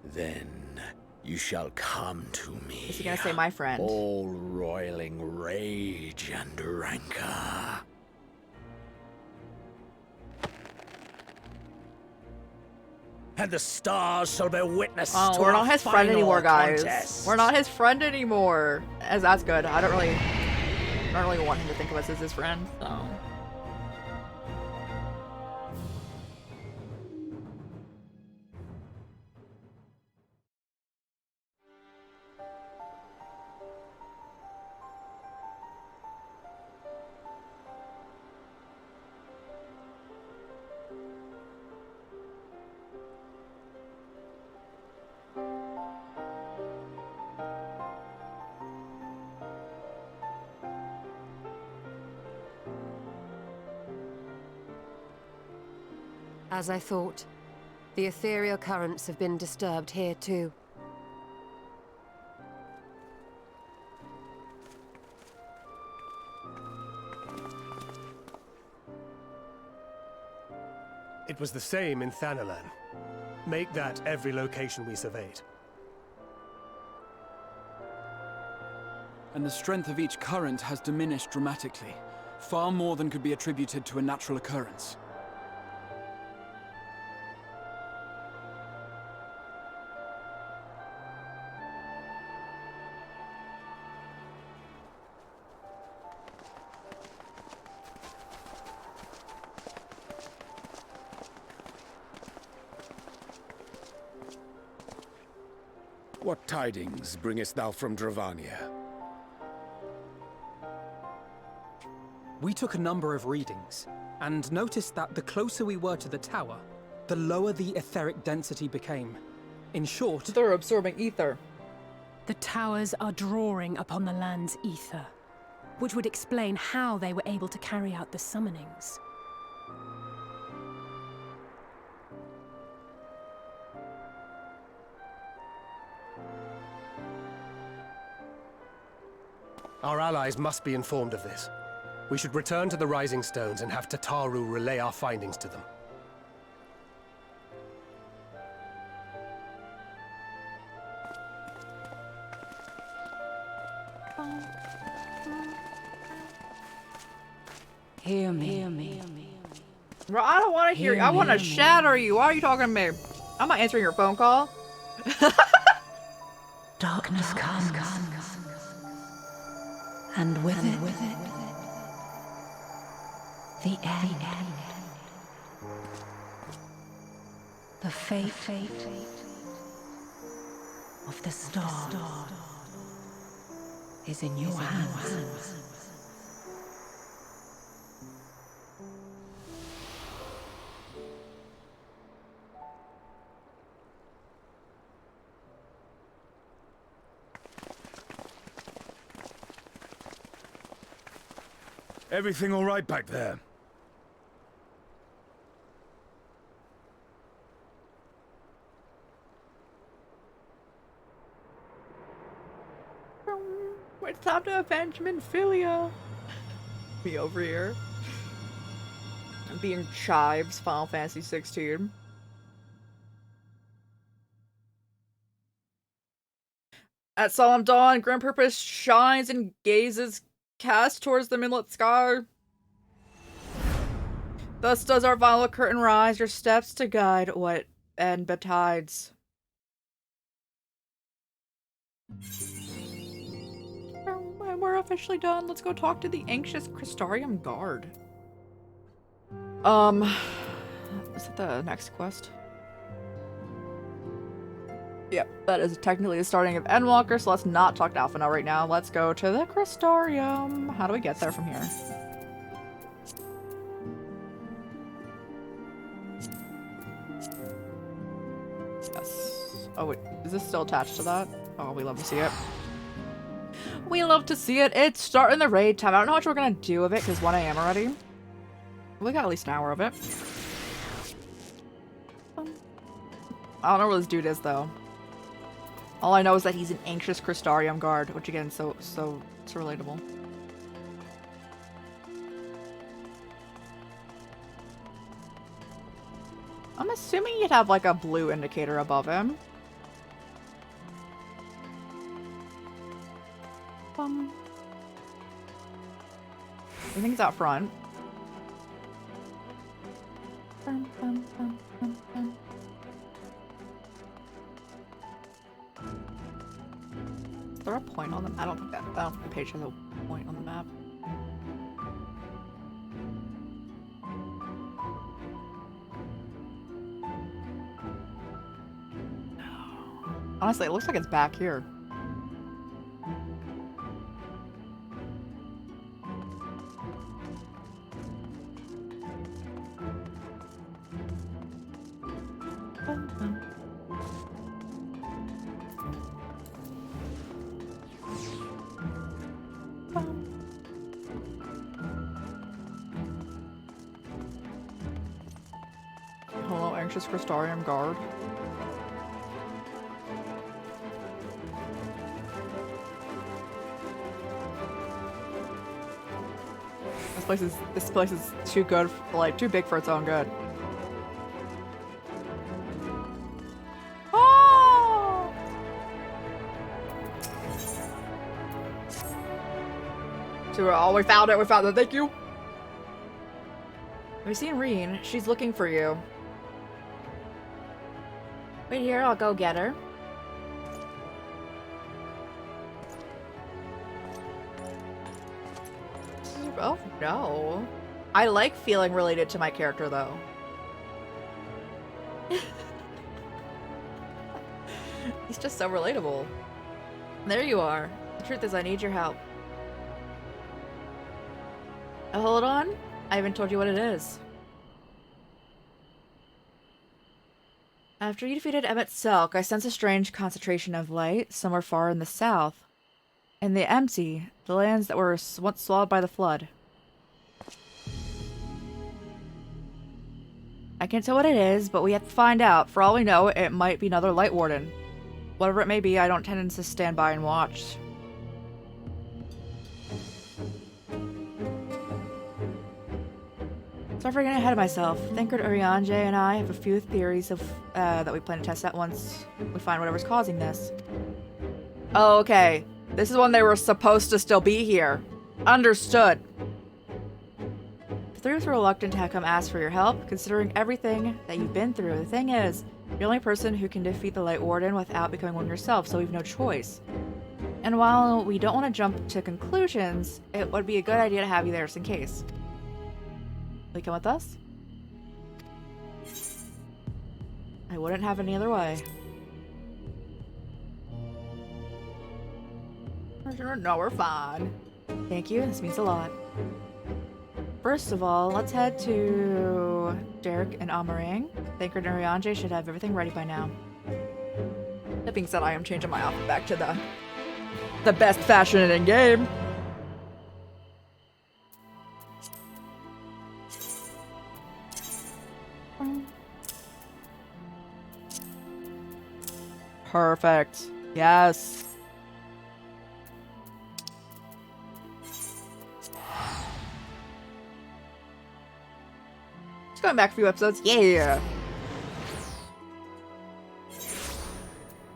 Then you shall come to me.
Is he gonna say my friend?
All roiling rage and rancor. And the stars shall bear witness to
we're
our
not his friend
final
anymore, guys.
contest.
We're not his friend anymore. As that's good. I don't really want him to think of us as his friend, so.
As I thought, the ethereal currents have been disturbed here too.
It was the same in Thanalan. Make that every location we surveyed.
And the strength of each current has diminished dramatically, far more than could be attributed to a natural occurrence.
What tidings bringest thou from Dravania?
We took a number of readings, and noticed that the closer we were to the tower, the lower the etheric density became. In short,
they're absorbing ether.
The towers are drawing upon the land's ether, which would explain how they were able to carry out the summonings.
Our allies must be informed of this. We should return to the Rising Stones and have Tataru relay our findings to them.
Hear me. Hear me.
Bro, I don't want to hear you. I want to shatter you. Why are you talking to me? I'm not answering your phone call.
Darkness comes. And with it, the end. The fate of the star is in your hands.
Everything all right back there?
It's time to avenge Minfilia. Me over here. I'm being chives, Final Fantasy 16. At solemn dawn, grim purpose shines and gazes cast towards the moonlit sky. Thus does our violet curtain rise, your steps to guide what and betides. We're officially done. Let's go talk to the anxious Crystarium guard. Is that the next quest? Yep, that is technically the starting of Endwalker, so let's not talk to Alphinaud right now. Let's go to the Crystarium. How do we get there from here? Yes. Oh wait, is this still attached to that? Oh, we love to see it. We love to see it. It's starting the raid time. I don't know how much we're gonna do of it, because 1 AM already. We got at least an hour of it. I don't know where this dude is, though. All I know is that he's an anxious Crystarium guard, which again, so relatable. I'm assuming you'd have like a blue indicator above him. I think it's out front. Is there a point on them? I don't think the page has a point on the map. Honestly, it looks like it's back here. Hello, anxious Crystarium guard. This place is too good, like too big for its own good. Oh! So we found it. We found it. Thank you. Have you seen Reen? She's looking for you. Wait here. I'll go get her. Oh no. I like feeling related to my character though. He's just so relatable. There you are. The truth is I need your help. Oh, hold on. I haven't told you what it is. After you defeated Emmett Selk, I sense a strange concentration of light somewhere far in the south. In the empty, the lands that were once swallowed by the flood. I can't tell what it is, but we have to find out. For all we know, it might be another Light Warden. Whatever it may be, I don't tend to stand by and watch. Sorry for getting ahead of myself. Thancred Urianger and I have a few theories of that we plan to test out once we find whatever's causing this. Oh, okay. This is when they were supposed to still be here. Understood. The three of us were reluctant to come ask for your help, considering everything that you've been through. The thing is, you're the only person who can defeat the Light Warden without becoming one yourself, so we've no choice. And while we don't want to jump to conclusions, it would be a good idea to have you there just in case. Will you come with us? I wouldn't have any other way. No, we're fine. Thank you, this means a lot. First of all, let's head to Derek and Amarang. Thancred and Urianger should have everything ready by now. That being said, I am changing my outfit back to the best fashion in game. Perfect. Yes. Just going back a few episodes. Yeah.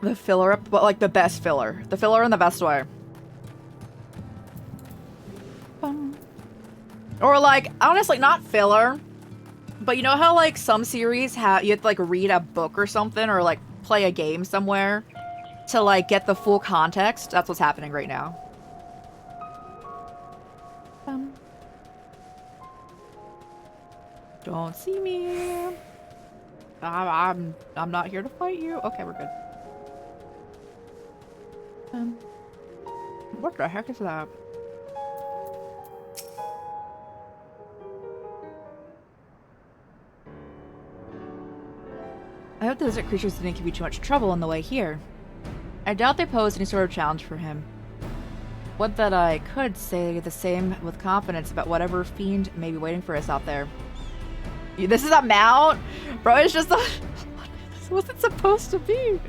The filler, but like the best filler. The filler in the best way. Or like, honestly, not filler. But you know how like some series have, you have to like read a book or something or like play a game somewhere to like get the full context? That's what's happening right now. Don't see me. I'm not here to fight you. Okay, we're good. What the heck is that? I hope the desert creatures didn't give you too much trouble on the way here. I doubt they posed any sort of challenge for him. Would that I could say the same with confidence about whatever fiend may be waiting for us out there. This is a mount? Bro, it's just a... What is What's it supposed to be?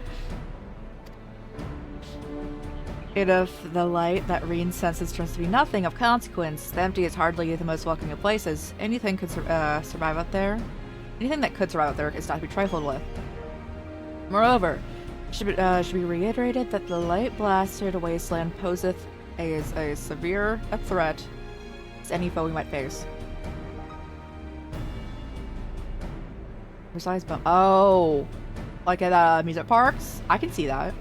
And if the light that Reen senses turns to be nothing of consequence, the empty is hardly the most welcoming of places. Anything could survive out there. Anything that could survive out there is not to be trifled with. Moreover, should be reiterated that the light blasted wasteland poseth a severe threat to any foe we might face. Precise bump. Oh, like at amusement parks? I can see that.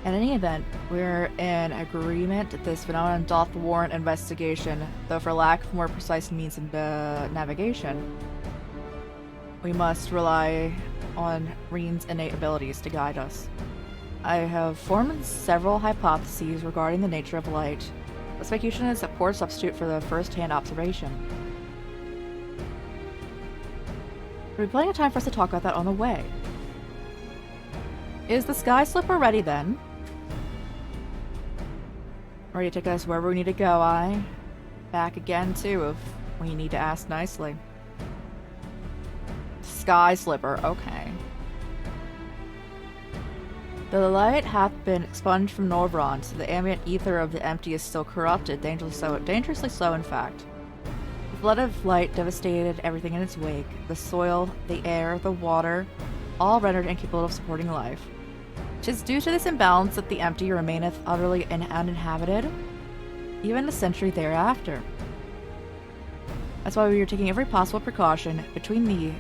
In any event, we're in agreement that this phenomenon doth warrant investigation, though for lack of more precise means of navigation, we must rely on Reen's innate abilities to guide us. I have formed several hypotheses regarding the nature of light. The speculation is a poor substitute for the first-hand observation. There'll be plenty of time for us to talk about that on the way. Is the sky slipper ready then? Ready to take us wherever we need to go, aye? Back again too, if we need to ask nicely. Sky slipper, okay. The light hath been expunged from Norvron, so the ambient ether of the empty is still corrupted, dangerously so in fact. The flood of light devastated everything in its wake, the soil, the air, the water, all rendered incapable of supporting life. 'Tis due to this imbalance that the empty remaineth utterly uninhabited, even a century thereafter. That's why we are taking every possible precaution between the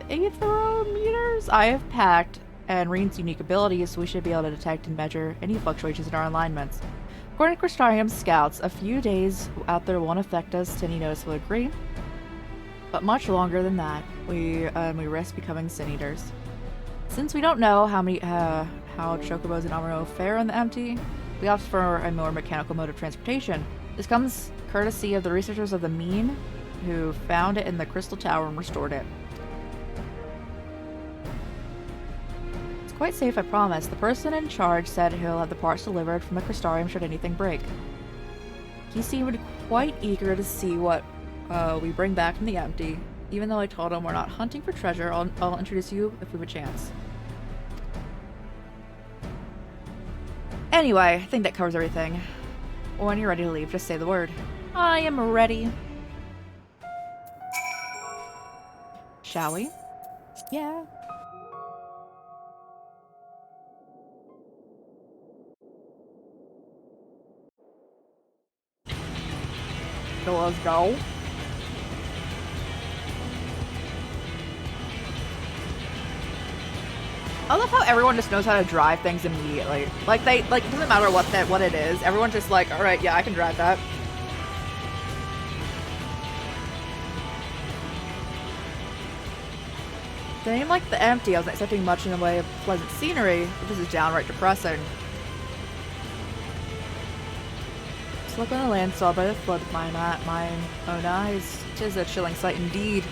aetherometers I have packed and Reen's unique abilities. We should be able to detect and measure any fluctuations in our alignments. According to Crystarium's scouts, a few days out there won't affect us to any noticeable degree, but much longer than that, we risk becoming sin eaters. Since we don't know how chocobos and Amuro fare in the empty, we opt for a more mechanical mode of transportation. This comes courtesy of the researchers of the Mean, who found it in the Crystal Tower and restored it. It's quite safe, I promise. The person in charge said he'll have the parts delivered from the Crystarium should anything break. He seemed quite eager to see what we bring back from the empty. Even though I told him we're not hunting for treasure, I'll introduce you if we have a chance. Anyway, I think that covers everything. When you're ready to leave, just say the word. I am ready. Shall we? Yeah. So let's go. I love how everyone just knows how to drive things immediately. Like it doesn't matter what it is. Everyone's just like, all right, yeah, I can drive that. The name like the empty, I was not expecting much in the way of pleasant scenery, but this is downright depressing. Just look on the land saw by the flood with mine own eyes. 'Tis a chilling sight indeed.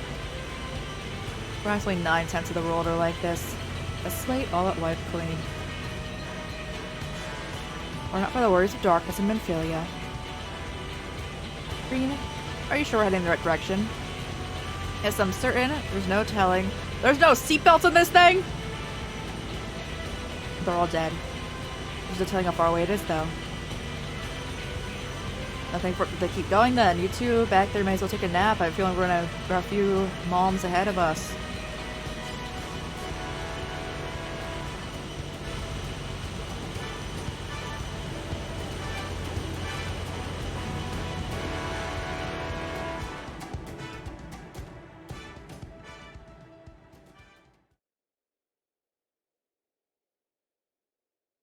Approximately 9/10 of the world are like this. A slate all at wiped clean. Or not for the worries of darkness and Menphilia. Green, are you sure we're heading in the right direction? Yes, I'm certain. There's no telling. There's no seatbelts in this thing! They're all dead. There's no telling how far away it is, though. Nothing for to keep going then. You two back there may as well take a nap. I have a feeling we're a few moms ahead of us.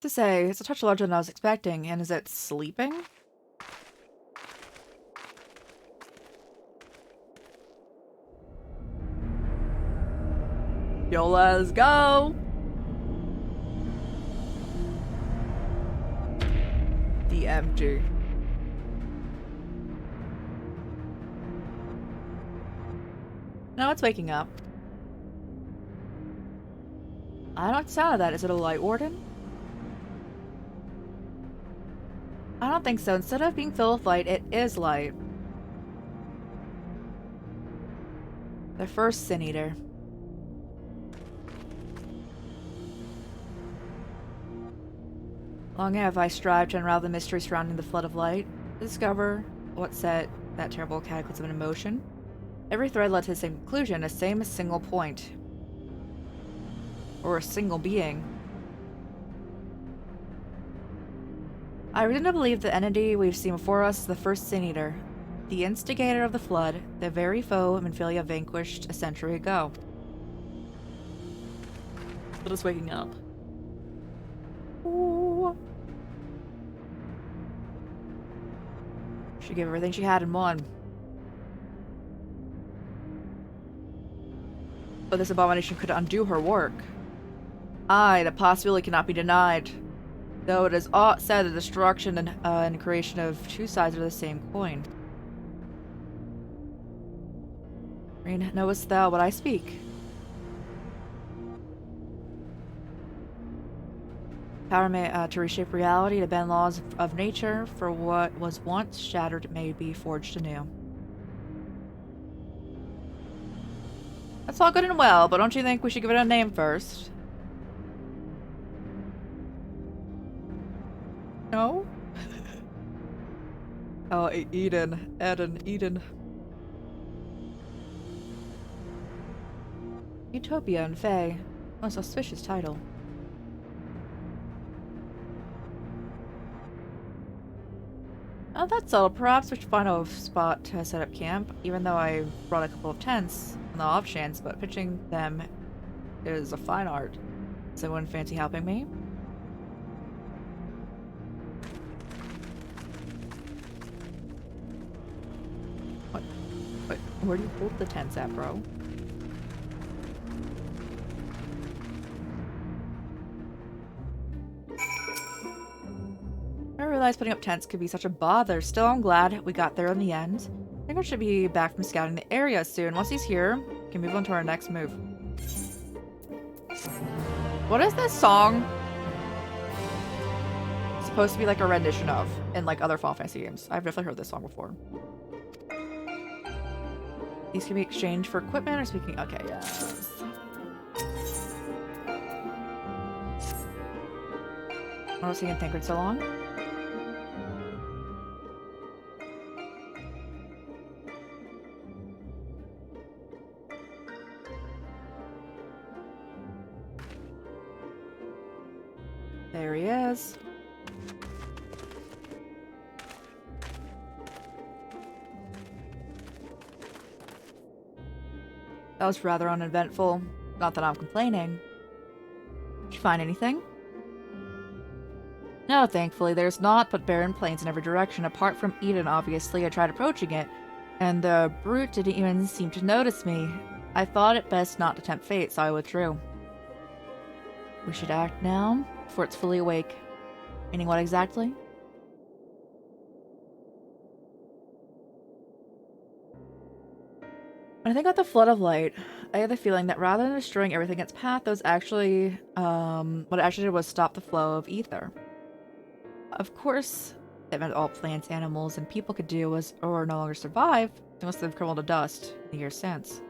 To say, it's a touch larger than I was expecting, and is it sleeping? Yo, let's go! The empty. Now it's waking up. I don't like the sound of that. Is it a light warden? I don't think so. Instead of being filled with light, it is light. The first Sin Eater. Long have I strived to unravel the mystery surrounding the flood of light, to discover what set that terrible cataclysm in motion. Every thread led to the same conclusion, the same single point. Or a single being. I reason to believe the entity we've seen before us is the first Sin Eater, the instigator of the flood, the very foe Minfilia vanquished a century ago. But it's waking up. Ooh. She gave everything she had and won. But this abomination could undo her work. Aye, the possibility cannot be denied. Though it is oft said the destruction and creation of two sides are the same coin. Reen, knowest thou what I speak? Power may to reshape reality, to bend laws of nature, for what was once shattered may be forged anew. That's all good and well, but don't you think we should give it a name first? No? Oh, Eden. Utopia and Fae. Most auspicious title. Oh, that's all. Perhaps we should find a spot to set up camp, even though I brought a couple of tents on the off chance, but pitching them is a fine art. Does anyone fancy helping me? What? Where do you build the tents at, bro? I realized putting up tents could be such a bother. Still, I'm glad we got there in the end. I think I should be back from scouting the area soon. Once he's here, we can move on to our next move. What is this song supposed to be like a rendition of in like other Final Fantasy games? I've definitely heard this song before. These can be exchanged for equipment or speaking. Okay, yes. I was singing Tancred so long. There he is. That was rather uneventful. Not that I'm complaining. Did you find anything? No, thankfully there's not, but barren plains in every direction. Apart from Eden, obviously, I tried approaching it, and the brute didn't even seem to notice me. I thought it best not to tempt fate, so I withdrew. We should act now, before it's fully awake. Meaning what exactly? When I think about the flood of light, I have the feeling that rather than destroying everything in its path, what it actually did was stop the flow of ether. Of course, it meant all plants, animals, and people could do or no longer survive unless they've crumbled to dust in the years since.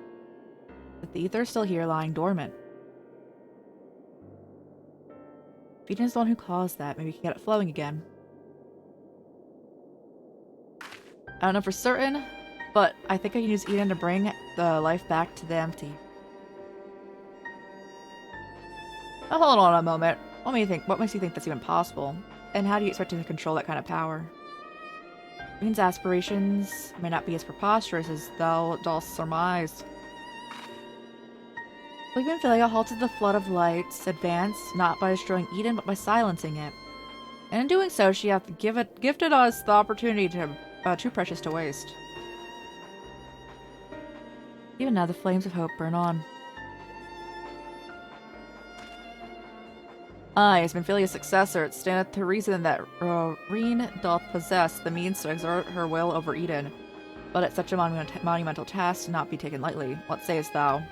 But the ether is still here, lying dormant. If Eden is the one who caused that, maybe we can get it flowing again. I don't know for certain, but I think I can use Eden to bring the life back to the empty. Now, hold on a moment. What makes you think that's even possible? And how do you expect to control that kind of power? Eden's aspirations may not be as preposterous as thou dost surmise. Even Minfilia halted the flood of light's advance, not by destroying Eden, but by silencing it. And in doing so, she hath gifted us the opportunity too precious to waste. Even now, the flames of hope burn on. Aye, as Minfilia's successor, it standeth to reason that Reen doth possess the means to exert her will over Eden. But at such a monumental task to not be taken lightly. What sayest thou?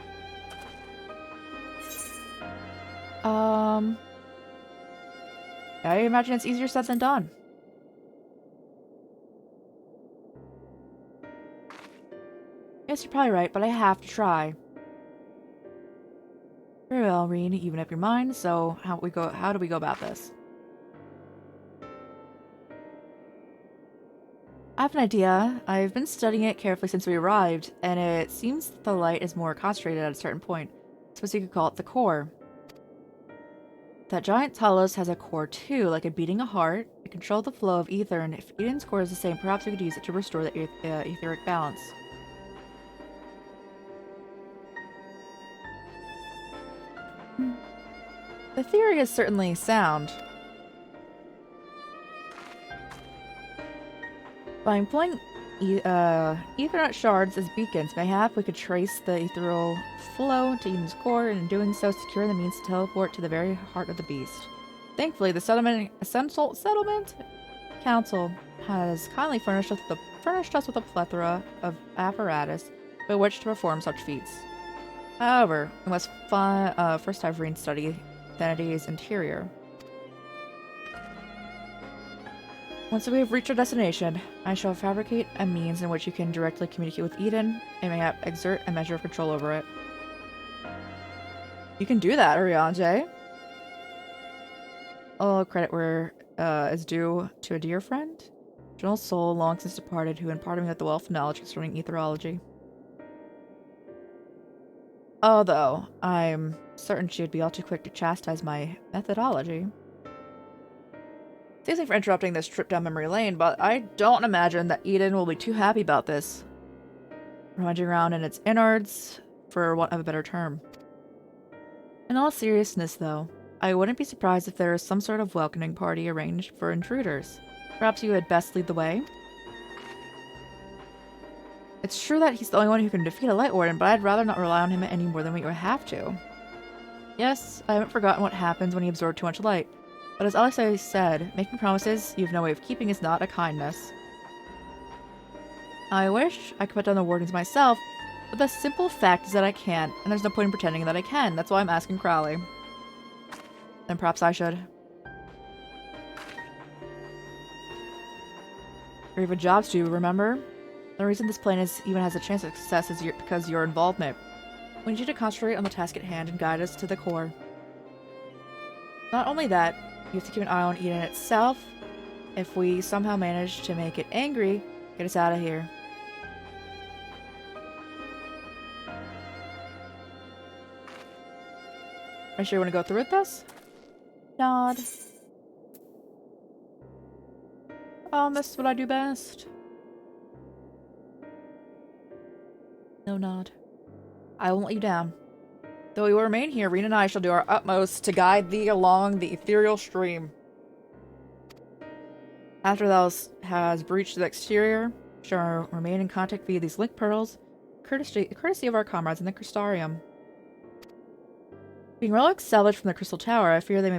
I imagine it's easier said than done. Yes, you're probably right, but I have to try. Very well, Reen, even up your mind, so how do we go about this? I have an idea. I've been studying it carefully since we arrived, and it seems that the light is more concentrated at a certain point. I suppose you could call it the core. That giant Talos has a core too, like a beating a heart. It controls the flow of ether, and if Eden's core is the same, perhaps we could use it to restore the etheric balance. The theory is certainly sound. By employing Ethernet shards as beacons, mayhap we could trace the ethereal flow to Eden's core, and in doing so, secure the means to teleport to the very heart of the beast. Thankfully, the Settlement Council has kindly furnished us with a plethora of apparatus by which to perform such feats. However, we must first have Reen study Thenity's interior. Once we have reached our destination, I shall fabricate a means in which you can directly communicate with Eden and may exert a measure of control over it. You can do that, Urianger. All credit where is due to a dear friend. General Soul, long since departed, who imparted me with the wealth of knowledge concerning etherology. Although, I'm certain she would be all too quick to chastise my methodology. Excuse me for interrupting this trip down memory lane, but I don't imagine that Eden will be too happy about this. Rummaging around in its innards, for want of a better term. In all seriousness, though, I wouldn't be surprised if there is some sort of welcoming party arranged for intruders. Perhaps you had best lead the way? It's true that he's the only one who can defeat a Light Warden, but I'd rather not rely on him any more than we would have to. Yes, I haven't forgotten what happens when you absorb too much light. But as Alexei said, making promises you have no way of keeping is not a kindness. I wish I could put down the Wardens myself, but the simple fact is that I can't, and there's no point in pretending that I can. That's why I'm asking Crowley. And perhaps I should. We have a job to do, remember? The reason this plan even has a chance of success is because of your involvement. We need you to concentrate on the task at hand and guide us to the core. Not only that, you have to keep an eye on Eden itself. If we somehow manage to make it angry, get us out of here. Are you sure you want to go through with this? Nod. This is what I do best. No nod. I won't let you down. Though we will remain here, Reen and I shall do our utmost to guide thee along the ethereal stream. After thou has breached the exterior, shall remain in contact via these link pearls, courtesy of our comrades in the Crystarium. Being relics salvaged from the Crystal Tower, I fear they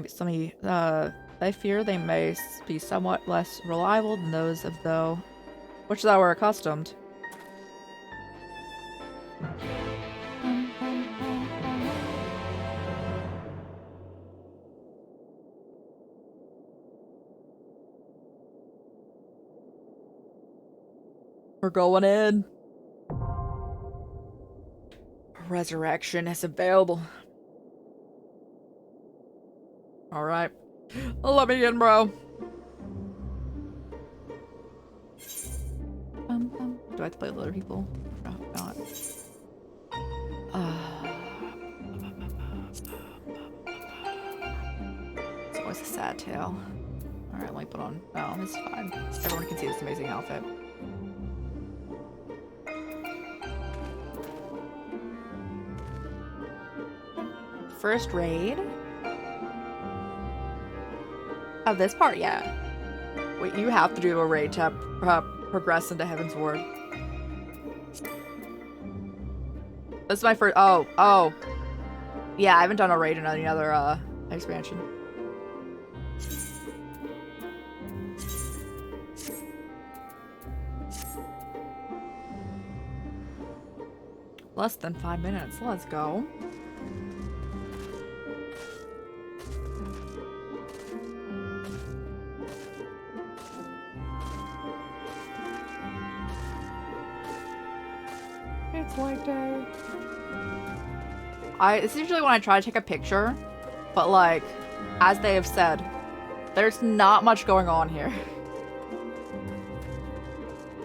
may be somewhat less reliable than those of which thou were accustomed. We're going in. Resurrection is available. Alright. Let me in, bro. Do I have to play with other people? No, not. It's always a sad tale. Alright, let me put on. Oh, this is fine. Everyone can see this amazing outfit. First raid? Oh, this part, yeah. Wait, you have to do a raid to progress into Heaven's Ward. This is my first. Oh. Yeah, I haven't done a raid in any other expansion. Less than 5 minutes. Let's go. It's like day. It's usually when I try to take a picture, but like, as they have said, there's not much going on here.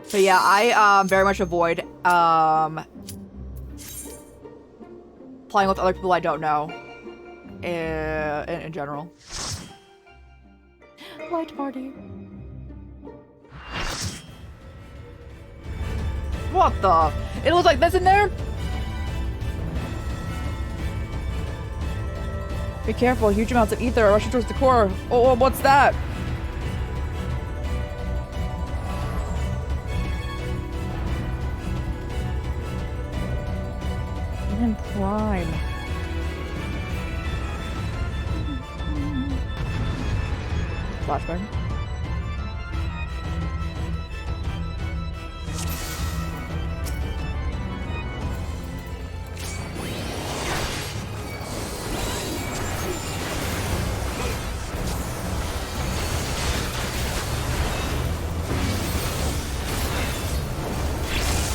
But yeah, I very much avoid playing with other people I don't know in general. Light party. What the? It looks like this in there? Be careful, huge amounts of ether are rushing towards the core. Oh, what's that? Even Prime. Flashback.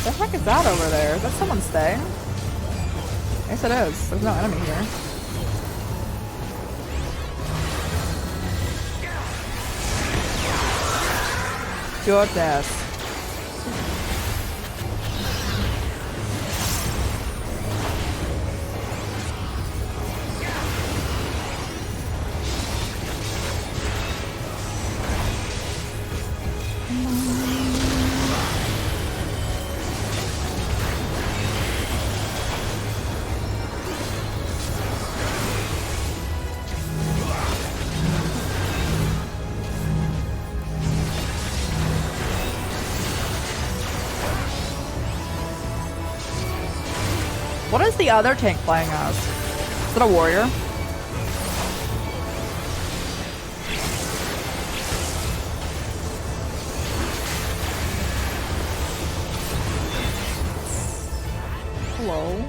The heck is that over there? Is that someone's thing? Yes, it is. There's no enemy here. Goodness. What is the other tank playing as? Is it a warrior? Hello?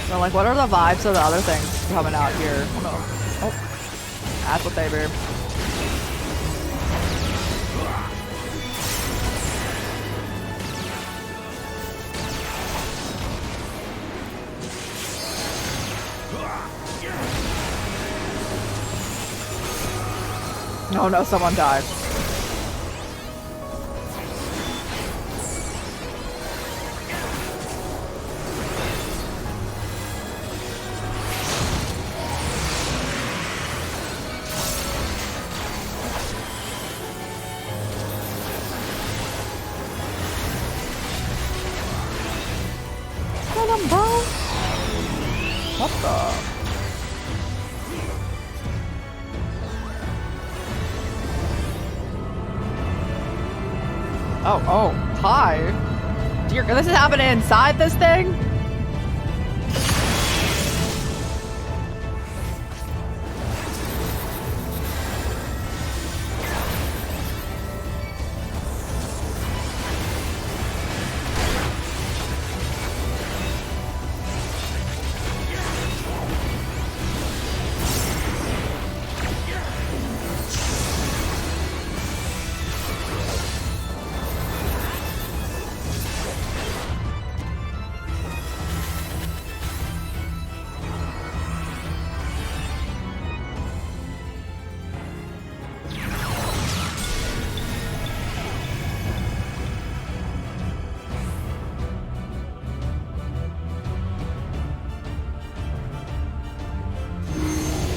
So like, what are the vibes of the other things coming out here? Oh no. Oh. That's what they were. Oh no, someone died. What the? Oh, hi. Dear, this is happening inside this thing?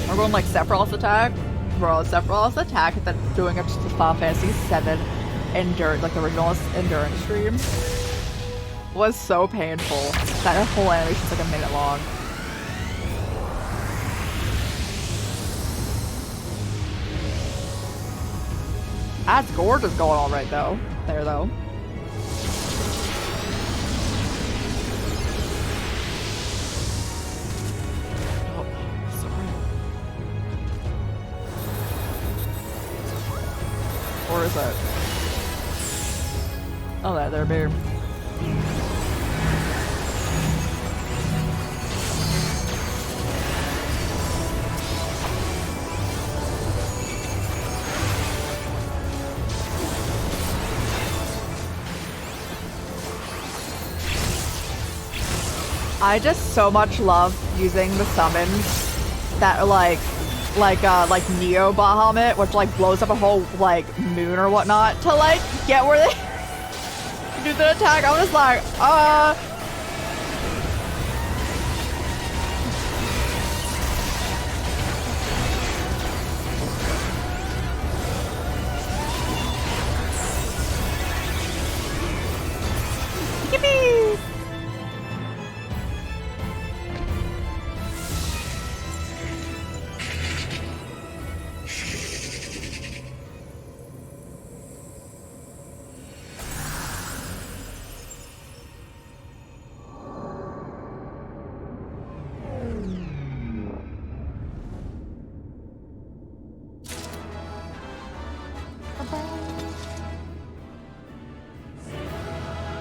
We're going like Sephiroth's attack. Bro, Sephiroth's attack that's doing up to the Final Fantasy VII endurance, like the original endurance stream. was so painful. That whole animation's like a minute long. That's gorgeous going on right though. There though. Oh, sorry. Or is that? Oh, that there, babe. I just so much love using the summons that are like Neo Bahamut, which like blows up a whole like moon or whatnot to like get where they do the attack. I'm just like, yippee!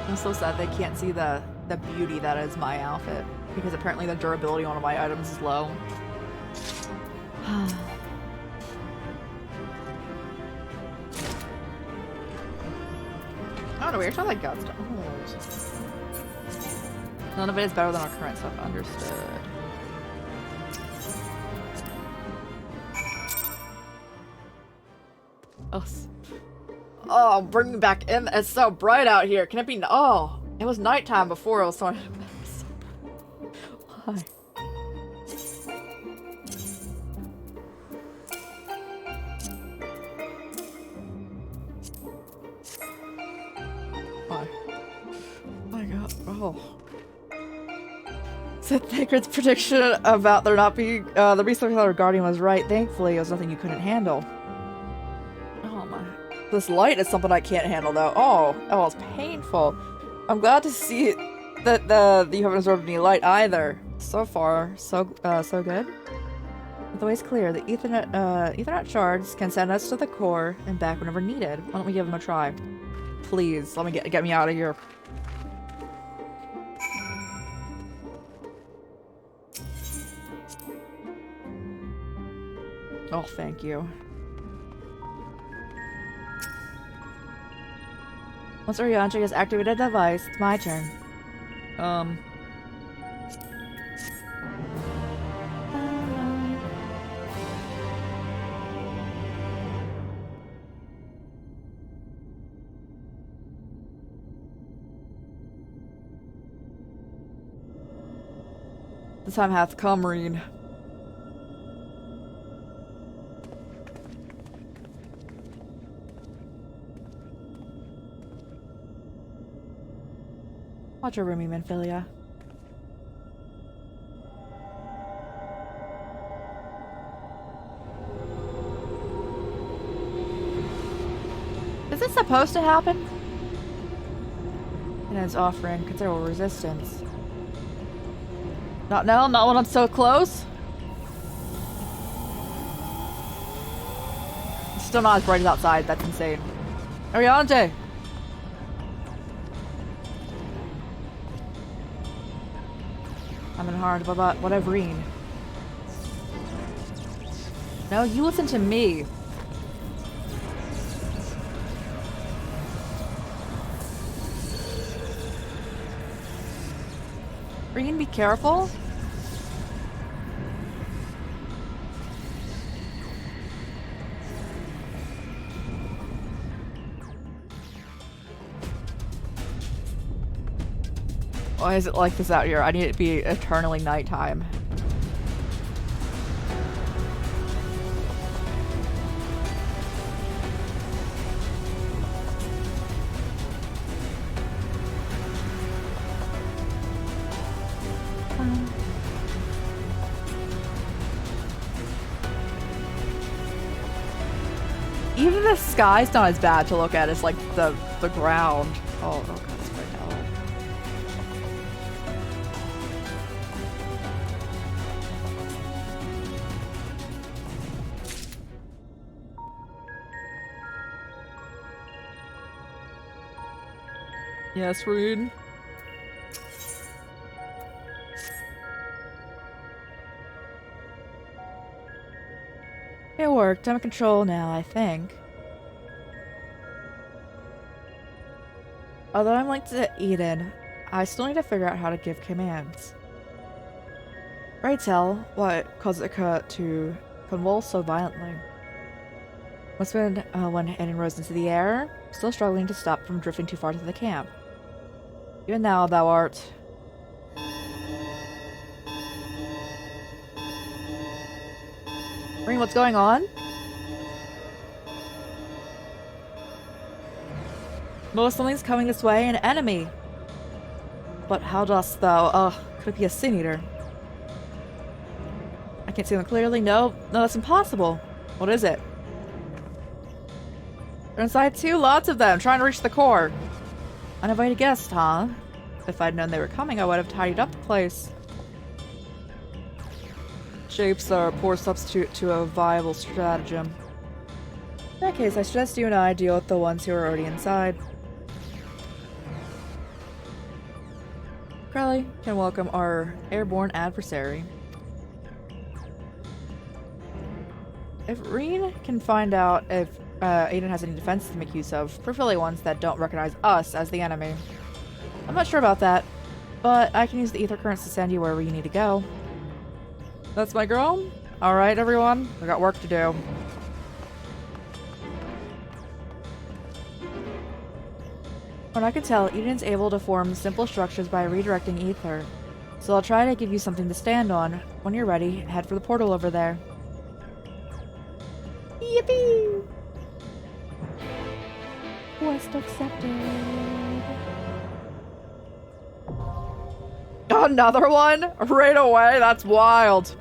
I'm so sad they can't see the beauty that is my outfit, because apparently the durability on my items is low. I don't know, we actually like got stuff. None of it is better than our current stuff, understood. Oh, bring me back in. It's so bright out here. Can it be? Oh, it was nighttime before. It was so. Why? Why? Oh my god. Oh. Sith Sacred's prediction about there not being the resource guardian was right. Thankfully, it was nothing you couldn't handle. This light is something I can't handle though. Oh, it's painful. I'm glad to see that you haven't absorbed any light either. So far, so good. But the way's clear. The Ethernet shards can send us to the core and back whenever needed. Why don't we give them a try? Please, let me get me out of here. Oh, thank you. Once Orianji has activated the device, it's my turn. The time hath come, Reen. Watch your roomie, Minfilia. Is this supposed to happen? And it's offering considerable resistance. Not now, not when I'm so close. It's still not as bright as outside, that's insane. Orianji! I'm in hard, but whatever. Reen. No, you listen to me. Reen, be careful. Why is it like this out here? I need it to be eternally nighttime. Even the sky's not as bad to look at as like the ground. Oh god, that's quite hell. Yes, Reed. It worked. I'm in control now, I think. Although I'm linked to Eden, I still need to figure out how to give commands. Pray tell, what caused it to convulse so violently? Must have been when Eden rose into the air, still struggling to stop from drifting too far to the camp. Even now, thou art... Ring, what's going on? Most something's coming this way, an enemy. But how dost thou? Could it be a sin eater? I can't see them clearly. No, that's impossible. What is it? They're inside too. Lots of them, trying to reach the core. Uninvited guest, huh? If I'd known they were coming, I would have tidied up the place. Shapes are a poor substitute to a viable stratagem. In that case, I suggest you and I deal with the ones who are already inside. Crowley can welcome our airborne adversary. If Reen can find out if Aiden has any defenses to make use of, preferably ones that don't recognize us as the enemy. I'm not sure about that, but I can use the ether currents to send you wherever you need to go. That's my girl? Alright, everyone. We got work to do. When I can tell, Eden's able to form simple structures by redirecting ether. So I'll try to give you something to stand on. When you're ready, head for the portal over there. Yippee! Quest accepted. Another one? Right away? That's wild.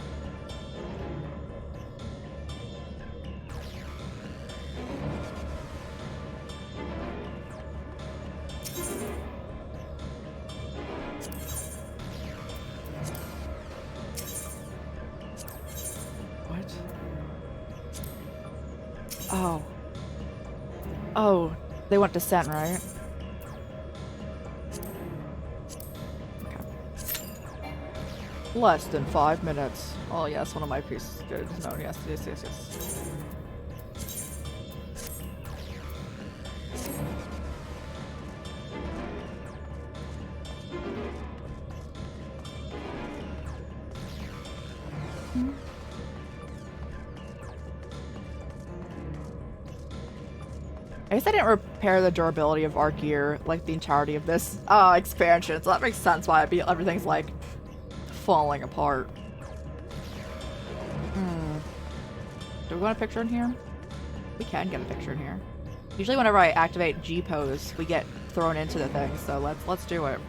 What? Oh. Oh, they want descent, right? Less than 5 minutes. Oh yes, one of my pieces. Good. No, yes. I guess I didn't repair the durability of our gear like the entirety of this expansion, so that makes sense why everything's like falling apart. Do we want a picture in here? We can get a picture in here. Usually whenever I activate G pose, we get thrown into the thing, so let's do it.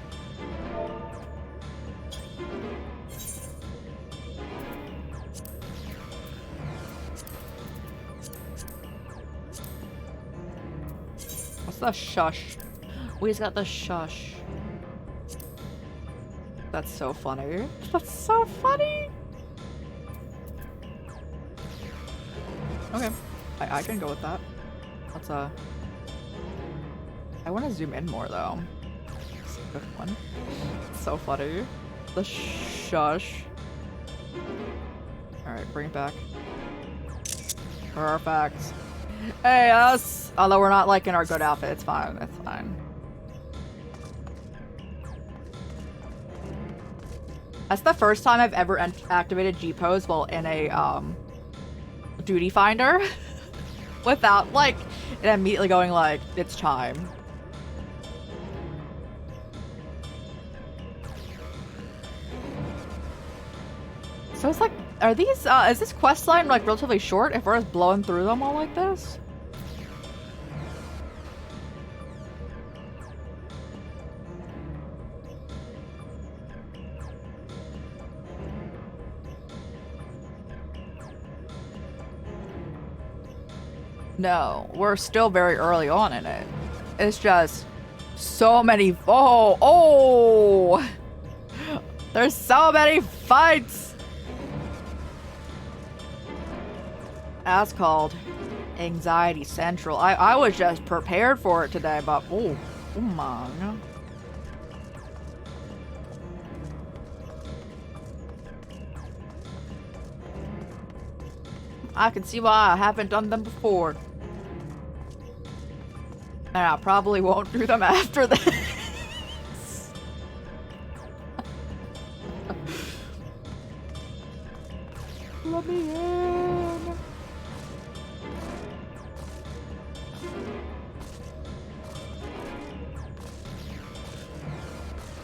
What's the shush? We just got the shush. That's so funny. That's so funny! Okay. I can go with that. Let's, I want to zoom in more, though. It's a good one. So funny. The shush. Alright, bring it back. Perfect. Hey, us! Although we're not, like, in our good outfit. It's fine. It's fine. That's the first time I've ever activated G-pose while in a, duty finder. Without, like, it immediately going, like, it's time. So it's like, are these, is this quest line, like, relatively short if we're just blowing through them all like this? No, we're still very early on in it. It's just so many. Oh! There's so many fights! That's called Anxiety Central. I was just prepared for it today, but oh my. I can see why I haven't done them before. And I probably won't do them after this. Let me in.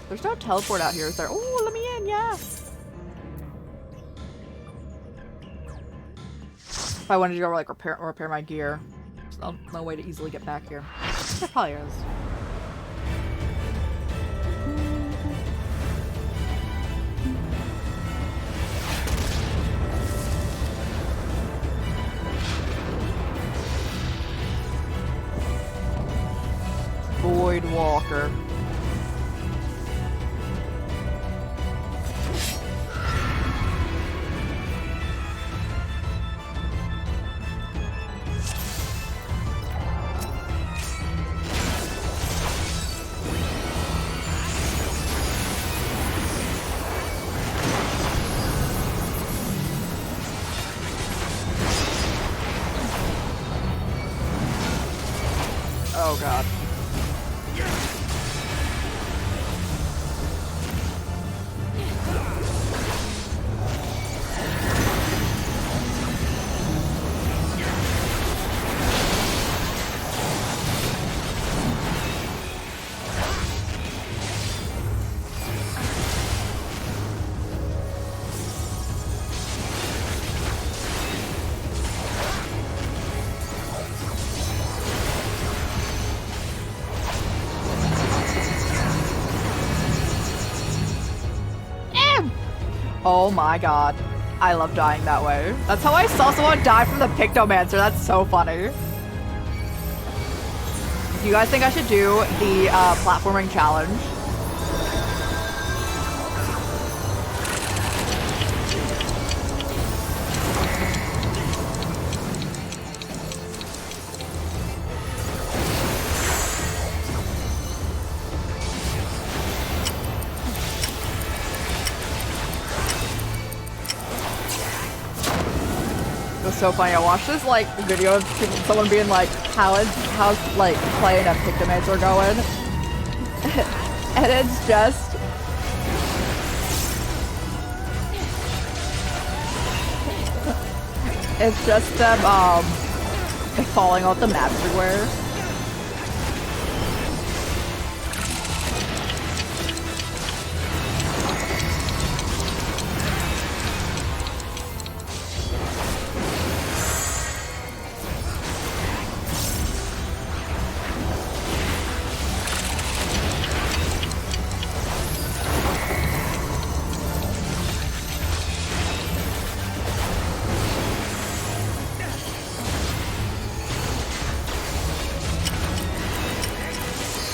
There's no teleport out here, is there? Oh, let me in, yeah. If I wanted to go like repair my gear, there's no way to easily get back here. There probably is. Void Walker. Oh god. Oh my god. I love dying that way. That's how I saw someone die from the Pictomancer. That's so funny. Do you guys think I should do the platforming challenge? So funny. I watched this like video of someone being like, how's like playing a Pictomancer going? And it's just them falling off the map everywhere.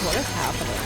What is happening?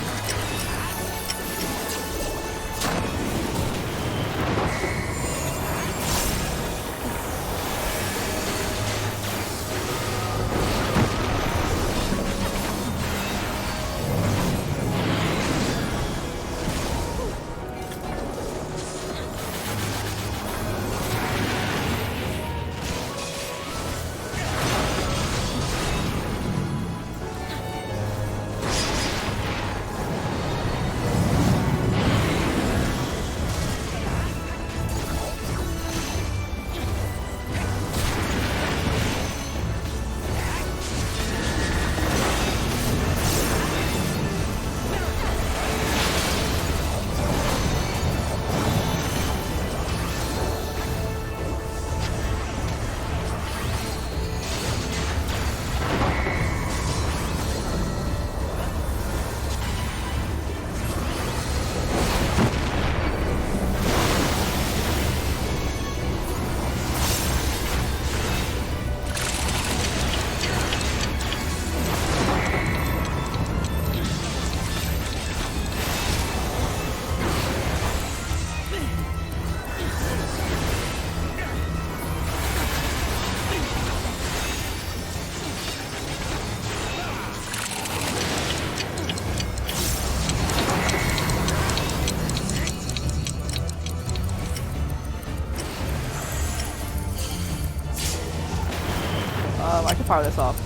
I can fire this off.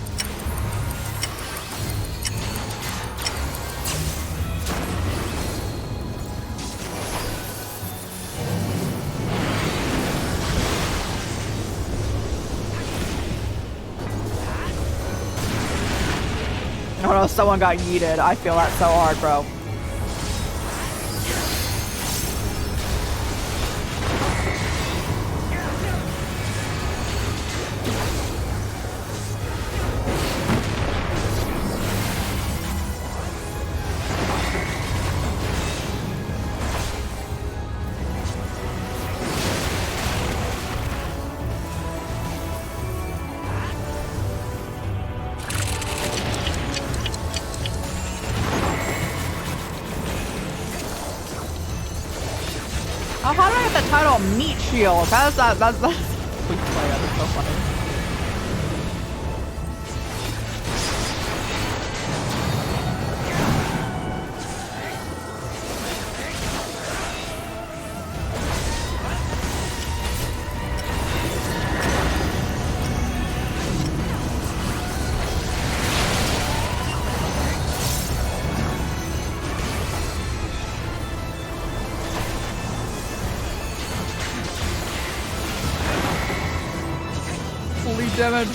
Oh no, someone got yeeted. I feel that so hard, bro. Oh, how do I get the title Meat Shield? How's that? That's so funny. Holy damage.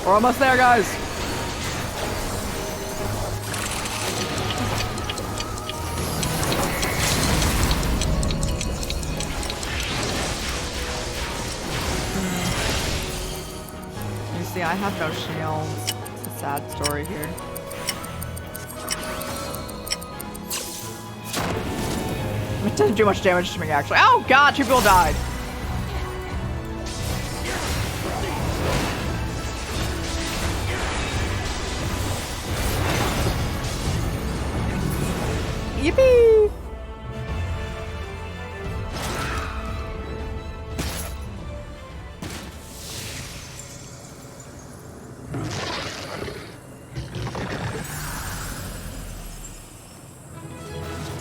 We're almost there, guys. You see, I have no shields. It's a sad story here. It didn't do much damage to me, actually. Oh god, 2 people died. Yippee!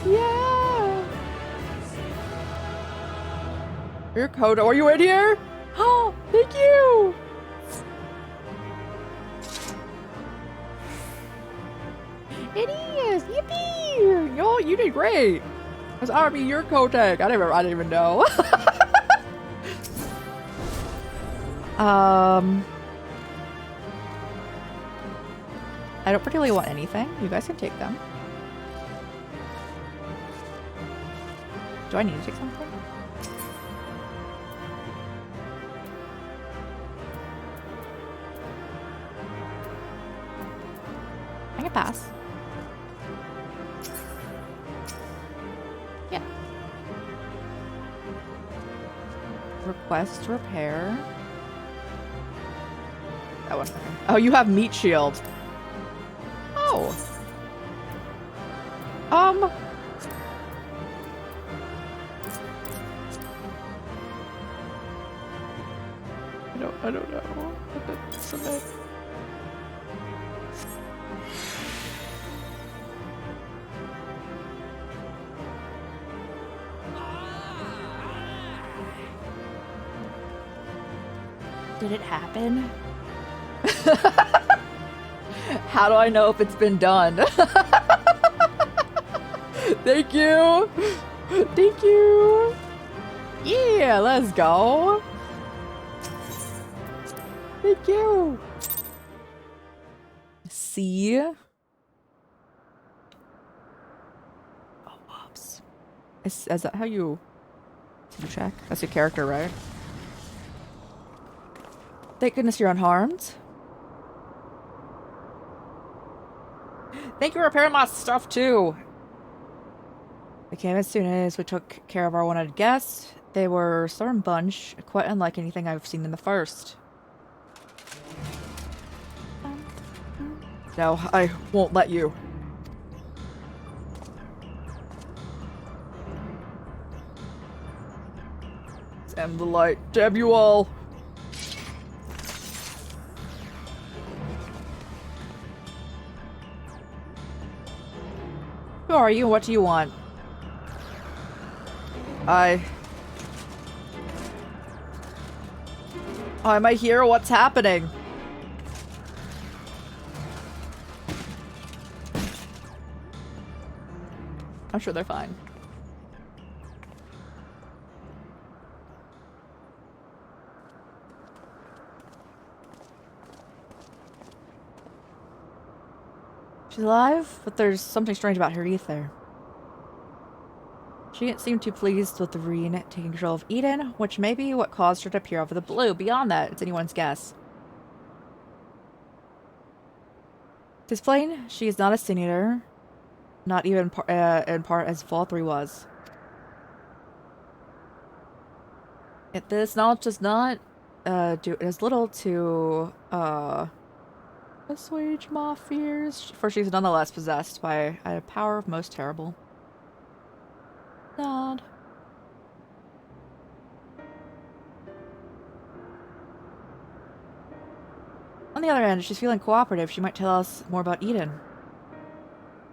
Yeah! Your code. Are you in here? Oh, thank you! It is! Yippee! Yo, you did great! That's RB your Kotek. I didn't even know. I don't particularly want anything. You guys can take them. Do I need to take something? I can pass. Yeah. Request repair. That one. Oh, you have meat shield. Oh. I don't know. Submit. Did it happen? How do I know if it's been done? Thank you. Thank you. Yeah, let's go. Thank you. See? Oh, whoops. Is that how you check? That's your character, right? Thank goodness you're unharmed. Thank you for repairing my stuff too. We came as soon as we took care of our wanted guest. They were a stubborn bunch, quite unlike anything I've seen in the first. No, I won't let you. End the light. Damn you all! Who are you? What do you want? Oh, am I here? What's happening? I'm sure they're fine. She's alive, but there's something strange about her ether. She didn't seem too pleased with the Reen taking control of Eden, which may be what caused her to appear over the blue. Beyond that, it's anyone's guess. It's plain she is not a Sin Eater, not even in part as Fall3 was. Yet this knowledge does not do as little to assuage my fears, for she is nonetheless possessed by a power of most terrible. God. On the other hand, if she's feeling cooperative, she might tell us more about Eden.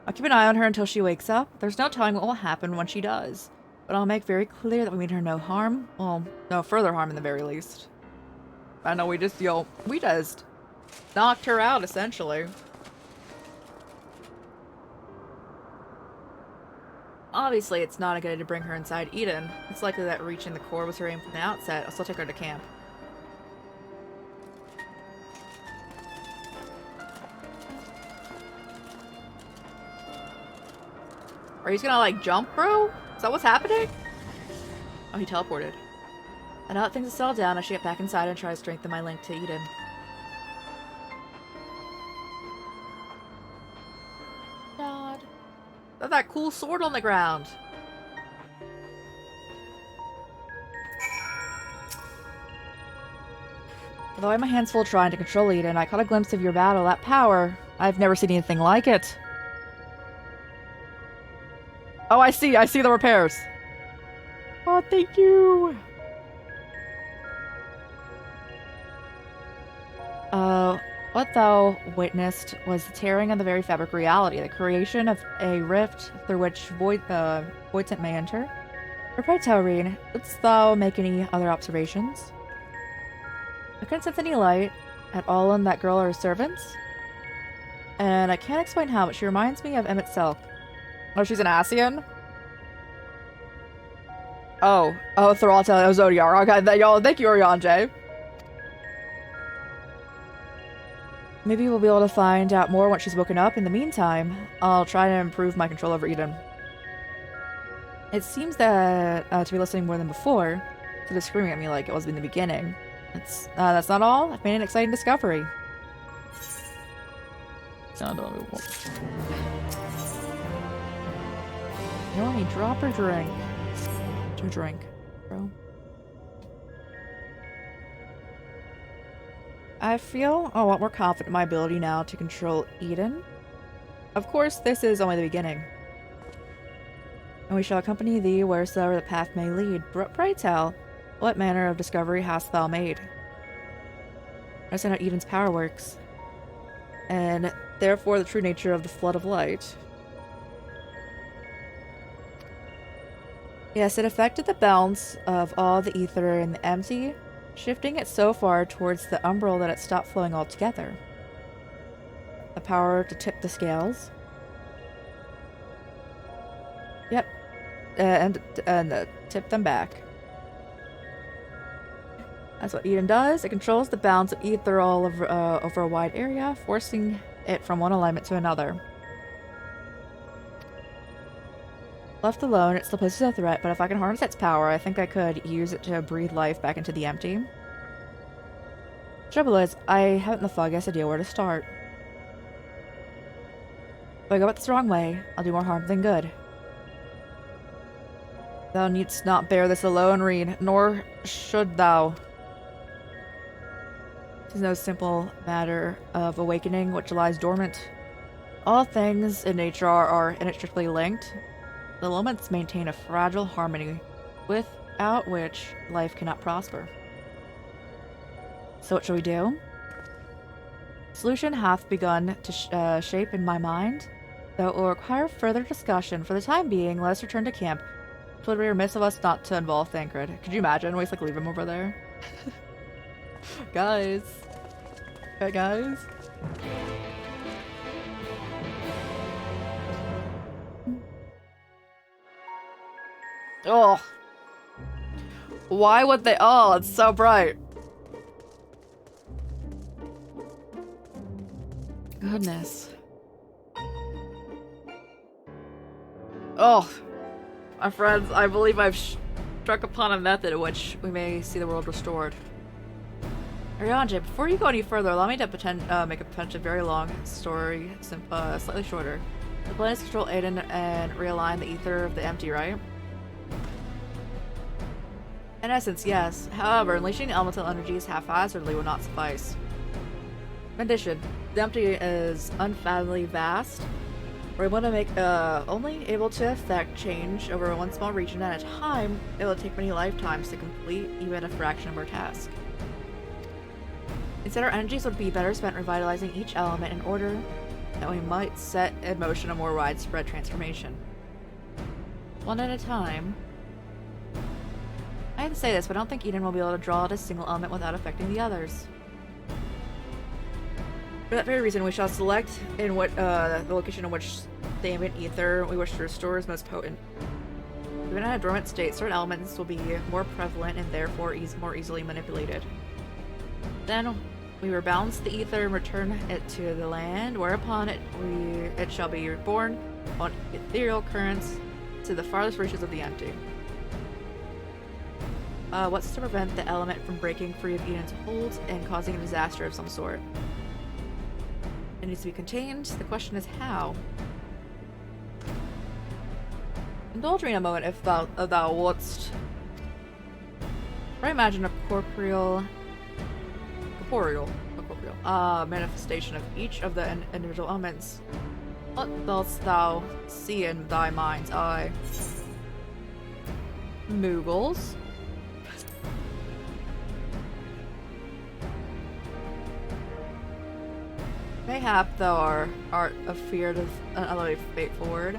I'll keep an eye on her until she wakes up. There's no telling what will happen when she does. But I'll make very clear that we mean her no harm. Well, no further harm in the very least. I know we just knocked her out, essentially. Obviously, it's not a good idea to bring her inside Eden. It's likely that reaching the core was her aim from the outset. I'll still take her to camp. Are you just gonna, like, jump, bro? Is that what's happening? Oh, he teleported. I doubt things will settle down as she get back inside and try to strengthen my link to Eden. God. That cool sword on the ground. Although I have my hands full trying to control Eden, I caught a glimpse of your battle. That power, I've never seen anything like it. Oh, I see the repairs. Oh, thank you. What thou witnessed was the tearing of the very fabric of reality, the creation of a rift through which voidsent may enter. Reply, Taurine, didst thou make any other observations? I couldn't sense any light at all in that girl or her servants. And I can't explain how, but she reminds me of Emmett Selk. Oh, she's an Ascian? Oh, Thralta, oh, Zodiar. Okay, y'all, thank you, Orianjay. Maybe we'll be able to find out more once she's woken up. In the meantime, I'll try to improve my control over Eden. It seems that to be listening more than before, instead of screaming at me like it was in the beginning. That's not all. I've made an exciting discovery. No, don't. You want me drop or drink? To drink, bro. I feel a lot more confident in my ability now to control Eden. Of course, this is only the beginning. And we shall accompany thee wheresoever the path may lead. Pray tell, what manner of discovery hast thou made? Understand how Eden's power works. And therefore the true nature of the flood of light. Yes, it affected the balance of all the ether in the empty, shifting it so far towards the umbral that it stopped flowing altogether. The power to tip the scales. Yep. And tip them back. That's what Eden does. It controls the balance of ether all over a wide area, forcing it from one alignment to another. Left alone, it still poses a threat, but if I can harness its power, I think I could use it to breathe life back into the empty. Trouble is, I haven't the foggiest idea where to start. If I go about this the wrong way, I'll do more harm than good. Thou needst not bear this alone, Reed, nor should thou. 'Tis no simple matter of awakening which lies dormant. All things in nature are inextricably linked. The elements maintain a fragile harmony without which life cannot prosper. So what shall we do? Solution hath begun to shape in my mind, though it will require further discussion. For the time being, let us return to camp. It would be remiss of us not to involve Thancred. Could you imagine? We just like leave him over there. Guys. Hey guys. Oh. Why would they? Oh, it's so bright. Goodness. Oh. My friends, I believe I've struck upon a method in which we may see the world restored. Arianje, before you go any further, allow me to make a potentially very long story slightly shorter. The plan is to control Aiden and realign the ether of the empty, right? In essence, yes. However, unleashing elemental energies haphazardly will not suffice. In addition, the empty is unfathomably vast. We're able to make only able to effect change over one small region at a time. It will take many lifetimes to complete even a fraction of our task. Instead, our energies would be better spent revitalizing each element in order that we might set in motion a more widespread transformation. One at a time. I hate to say this, but I don't think Eden will be able to draw out a single element without affecting the others. For that very reason, we shall select in what the location in which the ambient ether we wish to restore is most potent. Even in a dormant state, certain elements will be more prevalent and therefore more easily manipulated. Then we rebalance the ether and return it to the land, whereupon it shall be reborn on ethereal currents to the farthest reaches of the empty. What's to prevent the element from breaking free of Eden's hold and causing a disaster of some sort? It needs to be contained. The question is how. Indulge me in a moment if thou wouldst. I imagine a corporeal manifestation of each of the individual elements. What dost thou see in thy mind's eye? Moogles. Mayhap thou art afeard of another fate forward,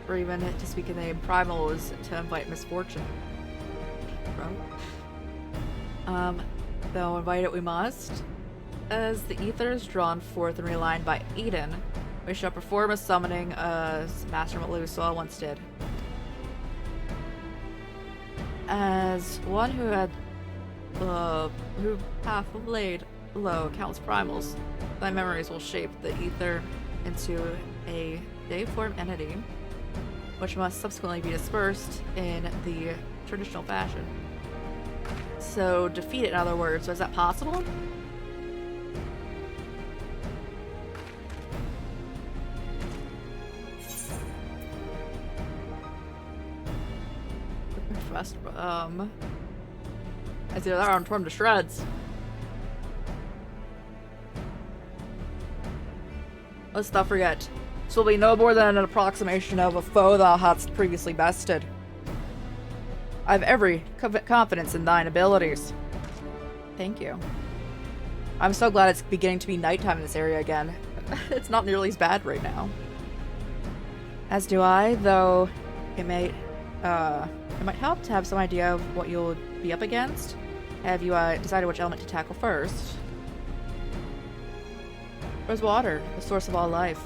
or even to speak in the name primal is to invite misfortune. Though invite it we must. As the ether is drawn forth and realigned by Eden, we shall perform a summoning as Master Meluswa once did. As one who hath laid low countless primals, thy memories will shape the ether into a deiform entity, which must subsequently be dispersed in the traditional fashion. So defeat it, in other words. So is that possible? Trust, as either that or torn to shreds. Lest thou forget, this will be no more than an approximation of a foe thou hadst previously bested. I have every confidence in thine abilities. Thank you. I'm so glad it's beginning to be nighttime in this area again. It's not nearly as bad right now. As do I, though it might help to have some idea of what you'll be up against. Have you decided which element to tackle first? There's water, the source of all life.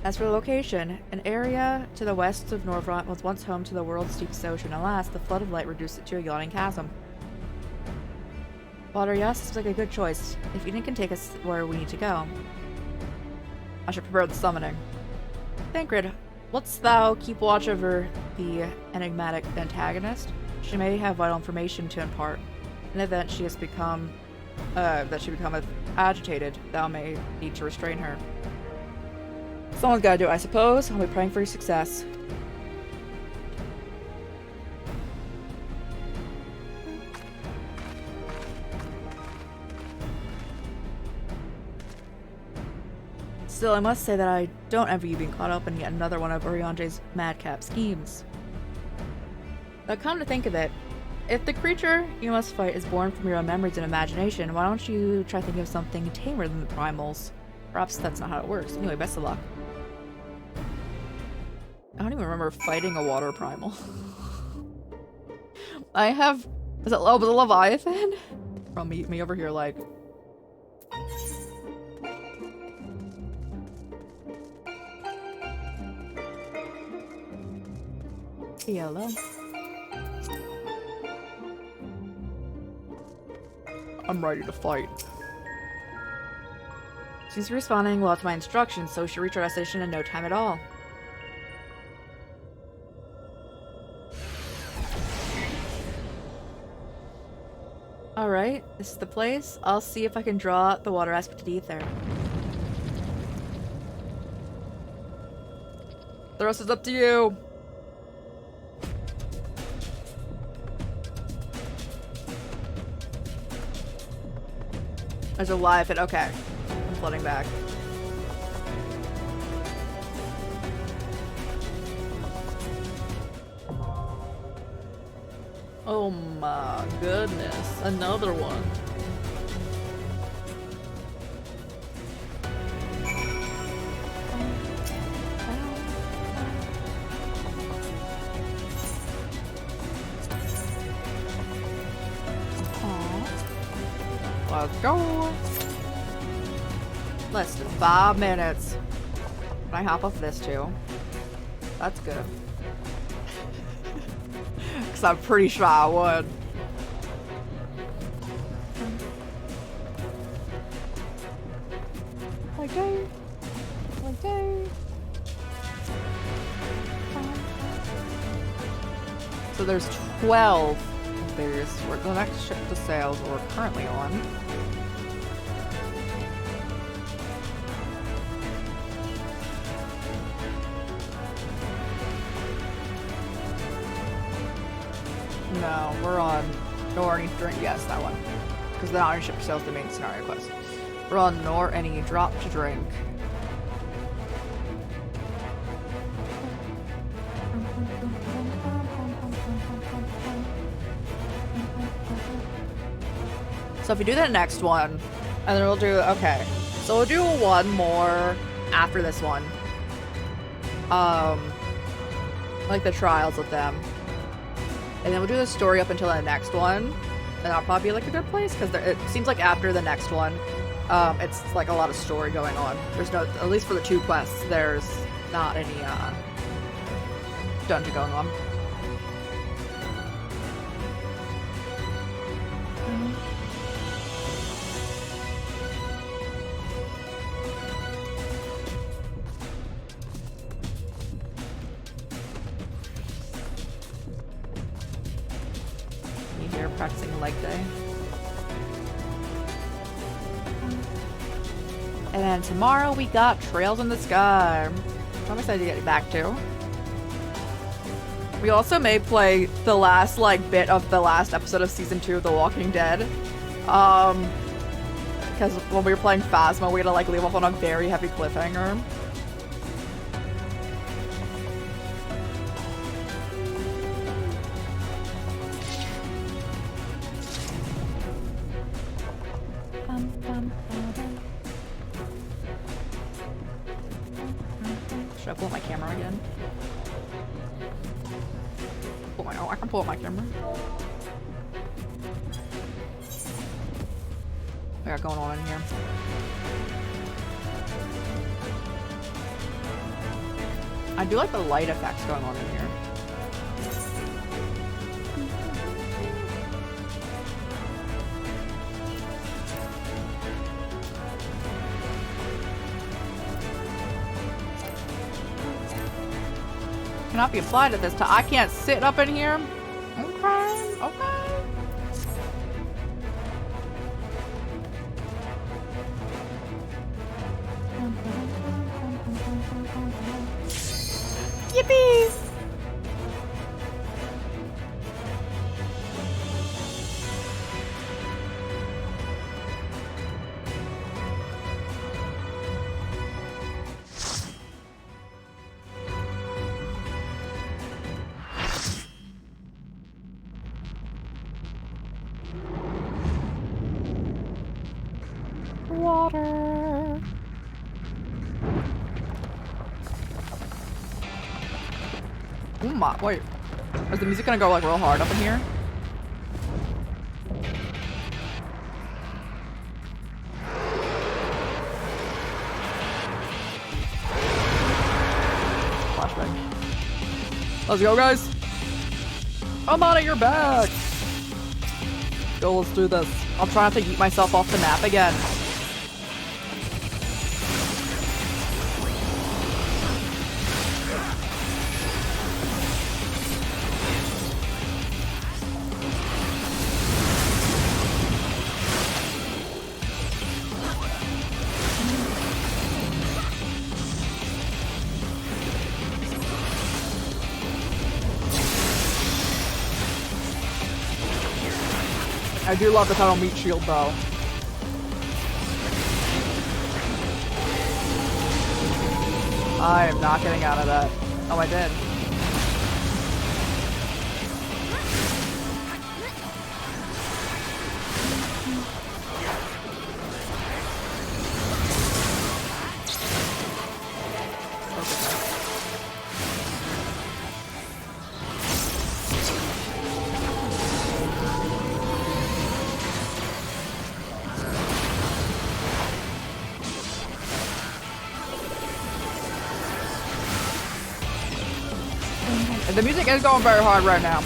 As for the location, an area to the west of Norvront was once home to the world's deepest ocean. Alas, the flood of light reduced it to a yawning chasm. Water, yes, seems like a good choice. If Eden can take us where we need to go. I should prepare the summoning. Thancred, wouldst thou keep watch over the enigmatic antagonist? She may have vital information to impart. In the event she has become agitated, thou may need to restrain her. Someone's gotta do it, I suppose. I'll be praying for your success. Still, I must say that I don't envy you being caught up in yet another one of Uriange's madcap schemes. Now come to think of it, if the creature you must fight is born from your own memories and imagination, why don't you try thinking of something tamer than the primals? Perhaps that's not how it works. Anyway, best of luck. I don't even remember fighting a water primal. I have... Was it Leviathan? From me over here like... Yellow. I'm ready to fight. She's responding well to my instructions, so she'll reach our destination in no time at all. Alright, this is the place. I'll see if I can draw the water aspect of the ether. The rest is up to you! There's a live hit. Okay. I'm flooding back. Oh my goodness. Another one. Let's go. Less than 5 minutes. Can I hop off this too? That's good. Because I'm pretty sure I would. Okay. Okay. So there's 12 of these. We're the next ship to sail that we're currently on. No, we're on Nor Any Drink. Yes, that one. Because the Iron Ship sells the main scenario quest. We're on Nor Any Drop to Drink. So if we do that next one, and then we'll do, okay. So we'll do one more after this one. Like the trials with them. And then we'll do the story up until the next one. And that'll probably be like a good place, because it seems like after the next one, it's like a lot of story going on. There's no, at least for the 2 quests, there's not any dungeon going on. Practicing leg day. And then tomorrow we got Trails in the Sky. I'm excited to get back to. We also may play the last bit of the last episode of season 2 of The Walking Dead. Because when we were playing Phasma, we had to leave off on a very heavy cliffhanger. Should I pull up my camera again? I can pull up my camera. What I got going on in here? I do like the light effects going on in here. Cannot be applied at this time. I can't sit up in here. Okay, okay. Yippee! Water. Oh my, wait. Is the music gonna go like real hard up in here? Flashback. Let's go, guys. I'm out of your back. Go, let's do this. I'll try not to eat myself off the map again. I do love the tunnel meat shield though. I am not getting out of that. Oh, I did. The music is going very hard right now.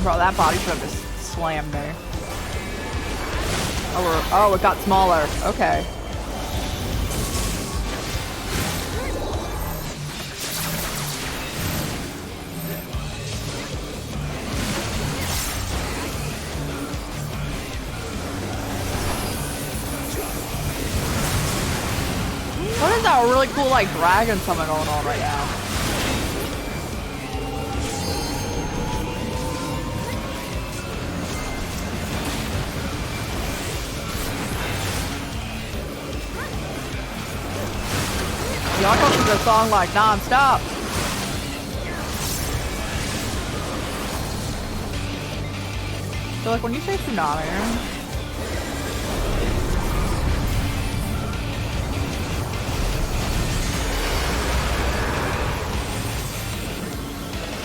Bro, that body should have just slammed me. Oh, it got smaller. Okay. What is that really cool, like, dragon summon going on right now? Y'all go through the song like non-stop. So like when you say tsunami,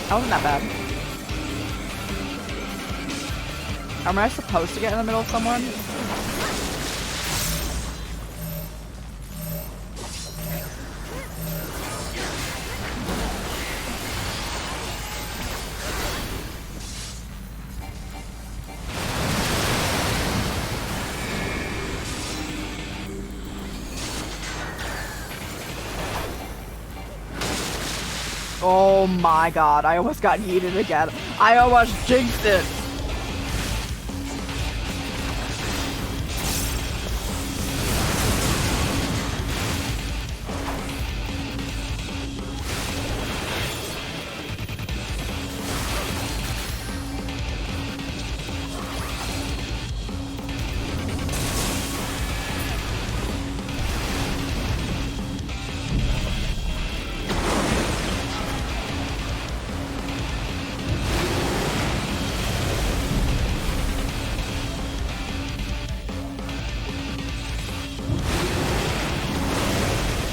that wasn't that bad. Am I supposed to get in the middle of someone? Oh my god, I almost got yeeted again. I almost jinxed it.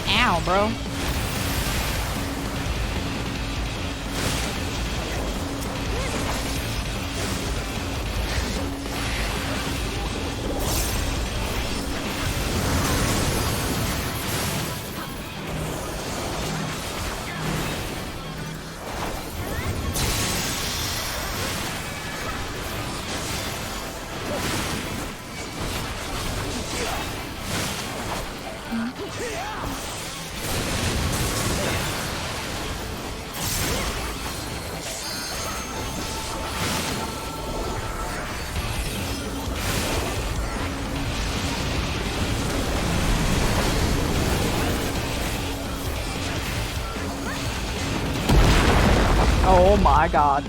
Ow, bro. Oh my god.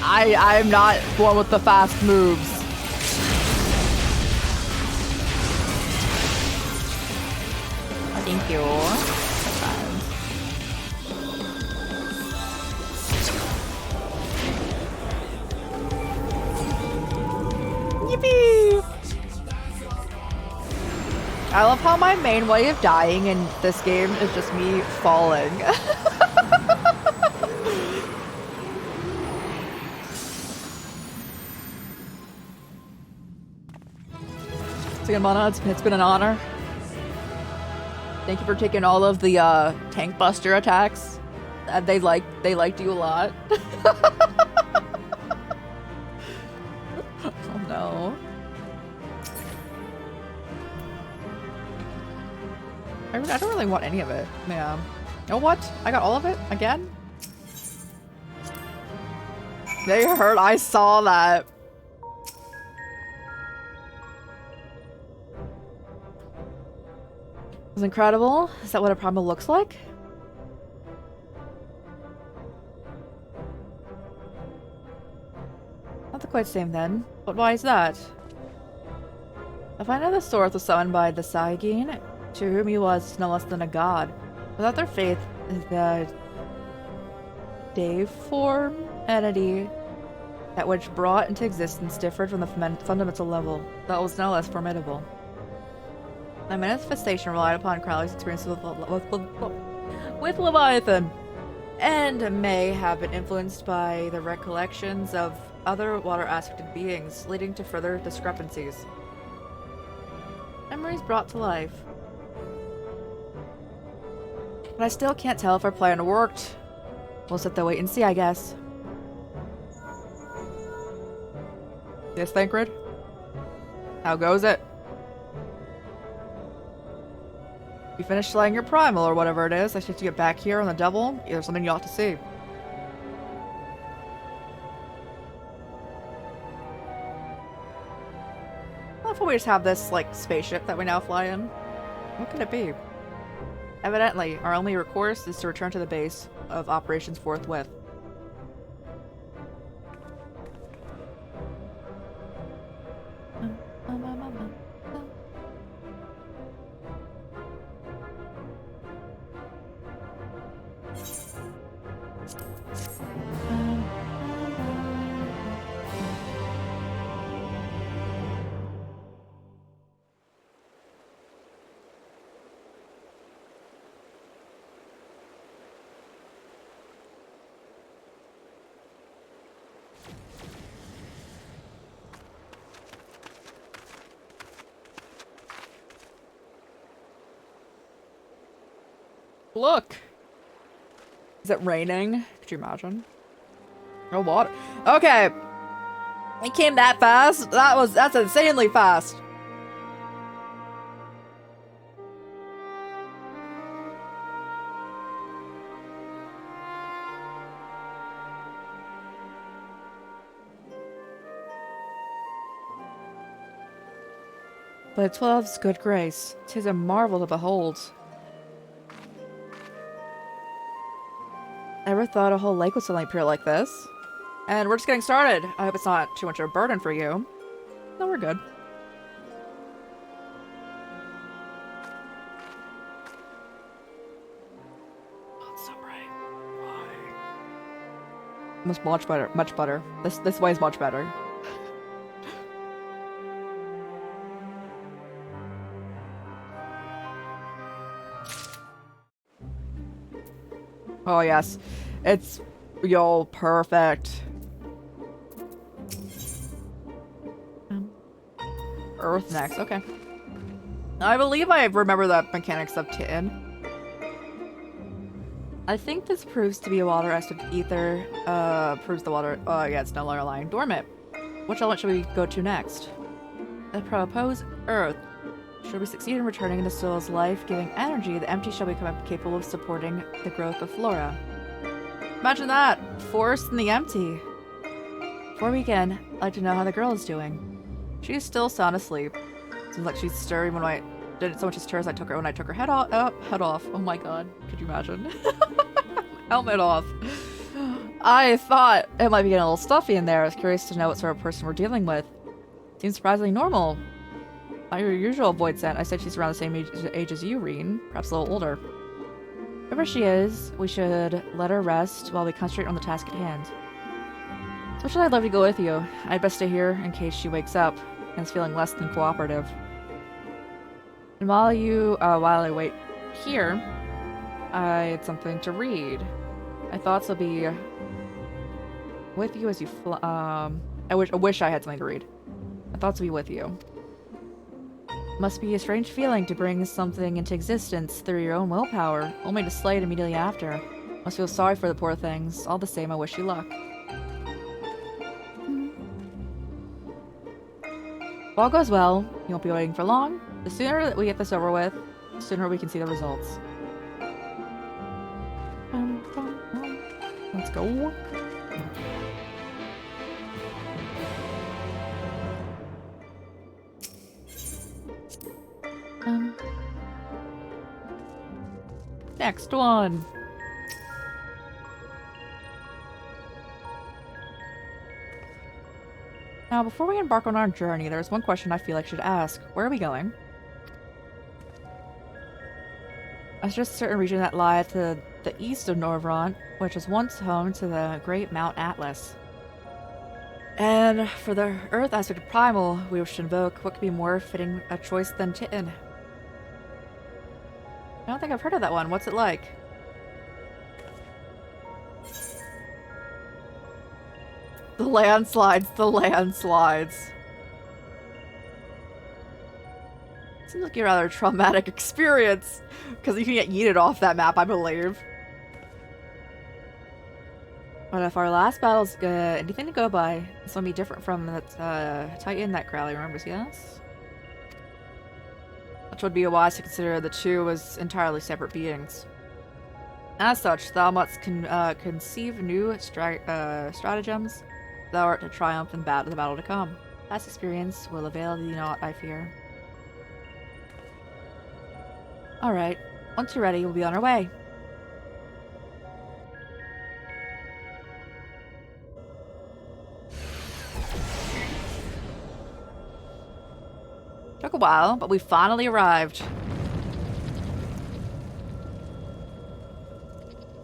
I'm not one with the fast moves. Thank you. Yippee! I love how my main way of dying in this game is just me falling. So Mana, it's been an honor. Thank you for taking all of the tank buster attacks. They liked you a lot. Oh no. I don't really want any of it. Yeah. Oh what? I got all of it again? They hurt. I saw that. It was incredible. Is that what a primal looks like? Not the quite same then. But why is that? If I know the source was summoned by the Saigin, to whom he was no less than a god. Without their faith, the Deiform entity that which brought into existence differed from the fundamental level. That was no less formidable. The manifestation relied upon Crowley's experience with Leviathan, and may have been influenced by the recollections of other water-aspected beings, leading to further discrepancies. Memories brought to life. But I still can't tell if our plan worked. We'll sit there, wait and see, I guess. Yes, Thancred? How goes it? You finished slaying your primal or whatever it is. I should get back here on the double. There's something you ought to see. What if we just have this, like, spaceship that we now fly in? What could it be? Evidently, our only recourse is to return to the base of operations forthwith. Look! Is it raining? Could you imagine? No water. Okay! It came that fast? That's insanely fast! But 12's good grace, 'tis a marvel to behold. Ever thought a whole lake would suddenly appear like this? And we're just getting started. I hope it's not too much of a burden for you. No, we're good. Oh, it's so bright. Why? Much better. Much better. This way is much better. Oh yes, it's perfect. Earth next, okay. I believe I remember the mechanics of Tin. I think this proves to be a water-aspect ether. Proves the water. Oh yeah, it's no longer lying dormant. Which element should we go to next? I propose Earth. Should we succeed in returning the soul's life-giving energy, the empty shall become capable of supporting the growth of flora. Imagine that! Forest in the empty. Before we begin, I'd like to know how the girl is doing. She is still sound asleep. Seems like she's stirring when I did so much as stir as I took her head off. Oh my god, could you imagine? Helmet off. I thought it might be getting a little stuffy in there. I was curious to know what sort of person we're dealing with. Seems surprisingly normal. Not your usual void scent. I said she's around the same age as you, Reen. Perhaps a little older. Whoever she is, we should let her rest while we concentrate on the task at hand. So much as I'd love to go with you, I'd best stay here in case she wakes up and is feeling less than cooperative. And while I wait here, I had something to read. My thoughts will be with you as you I wish I had something to read. My thoughts will be with you. Must be a strange feeling to bring something into existence through your own willpower, only to slay it immediately after. Must feel sorry for the poor things. All the same, I wish you luck. If all goes well, you won't be waiting for long. The sooner that we get this over with, the sooner we can see the results. Let's go. Next one. Now, before we embark on our journey, there's one question I feel like I should ask. Where are we going? It's just a certain region that lies to the east of Norvrant, which was once home to the great Mount Atlas. And for the Earth aspect of Primal, we wish to invoke what could be more fitting a choice than Titan. I don't think I've heard of that one. What's it like? The landslides, the landslides. Seems like a rather traumatic experience, because you can get yeeted off that map, I believe. But if our last battle's anything to go by, this will be different from that Titan that Crowley remembers, yes? Which would be wise to consider the two as entirely separate beings. As such, thou must conceive new stratagems, thou art to triumph in the battle to come. Past experience will avail thee not, I fear. Alright, once you're ready, we'll be on our way. Took a while, but we finally arrived.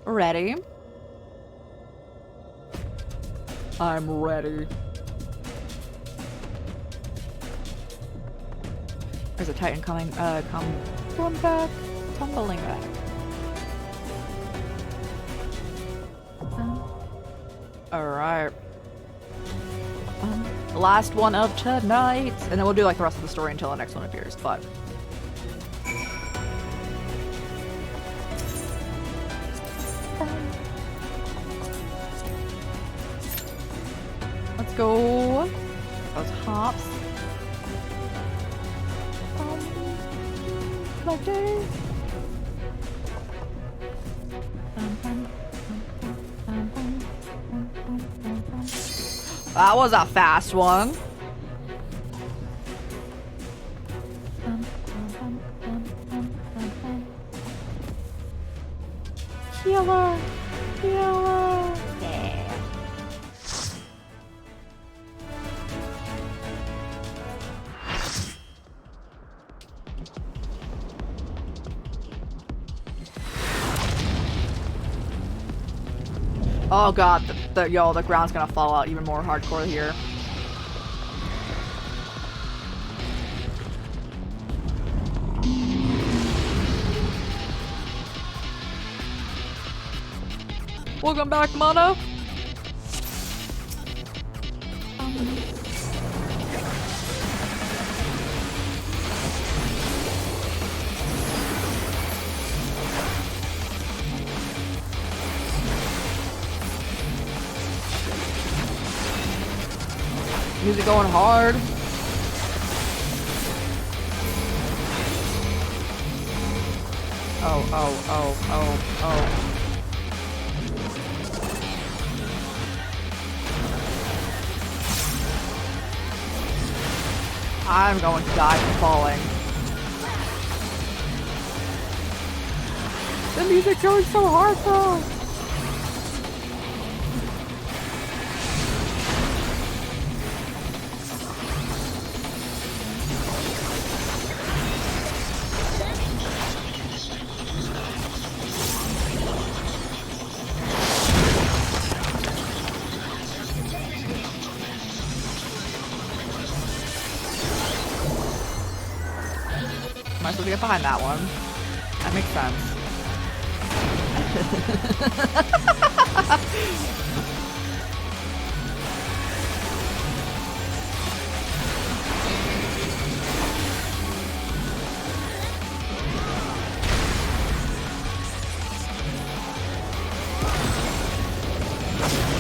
Ready? I'm ready. There's a Titan coming, come back, tumbling back. Alright. Last one of tonight, and then we'll do like the rest of the story until the next one appears, but let's go. Those hops. Like this. That was a fast one. Killer! Killer! Yeah. Oh god, the ground's gonna fall out even more hardcore here. Welcome back, Mana. Music going hard. Oh. I'm going to die from falling. The music's going so hard though. able to get behind that one. That makes sense.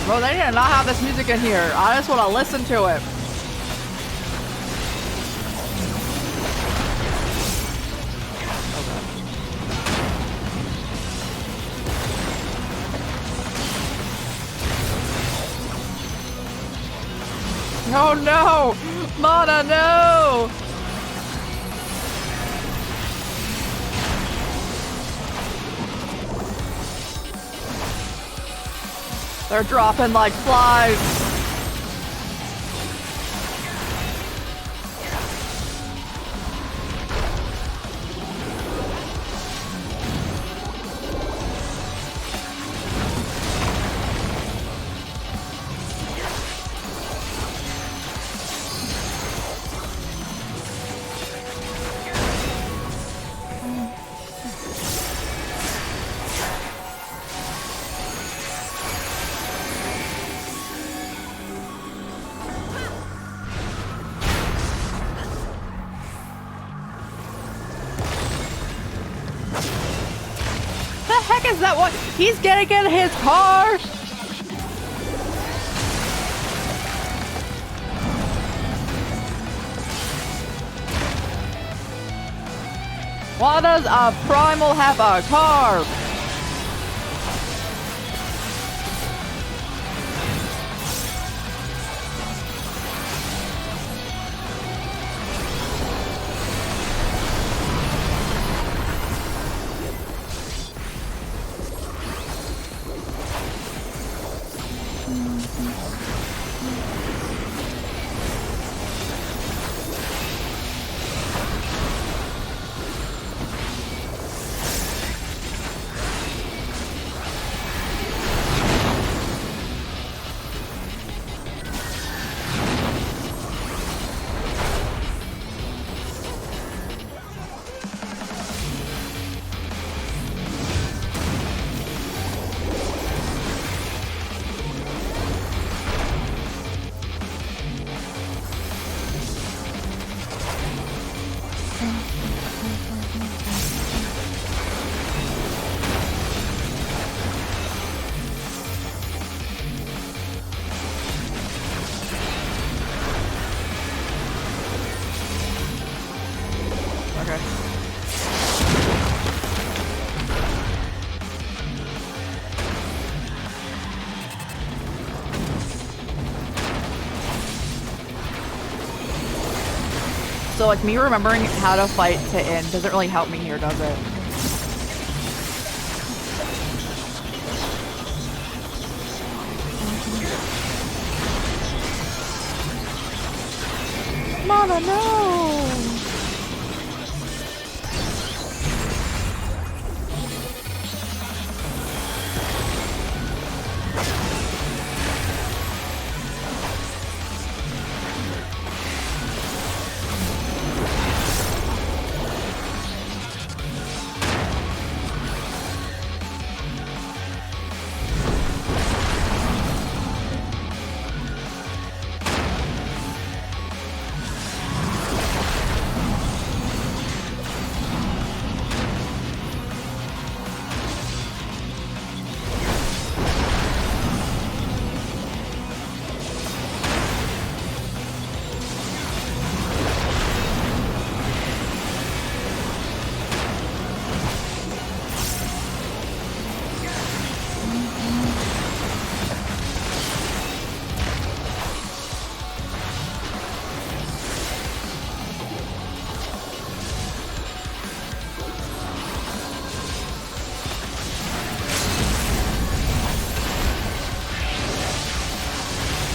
Bro, they did not have this music in here. I just want to listen to it. Oh no! Mana, no! They're dropping like flies. Is that what he's getting in his car? Why does a primal have a car? So like me remembering how to fight to end doesn't really help me here, does it? Mana, no!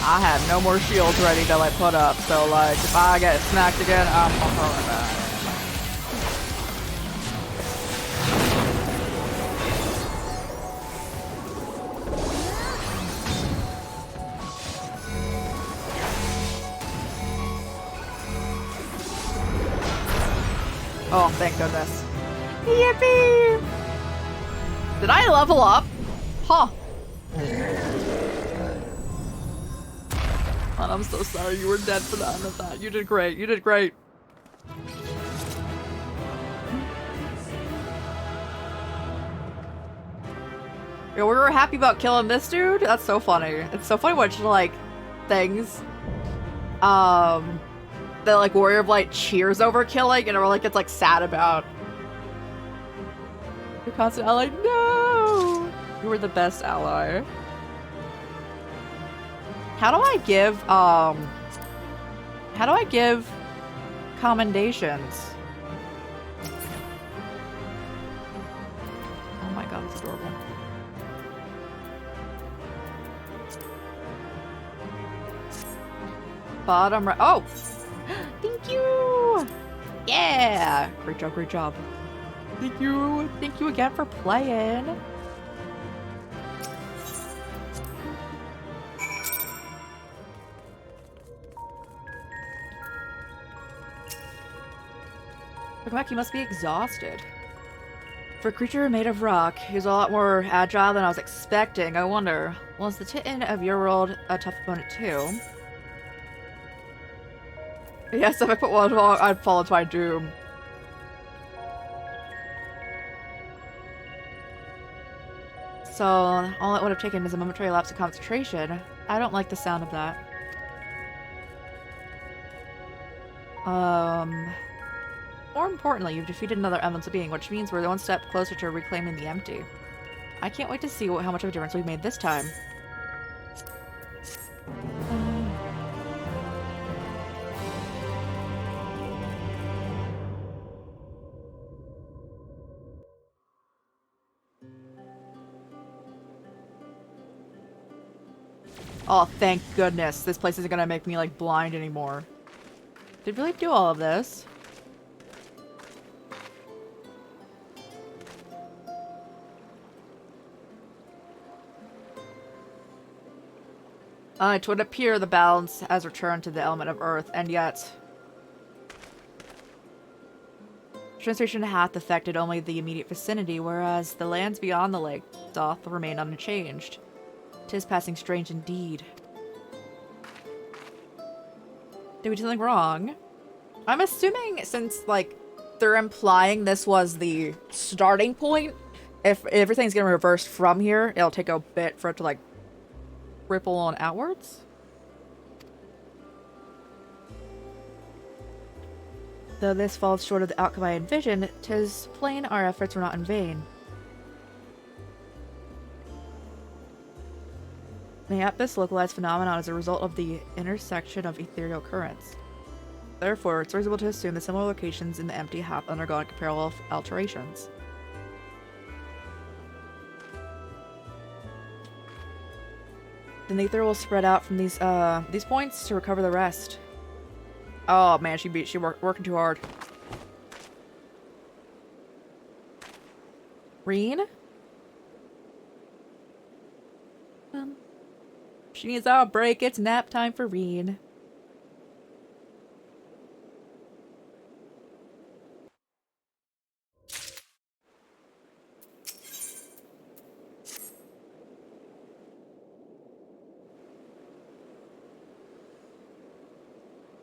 I have no more shields ready to like put up, so like if I get smacked again, I'm gonna die. Oh, thank goodness. Yippee! Did I level up? Huh. God, I'm so sorry you were dead for the end of that. You did great. You did great. Yo, we were happy about killing this dude? That's so funny. It's so funny watching, like, things, that, like, Warrior of Light cheers over killing, and everyone, like, gets, like, sad about. You're constant ally. No! You were the best ally. How do I give commendations? Oh my god, it's adorable. Bottom right. Oh! Thank you! Yeah! Great job, great job. Thank you. Thank you again for playing. Look back, you must be exhausted. For a creature made of rock, he's a lot more agile than I was expecting. I wonder, was the Titan of your world a tough opponent too? Yes, if I put one wrong, I'd fall into my doom. So, all it would have taken is a momentary lapse of concentration. I don't like the sound of that. More importantly, you've defeated another elemental being, which means we're one step closer to reclaiming the empty. I can't wait to see how much of a difference we've made this time. Oh, thank goodness. This place isn't gonna make me, like, blind anymore. Did we really do all of this? It would appear the balance has returned to the element of earth, and yet... Transformation hath affected only the immediate vicinity, whereas the lands beyond the lake doth remain unchanged. 'Tis passing strange indeed. Did we do something wrong? I'm assuming since, like, they're implying this was the starting point, if everything's getting reversed from here, it'll take a bit for it to, like, ripple on outwards. Though this falls short of the outcome I envisioned, 'tis plain our efforts were not in vain. Mayhap this localized phenomenon is a result of the intersection of ethereal currents. Therefore, it's reasonable to assume that similar locations in the empty have undergone parallel alterations. Then the ether will spread out from these points to recover the rest. Oh man, she working too hard. Reen? She needs our break. It's nap time for Reen.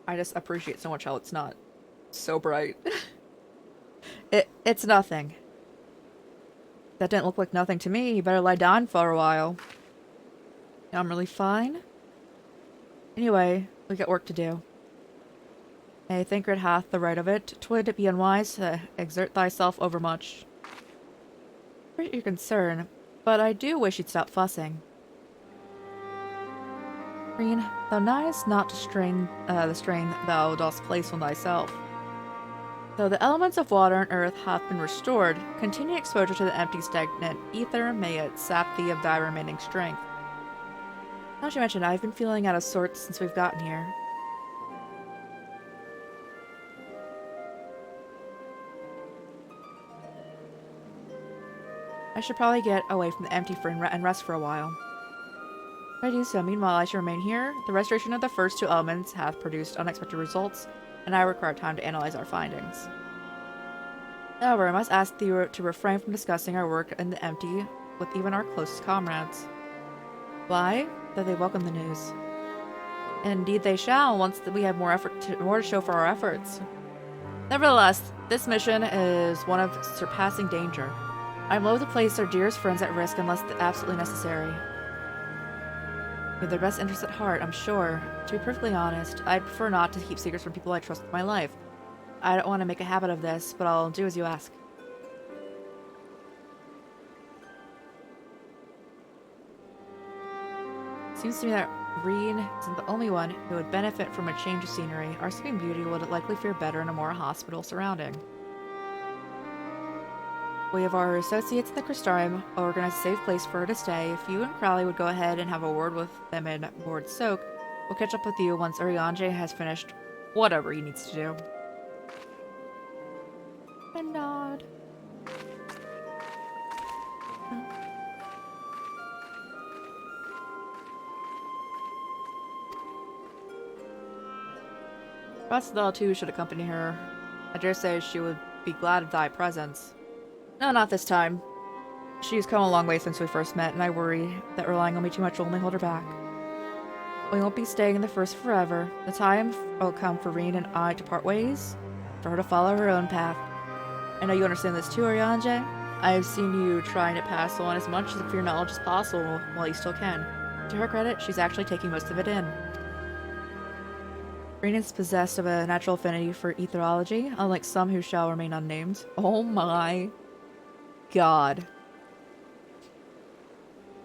I just appreciate so much how it's not so bright. It's nothing. That didn't look like nothing to me. You better lie down for a while. I'm really fine. Anyway, we got work to do. A thinker hath the right of it. 'Twould be unwise to exert thyself overmuch. Appreciate your concern, but I do wish you'd stop fussing. Reen, thou knowest not to strain the strain thou dost place on thyself. Though the elements of water and earth have been restored, continued exposure to the empty stagnant ether may it sap thee of thy remaining strength. Now she mentioned, I've been feeling out of sorts since we've gotten here. I should probably get away from the empty and rest for a while. If I do so, meanwhile I shall remain here. The restoration of the first two elements hath produced unexpected results, and I require time to analyze our findings. However, I must ask you to refrain from discussing our work in the empty with even our closest comrades. Why? That they welcome the news. And indeed they shall, once we have more to show for our efforts. Nevertheless, this mission is one of surpassing danger. I am loath to place our dearest friends at risk unless absolutely necessary. With their best interests at heart, I'm sure. To be perfectly honest, I'd prefer not to keep secrets from people I trust with my life. I don't want to make a habit of this, but I'll do as you ask. Seems to me that Reen isn't the only one who would benefit from a change of scenery. Our sleeping beauty would likely fare better in a more hospitable surrounding. We have our associates in the Crystarium organize a safe place for her to stay. If you and Crowley would go ahead and have a word with them in Lord Soak, we'll catch up with you once Urianger has finished whatever he needs to do. A nod. Rosdell too should accompany her. I dare say she would be glad of thy presence. No, not this time. She's come a long way since we first met, and I worry that relying on me too much will only hold her back. We won't be staying in the First forever. The time will come for Reen and I to part ways, for her to follow her own path. I know you understand this too, Urianger. I have seen you trying to pass on as much of your knowledge as possible while you still can. To her credit, she's actually taking most of it in. Reen is possessed of a natural affinity for etherology, unlike some who shall remain unnamed. Oh my god.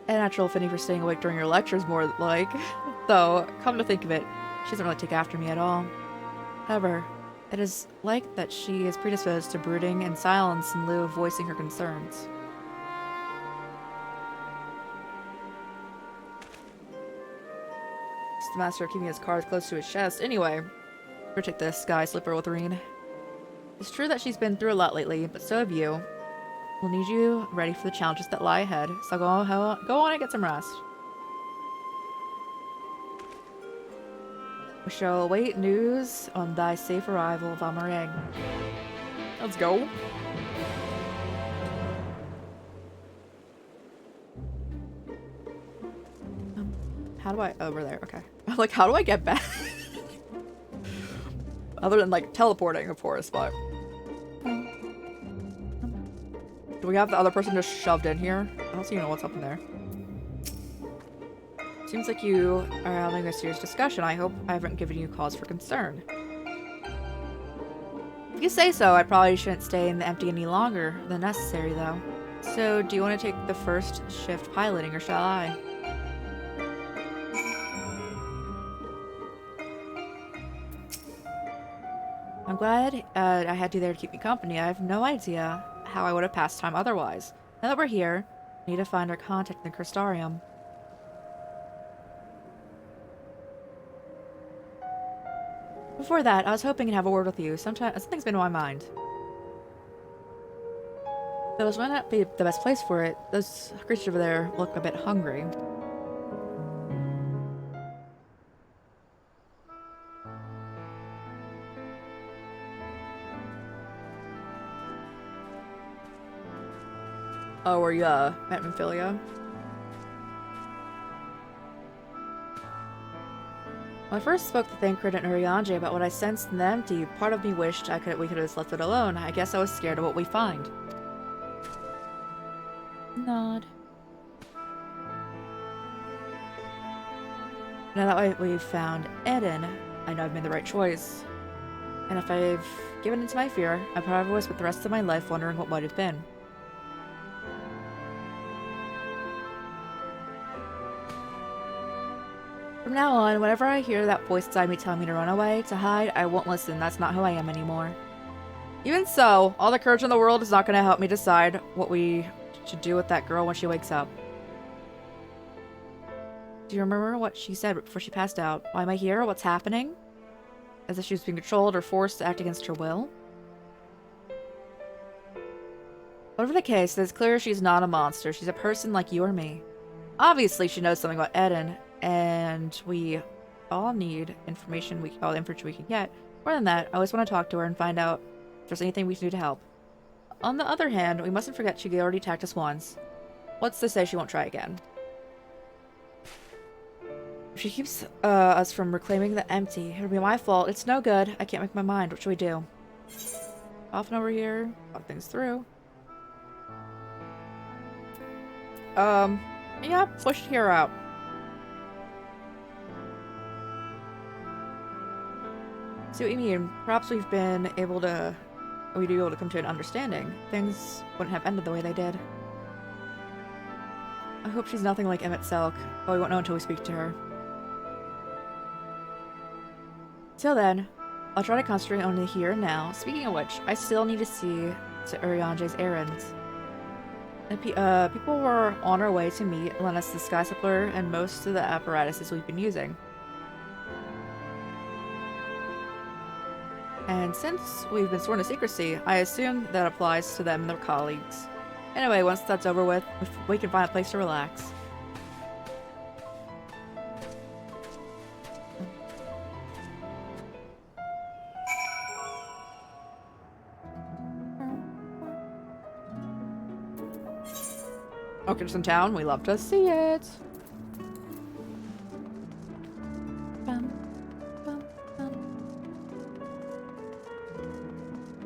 A natural affinity for staying awake during your lectures, more like. Though, come to think of it, she doesn't really take after me at all. However, it is like that she is predisposed to brooding and silence in lieu of voicing her concerns. It's the master keeping his cards close to his chest. Anyway, protect this sky slipper with Reen. It's true that she's been through a lot lately, but so have you. We'll need you ready for the challenges that lie ahead, so go on and get some rest. We shall await news on thy safe arrival of Amarang. Let's go. How do I... over there, okay. Like, how do I get back? Other than, like, teleporting, of course, but... Do we have the other person just shoved in here? I don't see what's up in there. Seems like you are having a serious discussion. I hope I haven't given you cause for concern. If you say so, I probably shouldn't stay in the empty any longer than necessary, though. So, do you want to take the first shift piloting, or shall I? I'm glad I had you there to keep me company. I have no idea how I would have passed time otherwise. Now that we're here, we need to find our contact in the Crystarium. Before that, I was hoping to have a word with you. Something's been on my mind. Those might not be the best place for it. Those creatures over there look a bit hungry. Oh, were you, met Memphilia? When I first spoke to Thancred and Urianger about what I sensed in the empty, part of me wished we could have just left it alone. I guess I was scared of what we find. Nod. Now that we've found Eden, I know I've made the right choice. And if I've given in to my fear, I probably will spend the rest of my life wondering what might have been. From now on, whenever I hear that voice inside me telling me to run away, to hide, I won't listen. That's not who I am anymore. Even so, all the courage in the world is not going to help me decide what we should do with that girl when she wakes up. Do you remember what she said before she passed out? Why am I here? What's happening? As if she was being controlled or forced to act against her will? Whatever the case, it's clear she's not a monster. She's a person like you or me. Obviously, she knows something about Eden. And we all need information all the information we can get. More than that, I always want to talk to her and find out if there's anything we can do to help. On the other hand, we mustn't forget she already attacked us once. What's to say she won't try again? If she keeps us from reclaiming the empty, it'll be my fault. It's no good. I can't make my mind. What should we do? Often over here. Talk things through. Yeah, push here out. See what you mean. Perhaps we'd be able to come to an understanding. Things wouldn't have ended the way they did. I hope she's nothing like Emmett Selk, but we won't know until we speak to her. Till then, I'll try to concentrate on the here and now. Speaking of which, I still need to see to Urianger's errands. People were on our way to meet and lend us the Sky Suppler and most of the apparatuses we've been using. And since we've been sworn to secrecy, I assume that applies to them and their colleagues. Anyway, once that's over with, we can find a place to relax. Oaken's in town, we love to see it.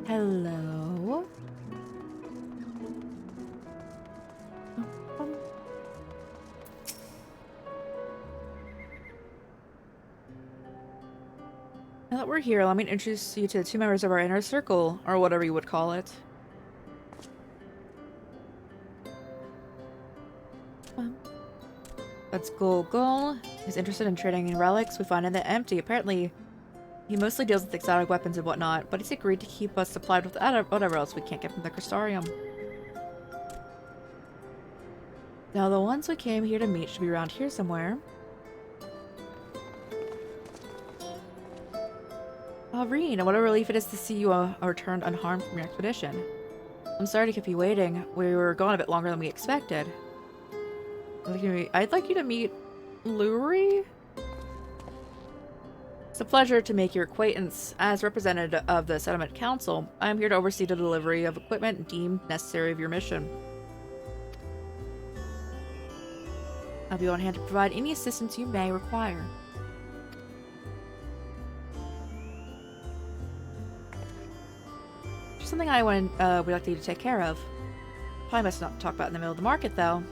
Hello. Now that we're here, let me introduce you to the two members of our inner circle, or whatever you would call it. That's Gol. He's interested in trading in relics we find in the empty. Apparently, he mostly deals with exotic weapons and whatnot, but he's agreed to keep us supplied with whatever else we can't get from the Crystarium. Now, the ones we came here to meet should be around here somewhere. Reen, what a relief it is to see you returned unharmed from your expedition. I'm sorry to keep you waiting. We were gone a bit longer than we expected. I'd like you to meet Luri? It's a pleasure to make your acquaintance. As representative of the Settlement Council, I am here to oversee the delivery of equipment deemed necessary of your mission. I'll be on hand to provide any assistance you may require. There's something I would like you to take care of. Probably must not talk about in the middle of the market, though.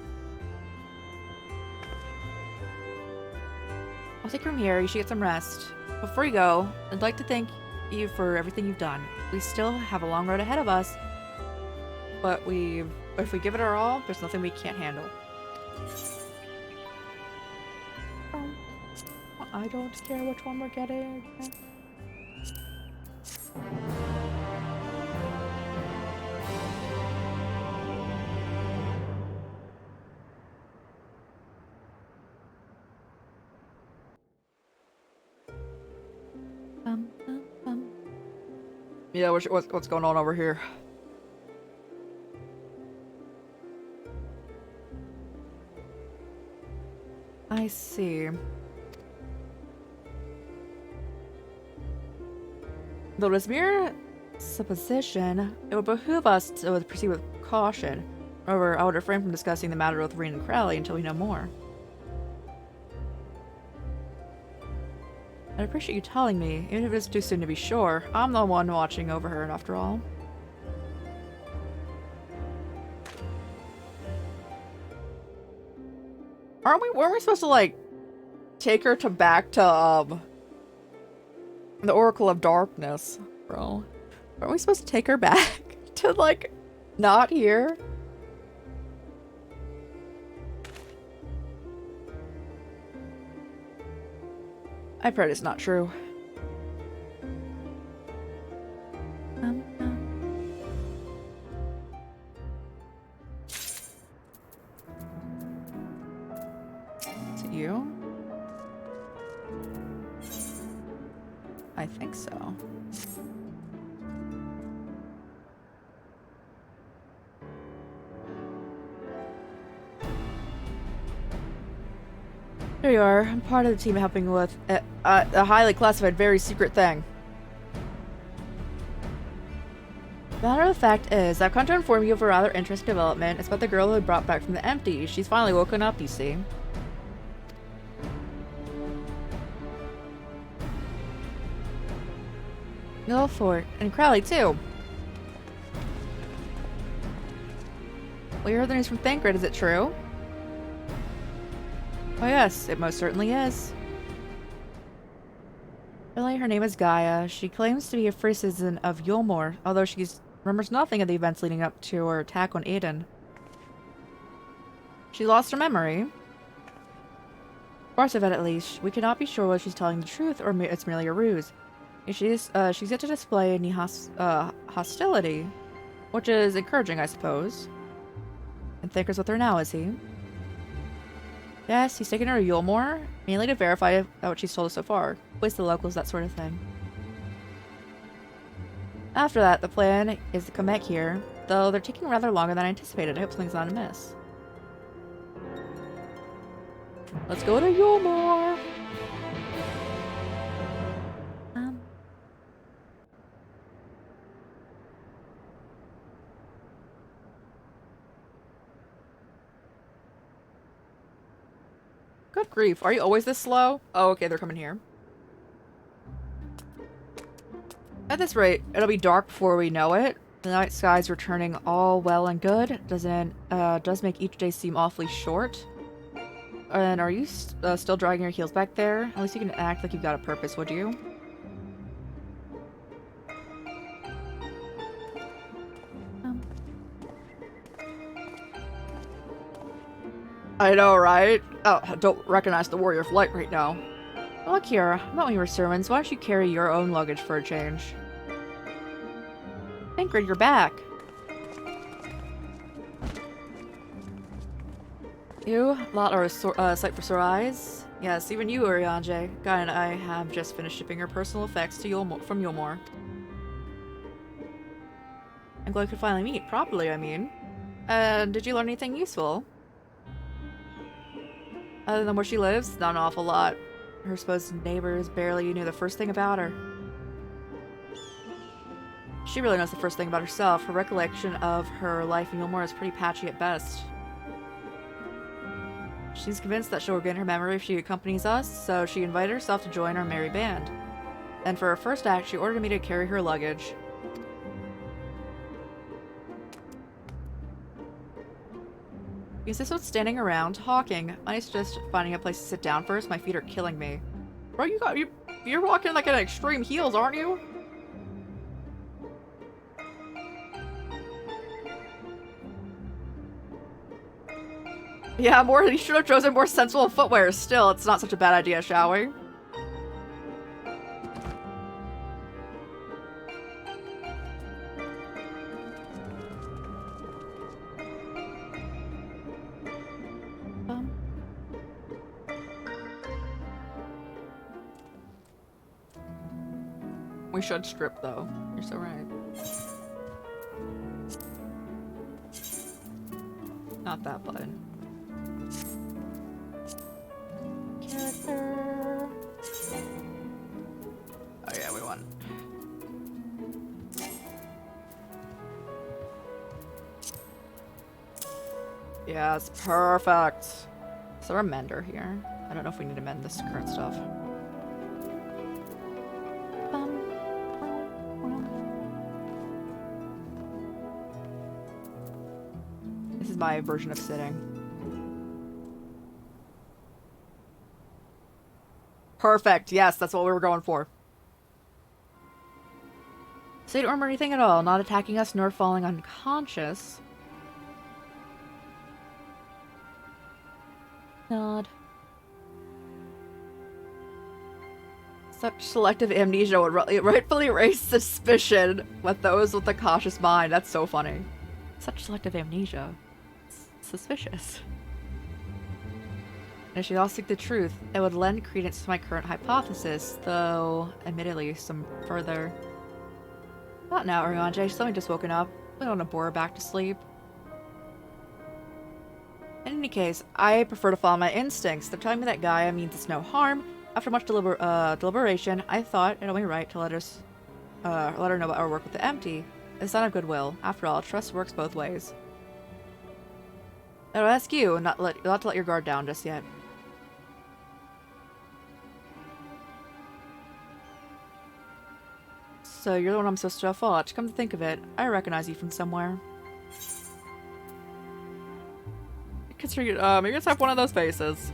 I'll take you from here. You should get some rest. Before you go, I'd like to thank you for everything you've done. We still have a long road ahead of us, but if we give it our all, there's nothing we can't handle. I don't care which one we're getting. Yeah, what's going on over here? I see. Though it is mere supposition, it would behoove us to proceed with caution. However, I would refrain from discussing the matter with Reen and Crowley until we know more. I'd appreciate you telling me, even if it's too soon to be sure. I'm the one watching over her, after all. Weren't we supposed to, like, take her back to, the Oracle of Darkness, bro? Aren't we supposed to take her back to, like, not here? I pray it's not true. Is it you? I think so. There you are. I'm part of the team helping with a highly classified, very secret thing. The matter of the fact is, I've come to inform you of a rather interesting development. It's about the girl who brought back from the empty. She's finally woken up, you see. Guilford, and Crowley too. Well, you heard the news from Thancred, is it true? Oh yes, it most certainly is. Really, her name is Gaia. She claims to be a free citizen of Yulmore, although she remembers nothing of the events leading up to her attack on Aiden. She lost her memory. Parts of it, at least. We cannot be sure whether she's telling the truth or it's merely a ruse. She's yet to display any hostility, which is encouraging, I suppose. And Thancred's with her now, is he? Yes, he's taken her to Yulmore, mainly to verify what she's told us so far. Waste the locals, that sort of thing. After that, the plan is to come back here, though they're taking rather longer than I anticipated. I hope something's not amiss. Let's go to Yulmore! Good grief, are you always this slow? Oh, okay, they're coming here. At this rate, it'll be dark before we know it. The night sky's returning all well and good. Does make each day seem awfully short. And are you still dragging your heels back there? At least you can act like you've got a purpose, would you? I know, right? Oh, I don't recognize the Warrior of Light right now. Look here, I'm not one of your servants. Why don't you carry your own luggage for a change? Thancred, you're back. You, lot are a sight for sore eyes. Yes, even you, Urianger. Guy and I have just finished shipping her personal effects to from Yulmore. I'm glad we could finally meet, properly, I mean. Did you learn anything useful? Other than where she lives, not an awful lot. Her supposed neighbors barely knew the first thing about her. She really knows the first thing about herself. Her recollection of her life in Yulmore is pretty patchy at best. She's convinced that she'll regain her memory if she accompanies us, so she invited herself to join our merry band. And for her first act, she ordered me to carry her luggage. You insist on standing around talking. I suggest finding a place to sit down first. My feet are killing me. Bro, you're walking like at extreme heels, aren't you? Yeah, you should have chosen more sensible footwear. Still, it's not such a bad idea, shall we? We should strip, though. You're so right. Not that button. Character. Oh yeah, we won. Yes, perfect. Is there a mender here? I don't know if we need to mend this current stuff. This is my version of sitting. Perfect. Yes, that's what we were going for. So you don't remember anything at all, not attacking us nor falling unconscious. Nod. Such selective amnesia would rightfully raise suspicion with those with a cautious mind. That's so funny. Such selective amnesia. It's suspicious. And if she all seek the truth, it would lend credence to my current hypothesis, though, admittedly, some further. Not now, Urianger. She's only just woken up. We don't want to bore her back to sleep. In any case, I prefer to follow my instincts. They're telling me that Gaia means it's no harm. After much deliberation, I thought it only right to let her know about our work with the Empty. a sign of goodwill. After all, trust works both ways. I'll ask you not to let your guard down just yet. So you're the one I'm supposed to have fought. Come to think of it, I recognize you from somewhere. Consider you're gonna have one of those faces.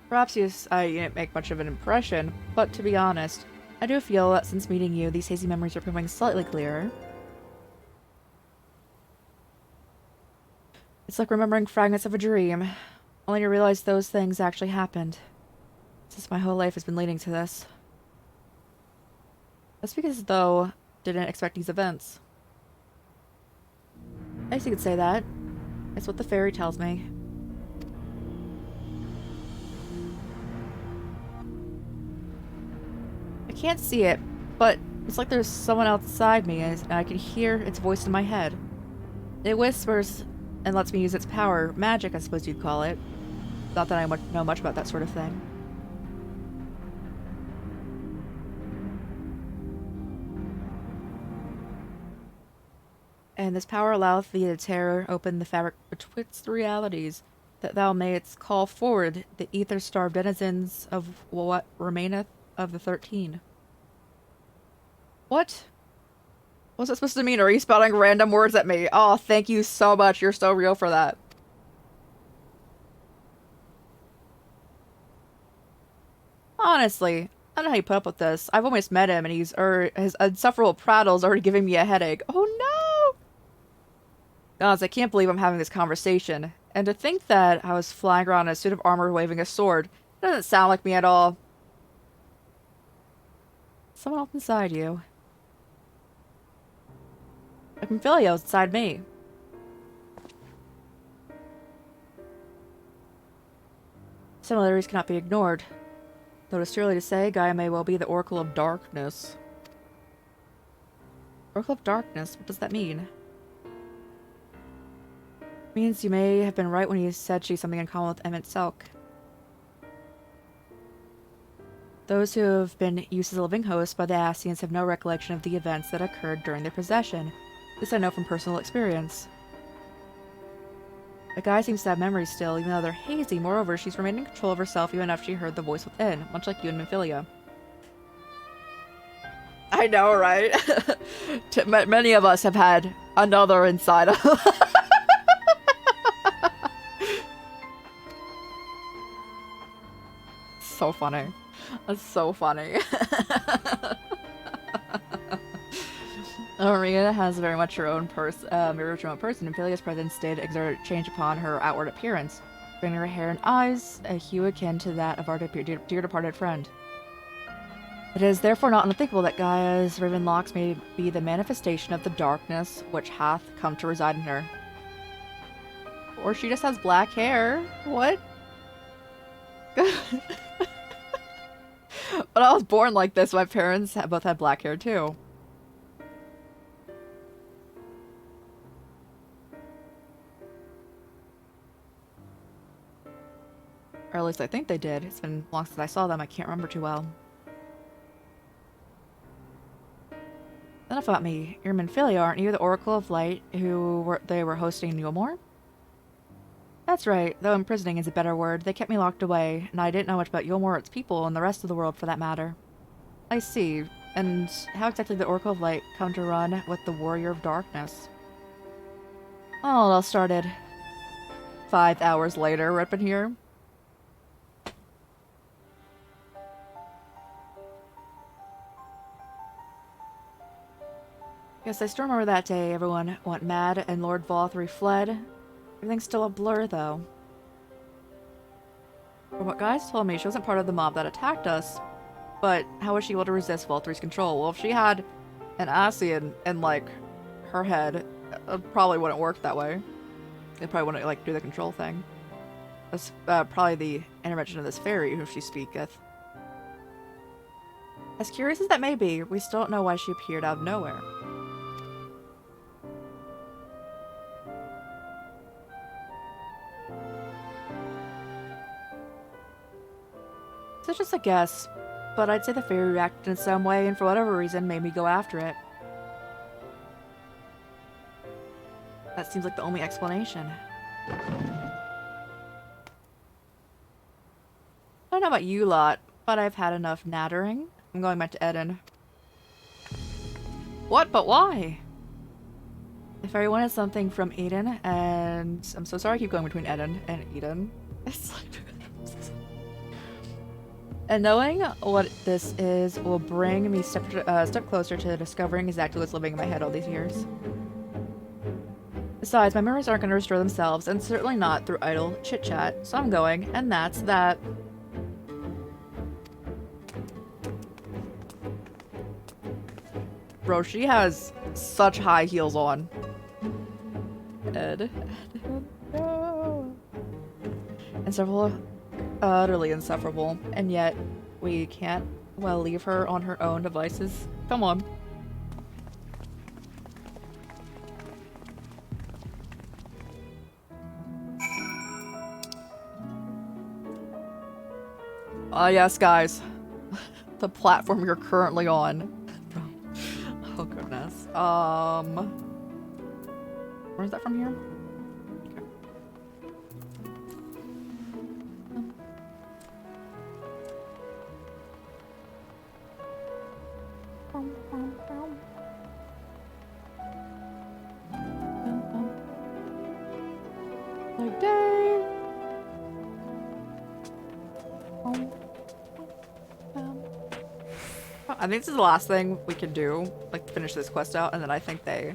Perhaps I didn't make much of an impression, but to be honest, I do feel that since meeting you, these hazy memories are becoming slightly clearer. It's like remembering fragments of a dream, only to realize those things actually happened. Since my whole life has been leading to this. I speak as though I didn't expect these events. I guess you could say that. It's what the fairy tells me. I can't see it, but it's like there's someone outside me and I can hear its voice in my head. It whispers and lets me use its power. Magic, I suppose you'd call it. Not that I know much about that sort of thing. And this power alloweth thee to tear open the fabric betwixt the realities, that thou mayest call forward the ether-starved denizens of what remaineth of the 13. What? What's that supposed to mean? Are you spouting random words at me? Oh, thank you so much. You're so real for that. Honestly, I don't know how you put up with this. I've almost met him, and his insufferable prattle's already giving me a headache. Oh no! Gods, I can't believe I'm having this conversation. And to think that I was flying around in a suit of armor waving a sword, doesn't sound like me at all. Someone else inside you. I can feel you inside me. Similarities cannot be ignored. Though it is too early to say, Gaia may well be the Oracle of Darkness. Oracle of Darkness? What does that mean? It means you may have been right when you said she's something in common with Emmett Selk. Those who have been used as a living host by the Ascians have no recollection of the events that occurred during their possession. This I know from personal experience. The guy seems to have memories still, even though they're hazy. Moreover, she's remained in control of herself even after she heard the voice within, much like you and Memphilia. I know, right? Many of us have had another inside of So funny. That's so funny. Maria has very much her own mirror of her own person, and Memphialia's presence did exert a change upon her outward appearance, bringing her hair and eyes a hue akin to that of our dear departed friend. It is therefore not unthinkable that Gaia's raven locks may be the manifestation of the darkness which hath come to reside in her. Or she just has black hair. What? When I was born like this, my parents both had black hair too. Or at least I think they did. It's been long since I saw them. I can't remember too well. Enough about me. You're Memphilia, aren't you? The Oracle of Light they were hosting in Neomore? That's right, though imprisoning is a better word. They kept me locked away, and I didn't know much about Yulmore or its people, and the rest of the world for that matter. I see. And how exactly did the Oracle of Light come to run with the Warrior of Darkness? Oh, it all started 5 hours later, we're up in here. Yes, I still remember that day. Everyone went mad, and Lord Volthry fled. Everything's still a blur, though. From what guys told me, she wasn't part of the mob that attacked us. But how was she able to resist Volthry's control? Well, if she had an Ascian in, like, her head, it probably wouldn't work that way. It probably wouldn't, like, do the control thing. That's probably the intervention of this fairy who she speaketh. As curious as that may be, we still don't know why she appeared out of nowhere. So it's just a guess. but I'd say the fairy reacted in some way and for whatever reason made me go after it. That seems like the only explanation. I don't know about you lot, but I've had enough nattering. I'm going back to Eden. What? But why? The fairy wanted something from Eden, and I'm so sorry I keep going between Eden and Eden. It's like... And knowing what this is will bring me step closer to discovering exactly what's living in my head all these years. Besides, my memories aren't going to restore themselves, and certainly not through idle chit-chat, so I'm going, and that's that. Bro, she has such high heels on. Ed. No. And several utterly insufferable, and yet we can't, well, leave her on her own devices. Come on. Yes, guys. The platform you're currently on. Oh, goodness. Where's that from here? I think this is the last thing we can do, like finish this quest out, and then I think they...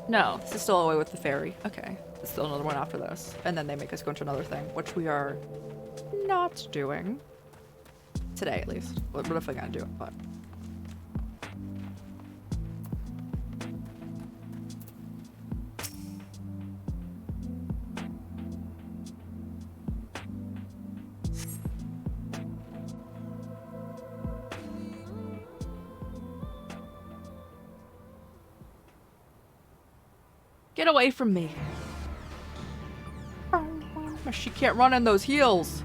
No, this is still away with the fairy. Okay, there's still another one after this. And then they make us go into another thing, which we are not doing. Today, at least. We're definitely gonna do it, but... Get away from me. She can't run in those heels.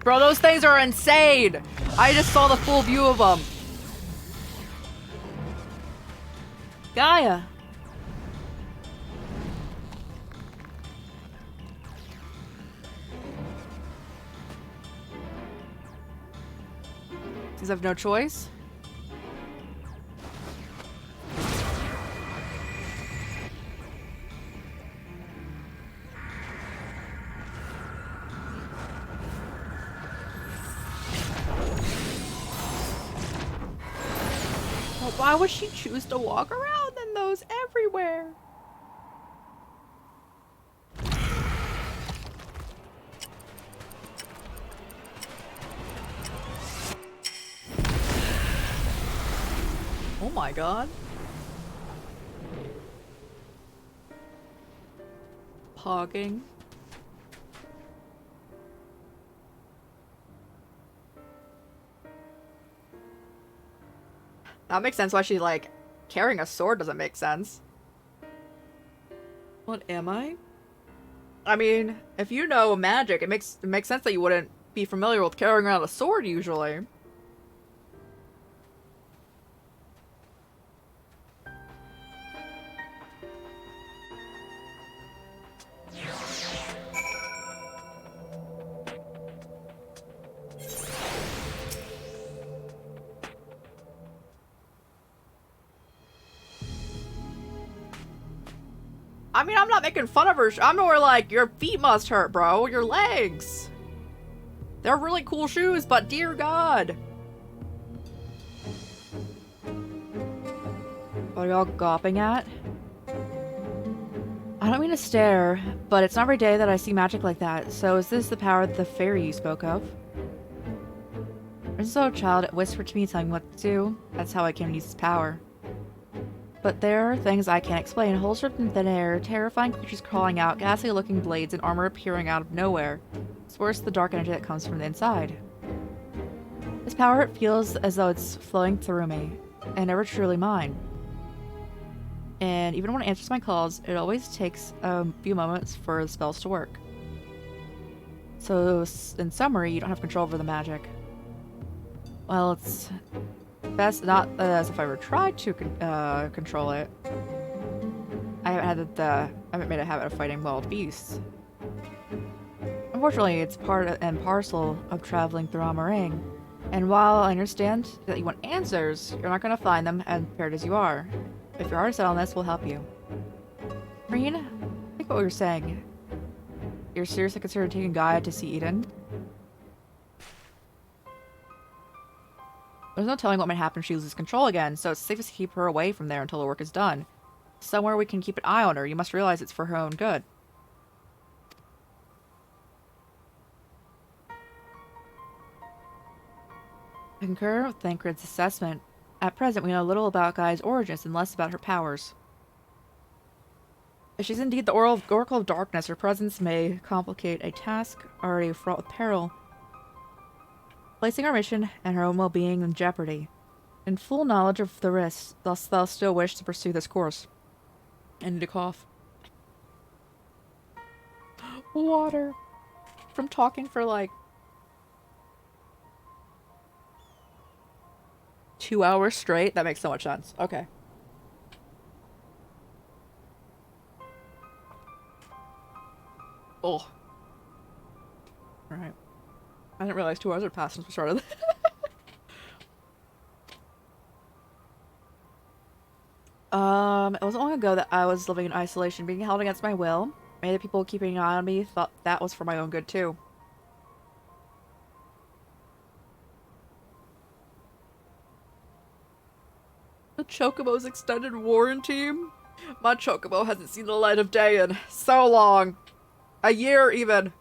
Bro, those things are insane. I just saw the full view of them. Gaia. Because I have no choice. But why would she choose to walk around in those everywhere? Oh my god. Pogging. That makes sense why she's like carrying a sword doesn't make sense. What am I? I mean, if you know magic, it makes sense that you wouldn't be familiar with carrying around a sword usually. I mean, I'm not making fun of her. I'm more like, your feet must hurt, bro. Your legs. They're really cool shoes, but dear God. What are y'all gawping at? I don't mean to stare, but it's not every day that I see magic like that. So is this the power that the fairy you spoke of? There's a little child that whispered to me telling me what to do. That's how I came to use this power. But there are things I can't explain. Holes ripped in thin air, terrifying creatures crawling out, ghastly looking blades and armor appearing out of nowhere. It's worse the dark energy that comes from the inside. This power feels as though it's flowing through me, and never truly mine. and even when it answers my calls, it always takes a few moments for the spells to work. So, in summary, you don't have control over the magic. Well, it's best not as if I ever tried to control it. I haven't made a habit of fighting wild beasts. Unfortunately, it's part and parcel of traveling through Amaring. And while I understand that you want answers, you're not going to find them as prepared as you are. If your heart is set on this, we'll help you. Reen, I think what we were saying. You're seriously considering taking Gaia to see Eden? There's no telling what might happen if she loses control again, so it's safest to keep her away from there until the work is done. Somewhere we can keep an eye on her. You must realize it's for her own good. I concur with Thancred's assessment. At present, we know little about Gaia's origins and less about her powers. If she's indeed the Oracle of Darkness, her presence may complicate a task already fraught with peril, placing our mission and her own well-being in jeopardy. In full knowledge of the risks, thus thou still wish to pursue this course. I need to cough. Water. From talking for like 2 hours straight? That makes so much sense. Okay. Oh. Alright. I didn't realize 2 hours had passed since we started. It wasn't long ago that I was living in isolation, being held against my will. Many of the people keeping an eye on me thought that was for my own good too. The Chocobo's extended warranty? My Chocobo hasn't seen the light of day in so long. A year, even.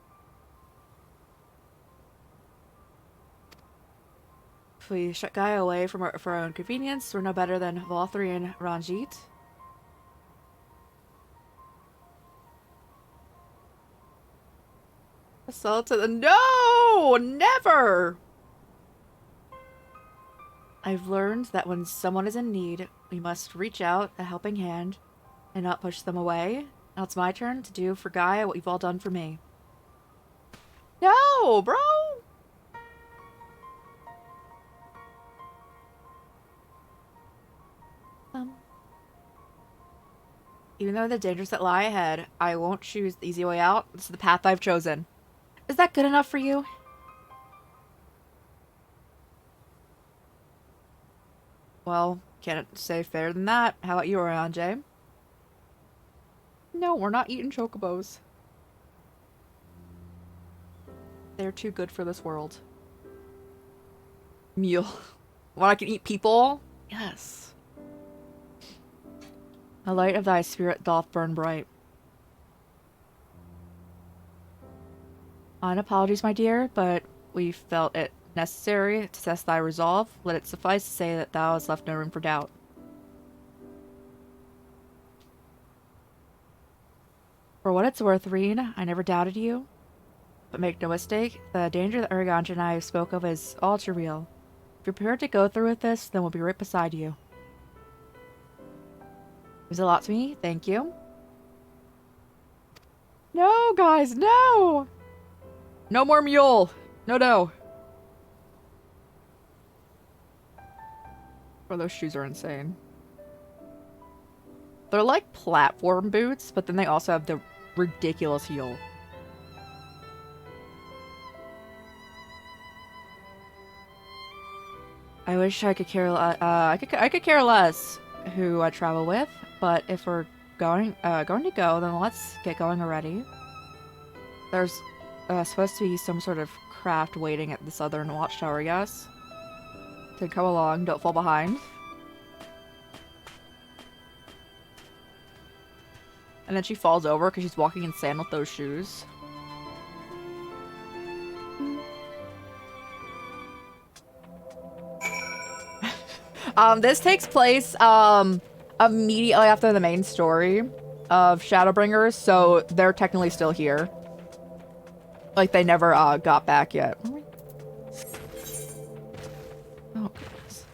If we shut Gaia away for our own convenience, we're no better than Valthri and Ranjit. Sell it to the— No! Never! I've learned that when someone is in need, we must reach out a helping hand and not push them away. Now it's my turn to do for Gaia what you've all done for me. No, bro! Even though the dangers that lie ahead, I won't choose the easy way out. This is the path I've chosen. Is that good enough for you? Well, can't say fairer than that. How about you, Orianjay? No, we're not eating chocobos. They're too good for this world. Mule. When I can eat people? Yes. The light of thy spirit doth burn bright. Apologies, my dear, but we felt it necessary to test thy resolve. Let it suffice to say that thou hast left no room for doubt. For what it's worth, Reen, I never doubted you. But make no mistake, the danger that Urganja and I spoke of is all too real. If you're prepared to go through with this, then we'll be right beside you. It was a lot to me, thank you. No, guys, no! No more mule! No, no. Oh, those shoes are insane. They're like platform boots, but then they also have the ridiculous heel. I wish I could care. I could care less who I travel with, but if we're going to go, then let's get going already. There's supposed to be some sort of craft waiting at the southern watchtower, yes? To come along, don't fall behind. And then she falls over because she's walking in sand with those shoes. This takes place immediately after the main story of Shadowbringers, so they're technically still here. Like, they never got back yet. Oh, goodness.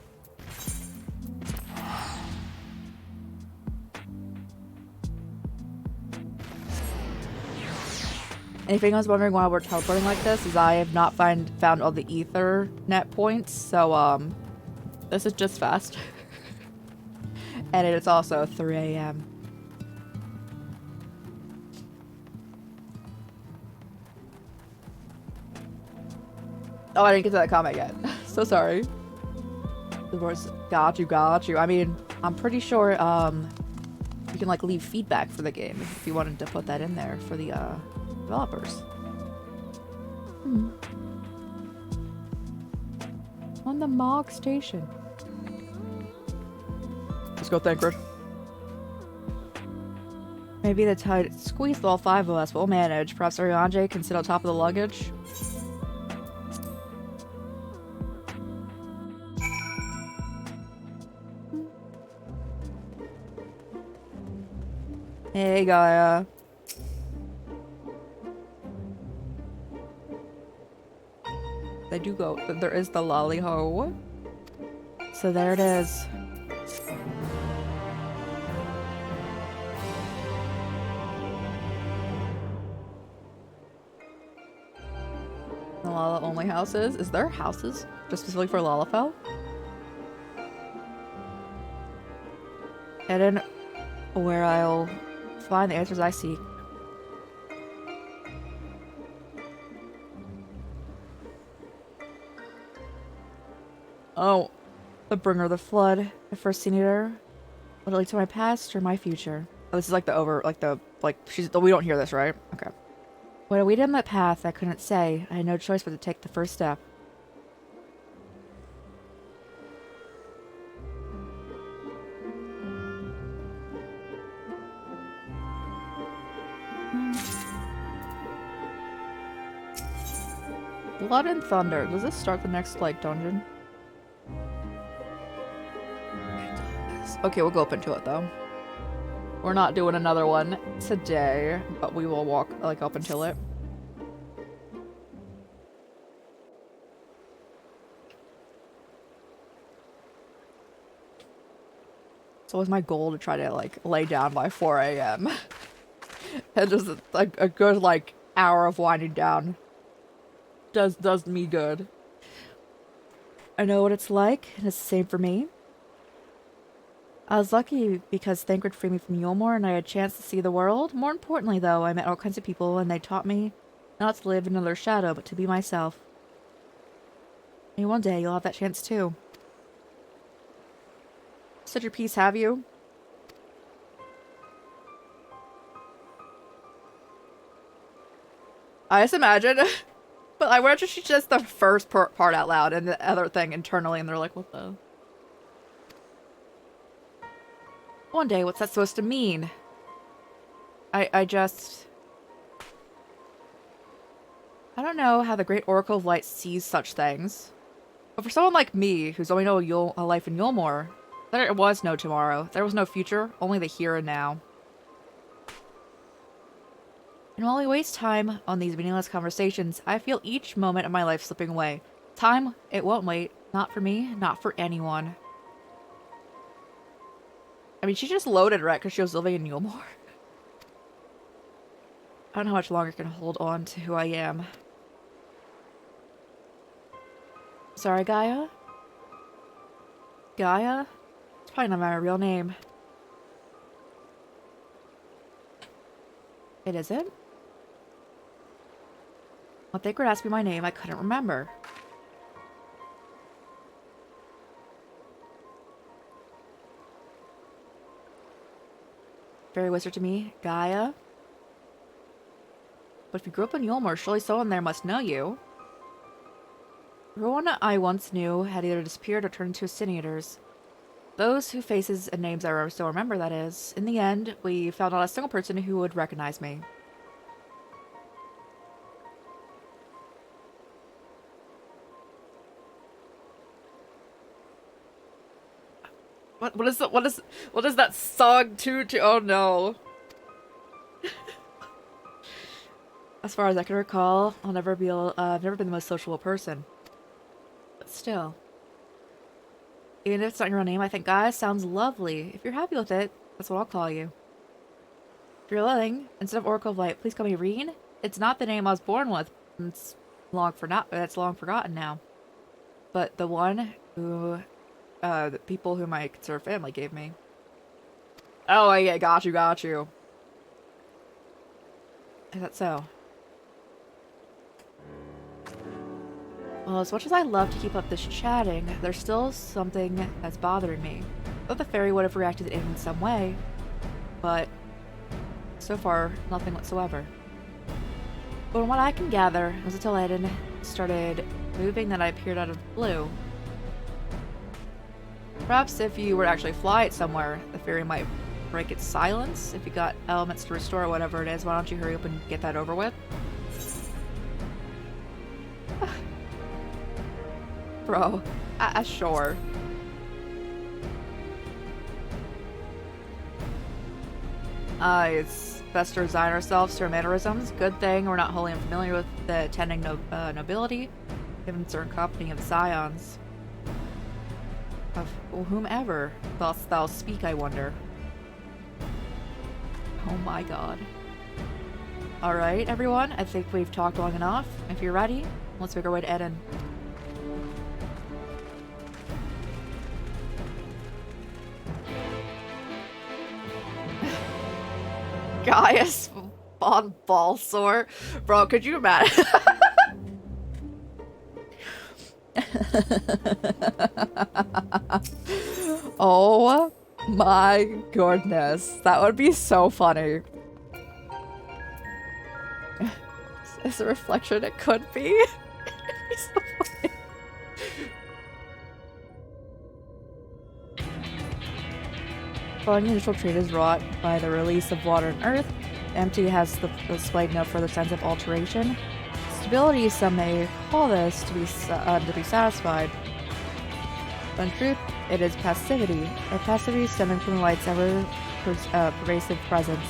If anyone's wondering why we're teleporting like this, is I have not found all the ether net points, so this is just fast. And it's also 3 a.m. Oh, I didn't get to that comment yet. So sorry. The words, got you. I mean, I'm pretty sure you can like leave feedback for the game if you wanted to put that in there for the developers. On the Mog station. Let's go, Thancred. Maybe the tight squeeze with all 5 of us will manage. Perhaps Ariane can sit on top of the luggage. Hey, Gaia. They do go. There is the lolly ho. So there it is. The Lala only houses. Is there houses just specifically for Lalafell? Hidden where I'll find the answers I seek. Oh, the bringer of the flood. The first seen her. Would it lead to my past or my future? Oh, this is like we don't hear this, right? Okay. When I waited on that path, I couldn't say. I had no choice but to take the first step. Blood and Thunder. Does this start the next, like, dungeon? Okay, we'll go up into it, though. We're not doing another one today, but we will walk, like, up until it. It's always my goal to try to, like, lay down by 4 a.m. And just, like, a good, like, hour of winding down does me good. I know what it's like, and it's the same for me. I was lucky because Thancred freed me from Yulmore and I had a chance to see the world. More importantly, though, I met all kinds of people and they taught me not to live in another shadow, but to be myself. Maybe one day you'll have that chance too. Said your piece, have you? I just imagine... But I wonder if she just the first part out loud and the other thing internally, and they're like, what the... One day, what's that supposed to mean? I just... I don't know how the Great Oracle of Light sees such things. But for someone like me, who's only known a life in Yulmore, there was no tomorrow. There was no future, only the here and now. And while we waste time on these meaningless conversations, I feel each moment of my life slipping away. Time, it won't wait. Not for me, not for anyone. I mean, she just loaded, right? Because she was living in Yulmore. I don't know how much longer I can hold on to who I am. Sorry, Gaia? Gaia? It's probably not my real name. It isn't? When Thancred asked me my name, I couldn't remember. Fairy whispered to me, Gaia? But if you grew up in Yulmore, surely someone there must know you. Everyone I once knew had either disappeared or turned into incinerators. Those whose faces and names I still remember, that is. In the end, we found not a single person who would recognize me. What is that song to oh no. As far as I can recall, I've never been the most sociable person. But still. Even if it's not your own name, I think Gaia sounds lovely. If you're happy with it, that's what I'll call you. If you're willing, instead of Oracle of Light, please call me Reen. It's not the name I was born with. It's long forgotten now. But the one who, the people who my conserved family gave me. Oh, yeah, got you. Is that so? Well, as much as I love to keep up this chatting, there's still something that's bothering me. I thought the fairy would have reacted in some way, but so far, nothing whatsoever. But from what I can gather, it was until Eden started moving that I appeared out of the blue. Perhaps if you were to actually fly it somewhere, the fairy might break its silence. If you got elements to restore whatever it is, why don't you hurry up and get that over with? Bro, sure. It's best to resign ourselves to our mannerisms. Good thing we're not wholly unfamiliar with the attending nobility, given certain company of the scions. Of whomever thou speak, I wonder. Oh my god. Alright, everyone, I think we've talked long enough. If you're ready, let's make our way to Eden. Gaius von Balsor. Bro, could you imagine? Oh my goodness. That would be so funny. Is a reflection? It could be. It'd be so funny. The unusual trait is wrought by the release of water and earth. Empty has displayed no further sense of alteration. Stability, some may call this to be satisfied. But in truth, it is passivity. Or passivity stemming from the light's ever pervasive presence.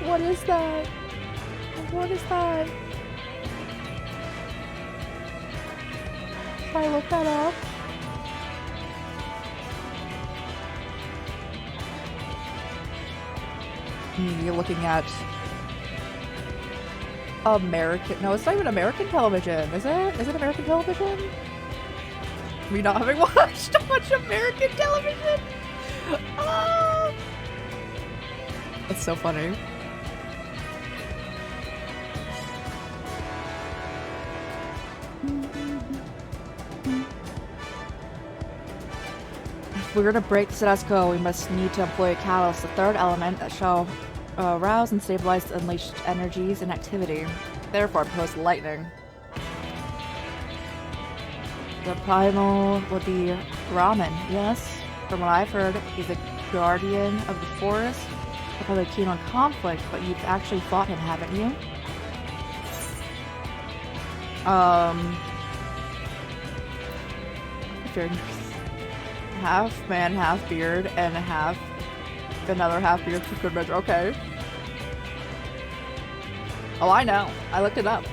What is that? What is that? Can I look that up? You're looking at American. No, it's not even American television, is it? Is it American television? Me not having watched much American television? Oh! It's so funny. If we're gonna break the status quo, we must need to employ a catalyst, the third element that shall arouse and stabilize the unleashed energies and activity. Therefore, I propose lightning. The primal would be Ramen, yes. From what I've heard, he's a guardian of the forest. You're probably keen on conflict, but you've actually fought him, haven't you? Half man, half beard, and half another half beard for good measure. Okay. Oh, I know. I looked it up.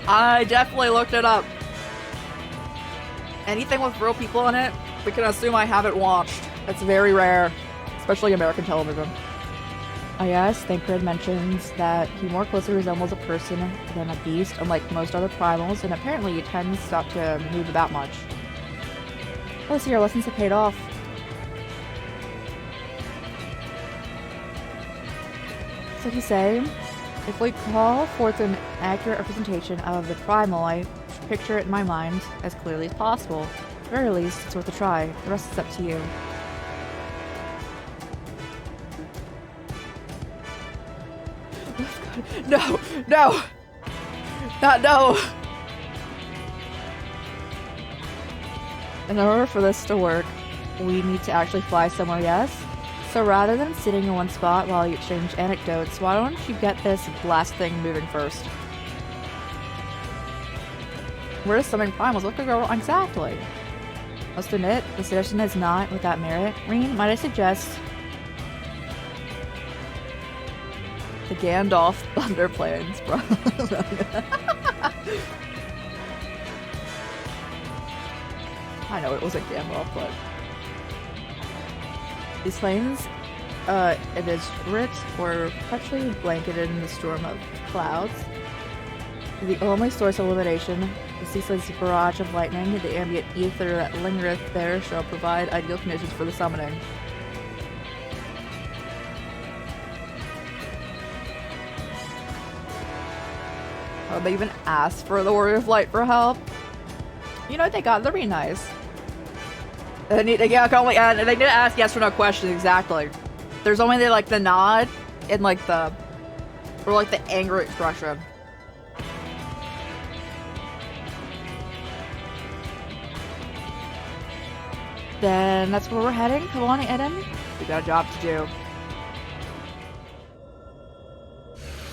I definitely looked it up. Anything with real people in it, we can assume I haven't watched. It's very rare, especially American television. Yes, Thancred mentions that he more closely resembles a person than a beast, unlike most other primals, and apparently he tends not to move about much. Let's see, our lessons have paid off. So you say, if we call forth an accurate representation of the primal, I picture it in my mind as clearly as possible. At the very least, it's worth a try. The rest is up to you. No! No! Not no! In order for this to work, we need to actually fly somewhere, yes? So rather than sitting in one spot while you exchange anecdotes, why don't you get this last thing moving first? We're summoning primals, what could go wrong exactly? Must admit, the suggestion is not without merit. Reen, might I suggest... The Gandalf Thunder Plains, bro. I know it wasn't Gandalf, but these plains, it is rich or partially blanketed in the storm of clouds. The only source of illumination, the ceaseless barrage of lightning, the ambient ether that lingereth there shall provide ideal conditions for the summoning. Oh, they even asked for the Warrior of Light for help. You know what they got? They're being nice. They need to ask yes or no questions, exactly. There's only the nod and the angry expression. Then that's where we're heading. Come on, Eden. We got a job to do.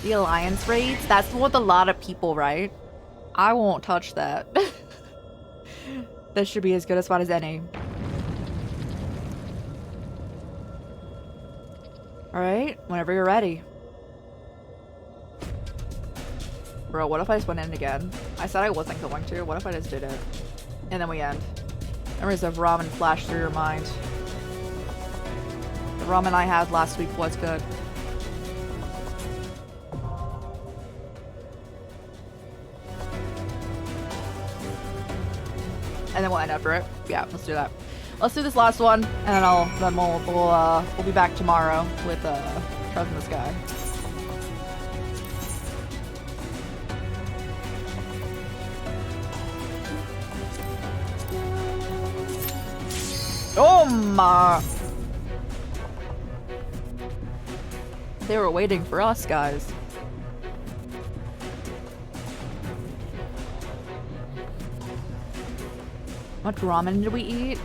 The Alliance raids? That's the one with a lot of people, right? I won't touch that. This should be as good a spot as any. Alright, whenever you're ready. Bro, what if I just went in again? I said I wasn't going to. What if I just did it? And then we end. Memories of ramen flash through your mind. The ramen I had last week was good. And then we'll end after it. Yeah, let's do that. Let's do this last one, and then we'll be back tomorrow with Trust in the Sky. Oh my! They were waiting for us, guys. How much ramen did we eat?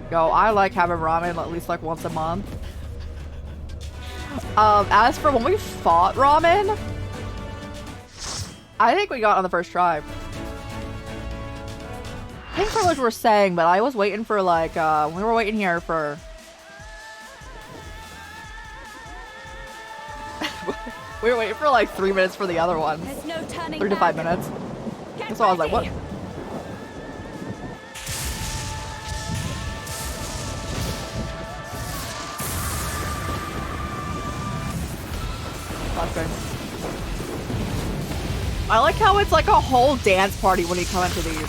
Yo, I like having ramen at least once a month. As for when we fought ramen, I think we got on the first try. I think for what we were saying, but I was waiting for we were waiting here for we were waiting for 3 minutes for the other one.
There's no turning
3 to 5 minutes. That's why I was like, what? I like how it's a whole dance party when you come into these.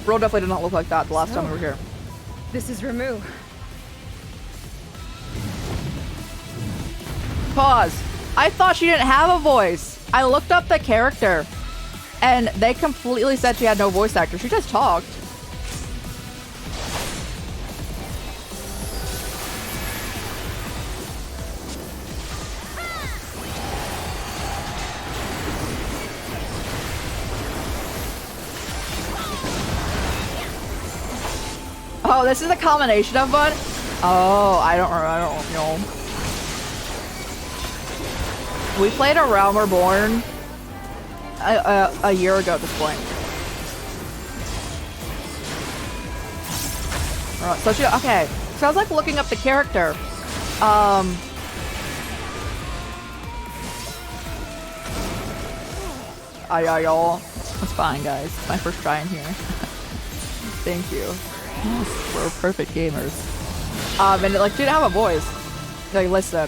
Bro definitely did not look like that the last time we were here.
This is Ramu.
Pause. I thought she didn't have a voice. I looked up the character and they completely said she had no voice actor. She just talked. Oh, this is a combination of one? Oh, I don't know. We played A Realm Reborn a year ago at this point. So she, okay. So I was looking up the character. Y'all. That's fine, guys. My first try in here. Thank you. Yes, we're perfect gamers. And it didn't have a voice. Listen.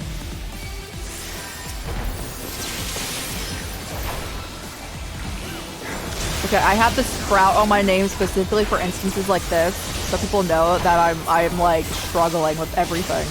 Okay, I have to sprout on my name specifically for instances like this, so people know that I'm struggling with everything.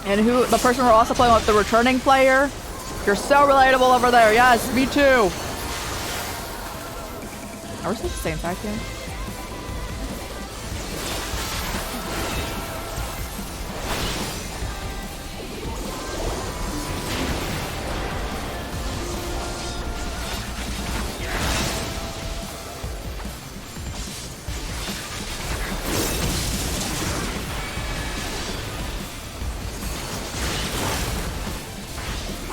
And the person we're also playing with, the returning player. You're so relatable over there. Yes, me too. Are we supposed to stay inside here?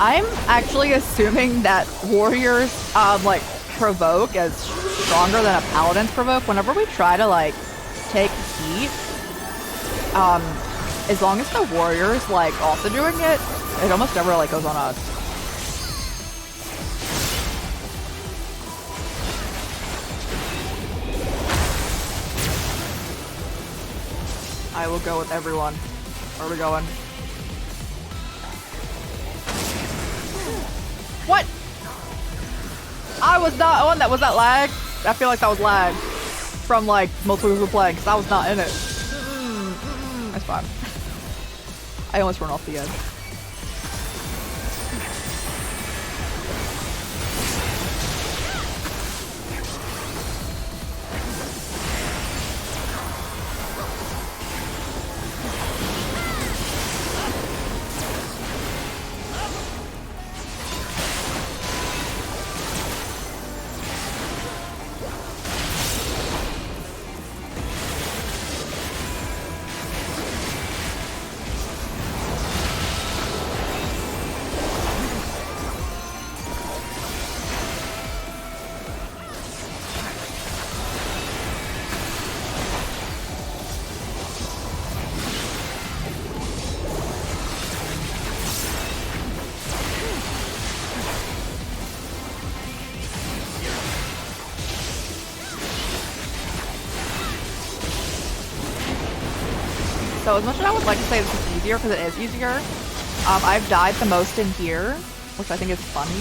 I'm actually assuming that warriors, like, provoke is stronger than a paladin's provoke. Whenever we try to, like, take heat, as long as the warrior's, like, also doing it, it almost never, like, goes on us. I will go with everyone. Where are we going? What? I was not on that. Was that lag? I feel like that was lag from like multiple people playing because I was not in it. That's fine. I almost run off the edge. So as much as I would like to say this is easier, because it is easier, I've died the most in here, which I think is funny.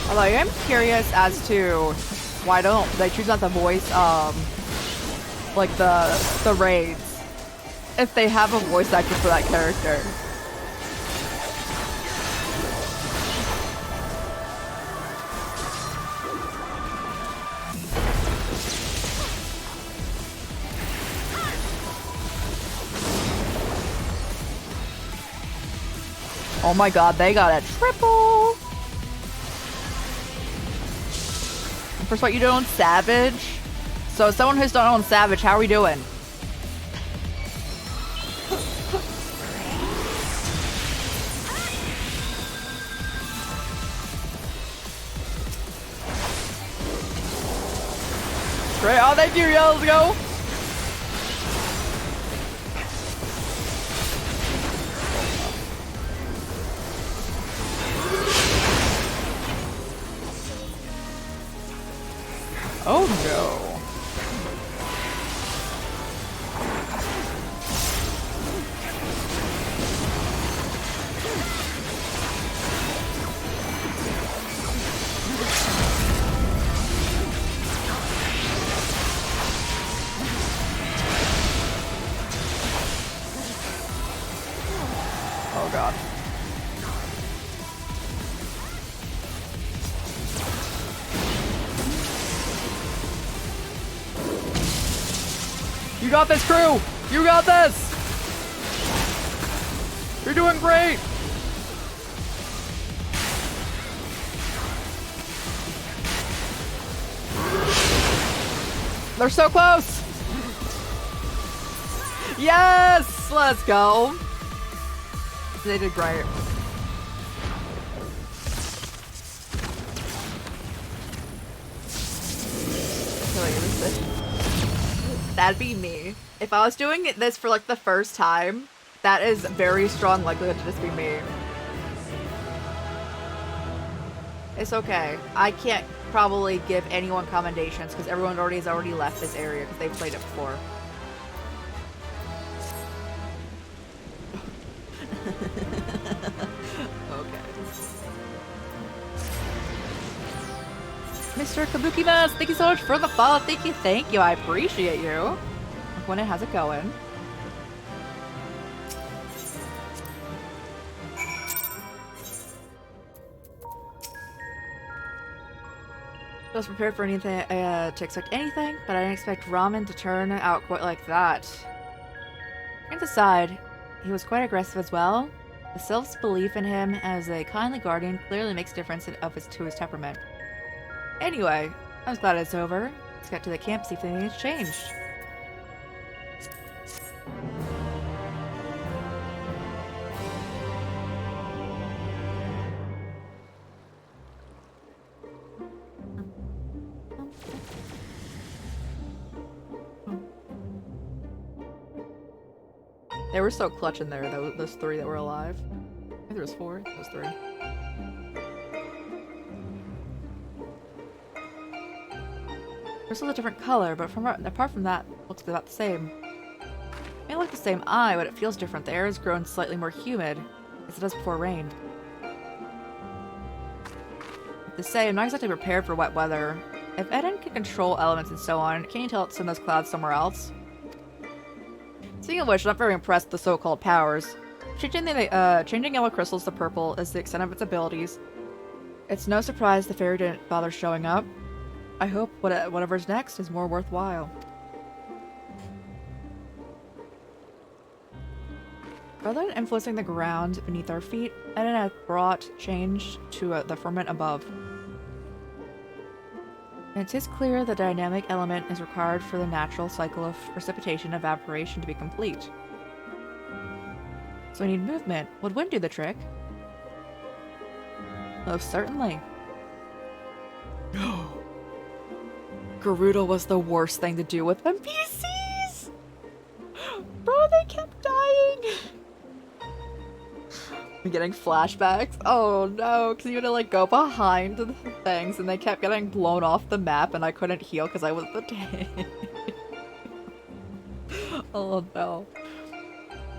Although I am curious as to why don't they choose not to voice like the raids if they have a voice actor for that character. Oh my god, they got a triple! First, what you doing, Savage? So, as someone who's done on Savage, how are we doing? Great. Oh, thank you. Yeah, let's go. Oh no. Oh god. You got this, crew! You got this! You're doing great! They're so close! Yes! Let's go! They did great. That'd be me. If I was doing this for like the first time, that is very strong likelihood to just be me. It's okay. I can't probably give anyone commendations because everyone has already left this area because they've played it before. Mr. Kabuki Mas, thank you so much for the follow. Thank you. I appreciate you. Gwyneth, how's it going? I was prepared for anything, to expect anything, but I didn't expect ramen to turn out quite like that. And aside, he was quite aggressive as well. The sylph's belief in him as a kindly guardian clearly makes a difference to his temperament. Anyway, I was glad it's over. Let's get to the camp, see if anything's changed. They were so clutch in there, those three that were alive. I think there was four. There was three. Crystal's a different color, but apart from that, looks about the same. It may look the same eye, but it feels different. The air has grown slightly more humid, as it does before rain. To say, I'm not exactly prepared for wet weather. If Eden can control elements and so on, can you tell it to send those clouds somewhere else? Speaking of which, I'm not very impressed with the so-called powers. Changing yellow crystals to purple is the extent of its abilities. It's no surprise the fairy didn't bother showing up. I hope whatever's next is more worthwhile. Rather than influencing the ground beneath our feet, Eden has brought change to the firmament above. It is clear the dynamic element is required for the natural cycle of precipitation and evaporation to be complete. So we need movement. Would wind do the trick? Most certainly. No. Gerudo was the worst thing to do with NPCs! Bro, they kept dying! I'm getting flashbacks. Oh no, because you had to like go behind the things and they kept getting blown off the map and I couldn't heal because I was the tank. Oh no.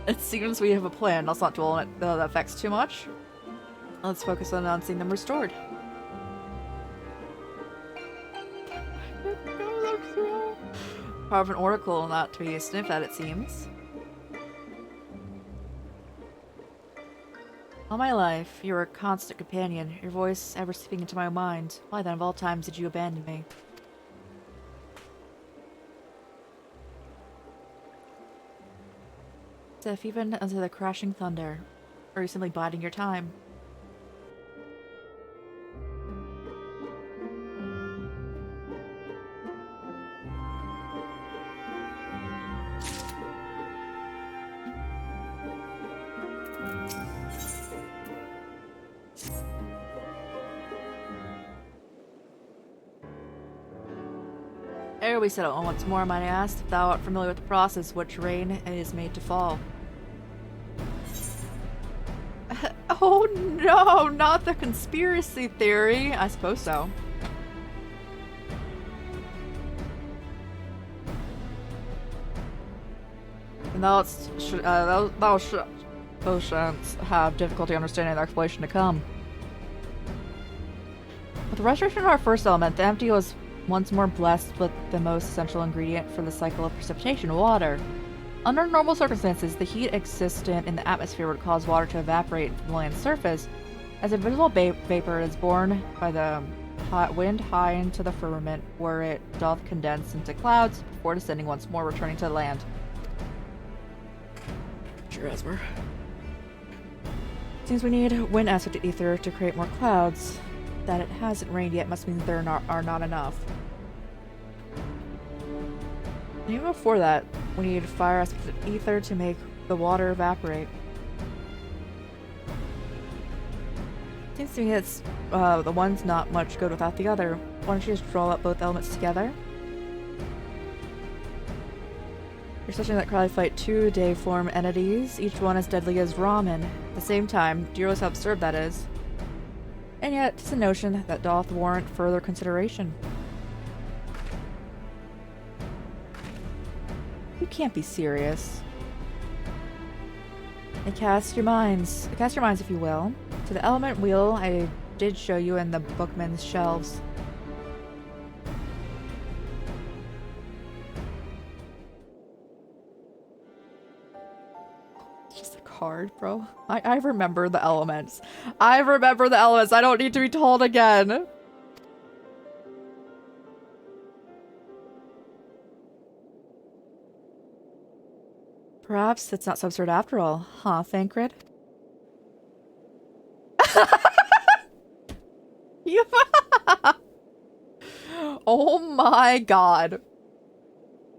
It seems we have a plan. Let's not dwell on it the effects too much. Let's focus on seeing them restored. Part of an oracle, not to be sniffed at, it seems. All my life, you were a constant companion, your voice ever seeping into my mind. Why then, of all times, did you abandon me? If even under the crashing thunder, or are you simply biding your time? Ere we settle on once more, might I ask, if thou art familiar with the process which rain is made to fall? Oh no, not the conspiracy theory! I suppose so. And thou shouldn't have difficulty understanding the explanation to come. With the restoration of our first element, the empty was once more blessed with the most essential ingredient for the cycle of precipitation, water. Under normal circumstances, the heat existent in the atmosphere would cause water to evaporate from the land's surface, as a visible vapor is borne by the wind high into the firmament, where it doth condense into clouds before descending once more, returning to the land. Sure, Esmer. Seems we need wind acid ether to create more clouds. That it hasn't rained yet must mean there are not enough. And even before that, we need fire aspect of ether to make the water evaporate. Seems to me it's the one's not much good without the other. Why don't you just draw up both elements together? You're suggesting that Crowley fight two day-form entities, each one as deadly as ramen. At the same time, do you realize how absurd that is? And yet, it's a notion that doth warrant further consideration. You can't be serious. Cast your minds, if you will, to the element wheel I did show you in the bookman's shelves. hard, bro. I remember the elements. I remember the elements. I don't need to be told again. Perhaps it's not so absurd after all, huh, Thancred? Oh my god.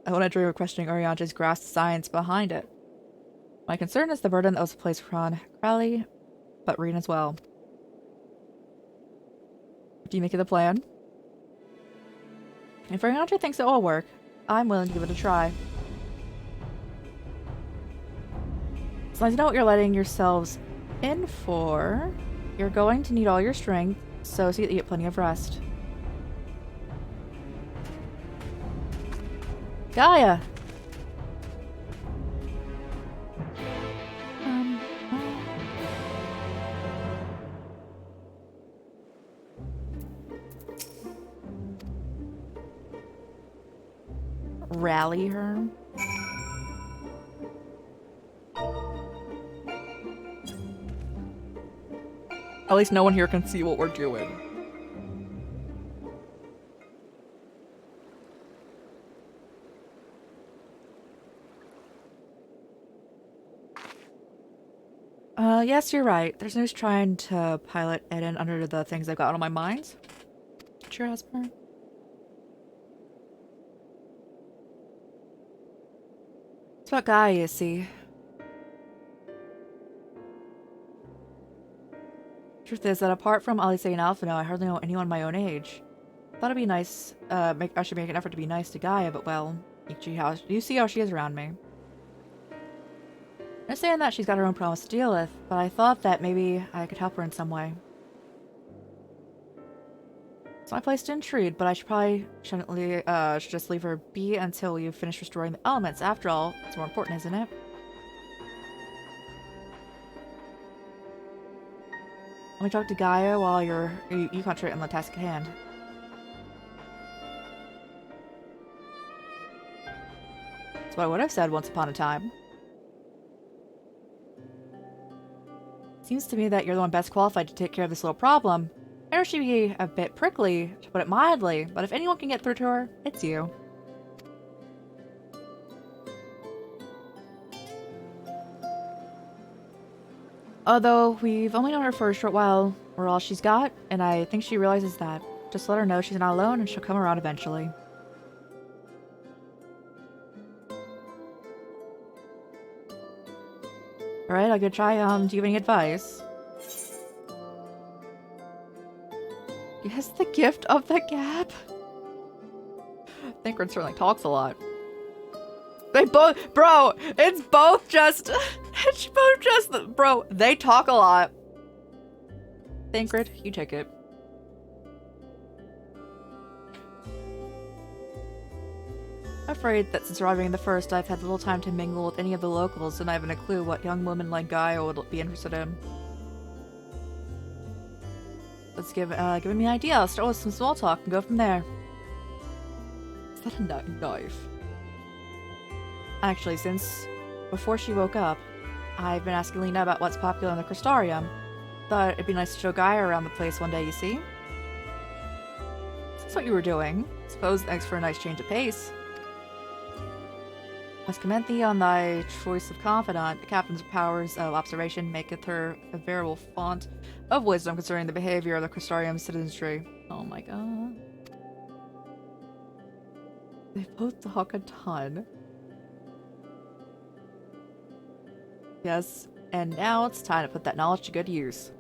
I want to dream of questioning Oriange's grasp science behind it. My concern is the burden that was placed on Crowley, but Reen as well. Do you make it the plan? If Oriange thinks it will work, I'm willing to give it a try. As long as you know what you're letting yourselves in for, you're going to need all your strength, so see that you get plenty of rest. Gaia! Rally her. At least no one here can see what we're doing. Yes, you're right. There's no use trying to pilot Eden under the things I've got on my mind. Sure, Asper. It's about Gaia, you see. Truth is that apart from Alice and Alphino, I hardly know anyone my own age. Thought it'd be nice, I should make an effort to be nice to Gaia, but well, you see how she is around me. I understand that she's got her own problems to deal with, but I thought that maybe I could help her in some way. It's my place to intrude, but I should just leave her be until you finish restoring the elements. After all, it's more important, isn't it? Let me talk to Gaia while you concentrate on the task at hand. That's what I would have said once upon a time. Seems to me that you're the one best qualified to take care of this little problem. I know she'd be a bit prickly, to put it mildly, but if anyone can get through to her, it's you. Although, we've only known her for a short while, we're all she's got, and I think she realizes that. Just let her know she's not alone and she'll come around eventually. Alright, I'll go try, do you have any advice? Yes, the gift of the gap. Thancred certainly talks a lot. They both, bro, it's both just, bro, they talk a lot. Thancred, you take it. I'm afraid that since arriving in the first, I've had little time to mingle with any of the locals, and I haven't a clue what young women like Gaia would be interested in. Let's give me an idea. I'll start with some small talk and go from there. Is that a knife? Actually, since before she woke up, I've been asking Lena about what's popular in the Crystarium. Thought it'd be nice to show Gaia around the place one day, you see? That's what you were doing. Suppose thanks for a nice change of pace. Must commend thee on thy choice of confidant. The captain's powers of observation maketh her a veritable font of wisdom concerning the behavior of the Crystarium citizenry. Oh my god. They both talk a ton. Yes, and now it's time to put that knowledge to good use.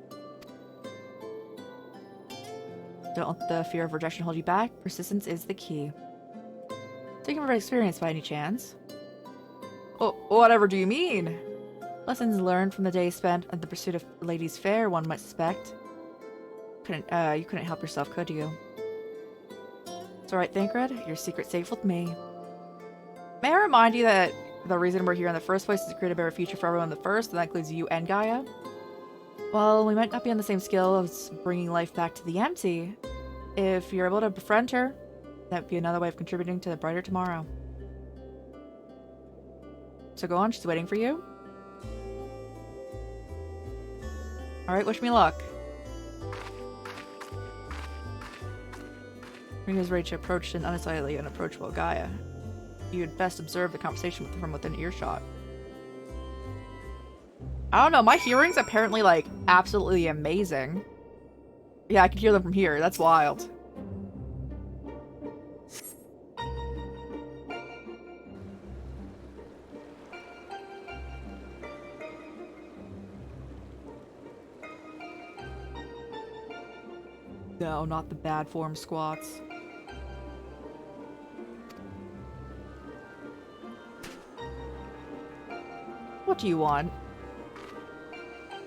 Don't let the fear of rejection hold you back. Persistence is the key. Taking from experience by any chance? Oh, whatever do you mean? Lessons learned from the day spent in the pursuit of ladies fair, one might suspect. You couldn't help yourself, could you? It's alright, Thancred. Your secret's safe with me. May I remind you that the reason we're here in the first place is to create a better future for everyone in the first, and that includes you and Gaia? While we might not be on the same scale as bringing life back to the empty, if you're able to befriend her, that'd be another way of contributing to the brighter tomorrow. So go on, she's waiting for you. Alright, wish me luck. Ring is ready to approach an undecidedly unapproachable Gaia. You had best observe the conversation from within earshot. I don't know, my hearing's apparently, like, absolutely amazing. Yeah, I can hear them from here. That's wild. No, not the bad form squats. What do you want?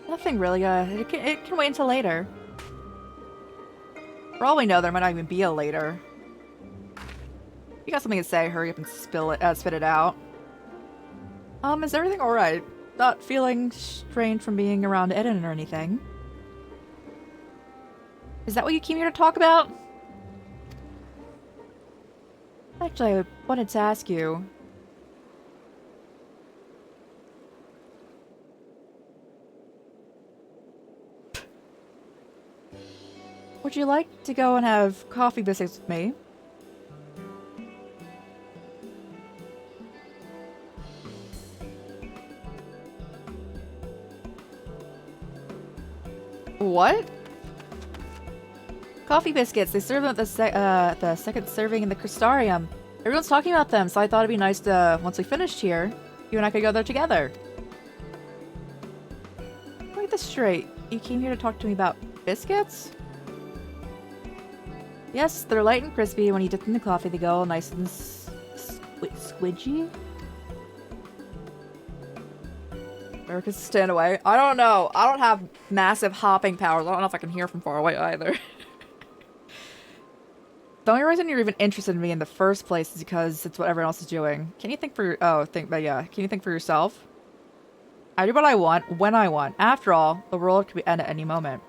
Nothing really, it can wait until later. For all we know, there might not even be a later. You got something to say, hurry up and spit it out. Is everything alright? Not feeling strained from being around Eden or anything? Is that what you came here to talk about? Actually, I wanted to ask you. Would you like to go and have coffee biscuits with me? What? Coffee biscuits. They serve them at the second serving in the Crystarium. Everyone's talking about them, so I thought it'd be nice to, once we finished here, you and I could go there together. Get this straight. You came here to talk to me about biscuits? Yes, they're light and crispy. When you dip them in the coffee, they go all nice and squidgy. Erica's stand away. I don't know. I don't have massive hopping powers. I don't know if I can hear from far away either. The only reason you're even interested in me in the first place is because it's what everyone else is doing. Can you think for can you think for yourself? I do what I want, when I want. After all, the world could end at any moment.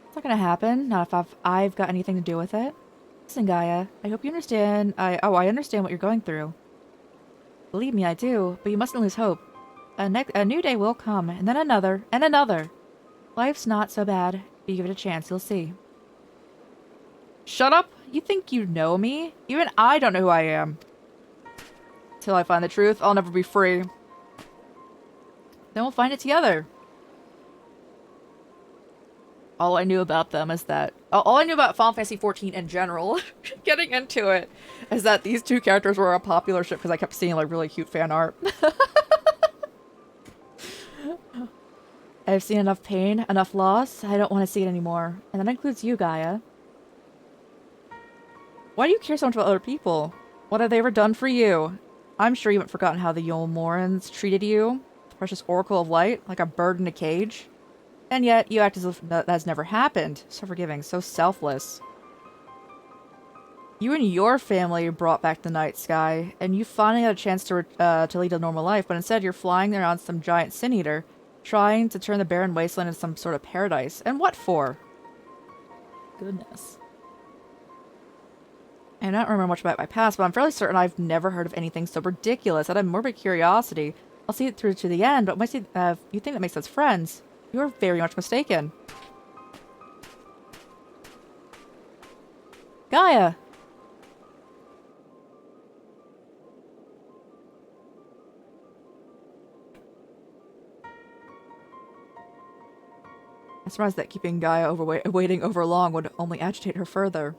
It's not gonna happen. Not if I've got anything to do with it. Listen, Gaia, I hope you understand. I understand what you're going through. Believe me, I do. But you mustn't lose hope. A new day will come, and then another, and another. Life's not so bad. If you give it a chance, you'll see. Shut up! You think you know me? Even I don't know who I am. Till I find the truth, I'll never be free. Then we'll find it together. All I knew about them is that... all I knew about Final Fantasy XIV in general, getting into it, is that these two characters were a popular ship because I kept seeing, like, really cute fan art. I've seen enough pain, enough loss. I don't want to see it anymore. And that includes you, Gaia. Why do you care so much about other people? What have they ever done for you? I'm sure you haven't forgotten how the Yolmorans treated you. The precious Oracle of Light, like a bird in a cage. And yet, you act as if that has never happened. So forgiving, so selfless. You and your family brought back the night sky, and you finally had a chance to lead a normal life, but instead you're flying around some giant sin-eater, trying to turn the barren wasteland into some sort of paradise. And what for? Goodness. I don't remember much about my past, but I'm fairly certain I've never heard of anything so ridiculous. Out of morbid curiosity, I'll see it through to the end, but once you think that makes us friends, you're very much mistaken. Gaia! I'm surprised that keeping Gaia waiting over long would only agitate her further.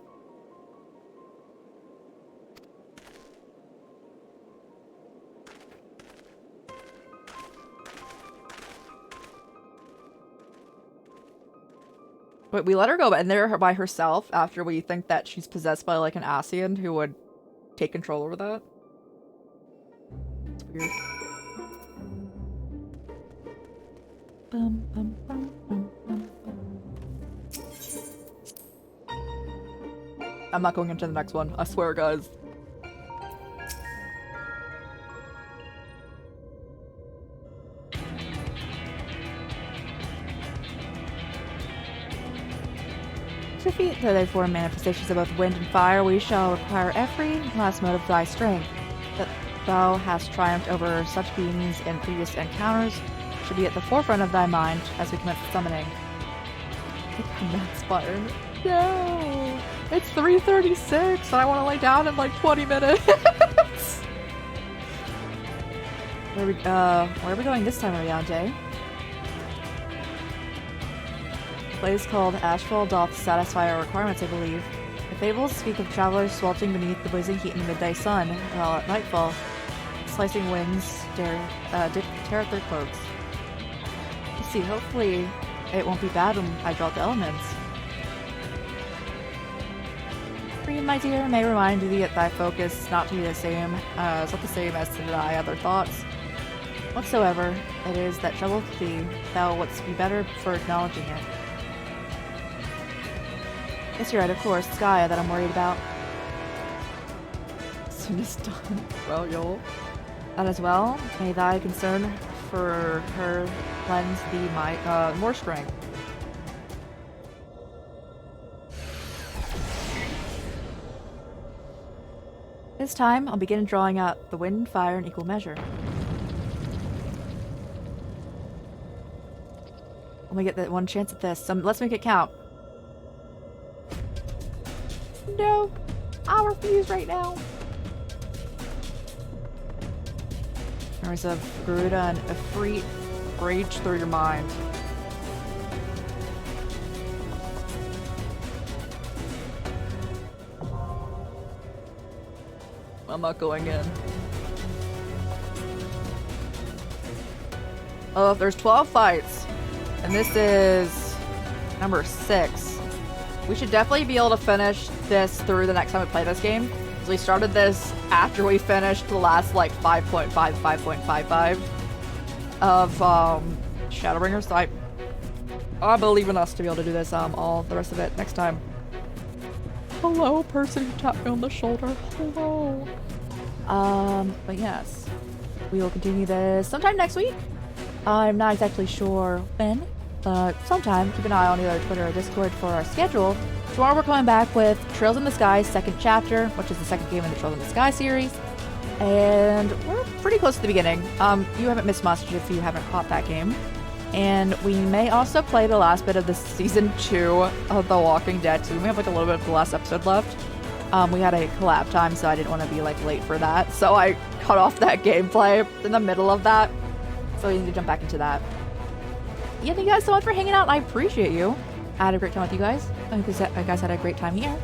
But we let her go in there by herself after we think that she's possessed by, like, an Ascian who would take control over that. It's weird. Bum, bum, bum, bum, bum, bum. I'm not going into the next one. I swear, guys. To defeat the four manifestations of both wind and fire, we shall require every last mote of thy strength. That thou hast triumphed over such beings in previous encounters, should be at the forefront of thy mind as we commence summoning. Commence button. No! It's 3:36 and I want to lay down in like 20 minutes! Where are we going this time, Oriange? The place called Ashfall doth satisfy our requirements, I believe. The fables speak of travelers sweltering beneath the blazing heat in the midday sun, while at nightfall, slicing winds tear at their cloaks. Let's see, hopefully it won't be bad when I draw the elements. Dream, my dear, may remind thee that thy focus not to be the same, is not the same as to deny other thoughts. Whatsoever it is that troubleth thee, thou wouldst be better for acknowledging it. Yes, you're right, of course, it's Gaia that I'm worried about. Soon as done. Well, yo. That as well, may thy concern for her lend thee more strength. This time, I'll begin drawing out the wind and fire in equal measure. Let me get that one chance at this. Let's make it count. No! I refuse right now! Memories of Garuda and Ifrit rage through your mind. I'm not going in. Oh, if there's 12 fights, and this is number 6. We should definitely be able to finish this through the next time we play this game. Because we started this after we finished the last, like, 5.5, 5.55 of, Shadowbringers. So I believe in us to be able to do this, all the rest of it next time. Hello, person who tapped me on the shoulder. Hello. But yes. We will continue this sometime next week. I'm not exactly sure when, but sometime. Keep an eye on either Twitter or Discord for our schedule. Tomorrow we're coming back with Trails in the Sky second chapter, which is the second game in the Trails in the Sky series. And we're pretty close to the beginning. You haven't missed much if you haven't caught that game. And we may also play the last bit of the season 2 of The Walking Dead. So we may have like a little bit of the last episode left. We had a collab time, so I didn't want to be like late for that. So I cut off that gameplay in the middle of that. So we need to jump back into that. Yeah, thank you guys so much for hanging out. I appreciate you. I had a great time with you guys. I hope you guys had a great time here.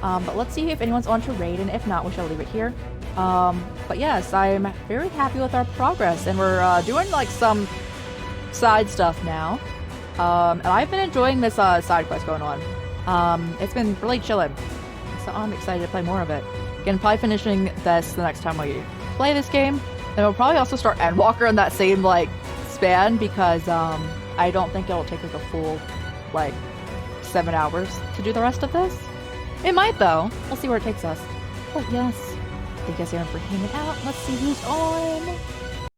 But let's see if anyone's on to raid, and if not, we shall leave it here. But yes, I'm very happy with our progress, and we're doing like some side stuff now. And I've been enjoying this side quest going on. It's been really chilling, so I'm excited to play more of it. Again, probably finishing this the next time we play this game. And we'll probably also start Endwalker in that same like span, because I don't think it'll take like a full like 7 hours to do the rest of this. It might though. We'll see where it takes us. But yes, thank you guys everyone for hanging out. Let's see who's on.